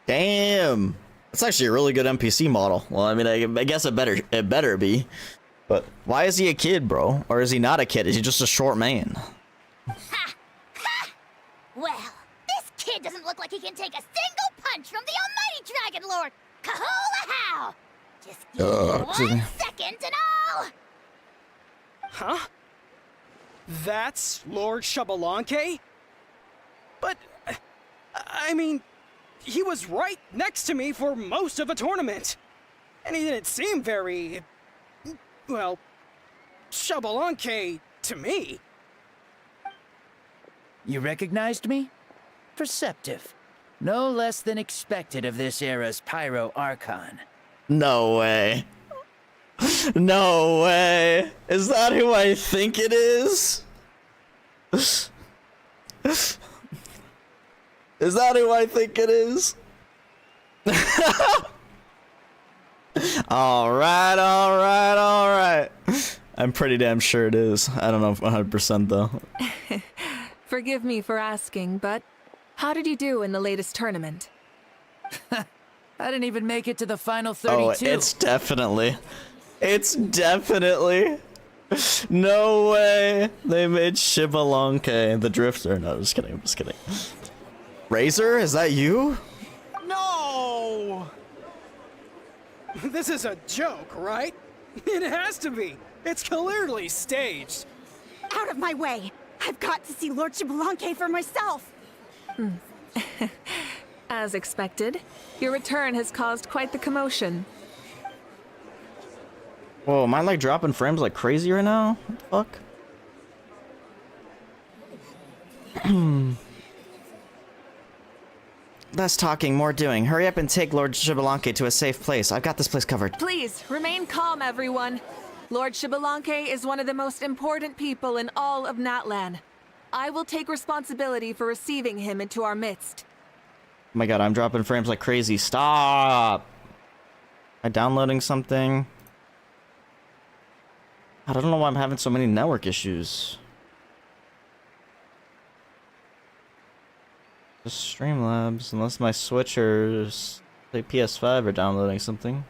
Speaker 1: Damn. That's actually a really good NPC model. Well, I mean, I guess it better be. But why is he a kid, bro? Or is he not a kid? Is he just a short man?
Speaker 2: Well, this kid doesn't look like he can take a single punch from the almighty Dragon Lord. Kahola how! Just give me 1 second and I'll...
Speaker 14: Huh? That's Lord Shibalanke? But, I mean, he was right next to me for most of the tournament. And he didn't seem very, well, Shibalanke to me.
Speaker 12: You recognized me? Perceptive. No less than expected of this era's Pyro Archon.
Speaker 1: No way. No way. Is that who I think it is? Is that who I think it is? Alright. I'm pretty damn sure it is. I don't know 100% though.
Speaker 20: Forgive me for asking, but how did you do in the latest tournament?
Speaker 12: I didn't even make it to the final 32.
Speaker 1: Oh, it's definitely. No way. They made Shibalanke the Drifter. No, I'm just kidding. Razor, is that you?
Speaker 14: No! This is a joke, right? It has to be. It's clearly staged.
Speaker 11: Out of my way! I've got to see Lord Shibalanke for myself!
Speaker 20: As expected, your return has caused quite the commotion.
Speaker 1: Whoa, am I like dropping frames like crazy right now? What the fuck? Less talking, more doing. Hurry up and take Lord Shibalanke to a safe place. I've got this place covered.
Speaker 20: Please, remain calm, everyone. Lord Shibalanke is one of the most important people in all of Natlan. I will take responsibility for receiving him into our midst.
Speaker 1: Oh my god, I'm dropping frames like crazy. Stop! Am I downloading something? I don't know why I'm having so many network issues. Just Streamlabs, unless my switchers, like PS5, are downloading something.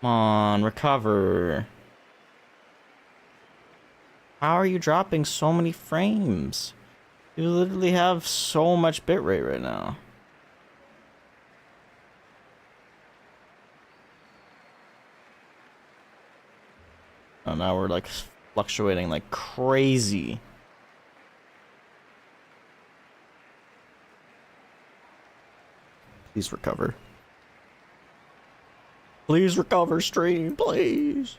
Speaker 1: Come on, recover. How are you dropping so many frames? You literally have so much bitrate right now. Oh, now we're like fluctuating like crazy. Please recover. Please recover, stream, please.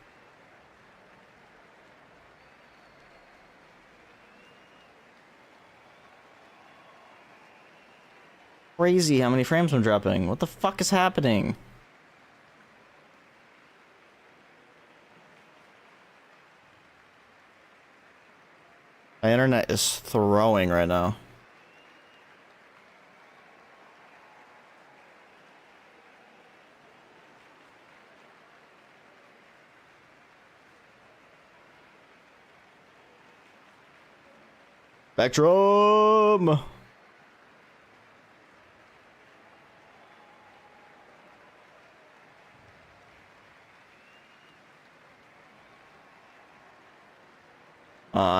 Speaker 1: Crazy how many frames I'm dropping. What the fuck is happening? My internet is throwing right now. Spectrum!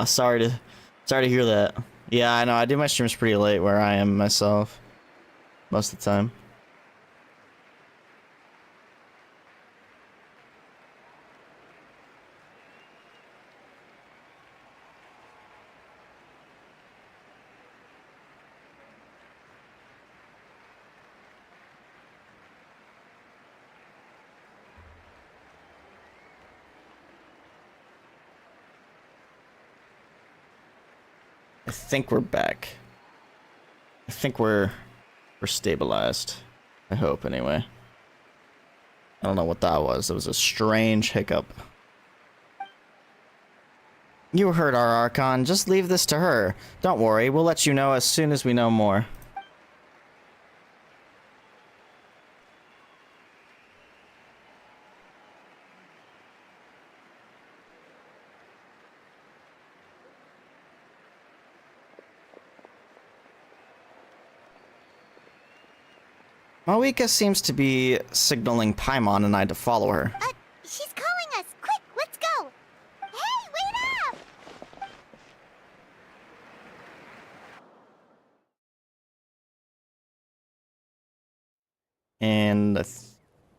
Speaker 1: Sorry to hear that. Yeah, I know, I do my streams pretty late where I am myself. Most of the time. I think we're back. I think we're stabilized. I hope, anyway. I don't know what that was. It was a strange hiccup. You heard our Archon. Just leave this to her. Don't worry, we'll let you know as soon as we know more. Mavuika seems to be signaling Paimon and I to follow her.
Speaker 2: She's calling us. Quick, let's go. Hey, wait up!
Speaker 1: And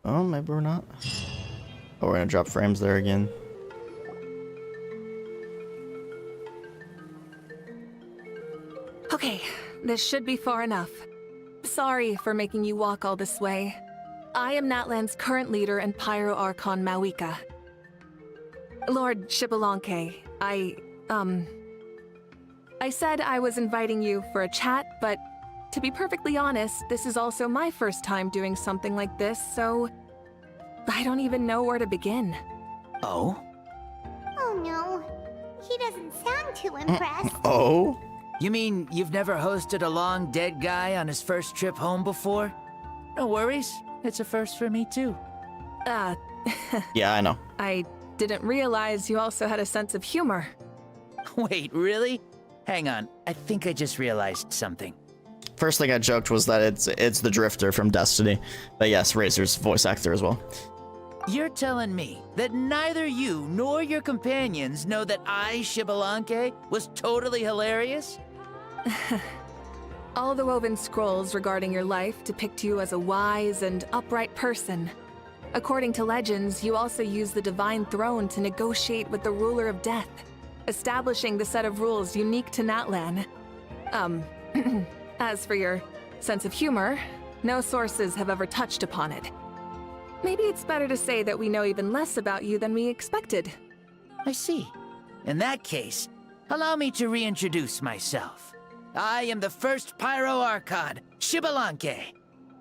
Speaker 1: oh, maybe we're not. Oh, we're gonna drop frames there again.
Speaker 20: Okay, this should be far enough. Sorry for making you walk all this way. I am Natlan's current leader and Pyro Archon Mavuika. Lord Xbalanque, I said I was inviting you for a chat, but to be perfectly honest, this is also my first time doing something like this, so I don't even know where to begin.
Speaker 12: Oh?
Speaker 2: Oh no. He doesn't sound too impressed.
Speaker 1: Oh?
Speaker 12: You mean you've never hosted a long dead guy on his first trip home before? No worries. It's a first for me, too.
Speaker 1: Yeah, I know.
Speaker 20: I didn't realize you also had a sense of humor.
Speaker 12: Wait, really? Hang on. I think I just realized something.
Speaker 1: First thing I joked was that it's the Drifter from Destiny. But yes, Razor's voice actor as well.
Speaker 12: You're telling me that neither you nor your companions know that I, Xbalanque, was totally hilarious?
Speaker 20: All the woven scrolls regarding your life depict you as a wise and upright person. According to legends, you also use the Divine Throne to negotiate with the Ruler of Death, establishing the set of rules unique to Natlan. As for your sense of humor, no sources have ever touched upon it. Maybe it's better to say that we know even less about you than we expected.
Speaker 12: I see. In that case, allow me to reintroduce myself. I am the first Pyro Archon, Xbalanque.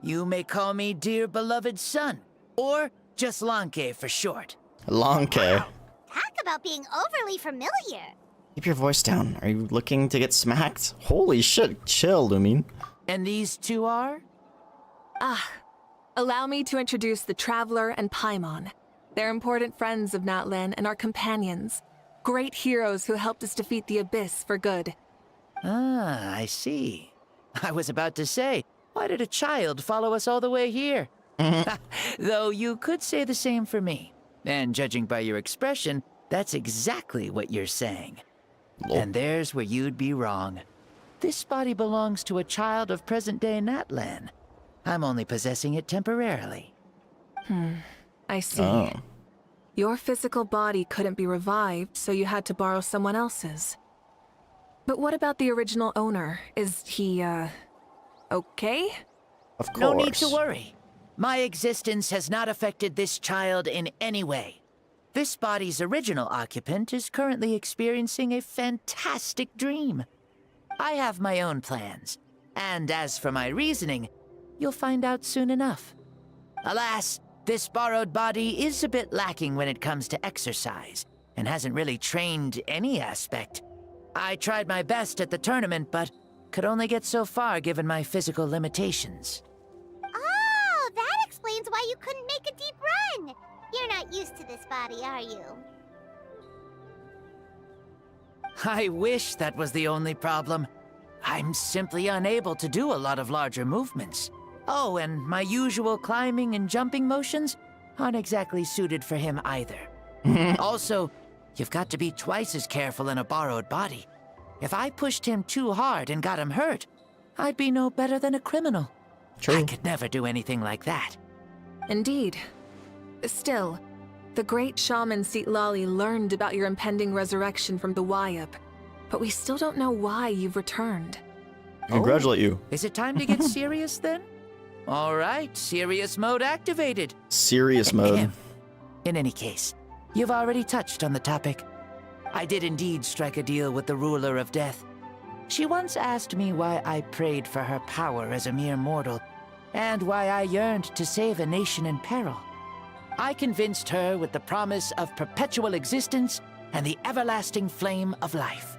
Speaker 12: You may call me dear beloved son, or just Lanque for short.
Speaker 1: Lanque.
Speaker 2: Talk about being overly familiar.
Speaker 1: Keep your voice down. Are you looking to get smacked? Holy shit, chill, Lumin.
Speaker 12: And these two are?
Speaker 20: Allow me to introduce the Traveler and Paimon. They're important friends of Natlan and our companions. Great heroes who helped us defeat the Abyss for good.
Speaker 12: Ah, I see. I was about to say, why did a child follow us all the way here? Though you could say the same for me. And judging by your expression, that's exactly what you're saying. And there's where you'd be wrong. This body belongs to a child of present-day Natlan. I'm only possessing it temporarily.
Speaker 20: I see.
Speaker 1: Oh.
Speaker 20: Your physical body couldn't be revived, so you had to borrow someone else's. But what about the original owner? Is he, okay?
Speaker 1: Of course.
Speaker 12: No need to worry. My existence has not affected this child in any way. This body's original occupant is currently experiencing a fantastic dream. I have my own plans, and as for my reasoning, you'll find out soon enough. Alas, this borrowed body is a bit lacking when it comes to exercise, and hasn't really trained any aspect. I tried my best at the tournament, but could only get so far given my physical limitations.
Speaker 2: Oh, that explains why you couldn't make a deep run. You're not used to this body, are you?
Speaker 12: I wish that was the only problem. I'm simply unable to do a lot of larger movements. Oh, and my usual climbing and jumping motions aren't exactly suited for him either. Also, you've got to be twice as careful in a borrowed body. If I pushed him too hard and got him hurt, I'd be no better than a criminal.
Speaker 1: True.
Speaker 12: I could never do anything like that.
Speaker 20: Indeed. Still, the great shaman Citlali learned about your impending resurrection from the Wyup, but we still don't know why you've returned.
Speaker 1: Congratulate you.
Speaker 12: Is it time to get serious then? All right, serious mode activated.
Speaker 1: Serious mode.
Speaker 12: In any case, you've already touched on the topic. I did indeed strike a deal with the ruler of death. She once asked me why I prayed for her power as a mere mortal, and why I yearned to save a nation in peril. I convinced her with the promise of perpetual existence and the everlasting flame of life.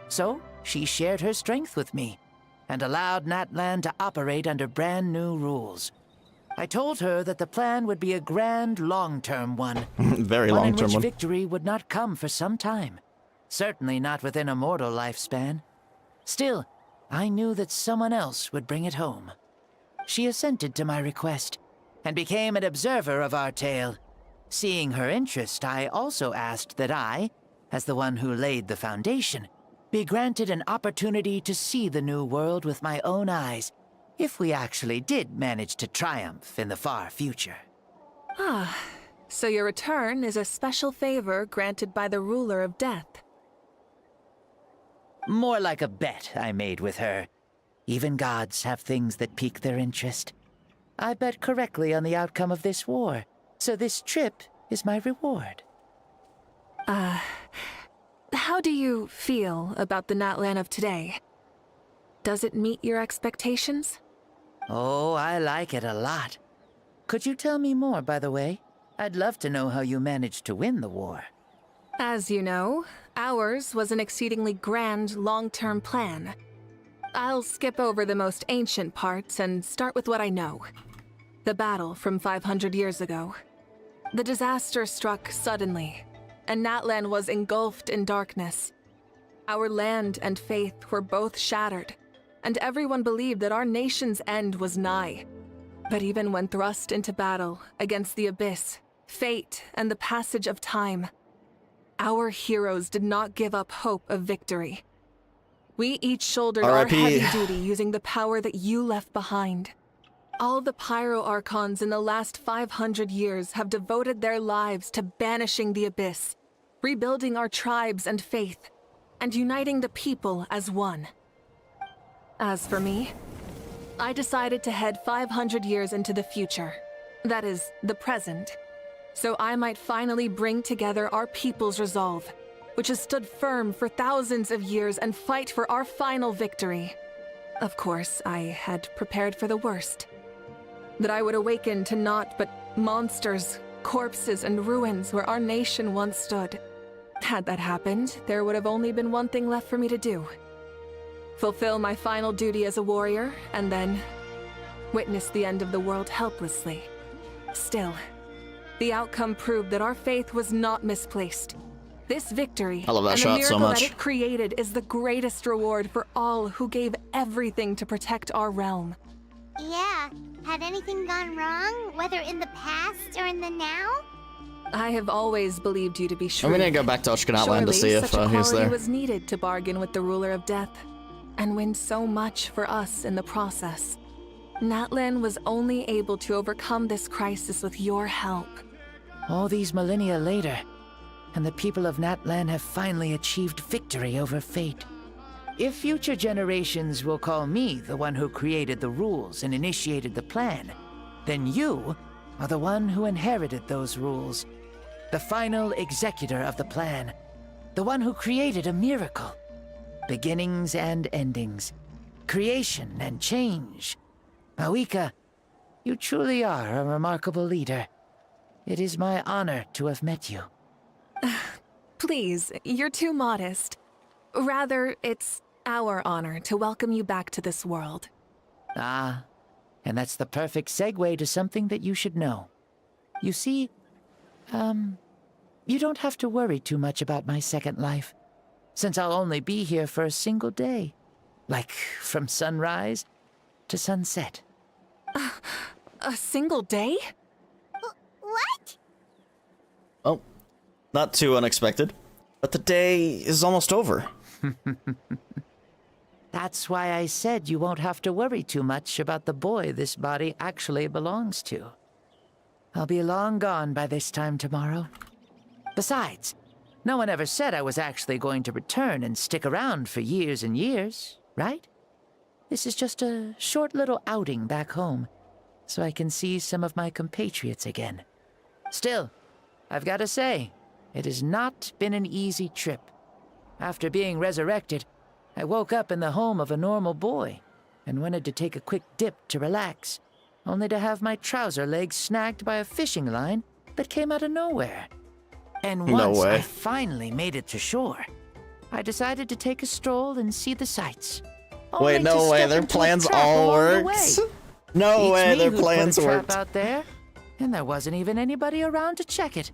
Speaker 12: So, she shared her strength with me, and allowed Natlan to operate under brand new rules. I told her that the plan would be a grand, long-term one.
Speaker 1: Very
Speaker 12: one in
Speaker 1: long-term
Speaker 12: which
Speaker 1: one.
Speaker 12: victory would not come for some time. Certainly not within a mortal lifespan. Still, I knew that someone else would bring it home. She assented to my request, and became an observer of our tale. Seeing her interest, I also asked that I, as the one who laid the foundation, be granted an opportunity to see the new world with my own eyes, if we actually did manage to triumph in the far future.
Speaker 20: Ah, so your return is a special favor granted by the ruler of death.
Speaker 12: More like a bet I made with her. Even gods have things that pique their interest. I bet correctly on the outcome of this war, so this trip is my reward.
Speaker 20: How do you feel about the Natlan of today? Does it meet your expectations?
Speaker 12: Oh, I like it a lot. Could you tell me more, by the way? I'd love to know how you managed to win the war.
Speaker 20: As you know, ours was an exceedingly grand, long-term plan. I'll skip over the most ancient parts and start with what I know. The battle from 500 years ago. The disaster struck suddenly, and Natlan was engulfed in darkness. Our land and faith were both shattered, and everyone believed that our nation's end was nigh. But even when thrust into battle against the abyss, fate, and the passage of time, our heroes did not give up hope of victory. We each shouldered our heavy duty using the power that you left behind. All the Pyro Archons in the last 500 years have devoted their lives to banishing the abyss, rebuilding our tribes and faith, and uniting the people as one. As for me, I decided to head 500 years into the future, that is, the present, so I might finally bring together our people's resolve, which has stood firm for thousands of years, and fight for our final victory. Of course, I had prepared for the worst. That I would awaken to naught but monsters, corpses, and ruins where our nation once stood. Had that happened, there would have only been one thing left for me to do. Fulfill my final duty as a warrior, and then witness the end of the world helplessly. Still, the outcome proved that our faith was not misplaced. This victory,
Speaker 1: I love that
Speaker 20: and
Speaker 1: shot
Speaker 20: the miracle
Speaker 1: so much.
Speaker 20: that it created, is the greatest reward for all who gave everything to protect our realm.
Speaker 2: Yeah. Had anything gone wrong, whether in the past or in the now?
Speaker 20: I have always believed you to be shrewd.
Speaker 1: I'm gonna go back to Oshkonaland to see if
Speaker 20: such
Speaker 1: he's there.
Speaker 20: was needed to bargain with the ruler of death, and win so much for us in the process. Natlan was only able to overcome this crisis with your help.
Speaker 12: All these millennia later, and the people of Natlan have finally achieved victory over fate. If future generations will call me the one who created the rules and initiated the plan, then you are the one who inherited those rules. The final executor of the plan. The one who created a miracle. Beginnings and endings. Creation and change. Mavuika, you truly are a remarkable leader. It is my honor to have met you.
Speaker 20: Please, you're too modest. Rather, it's our honor to welcome you back to this world.
Speaker 12: Ah, and that's the perfect segue to something that you should know. You see, you don't have to worry too much about my second life, since I'll only be here for a single day. Like, from sunrise to sunset.
Speaker 20: A single day?
Speaker 2: What?
Speaker 1: Oh, not too unexpected. But the day is almost over.
Speaker 12: That's why I said you won't have to worry too much about the boy this body actually belongs to. I'll be long gone by this time tomorrow. Besides, no one ever said I was actually going to return and stick around for years and years, right? This is just a short little outing back home, so I can see some of my compatriots again. Still, I've got to say, it has not been an easy trip. After being resurrected, I woke up in the home of a normal boy and wanted to take a quick dip to relax, only to have my trouser legs snagged by a fishing line that came out of nowhere. And once I finally made it to shore, I decided to take a stroll and see the sights.
Speaker 1: Wait, no way, their plans all worked? No way, their plans worked.
Speaker 12: Out there, and there wasn't even anybody around to check it.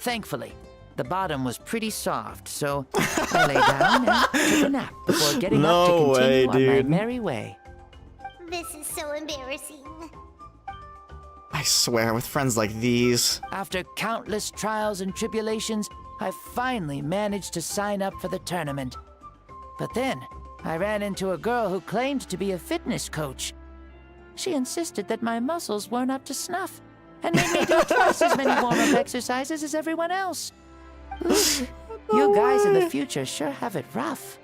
Speaker 12: Thankfully, the bottom was pretty soft, so I lay down and took a nap before getting up to continue on my merry way.
Speaker 2: This is so embarrassing.
Speaker 1: I swear, with friends like these.
Speaker 12: After countless trials and tribulations, I finally managed to sign up for the tournament. But then, I ran into a girl who claimed to be a fitness coach. She insisted that my muscles weren't up to snuff, and made me do twice as many warm-up exercises as everyone else. You guys in the future sure have it rough.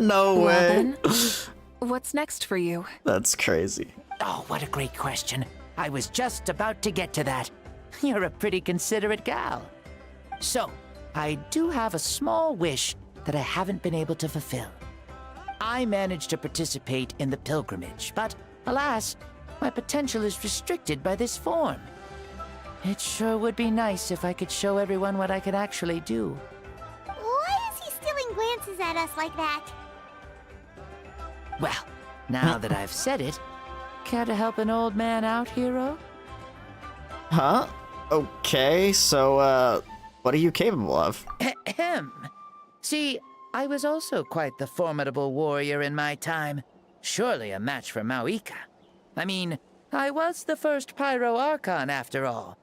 Speaker 1: No way.
Speaker 20: Well then, what's next for you?
Speaker 1: That's crazy.
Speaker 12: Oh, what a great question. I was just about to get to that. You're a pretty considerate gal. So, I do have a small wish that I haven't been able to fulfill. I managed to participate in the pilgrimage, but alas, my potential is restricted by this form. It sure would be nice if I could show everyone what I could actually do.
Speaker 2: Why is he stealing glances at us like that?
Speaker 12: Well, now that I've said it, care to help an old man out, hero?
Speaker 1: Huh? Okay, so, what are you capable of?
Speaker 12: Ahem. See, I was also quite the formidable warrior in my time. Surely a match for Mavuika. I mean, I was the first Pyro Archon after all.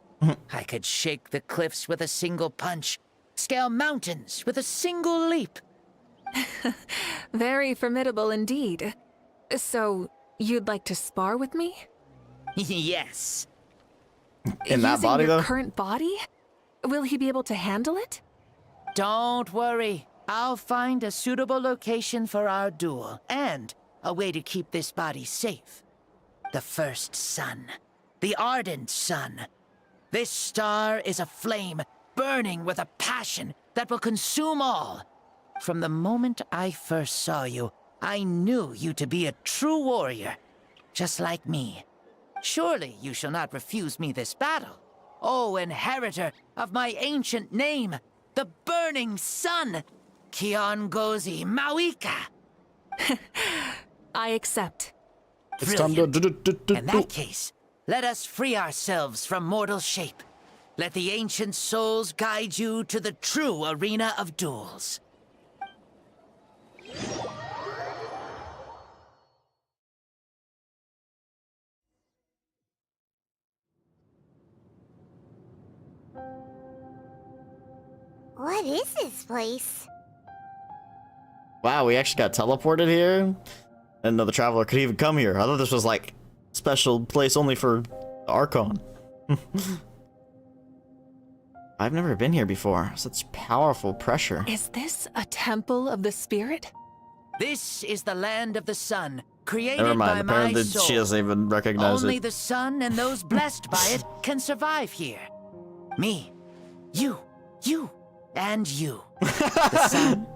Speaker 12: I could shake the cliffs with a single punch, scale mountains with a single leap.
Speaker 20: Very formidable indeed. So, you'd like to spar with me?
Speaker 12: Yes.
Speaker 1: In that body,
Speaker 20: Using your
Speaker 1: though?
Speaker 20: current body? Will he be able to handle it?
Speaker 12: Don't worry. I'll find a suitable location for our duel, and a way to keep this body safe. The first sun. The ardent sun. This star is a flame, burning with a passion that will consume all. From the moment I first saw you, I knew you to be a true warrior, just like me. Surely you shall not refuse me this battle, O inheritor of my ancient name, the burning sun, Kiongozi Mavuika.
Speaker 20: I accept.
Speaker 1: It's time to
Speaker 12: In that case, let us free ourselves from mortal shape. Let the ancient souls guide you to the true arena of duels.
Speaker 2: What is this place?
Speaker 1: Wow, we actually got teleported here? And no, the traveler could even come here. I thought this was like special place only for Archon. I've never been here before. Such powerful pressure.
Speaker 20: Is this a temple of the spirit?
Speaker 12: This is the land of the sun, created
Speaker 1: Never mind,
Speaker 12: by
Speaker 1: apparently
Speaker 12: my soul.
Speaker 1: she doesn't even recognize
Speaker 12: Only
Speaker 1: it.
Speaker 12: the sun and those blessed by it can survive here. Me, you, and you. The sun,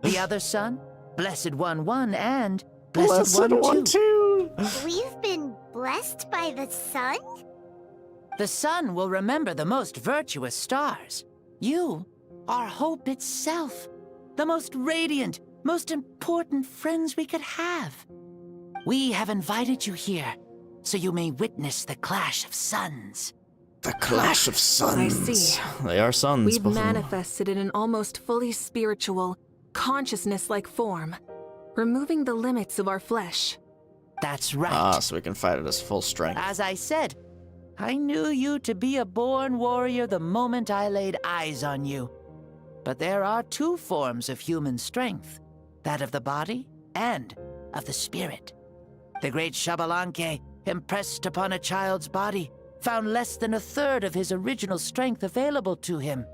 Speaker 12: the other sun, Blessed One 1, and Blessed One 2.
Speaker 2: We've been blessed by the sun?
Speaker 12: The sun will remember the most virtuous stars. You our hope itself. The most radiant, most important friends we could have. We have invited you here, so you may witness the clash of suns.
Speaker 1: The clash of suns.
Speaker 20: I see.
Speaker 1: They are suns.
Speaker 20: We've
Speaker 1: both of them.
Speaker 20: manifested in an almost fully spiritual, consciousness-like form, removing the limits of our flesh.
Speaker 12: That's right.
Speaker 1: Ah, so we can fight at his full strength.
Speaker 12: As I said, I knew you to be a born warrior the moment I laid eyes on you. But there are two forms of human strength, that of the body and of the spirit. The great Xbalanque, impressed upon a child's body, found less than a third of his original strength available to him.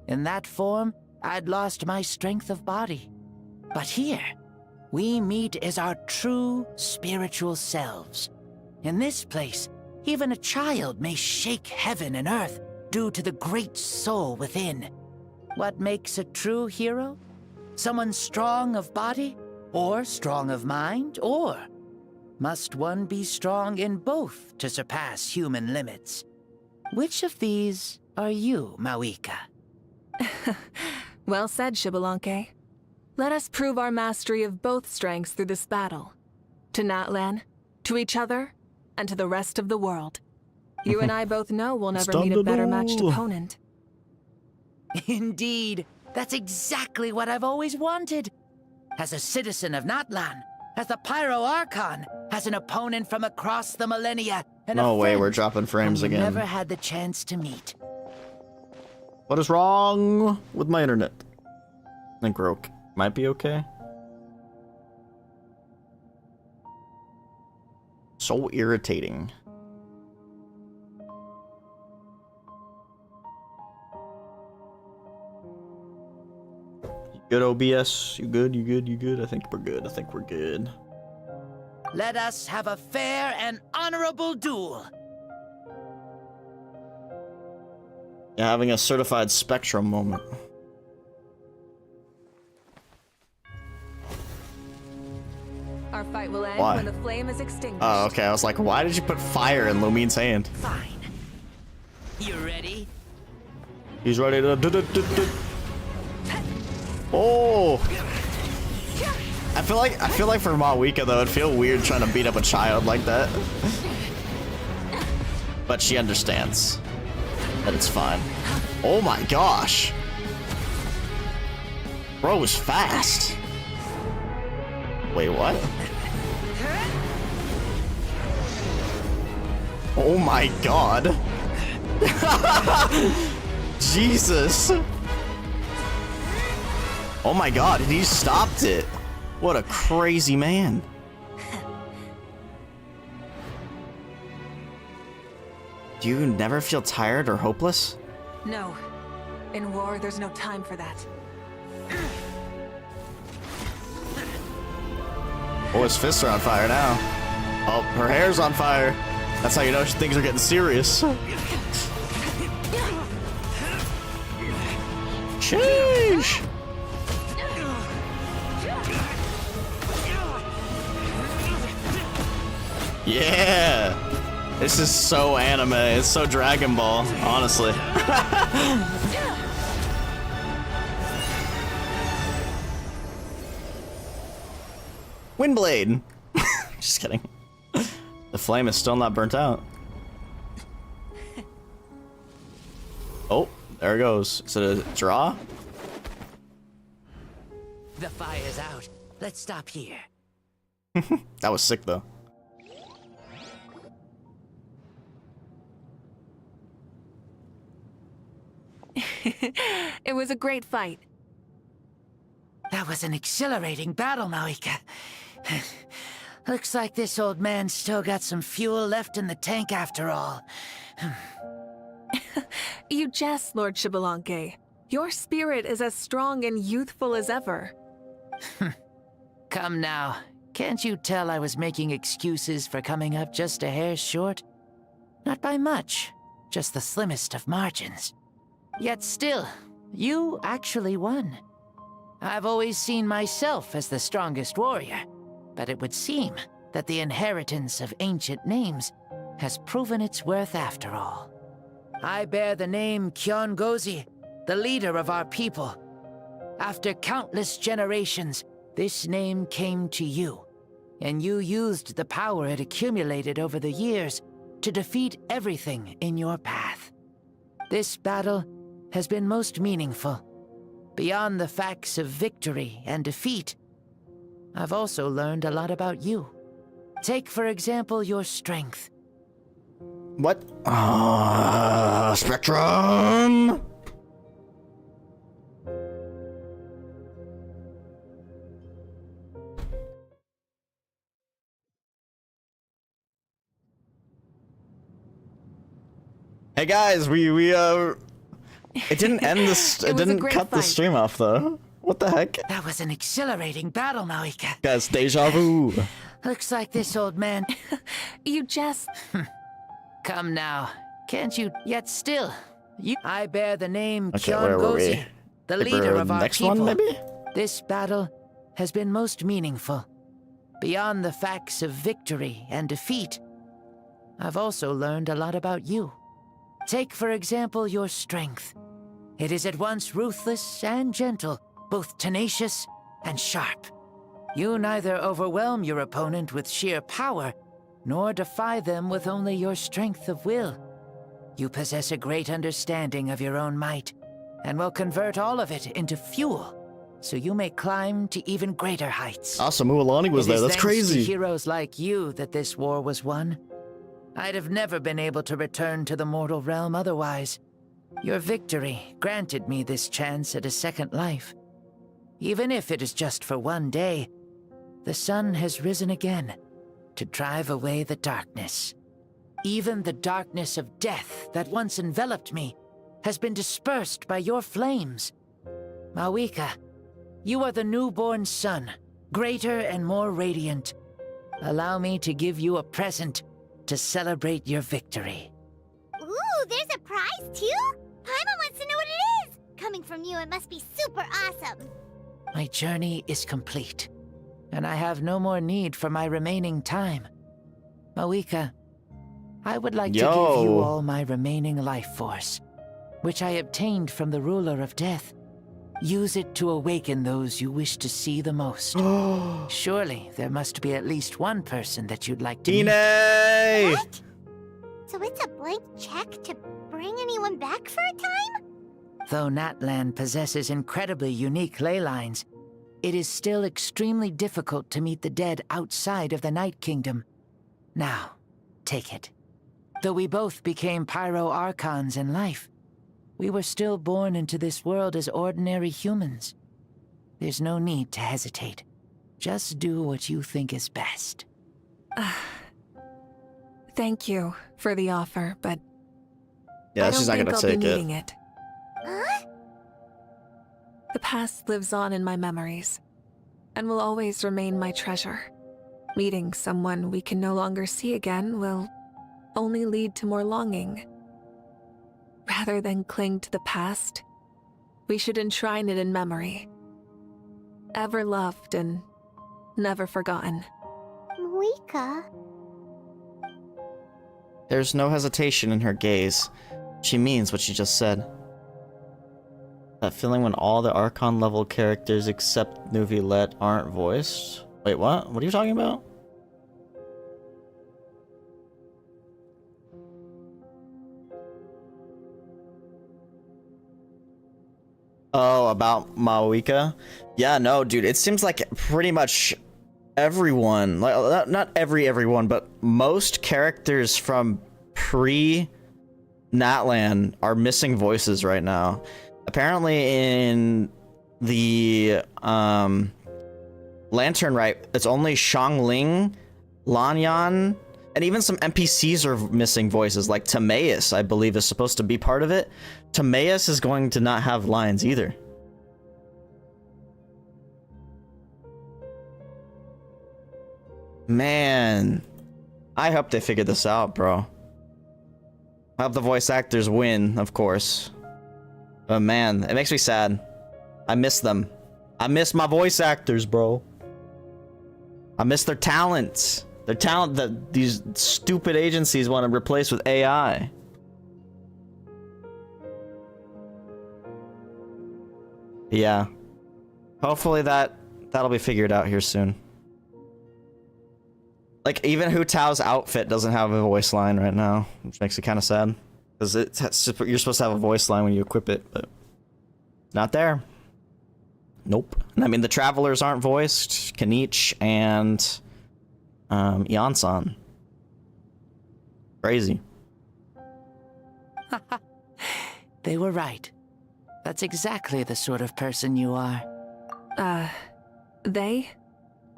Speaker 12: In that form, I'd lost my strength of body. But here, we meet as our true spiritual selves. In this place, even a child may shake heaven and earth due to the great soul within. What makes a true hero? Someone strong of body, or strong of mind, or must one be strong in both to surpass human limits? Which of these are you, Mavuika?
Speaker 20: Well said, Xbalanque. Let us prove our mastery of both strengths through this battle. To Natlan, to each other, and to the rest of the world. You and I both know we'll never meet a better matched opponent.
Speaker 12: Indeed, that's exactly what I've always wanted. As a citizen of Natlan, as the Pyro Archon, as an opponent from across the millennia, and
Speaker 1: No
Speaker 12: a
Speaker 1: way,
Speaker 12: friend
Speaker 1: we're dropping frames
Speaker 12: whom we
Speaker 1: again.
Speaker 12: never had the chance to meet.
Speaker 1: What is wrong with my internet? I think we're okay. Might be okay. So irritating. You good, OBS? You good? You good? You good? I think we're good. I think we're good.
Speaker 12: Let us have a fair and honorable duel.
Speaker 1: Yeah, having a certified Spectrum moment.
Speaker 20: Our fight will end
Speaker 1: Why?
Speaker 20: when the flame is extinguished.
Speaker 1: Oh, okay. I was like, why did you put fire in Lumine's hand?
Speaker 12: Fine. You ready?
Speaker 1: He's ready to Oh! I feel like for Mavuika though, it'd feel weird trying to beat up a child like that. But she understands that it's fine. Oh my gosh! Bro was fast. Wait, what? Oh my god. Jesus. Oh my god, he stopped it. What a crazy man. Do you never feel tired or hopeless?
Speaker 20: No. In war, there's no time for that.
Speaker 1: Oh, his fists are on fire now. Oh, her hair's on fire. That's how you know things are getting serious. Sheesh! Yeah! This is so anime. It's so Dragon Ball, honestly. Windblade! Just kidding. The flame is still not burnt out. Oh, there it goes. Is it a draw?
Speaker 12: The fire's out. Let's stop here.
Speaker 1: That was sick, though.
Speaker 20: It was a great fight.
Speaker 12: That was an exhilarating battle, Mavuika. Looks like this old man's still got some fuel left in the tank after all.
Speaker 20: You jest, Lord Xbalanque. Your spirit is as strong and youthful as ever.
Speaker 12: Come now. Can't you tell I was making excuses for coming up just a hair short? Not by much. Just the slimmest of margins. Yet still, you actually won. I've always seen myself as the strongest warrior, but it would seem that the inheritance of ancient names has proven its worth after all. I bear the name Kiongozi, the leader of our people. After countless generations, this name came to you, and you used the power it accumulated over the years to defeat everything in your path. This battle has been most meaningful. Beyond the facts of victory and defeat, I've also learned a lot about you. Take, for example, your strength.
Speaker 1: What? Spectrum! Hey guys, it didn't end this. It didn't cut the stream off though. What the heck?
Speaker 12: That was an exhilarating battle, Mavuika.
Speaker 1: Guys, deja vu.
Speaker 12: Looks like this old man.
Speaker 20: You just...
Speaker 12: Come now. Can't you yet still? I bear the name
Speaker 1: Okay, where were we?
Speaker 12: Gozi, the leader of our
Speaker 1: next
Speaker 12: people.
Speaker 1: one, maybe?
Speaker 12: This battle has been most meaningful. Beyond the facts of victory and defeat, I've also learned a lot about you. Take, for example, your strength. It is at once ruthless and gentle, both tenacious and sharp. You neither overwhelm your opponent with sheer power, nor defy them with only your strength of will. You possess a great understanding of your own might, and will convert all of it into fuel, so you may climb to even greater heights.
Speaker 1: Awesome, Mualani was there, that's
Speaker 12: It is
Speaker 1: crazy.
Speaker 12: thanks to heroes like you that this war was won. I'd have never been able to return to the mortal realm otherwise. Your victory granted me this chance at a second life. Even if it is just for one day, the sun has risen again to drive away the darkness. Even the darkness of death that once enveloped me has been dispersed by your flames. Mavuika, you are the newborn sun, greater and more radiant. Allow me to give you a present to celebrate your victory.
Speaker 2: Ooh, there's a prize too? Paimon wants to know what it is! Coming from you, it must be super awesome.
Speaker 12: My journey is complete, and I have no more need for my remaining time. Mavuika, I would like to give you all my remaining life force, which I obtained from the ruler of death. Use it to awaken those you wish to see the most. Surely there must be at least one person that you'd like to meet.
Speaker 2: What? So it's a blank check to bring anyone back for a time?
Speaker 12: Though Natlan possesses incredibly unique ley lines, it is still extremely difficult to meet the dead outside of the Night Kingdom. Now, take it. Though we both became Pyro-Archons in life, we were still born into this world as ordinary humans. There's no need to hesitate. Just do what you think is best.
Speaker 20: Thank you for the offer, but
Speaker 1: Yeah,
Speaker 20: I
Speaker 1: she's
Speaker 20: don't
Speaker 1: not
Speaker 20: think
Speaker 1: gonna
Speaker 20: I'll be
Speaker 1: take
Speaker 20: needing it.
Speaker 2: Huh?
Speaker 20: The past lives on in my memories, and will always remain my treasure. Meeting someone we can no longer see again will only lead to more longing. Rather than cling to the past, we should enshrine it in memory. Ever loved and never forgotten.
Speaker 2: Mavuika.
Speaker 1: There's no hesitation in her gaze. She means what she just said. That feeling when all the Archon level characters except Nuvilet aren't voiced? Wait, what? What are you talking about? Oh, about Mavuika? Yeah, no, dude, it seems like pretty much everyone, like not everyone, but most characters from pre-Natlan are missing voices right now. Apparently in the Lantern Rite, it's only Xiangling, Lanyan, and even some NPCs are missing voices, like Timaeus, I believe, is supposed to be part of it. Timaeus is going to not have lines either. Man, I hope they figure this out, bro. I hope the voice actors win, of course. But man, it makes me sad. I miss them. I miss my voice actors, bro. I miss their talents. Their talent that these stupid agencies want to replace with AI. Yeah. Hopefully that'll be figured out here soon. Like, even Hu Tao's outfit doesn't have a voice line right now, which makes it kind of sad. Because you're supposed to have a voice line when you equip it, but not there. Nope. And I mean, the travelers aren't voiced. Kenich and Yansan. Crazy.
Speaker 12: They were right. That's exactly the sort of person you are.
Speaker 20: They?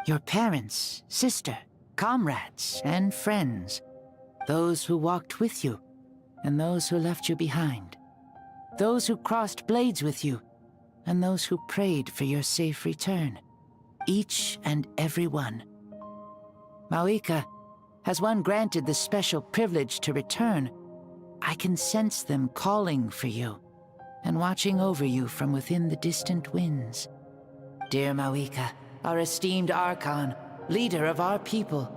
Speaker 12: Your parents, sister, comrades, and friends. Those who walked with you, and those who left you behind. Those who crossed blades with you, and those who prayed for your safe return. Each and every one. Mavuika, has one granted the special privilege to return, I can sense them calling for you, and watching over you from within the distant winds. Dear Mavuika, our esteemed Archon, leader of our people,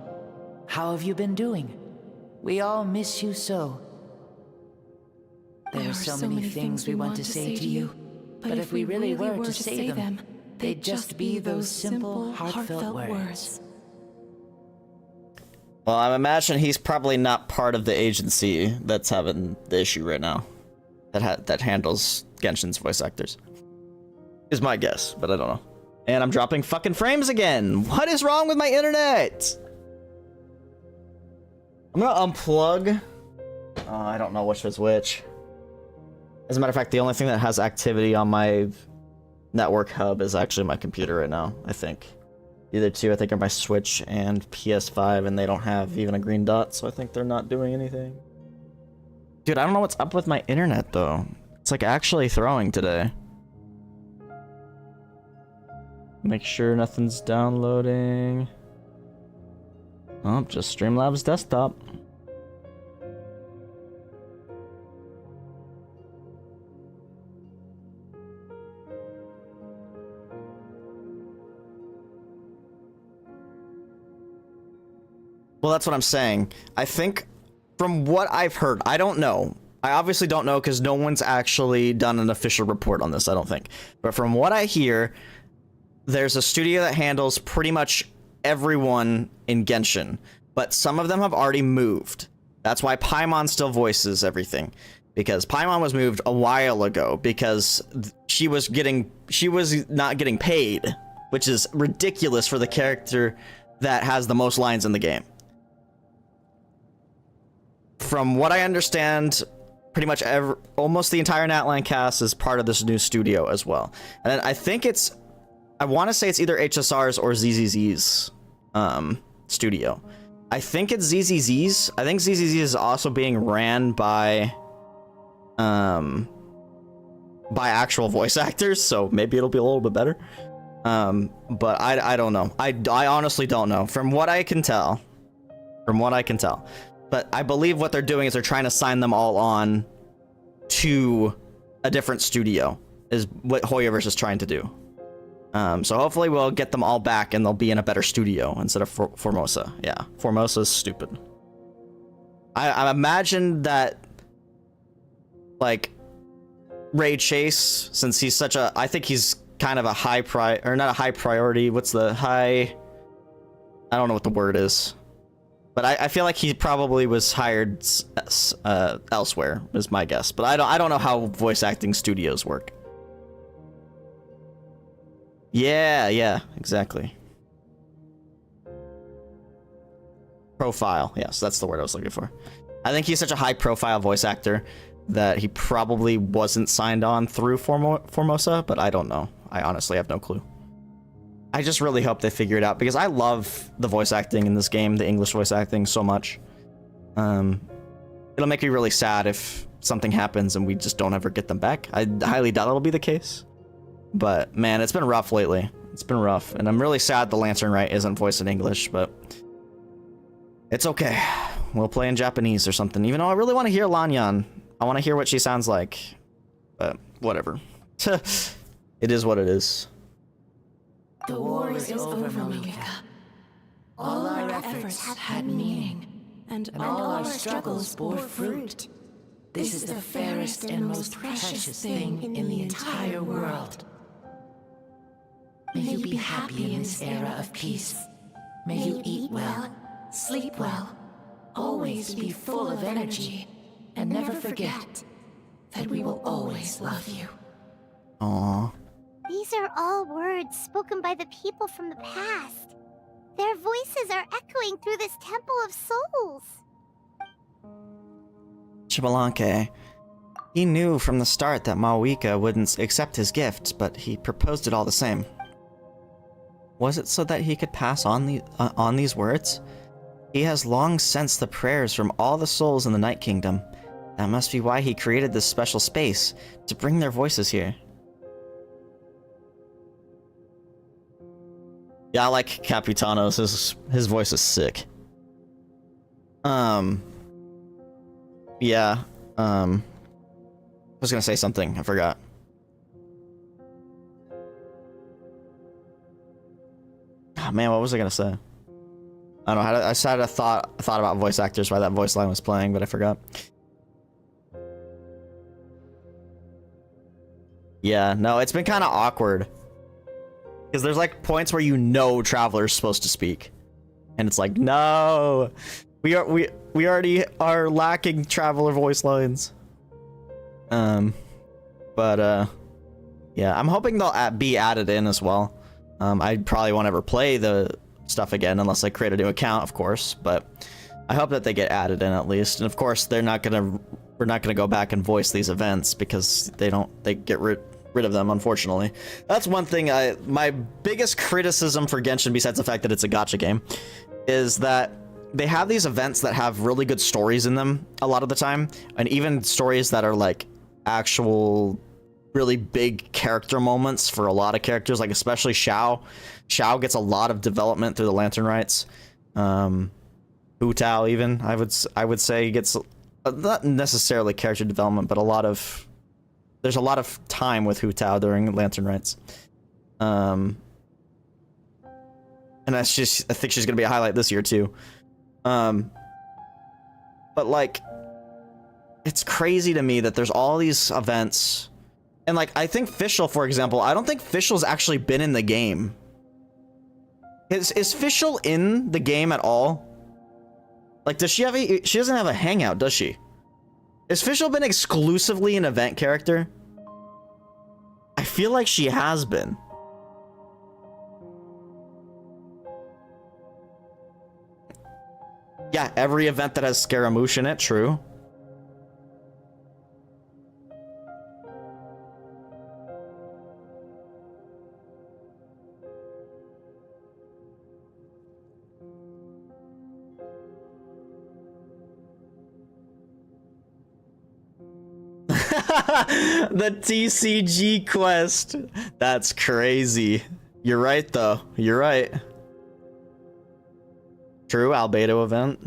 Speaker 12: how have you been doing? We all miss you so. There are so many things we want to say to you, but if we really were to say them, they'd just be those simple, heartfelt words.
Speaker 1: Well, I imagine he's probably not part of the agency that's having the issue right now. That handles Genshin's voice actors. Is my guess, but I don't know. And I'm dropping fucking frames again. What is wrong with my internet? I'm gonna unplug. I don't know which was which. As a matter of fact, the only thing that has activity on my network hub is actually my computer right now, I think. The other two, I think, are my Switch and PS5, and they don't have even a green dot, so I think they're not doing anything. Dude, I don't know what's up with my internet, though. It's, like, actually throwing today. Make sure nothing's downloading. Oh, just Streamlabs desktop. Well, that's what I'm saying. I think from what I've heard, I don't know. I obviously don't know because no one's actually done an official report on this, I don't think. But from what I hear, there's a studio that handles pretty much everyone in Genshin, but some of them have already moved. That's why Paimon still voices everything, because Paimon was moved a while ago because she was not getting paid, which is ridiculous for the character that has the most lines in the game. From what I understand, pretty much almost the entire Natlan cast is part of this new studio as well. And I think I want to say it's either HSR's or ZZZ's studio. I think it's ZZZ's. I think ZZZ is also being ran by actual voice actors, so maybe it'll be a little bit better. But I don't know. I honestly don't know. From what I can tell. But I believe what they're doing is they're trying to sign them all on to a different studio, is what Hoyoverse is trying to do. So hopefully we'll get them all back and they'll be in a better studio instead of Formosa. Yeah, Formosa's stupid. I imagine that, like, Ray Chase, since he's such a, I think he's kind of a not a high priority, what's the high, I don't know what the word is. But I feel like he probably was hired elsewhere, is my guess. But I don't know how voice acting studios work. Yeah, exactly. Profile, yes, that's the word I was looking for. I think he's such a high-profile voice actor that he probably wasn't signed on through Formosa, but I don't know. I honestly have no clue. I just really hope they figure it out, because I love the voice acting in this game, the English voice acting, so much. It'll make me really sad if something happens and we just don't ever get them back. I highly doubt it'll be the case. But, man, it's been rough lately. It's been rough, and I'm really sad the Lantern Rite isn't voiced in English, but it's okay. We'll play in Japanese or something, even though I really want to hear Lanyan. I want to hear what she sounds like, but whatever. It is what it is.
Speaker 13: The war is over, Mavuika. All our efforts had meaning, and all our struggles bore fruit. This is the fairest and most precious thing in the entire world. May you be happy in this era of peace. May you eat well, sleep well, always be full of energy, and never forget that we will always love you.
Speaker 1: Aww.
Speaker 2: These are all words spoken by the people from the past. Their voices are echoing through this temple of souls.
Speaker 1: Xbalanque. He knew from the start that Mavuika wouldn't accept his gifts, but he proposed it all the same. Was it so that he could pass on these words? He has long sensed the prayers from all the souls in the Night Kingdom. That must be why he created this special space, to bring their voices here. Yeah, I like Capitanos. His voice is sick. Yeah, I was gonna say something, I forgot. Oh, man, what was I gonna say? I don't know. I thought about voice actors while that voice line was playing, but I forgot. Yeah, no, it's been kind of awkward. Because there's like points where you know Traveler's supposed to speak. And it's like, no! We already are lacking Traveler voice lines. Yeah, I'm hoping they'll be added in as well. I probably won't ever play the stuff again unless I create a new account, of course, but I hope that they get added in at least. And of course, we're not gonna go back and voice these events because they get rid of them, unfortunately. That's one thing. My biggest criticism for Genshin, besides the fact that it's a gacha game, is that they have these events that have really good stories in them a lot of the time, and even stories that are like actual really big character moments for a lot of characters, like especially Xiao. Xiao gets a lot of development through the Lantern Rites. Hu Tao even, I would say, gets not necessarily character development, but there's a lot of time with Hu Tao during Lantern Rites. And I think she's gonna be a highlight this year too. But like, it's crazy to me that there's all these events. And like, I think Fischl, for example, I don't think Fischl's actually been in the game. Is Fischl in the game at all? Like, does she doesn't have a hangout, does she? Has Fischl been exclusively an event character? I feel like she has been. Yeah, every event that has Scaramouche in it, true. The TCG quest. That's crazy. You're right, though. You're right. True, Albedo event.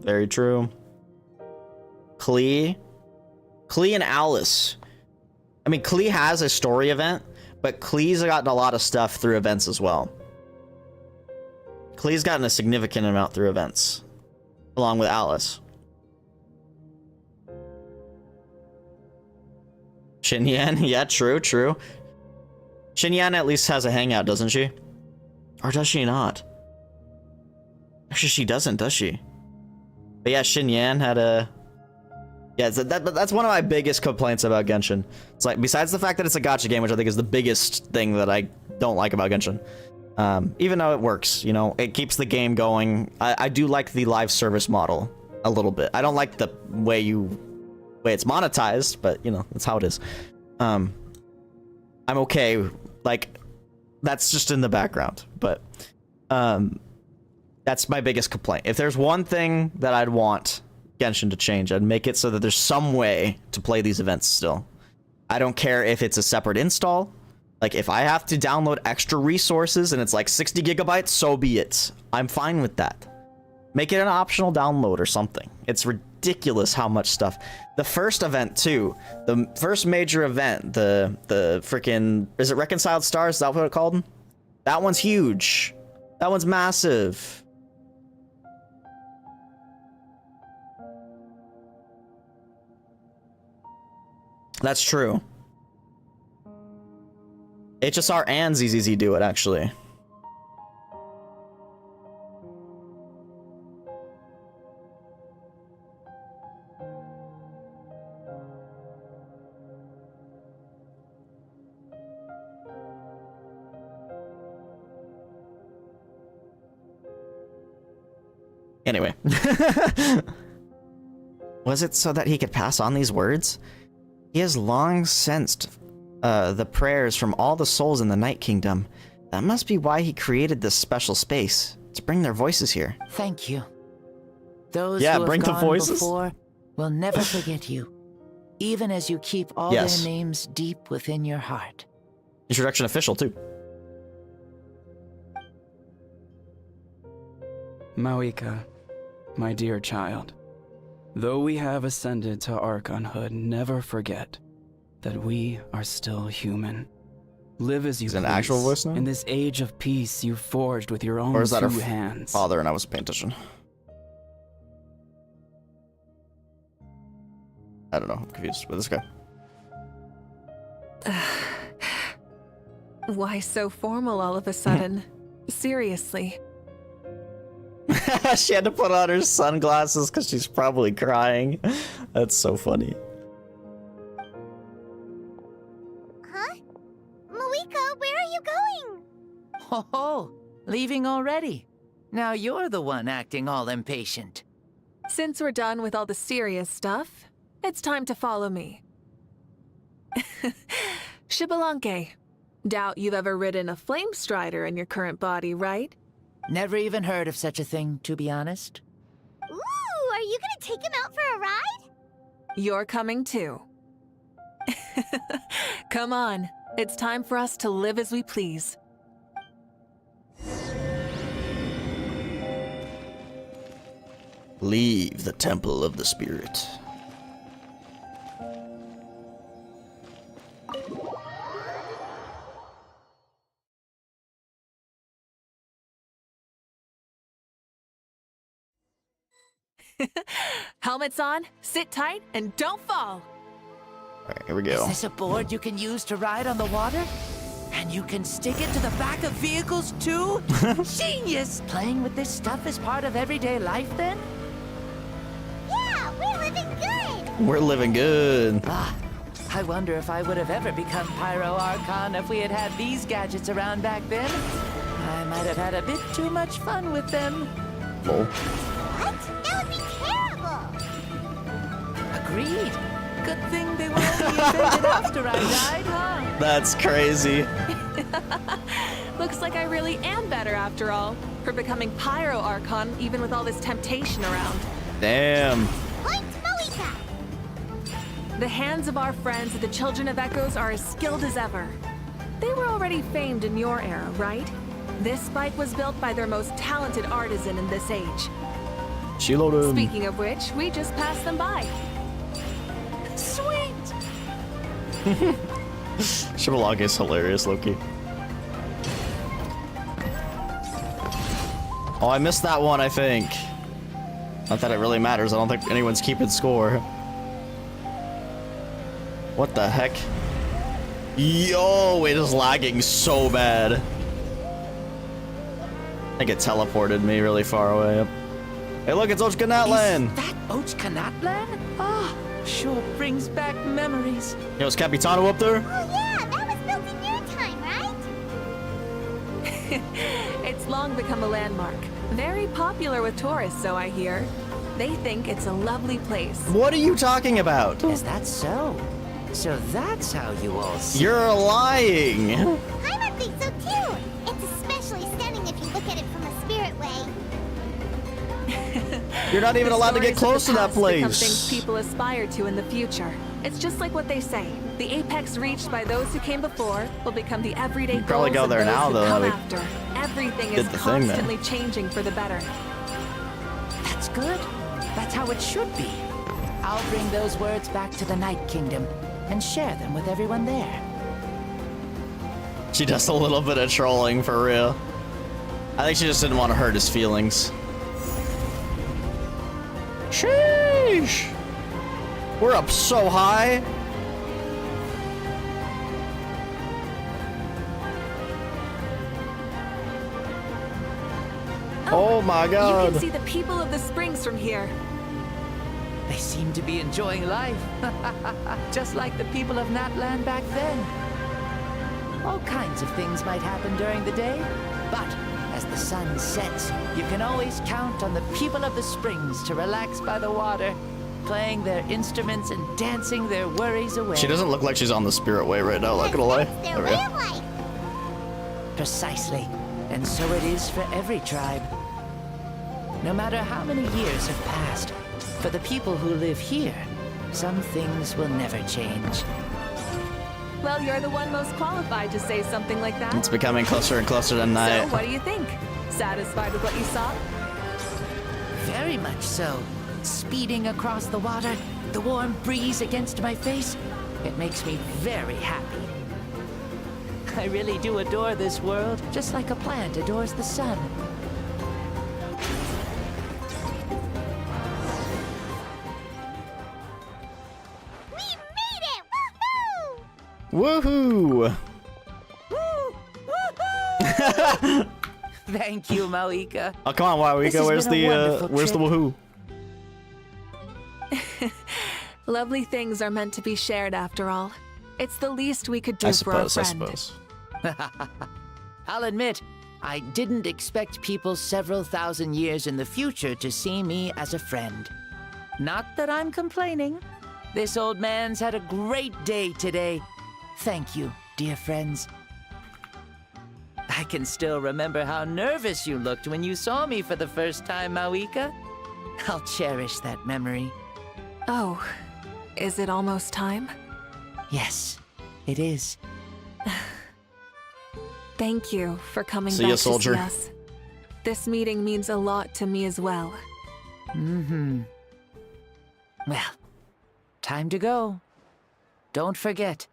Speaker 1: Very true. Klee and Alice. I mean, Klee has a story event, but Klee's gotten a lot of stuff through events as well. Klee's gotten a significant amount through events, along with Alice. Xinyan, yeah, true. Xinyan at least has a hangout, doesn't she? Or does she not? Actually, she doesn't, does she? But yeah, Xinyan had a... Yeah, that's one of my biggest complaints about Genshin. It's like, besides the fact that it's a gacha game, which I think is the biggest thing that I don't like about Genshin. Even though it works, you know, it keeps the game going. I do like the live service model a little bit. I don't like the way it's monetized, but you know, that's how it is. I'm okay. Like, that's just in the background, but that's my biggest complaint. If there's one thing that I'd want Genshin to change, I'd make it so that there's some way to play these events still. I don't care if it's a separate install. Like, if I have to download extra resources and it's like 60 gigabytes, so be it. I'm fine with that. Make it an optional download or something. It's ridiculous how much stuff. The first event too, the first major event, the freaking, is it Reconciled Stars? Is that what it's called? That one's huge. That one's massive. That's true. HSR and ZZZ do it, actually. Anyway. Was it so that he could pass on these words? He has long sensed the prayers from all the souls in the Night Kingdom. That must be why he created this special space, to bring their voices here.
Speaker 12: Thank you. Those
Speaker 1: yeah,
Speaker 12: who
Speaker 1: bring
Speaker 12: have
Speaker 1: the
Speaker 12: gone
Speaker 1: voices.
Speaker 12: before will never forget you, even as you keep all
Speaker 1: Yes.
Speaker 12: their names deep within your heart.
Speaker 1: Introduction official, too.
Speaker 10: Mavuika, my dear child, though we have ascended to Archonhood, never forget that we are still human. Live as you
Speaker 1: Is
Speaker 10: please.
Speaker 1: it an actual voice now?
Speaker 10: In this age of peace you forged with your own
Speaker 1: Or is that her
Speaker 10: two hands.
Speaker 1: father and I wasn't paying attention? I don't know, I'm confused with this guy.
Speaker 20: Why so formal all of a sudden? Seriously.
Speaker 1: She had to put on her sunglasses because she's probably crying. That's so funny.
Speaker 2: Huh? Mavuika, where are you going?
Speaker 12: Oh, leaving already? Now you're the one acting all impatient.
Speaker 20: Since we're done with all the serious stuff, it's time to follow me. Xbalanque, doubt you've ever ridden a flame strider in your current body, right?
Speaker 12: Never even heard of such a thing, to be honest.
Speaker 2: Ooh, are you gonna take him out for a ride?
Speaker 20: You're coming too. Come on, it's time for us to live as we please.
Speaker 1: Leave the Temple of the Spirit.
Speaker 20: Helmets on, sit tight, and don't fall.
Speaker 1: Alright, here we go.
Speaker 12: Is this a board you can use to ride on the water? And you can stick it to the back of vehicles too? Genius! Playing with this stuff is part of everyday life then?
Speaker 2: Yeah, we're living good!
Speaker 1: We're living good.
Speaker 12: Ah, I wonder if I would have ever become Pyro Archon if we had had these gadgets around back then. I might have had a bit too much fun with them.
Speaker 1: Lol.
Speaker 2: What? That would be terrible!
Speaker 12: Agreed. Good thing they were only invented after I died, huh?
Speaker 1: That's crazy.
Speaker 20: Looks like I really am better after all, for becoming Pyro Archon even with all this temptation around.
Speaker 1: Damn.
Speaker 2: Point Mavuika!
Speaker 20: The hands of our friends at the Children of Echoes are as skilled as ever. They were already famed in your era, right? This bike was built by their most talented artisan in this age.
Speaker 1: She loaded.
Speaker 20: Speaking of which, we just passed them by. Sweet!
Speaker 1: Xbalanque is hilarious, Loki. Oh, I missed that one, I think. Not that it really matters. I don't think anyone's keeping score. What the heck? Yo, it is lagging so bad. I think it teleported me really far away. Hey, look, it's Ochkanatlan!
Speaker 12: Is that Ochkanatlan? Ah, sure brings back memories.
Speaker 1: Yo, is Capitano up there?
Speaker 2: Oh yeah, that was built in your time, right?
Speaker 20: It's long become a landmark. Very popular with tourists, so I hear. They think it's a lovely place.
Speaker 1: What are you talking about?
Speaker 12: Is that so? So that's how you all see.
Speaker 1: You're lying!
Speaker 2: Paimon thinks so too! It's especially stunning if you look at it from a spirit way.
Speaker 1: You're not even
Speaker 20: The
Speaker 1: allowed to get
Speaker 20: stories
Speaker 1: close
Speaker 20: of
Speaker 1: to
Speaker 20: the
Speaker 1: that
Speaker 20: past become things
Speaker 1: place.
Speaker 20: people aspire to in the future. It's just like what they say. The apex reached by those who came before will become the everyday
Speaker 1: You probably
Speaker 20: goals
Speaker 1: go there
Speaker 20: of those
Speaker 1: now,
Speaker 20: who
Speaker 1: though,
Speaker 20: come
Speaker 1: like,
Speaker 20: after. Everything
Speaker 1: did
Speaker 20: is
Speaker 1: the thing, then.
Speaker 20: constantly changing for the better.
Speaker 12: That's good. That's how it should be. I'll bring those words back to the Night Kingdom and share them with everyone there.
Speaker 1: She does a little bit of trolling, for real. I think she just didn't want to hurt his feelings. Sheesh! We're up so high. Oh my
Speaker 20: You
Speaker 1: god.
Speaker 20: can see the people of the springs from here.
Speaker 12: They seem to be enjoying life. Just like the people of Natlan back then. All kinds of things might happen during the day, but as the sun sets, you can always count on the people of the springs to relax by the water, playing their instruments and dancing their worries away.
Speaker 1: She doesn't look like she's on the spirit way right now, not gonna lie. There we go.
Speaker 12: Precisely. And so it is for every tribe. No matter how many years have passed, for the people who live here, some things will never change.
Speaker 20: Well, you're the one most qualified to say something like that.
Speaker 1: It's becoming closer and closer to night.
Speaker 20: So, what do you think? Satisfied with what you saw?
Speaker 12: Very much so. Speeding across the water, the warm breeze against my face, it makes me very happy. I really do adore this world, just like a plant adores the sun.
Speaker 1: Woohoo!
Speaker 12: Thank you, Mavuika.
Speaker 1: Oh, come on, Mavuika, where's the woohoo?
Speaker 20: Lovely things are meant to be shared after all. It's the least we could do for our friend.
Speaker 1: I suppose.
Speaker 12: I'll admit, I didn't expect people several thousand years in the future to see me as a friend. Not that I'm complaining. This old man's had a great day today. Thank you, dear friends. I can still remember how nervous you looked when you saw me for the first time, Mavuika. I'll cherish that memory.
Speaker 20: Oh, is it almost time?
Speaker 12: Yes, it is.
Speaker 20: Thank you for coming
Speaker 1: See
Speaker 20: back
Speaker 1: ya, soldier.
Speaker 20: to see us. This meeting means a lot to me as well.
Speaker 12: Mm-hmm. Well, time to go. Don't forget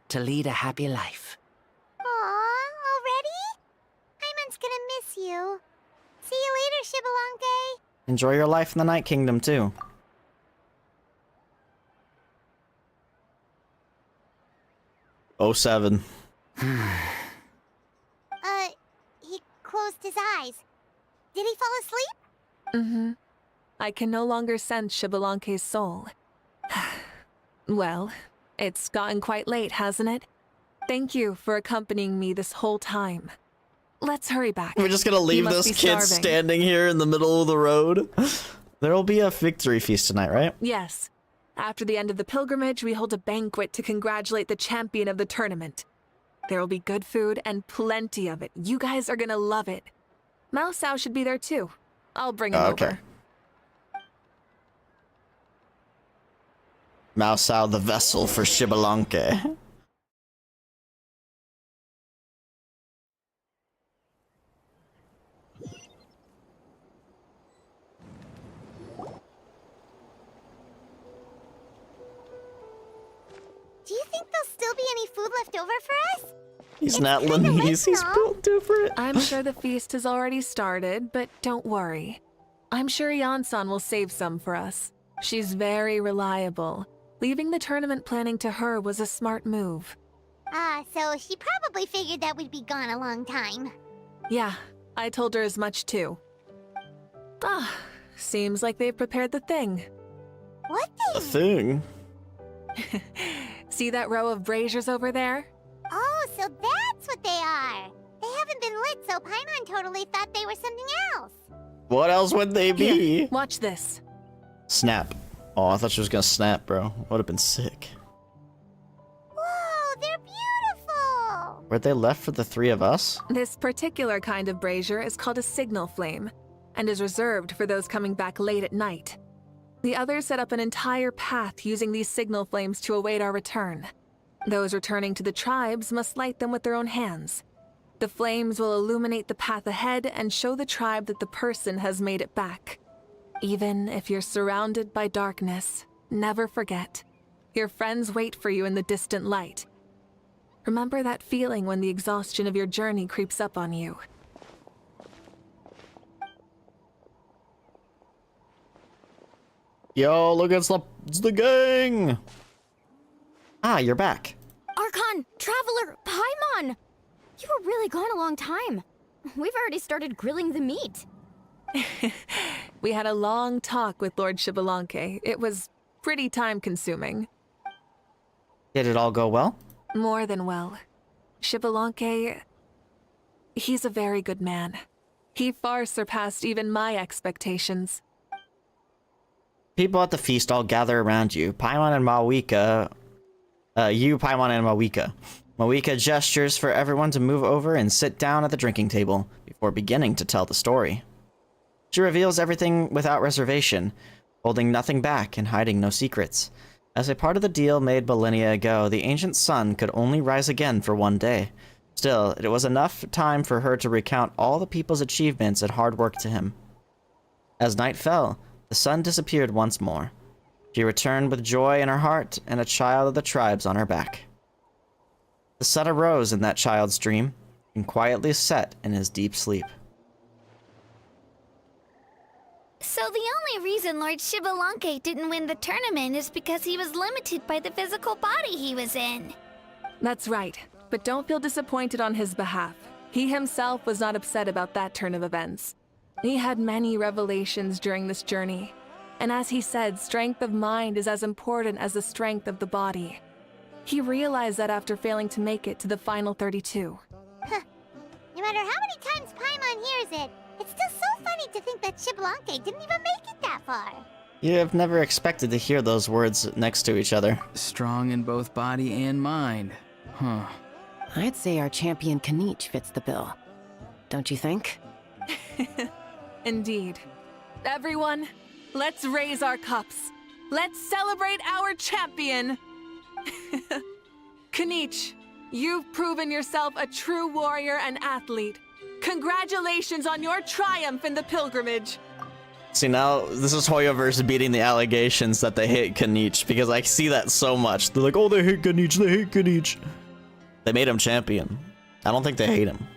Speaker 12: to lead a happy life.
Speaker 2: Aw, already? Hyman's gonna miss you. See you later, Shibalonke.
Speaker 1: Enjoy your life in the Night Kingdom, too. Oh, 07.
Speaker 2: He closed his eyes. Did he fall asleep?
Speaker 20: Mm-hmm. I can no longer sense Shibalonke's soul. Well, it's gotten quite late, hasn't it? Thank you for accompanying me this whole time. Let's hurry back.
Speaker 1: We're just gonna leave this kid standing here in the middle of the road. There'll be a victory feast tonight, right?
Speaker 20: Yes. After the end of the pilgrimage, we hold a banquet to congratulate the champion of the tournament. There will be good food and plenty of it. You guys are gonna love it. Mao Sao should be there too. I'll bring him over.
Speaker 1: Mao Sao, the vessel for Shibalonke.
Speaker 2: Do you think there'll still be any food left over for us?
Speaker 1: He's not Lebanese, he's built different.
Speaker 20: I'm sure the feast has already started, but don't worry. I'm sure Yansan will save some for us. She's very reliable. Leaving the tournament planning to her was a smart move.
Speaker 2: So she probably figured that we'd be gone a long time.
Speaker 20: Yeah, I told her as much too. Seems like they've prepared the thing.
Speaker 2: What
Speaker 1: The thing?
Speaker 20: See that row of braziers over there?
Speaker 2: Oh, so that's what they are. They haven't been lit, so Paimon totally thought they were something else.
Speaker 1: What else would they be?
Speaker 20: Here, watch this.
Speaker 1: Snap. Oh, I thought she was gonna snap, bro. Would have been sick.
Speaker 2: Whoa, they're beautiful!
Speaker 1: Were they left for the three of us?
Speaker 20: This particular kind of brazier is called a signal flame, and is reserved for those coming back late at night. The others set up an entire path using these signal flames to await our return. Those returning to the tribes must light them with their own hands. The flames will illuminate the path ahead and show the tribe that the person has made it back. Even if you're surrounded by darkness, never forget. Your friends wait for you in the distant light. Remember that feeling when the exhaustion of your journey creeps up on you.
Speaker 1: Yo, look, it's the gang! Ah, you're back.
Speaker 15: Archon, Traveler, Paimon! You were really gone a long time. We've already started grilling the meat.
Speaker 20: We had a long talk with Lord Xbalanque. It was pretty time-consuming.
Speaker 1: Did it all go well?
Speaker 20: More than well. Xbalanque, he's a very good man. He far surpassed even my expectations.
Speaker 1: People at the feast all gather around you. Paimon and Mavuika. Paimon and Mavuika. Mavuika gestures for everyone to move over and sit down at the drinking table before beginning to tell the story. She reveals everything without reservation, holding nothing back and hiding no secrets. As a part of the deal made millennia ago, the ancient sun could only rise again for one day. Still, it was enough time for her to recount all the people's achievements and hard work to him. As night fell, the sun disappeared once more. She returned with joy in her heart and a child of the tribes on her back. The sun arose in that child's dream and quietly set in his deep sleep.
Speaker 2: So the only reason Lord Xbalanque didn't win the tournament is because he was limited by the physical body he was in.
Speaker 20: That's right, but don't feel disappointed on his behalf. He himself was not upset about that turn of events. He had many revelations during this journey, and as he said, strength of mind is as important as the strength of the body. He realized that after failing to make it to the final 32.
Speaker 2: Huh. No matter how many times Paimon hears it, it's still so funny to think that Xbalanque didn't even make it that far.
Speaker 1: You have never expected to hear those words next to each other.
Speaker 10: Strong in both body and mind. Huh.
Speaker 8: I'd say our champion Kenich fits the bill. Don't you think?
Speaker 20: Indeed. Everyone, let's raise our cups. Let's celebrate our champion! Kenich, you've proven yourself a true warrior and athlete. Congratulations on your triumph in the pilgrimage.
Speaker 1: See, now this is Hoyoverse beating the allegations that they hate Kenich, because I see that so much. They're like, oh, they hate Kenich, they hate Kenich. They made him champion. I don't think they hate him.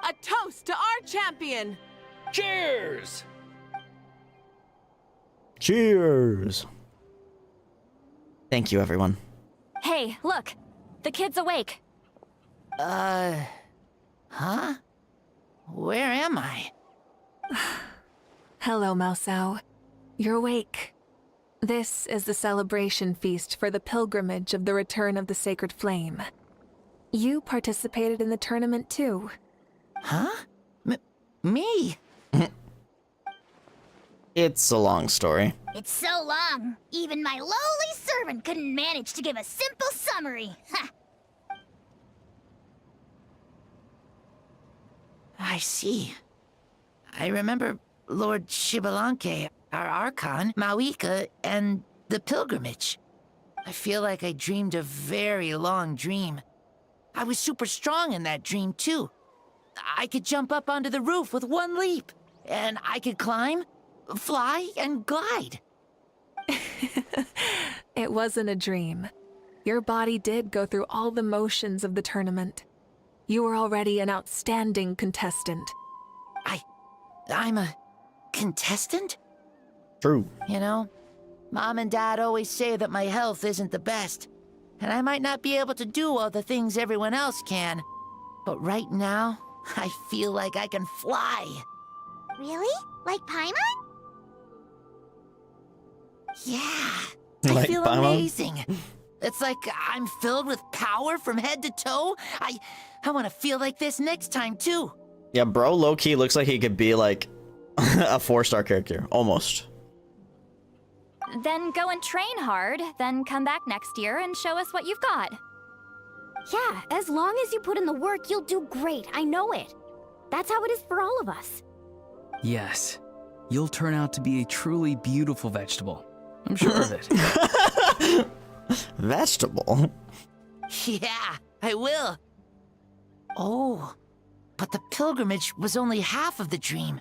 Speaker 20: A toast to our champion!
Speaker 14: Cheers!
Speaker 1: Cheers! Thank you, everyone.
Speaker 6: Hey, look! The kid's awake.
Speaker 12: Huh? Where am I?
Speaker 20: Hello, Mausau. You're awake. This is the celebration feast for the pilgrimage of the return of the Sacred Flame. You participated in the tournament too.
Speaker 12: Huh? Me?
Speaker 1: It's a long story.
Speaker 2: It's so long, even my lowly servant couldn't manage to give a simple summary. Ha!
Speaker 12: I see. I remember Lord Xbalanque, our Archon, Mavuika, and the pilgrimage. I feel like I dreamed a very long dream. I was super strong in that dream, too. I could jump up onto the roof with one leap, and I could climb, fly, and glide.
Speaker 20: It wasn't a dream. Your body did go through all the motions of the tournament. You were already an outstanding contestant.
Speaker 12: I'm a contestant?
Speaker 1: True.
Speaker 12: You know, Mom and Dad always say that my health isn't the best, and I might not be able to do all the things everyone else can. But right now, I feel like I can fly.
Speaker 2: Really? Like Paimon?
Speaker 12: Yeah.
Speaker 1: Like
Speaker 12: I feel
Speaker 1: Paimon?
Speaker 12: amazing. It's like I'm filled with power from head to toe. I want to feel like this next time, too.
Speaker 1: Yeah, bro, low-key looks like he could be, like, a 4-star character. Almost.
Speaker 6: Then go and train hard, then come back next year and show us what you've got.
Speaker 15: Yeah, as long as you put in the work, you'll do great. I know it. That's how it is for all of us.
Speaker 10: Yes. You'll turn out to be a truly beautiful vegetable. I'm sure of it.
Speaker 1: Vegetable?
Speaker 12: Yeah, I will. Oh, but the pilgrimage was only half of the dream.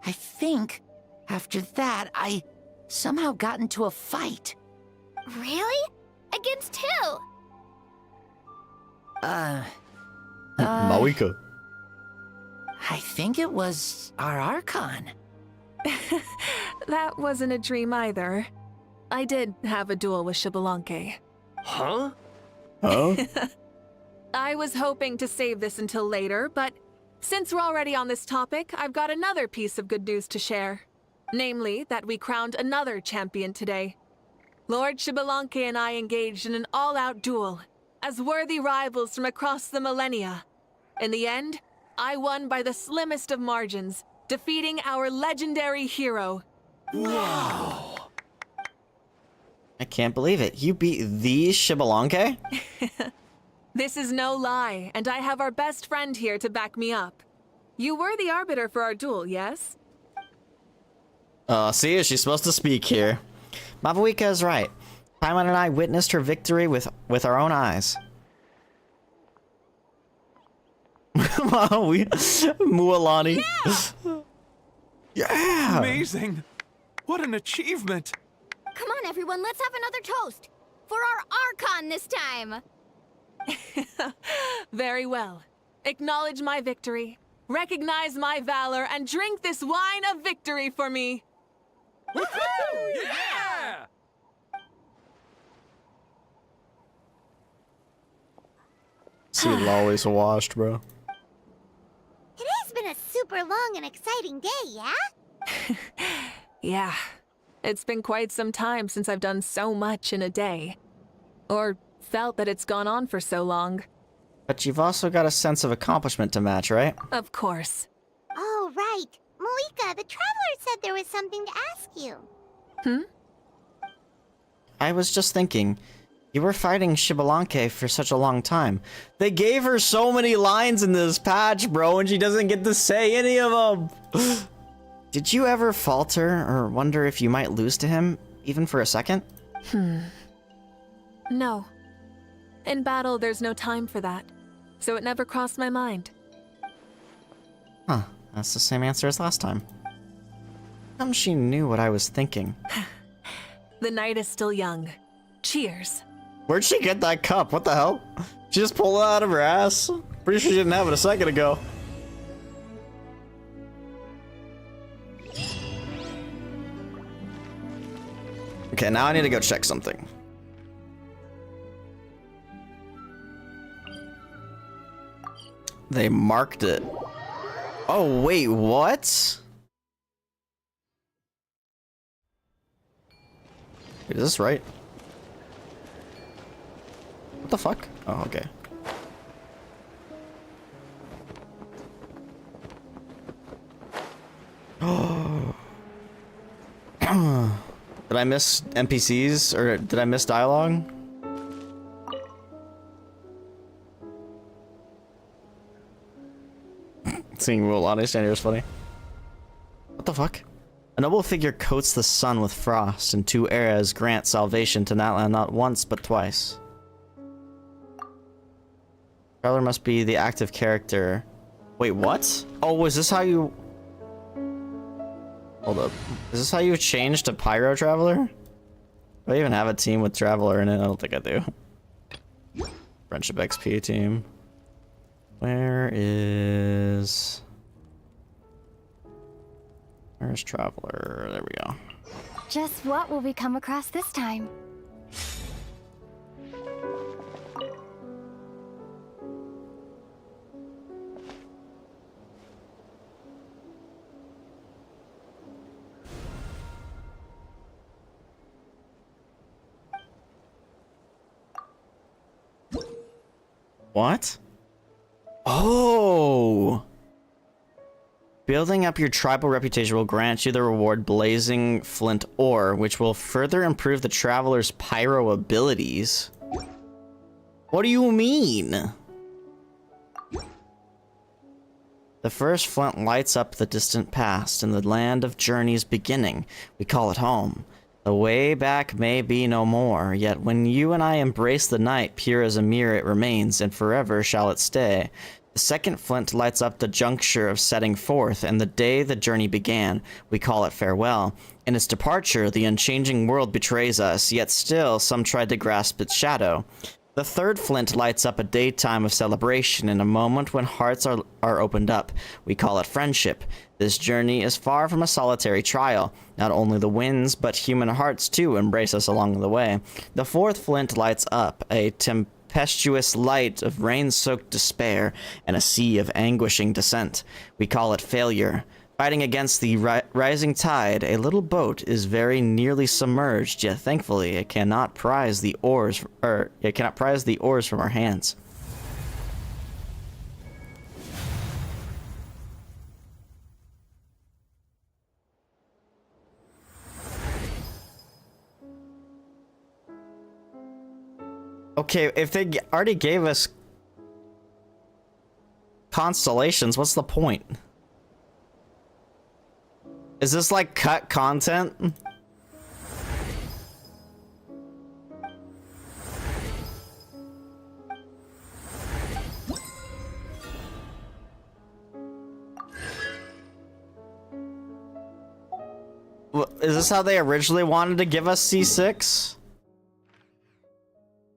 Speaker 12: I think, after that, I somehow got into a fight.
Speaker 2: Really? Against who?
Speaker 1: Mavuika.
Speaker 12: I think it was our Archon.
Speaker 20: That wasn't a dream either. I did have a duel with Xbalanque.
Speaker 14: Huh?
Speaker 1: Oh?
Speaker 20: I was hoping to save this until later, but Since we're already on this topic, I've got another piece of good news to share. Namely, that we crowned another champion today. Lord Xbalanque and I engaged in an all-out duel, as worthy rivals from across the millennia. In the end, I won by the slimmest of margins, defeating our legendary hero.
Speaker 1: Wow. I can't believe it. You beat the Xbalanque?
Speaker 20: This is no lie, and I have our best friend here to back me up. You were the arbiter for our duel, yes?
Speaker 1: See, she's supposed to speak here. Mavuika is right. Paimon and I witnessed her victory with our own eyes. Mualani. Yeah!
Speaker 16: Amazing! What an achievement!
Speaker 15: Come on, everyone, let's have another toast. For our Archon this time.
Speaker 20: Very well. Acknowledge my victory, recognize my valor, and drink this wine of victory for me.
Speaker 4: Woohoo! Yeah!
Speaker 1: Citlali's washed, bro.
Speaker 2: It has been a super long and exciting day, yeah?
Speaker 20: Yeah. It's been quite some time since I've done so much in a day. Or felt that it's gone on for so long.
Speaker 1: But you've also got a sense of accomplishment to match, right?
Speaker 20: Of course.
Speaker 2: Oh, right. Mavuika, the Traveler said there was something to ask you.
Speaker 1: I was just thinking, you were fighting Xbalanque for such a long time. They gave her so many lines in this patch, bro, and she doesn't get to say any of them. Did you ever falter or wonder if you might lose to him, even for a second?
Speaker 20: No. In battle, there's no time for that. So it never crossed my mind.
Speaker 1: Huh, that's the same answer as last time. How come she knew what I was thinking?
Speaker 20: The night is still young. Cheers.
Speaker 1: Where'd she get that cup? What the hell? She just pulled it out of her ass? Pretty sure she didn't have it a second ago. Okay, now I need to go check something. They marked it. Oh, wait, what? Wait, is this right? What the fuck? Oh, okay. Did I miss NPCs or did I miss dialogue? Seeing Mualani stand here is funny. What the fuck? A noble figure coats the sun with frost, and 2 eras grant salvation to Natlan not once but twice. Traveler must be the active character. Wait, what? Oh, was this how you... Hold up. Is this how you change to Pyro Traveler? Do I even have a team with Traveler in it? I don't think I do. Friendship XP team. Where's Traveler? There we go.
Speaker 15: Just what will we come across this time?
Speaker 1: What? Oh! Building up your tribal reputation will grant you the reward Blazing Flint Ore, which will further improve the Traveler's pyro abilities. What do you mean? The first flint lights up the distant past in the land of journey's beginning. We call it home. The way back may be no more, yet when you and I embrace the night, pure as a mirror it remains, and forever shall it stay. The second flint lights up the juncture of setting forth, and the day the journey began. We call it farewell. In its departure, the unchanging world betrays us, yet still some tried to grasp its shadow. The third flint lights up a daytime of celebration in a moment when hearts are opened up. We call it friendship. This journey is far from a solitary trial. Not only the winds, but human hearts too embrace us along the way. The fourth flint lights up a tempestuous light of rain-soaked despair and a sea of anguishing descent. We call it failure. Fighting against the rising tide, a little boat is very nearly submerged, yet thankfully it cannot prize the oars from our hands. Okay, if they already gave us constellations, what's the point? Is this like cut content? Is this how they originally wanted to give us C6?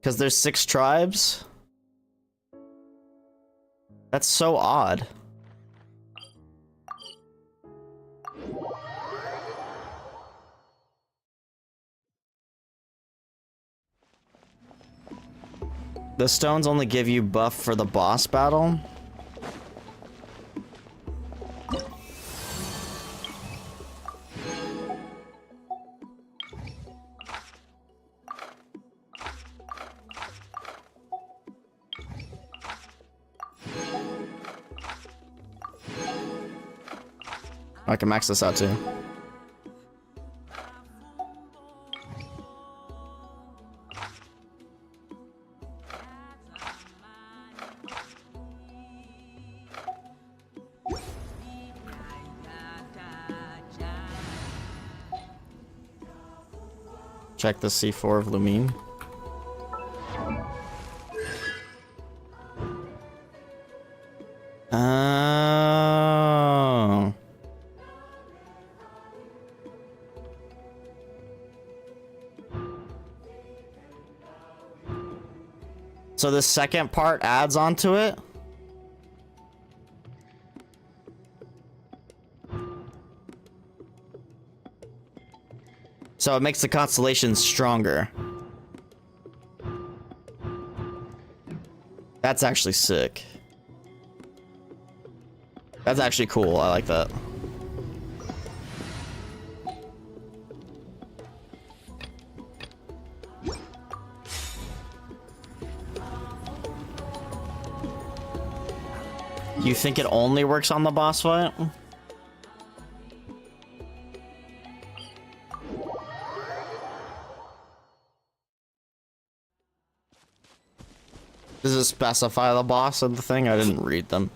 Speaker 1: Because there's 6 tribes? That's so odd. The stones only give you buff for the boss battle? I can max this out too. Check the C4 of Lumine. Oh. So the second part adds onto it? So it makes the constellations stronger. That's actually sick. That's actually cool. I like that. You think it only works on the boss fight? Does it specify the boss of the thing? I didn't read them.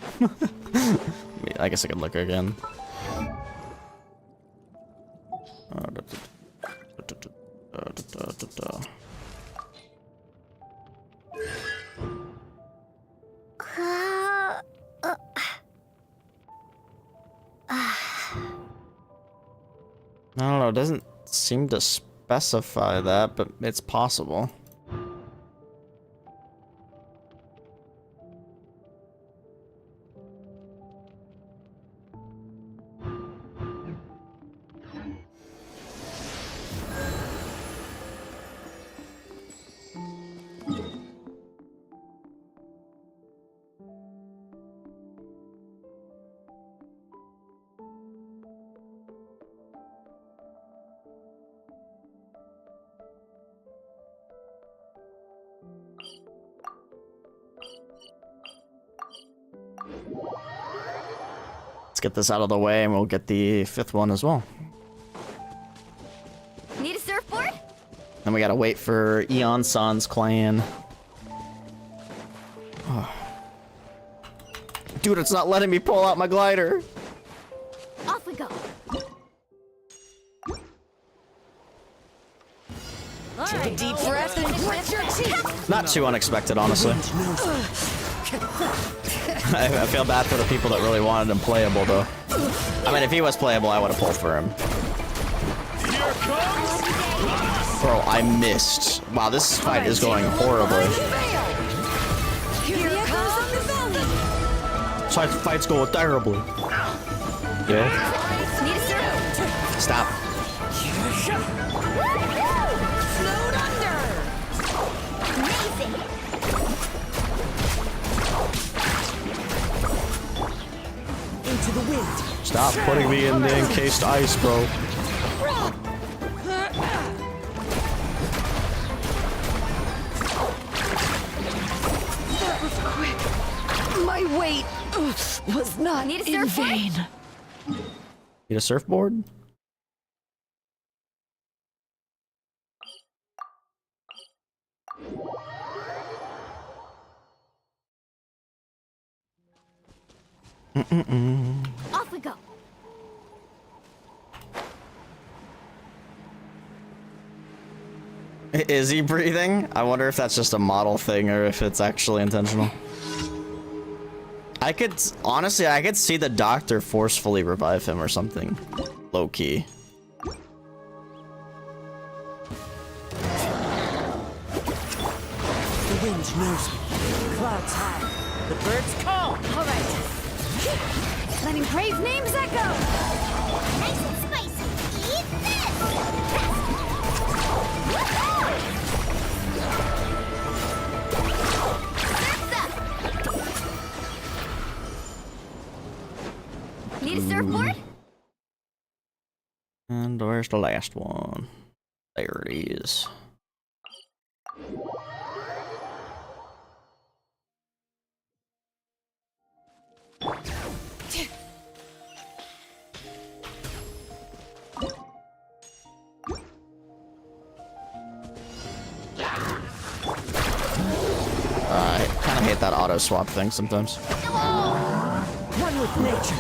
Speaker 1: I guess I could look again. I don't know, it doesn't seem to specify that, but it's possible. Get this out of the way and we'll get the 5th one as well.
Speaker 15: Need a surfboard?
Speaker 1: Then we gotta wait for Eon San's clan. Oh. Dude, it's not letting me pull out my glider.
Speaker 15: Off we go.
Speaker 22: Take a deep breath and grit your teeth.
Speaker 1: Not too unexpected, honestly. I feel bad for the people that really wanted him playable, though. I mean, if he was playable, I would have pulled for him. Bro, I missed. Wow, this fight is going horribly. This fight's going terribly. Yeah. Stop.
Speaker 15: Float under. Amazing.
Speaker 1: Stop putting me in the encased ice, bro.
Speaker 9: That was quick. My weight was not in vain.
Speaker 1: Need a surfboard?
Speaker 15: Off we go.
Speaker 1: Is he breathing? I wonder if that's just a model thing or if it's actually intentional. I could see the doctor forcefully revive him or something. Low key.
Speaker 5: The wind knows me. Clouds high. The birds call.
Speaker 15: All right. Letting brave names echo.
Speaker 2: Nice and spicy. Eat this!
Speaker 15: Need a surfboard?
Speaker 1: And where's the last one? There it is. I kind of hate that auto swap thing sometimes.
Speaker 5: One with nature.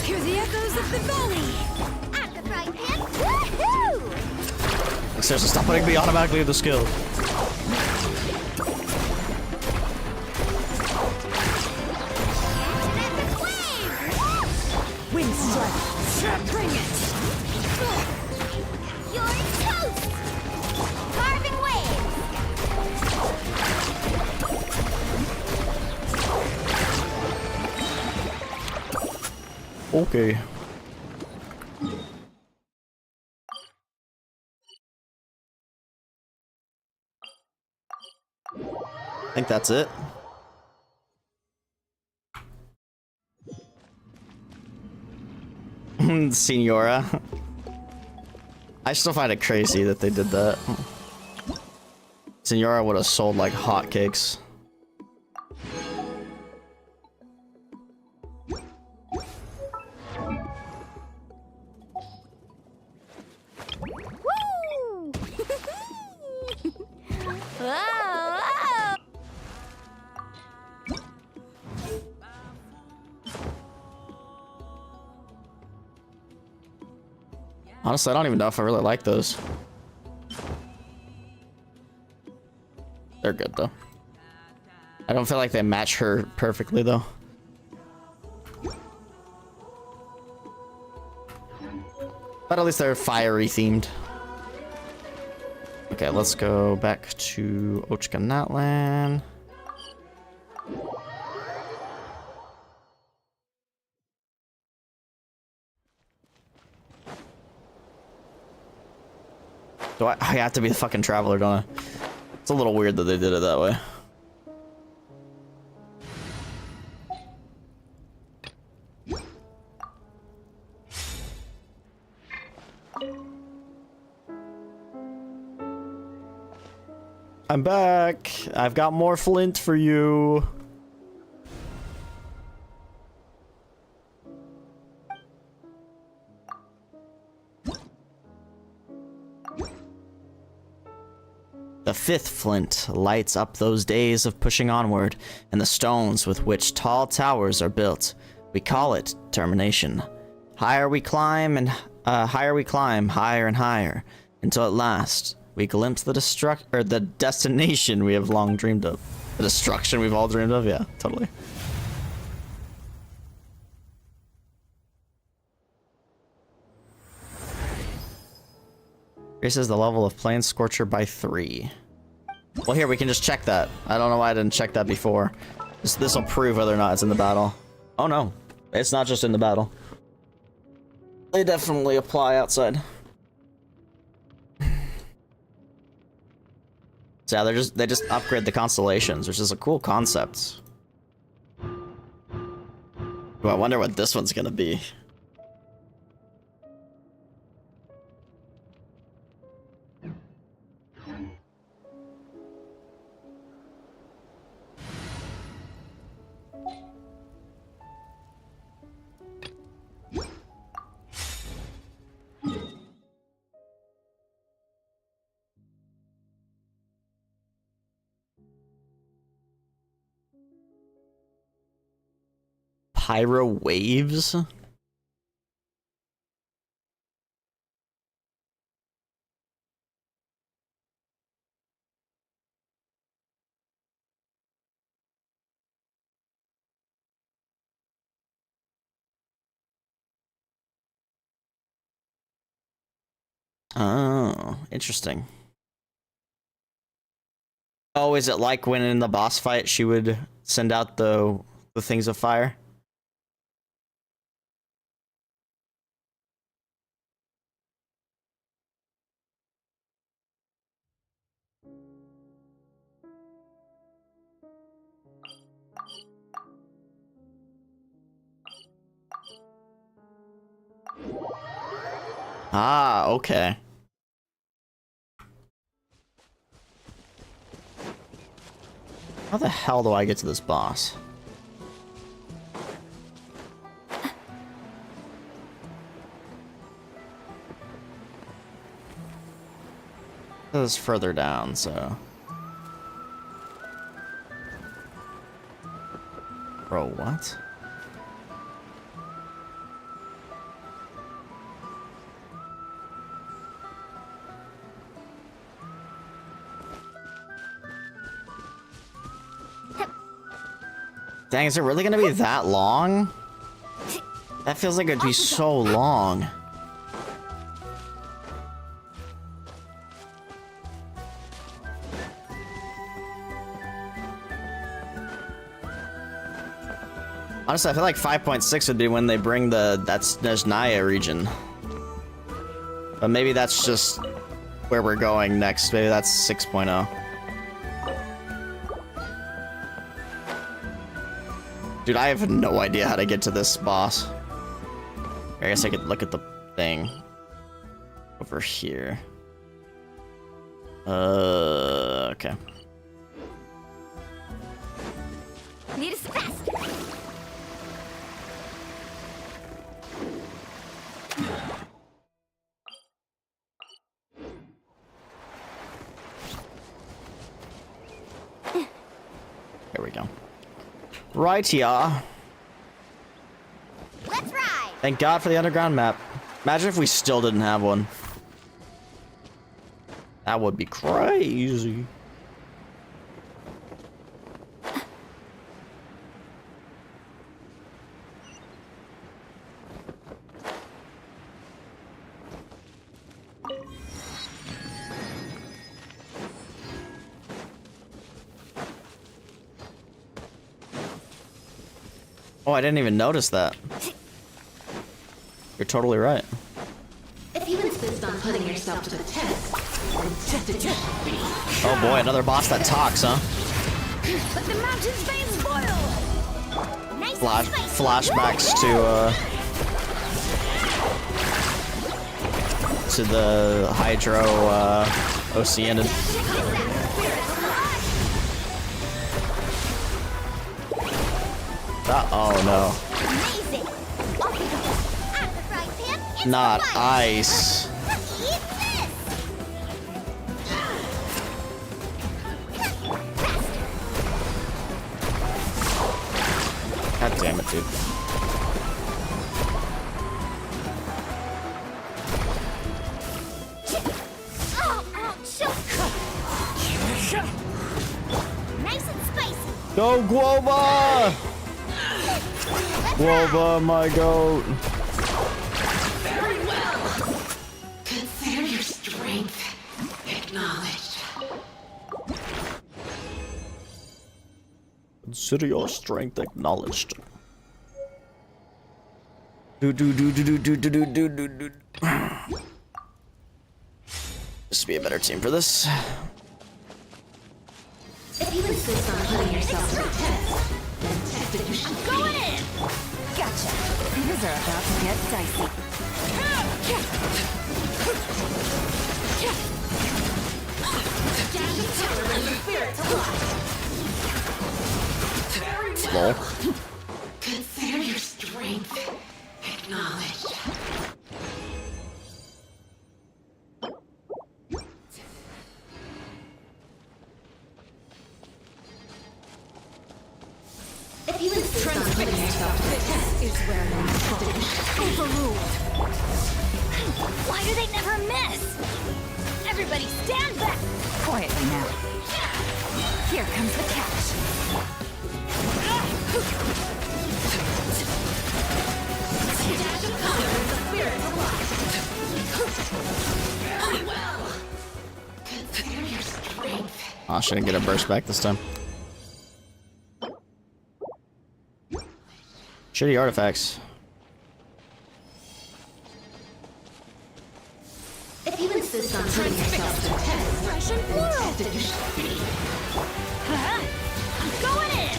Speaker 15: Hear the echoes of the valley.
Speaker 2: At the frying pan. Woohoo!
Speaker 1: Like, seriously, stop putting me automatically in the skill.
Speaker 5: Wind strike.
Speaker 15: Bring it.
Speaker 2: You're toast! Carving waves!
Speaker 1: Okay. I think that's it. Senora. I still find it crazy that they did that. Senora would have sold like hotcakes.
Speaker 15: Woo! Whoa!
Speaker 1: Honestly, I don't even know if I really like those. They're good though. I don't feel like they match her perfectly though. But at least they're fiery themed. Okay, let's go back to Ochka Natlan. Do I have to be the fucking traveler, don't I? It's a little weird that they did it that way. I'm back. I've got more flint for you. The fifth flint lights up those days of pushing onward, and the stones with which tall towers are built. We call it determination. Higher we climb, and higher and higher, until at last we glimpse the destination we have long dreamed of. The destruction we've all dreamed of. Yeah, totally. Increases the level of Plane Scorcher by 3. Well, here, we can just check that. I don't know why I didn't check that before. This will prove whether or not it's in the battle. Oh no, it's not just in the battle. They definitely apply outside. So yeah, they just upgrade the constellations, which is a cool concept. Ooh, I wonder what this one's gonna be. Pyro waves? Oh, interesting. Oh, is it like when in the boss fight she would send out the things of fire? Ah, okay. How the hell do I get to this boss? This is further down, so... Bro, what? Dang, is it really gonna be that long? That feels like it'd be so long. Honestly, I feel like 5.6 would be when they bring that's Nezhnaya region. But maybe that's just where we're going next. Maybe that's 6.0. Dude, I have no idea how to get to this boss. I guess I could look at the thing over here. Okay.
Speaker 2: Need us fast.
Speaker 1: There we go. Right here.
Speaker 2: Let's ride.
Speaker 1: Thank God for the underground map. Imagine if we still didn't have one. That would be crazy. Oh, I didn't even notice that. You're totally right.
Speaker 13: If you insist on putting yourself to the test,
Speaker 1: Oh boy, another boss that talks, huh?
Speaker 2: Let the mountain's veins boil. Nice
Speaker 1: Flashbacks to the Hydro Oceanid. Oh no. Not ice. God damn it, dude.
Speaker 2: Nice and spicy.
Speaker 1: Go, Guoba! Guoba, my goat.
Speaker 13: Very well. Consider your strength acknowledged.
Speaker 1: Consider your strength acknowledged. This would be a better team for this.
Speaker 13: If you insist on putting yourself to the test, then test it you should
Speaker 2: Going in. Gotcha.
Speaker 15: Gotcha. Things are about to get dicey.
Speaker 1: Lol.
Speaker 13: Consider your strength acknowledged.
Speaker 15: If you insist on putting yourself to the test, is where I'm overruled.
Speaker 6: Why do they never miss? Everybody stand back!
Speaker 15: Quietly now. Here comes the catch.
Speaker 13: Dash of color is the spirit alive. Very well. Consider your strength.
Speaker 1: Oh, I shouldn't get a burst back this time. Shitty artifacts.
Speaker 13: If you insist on putting yourself to the test,
Speaker 15: Fresh and
Speaker 13: tested you should be.
Speaker 15: I'm going in!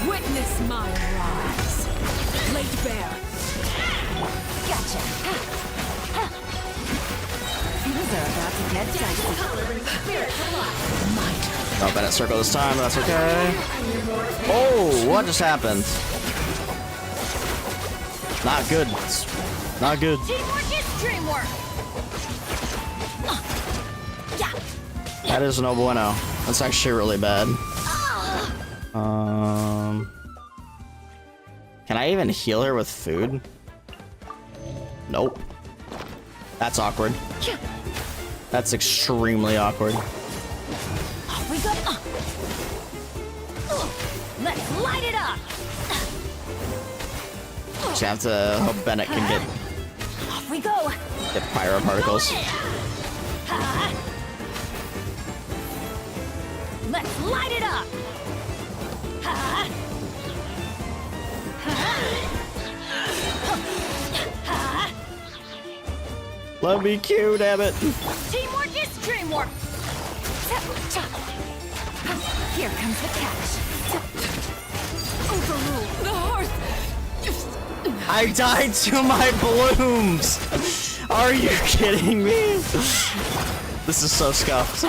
Speaker 15: Witness my rise. Laid bare. Gotcha. Things are about to get dicey.
Speaker 1: Not bad at circle this time, but that's okay. Oh, what just happened? Not good. Not good.
Speaker 6: Teamwork is dreamwork!
Speaker 1: That is no bueno. That's actually really bad. Can I even heal her with food? Nope. That's awkward. That's extremely awkward.
Speaker 6: Off we go! Let's light it up!
Speaker 1: Just have to hope Bennett can get
Speaker 6: Off we go!
Speaker 1: pyro particles.
Speaker 6: Let's light it up!
Speaker 1: Let me cue, damn it.
Speaker 6: Teamwork is dreamwork!
Speaker 15: Here comes the catch. Overruled. The horse.
Speaker 1: I died to my blooms! Are you kidding me? This is so scuffed.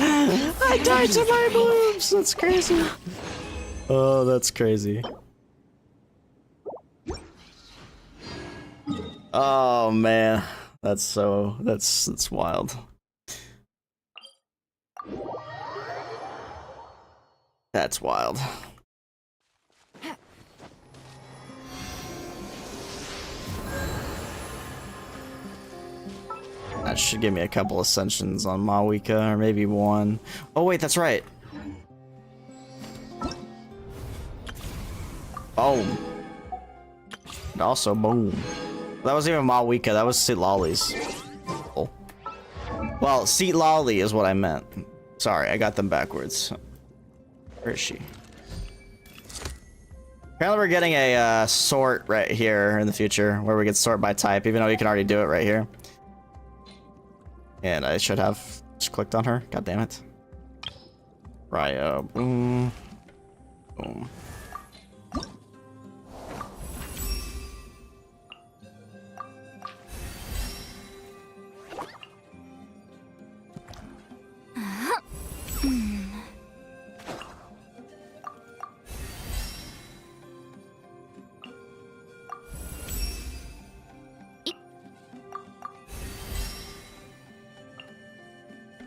Speaker 1: I died to my blooms! That's crazy. Oh, that's crazy. Oh man. That's wild. That's wild. That should give me a couple ascensions on Mavuika, or maybe one. Oh wait, that's right. Boom. And also boom. That wasn't even Mavuika, that was Citlali's. Oh. Well, Citlali is what I meant. Sorry, I got them backwards. Where is she? Apparently we're getting a sort right here in the future, where we can sort by type, even though you can already do it right here. And I should have just clicked on her. God damn it. Ryo. Boom. Boom.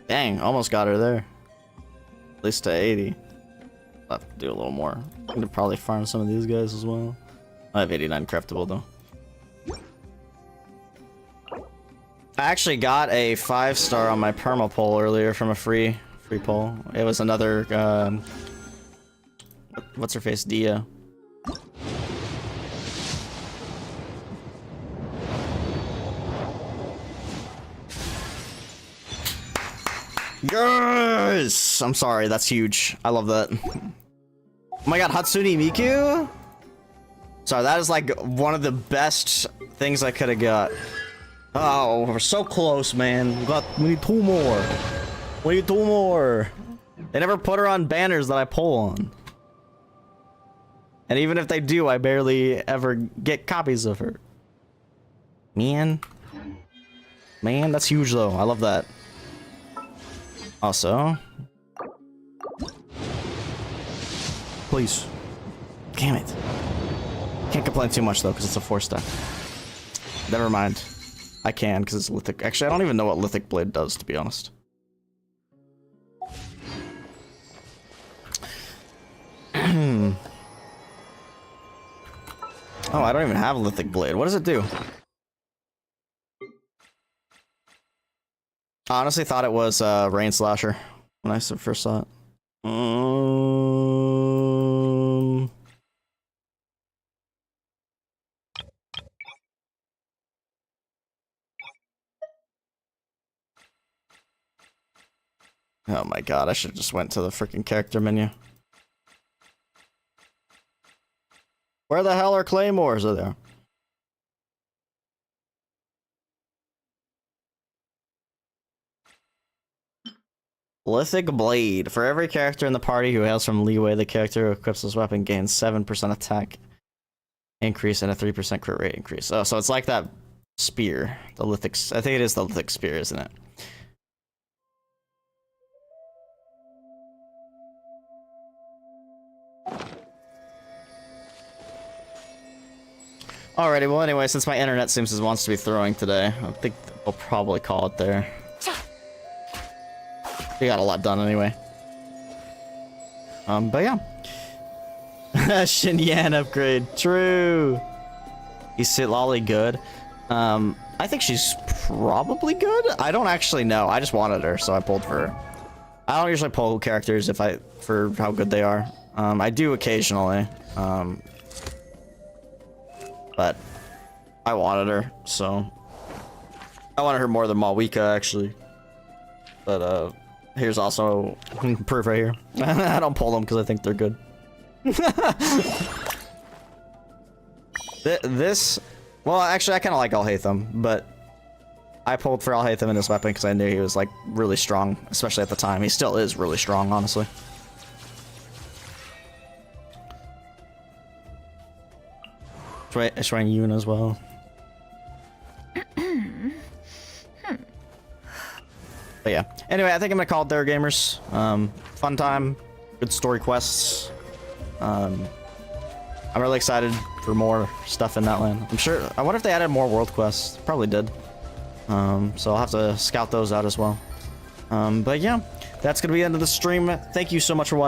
Speaker 1: Dang, almost got her there. At least to 80. I'll have to do a little more. I'm gonna probably farm some of these guys as well. I have 89 craftable though. I actually got a 5-star on my perma poll earlier from a free poll. It was another what's her face, Dia. Yes! I'm sorry, that's huge. I love that. Oh my god, Hatsune Miku? Sorry, that is like one of the best things I could have got. Oh, we're so close, man. We need 2 more. We need 2 more. They never put her on banners that I pull on. And even if they do, I barely ever get copies of her. Man, that's huge though. I love that. Also, please. Damn it. Can't complain too much though, because it's a 4-star. Never mind. I can, because it's lithic. Actually, I don't even know what lithic blade does, to be honest. Oh, I don't even have a lithic blade. What does it do? I honestly thought it was Rain Slasher when I first saw it. Oh my god, I should have just went to the freaking character menu. Where the hell are claymores? Are there? Lithic Blade. For every character in the party who hails from Leeway, the character who equips this weapon gains 7% attack increase and a 3% crit rate increase. Oh, so it's like that spear. The lithic... I think it is the lithic spear, isn't it? Alrighty, well anyway, since my internet seems to wants to be throwing today, I think we'll probably call it there. We got a lot done anyway. But yeah. Shinyan upgrade. True. Is Citlali good? I think she's probably good. I don't actually know. I just wanted her, so I pulled for her. I don't usually pull characters for how good they are. I do occasionally. But I wanted her, so I wanted her more than Mavuika actually. But here's also proof right here. I don't pull them because I think they're good. Well, actually, I kind of like Alhaitham, but I pulled for Alhaitham in this weapon because I knew he was like really strong, especially at the time. He still is really strong, honestly. Trying Yuna as well. But yeah. Anyway, I think I'm gonna call it there, gamers. Fun time, good story quests. I'm really excited for more stuff in that land. I'm sure. I wonder if they added more world quests. Probably did. So I'll have to scout those out as well. But yeah, that's gonna be the end of the stream. Thank you so much for watching.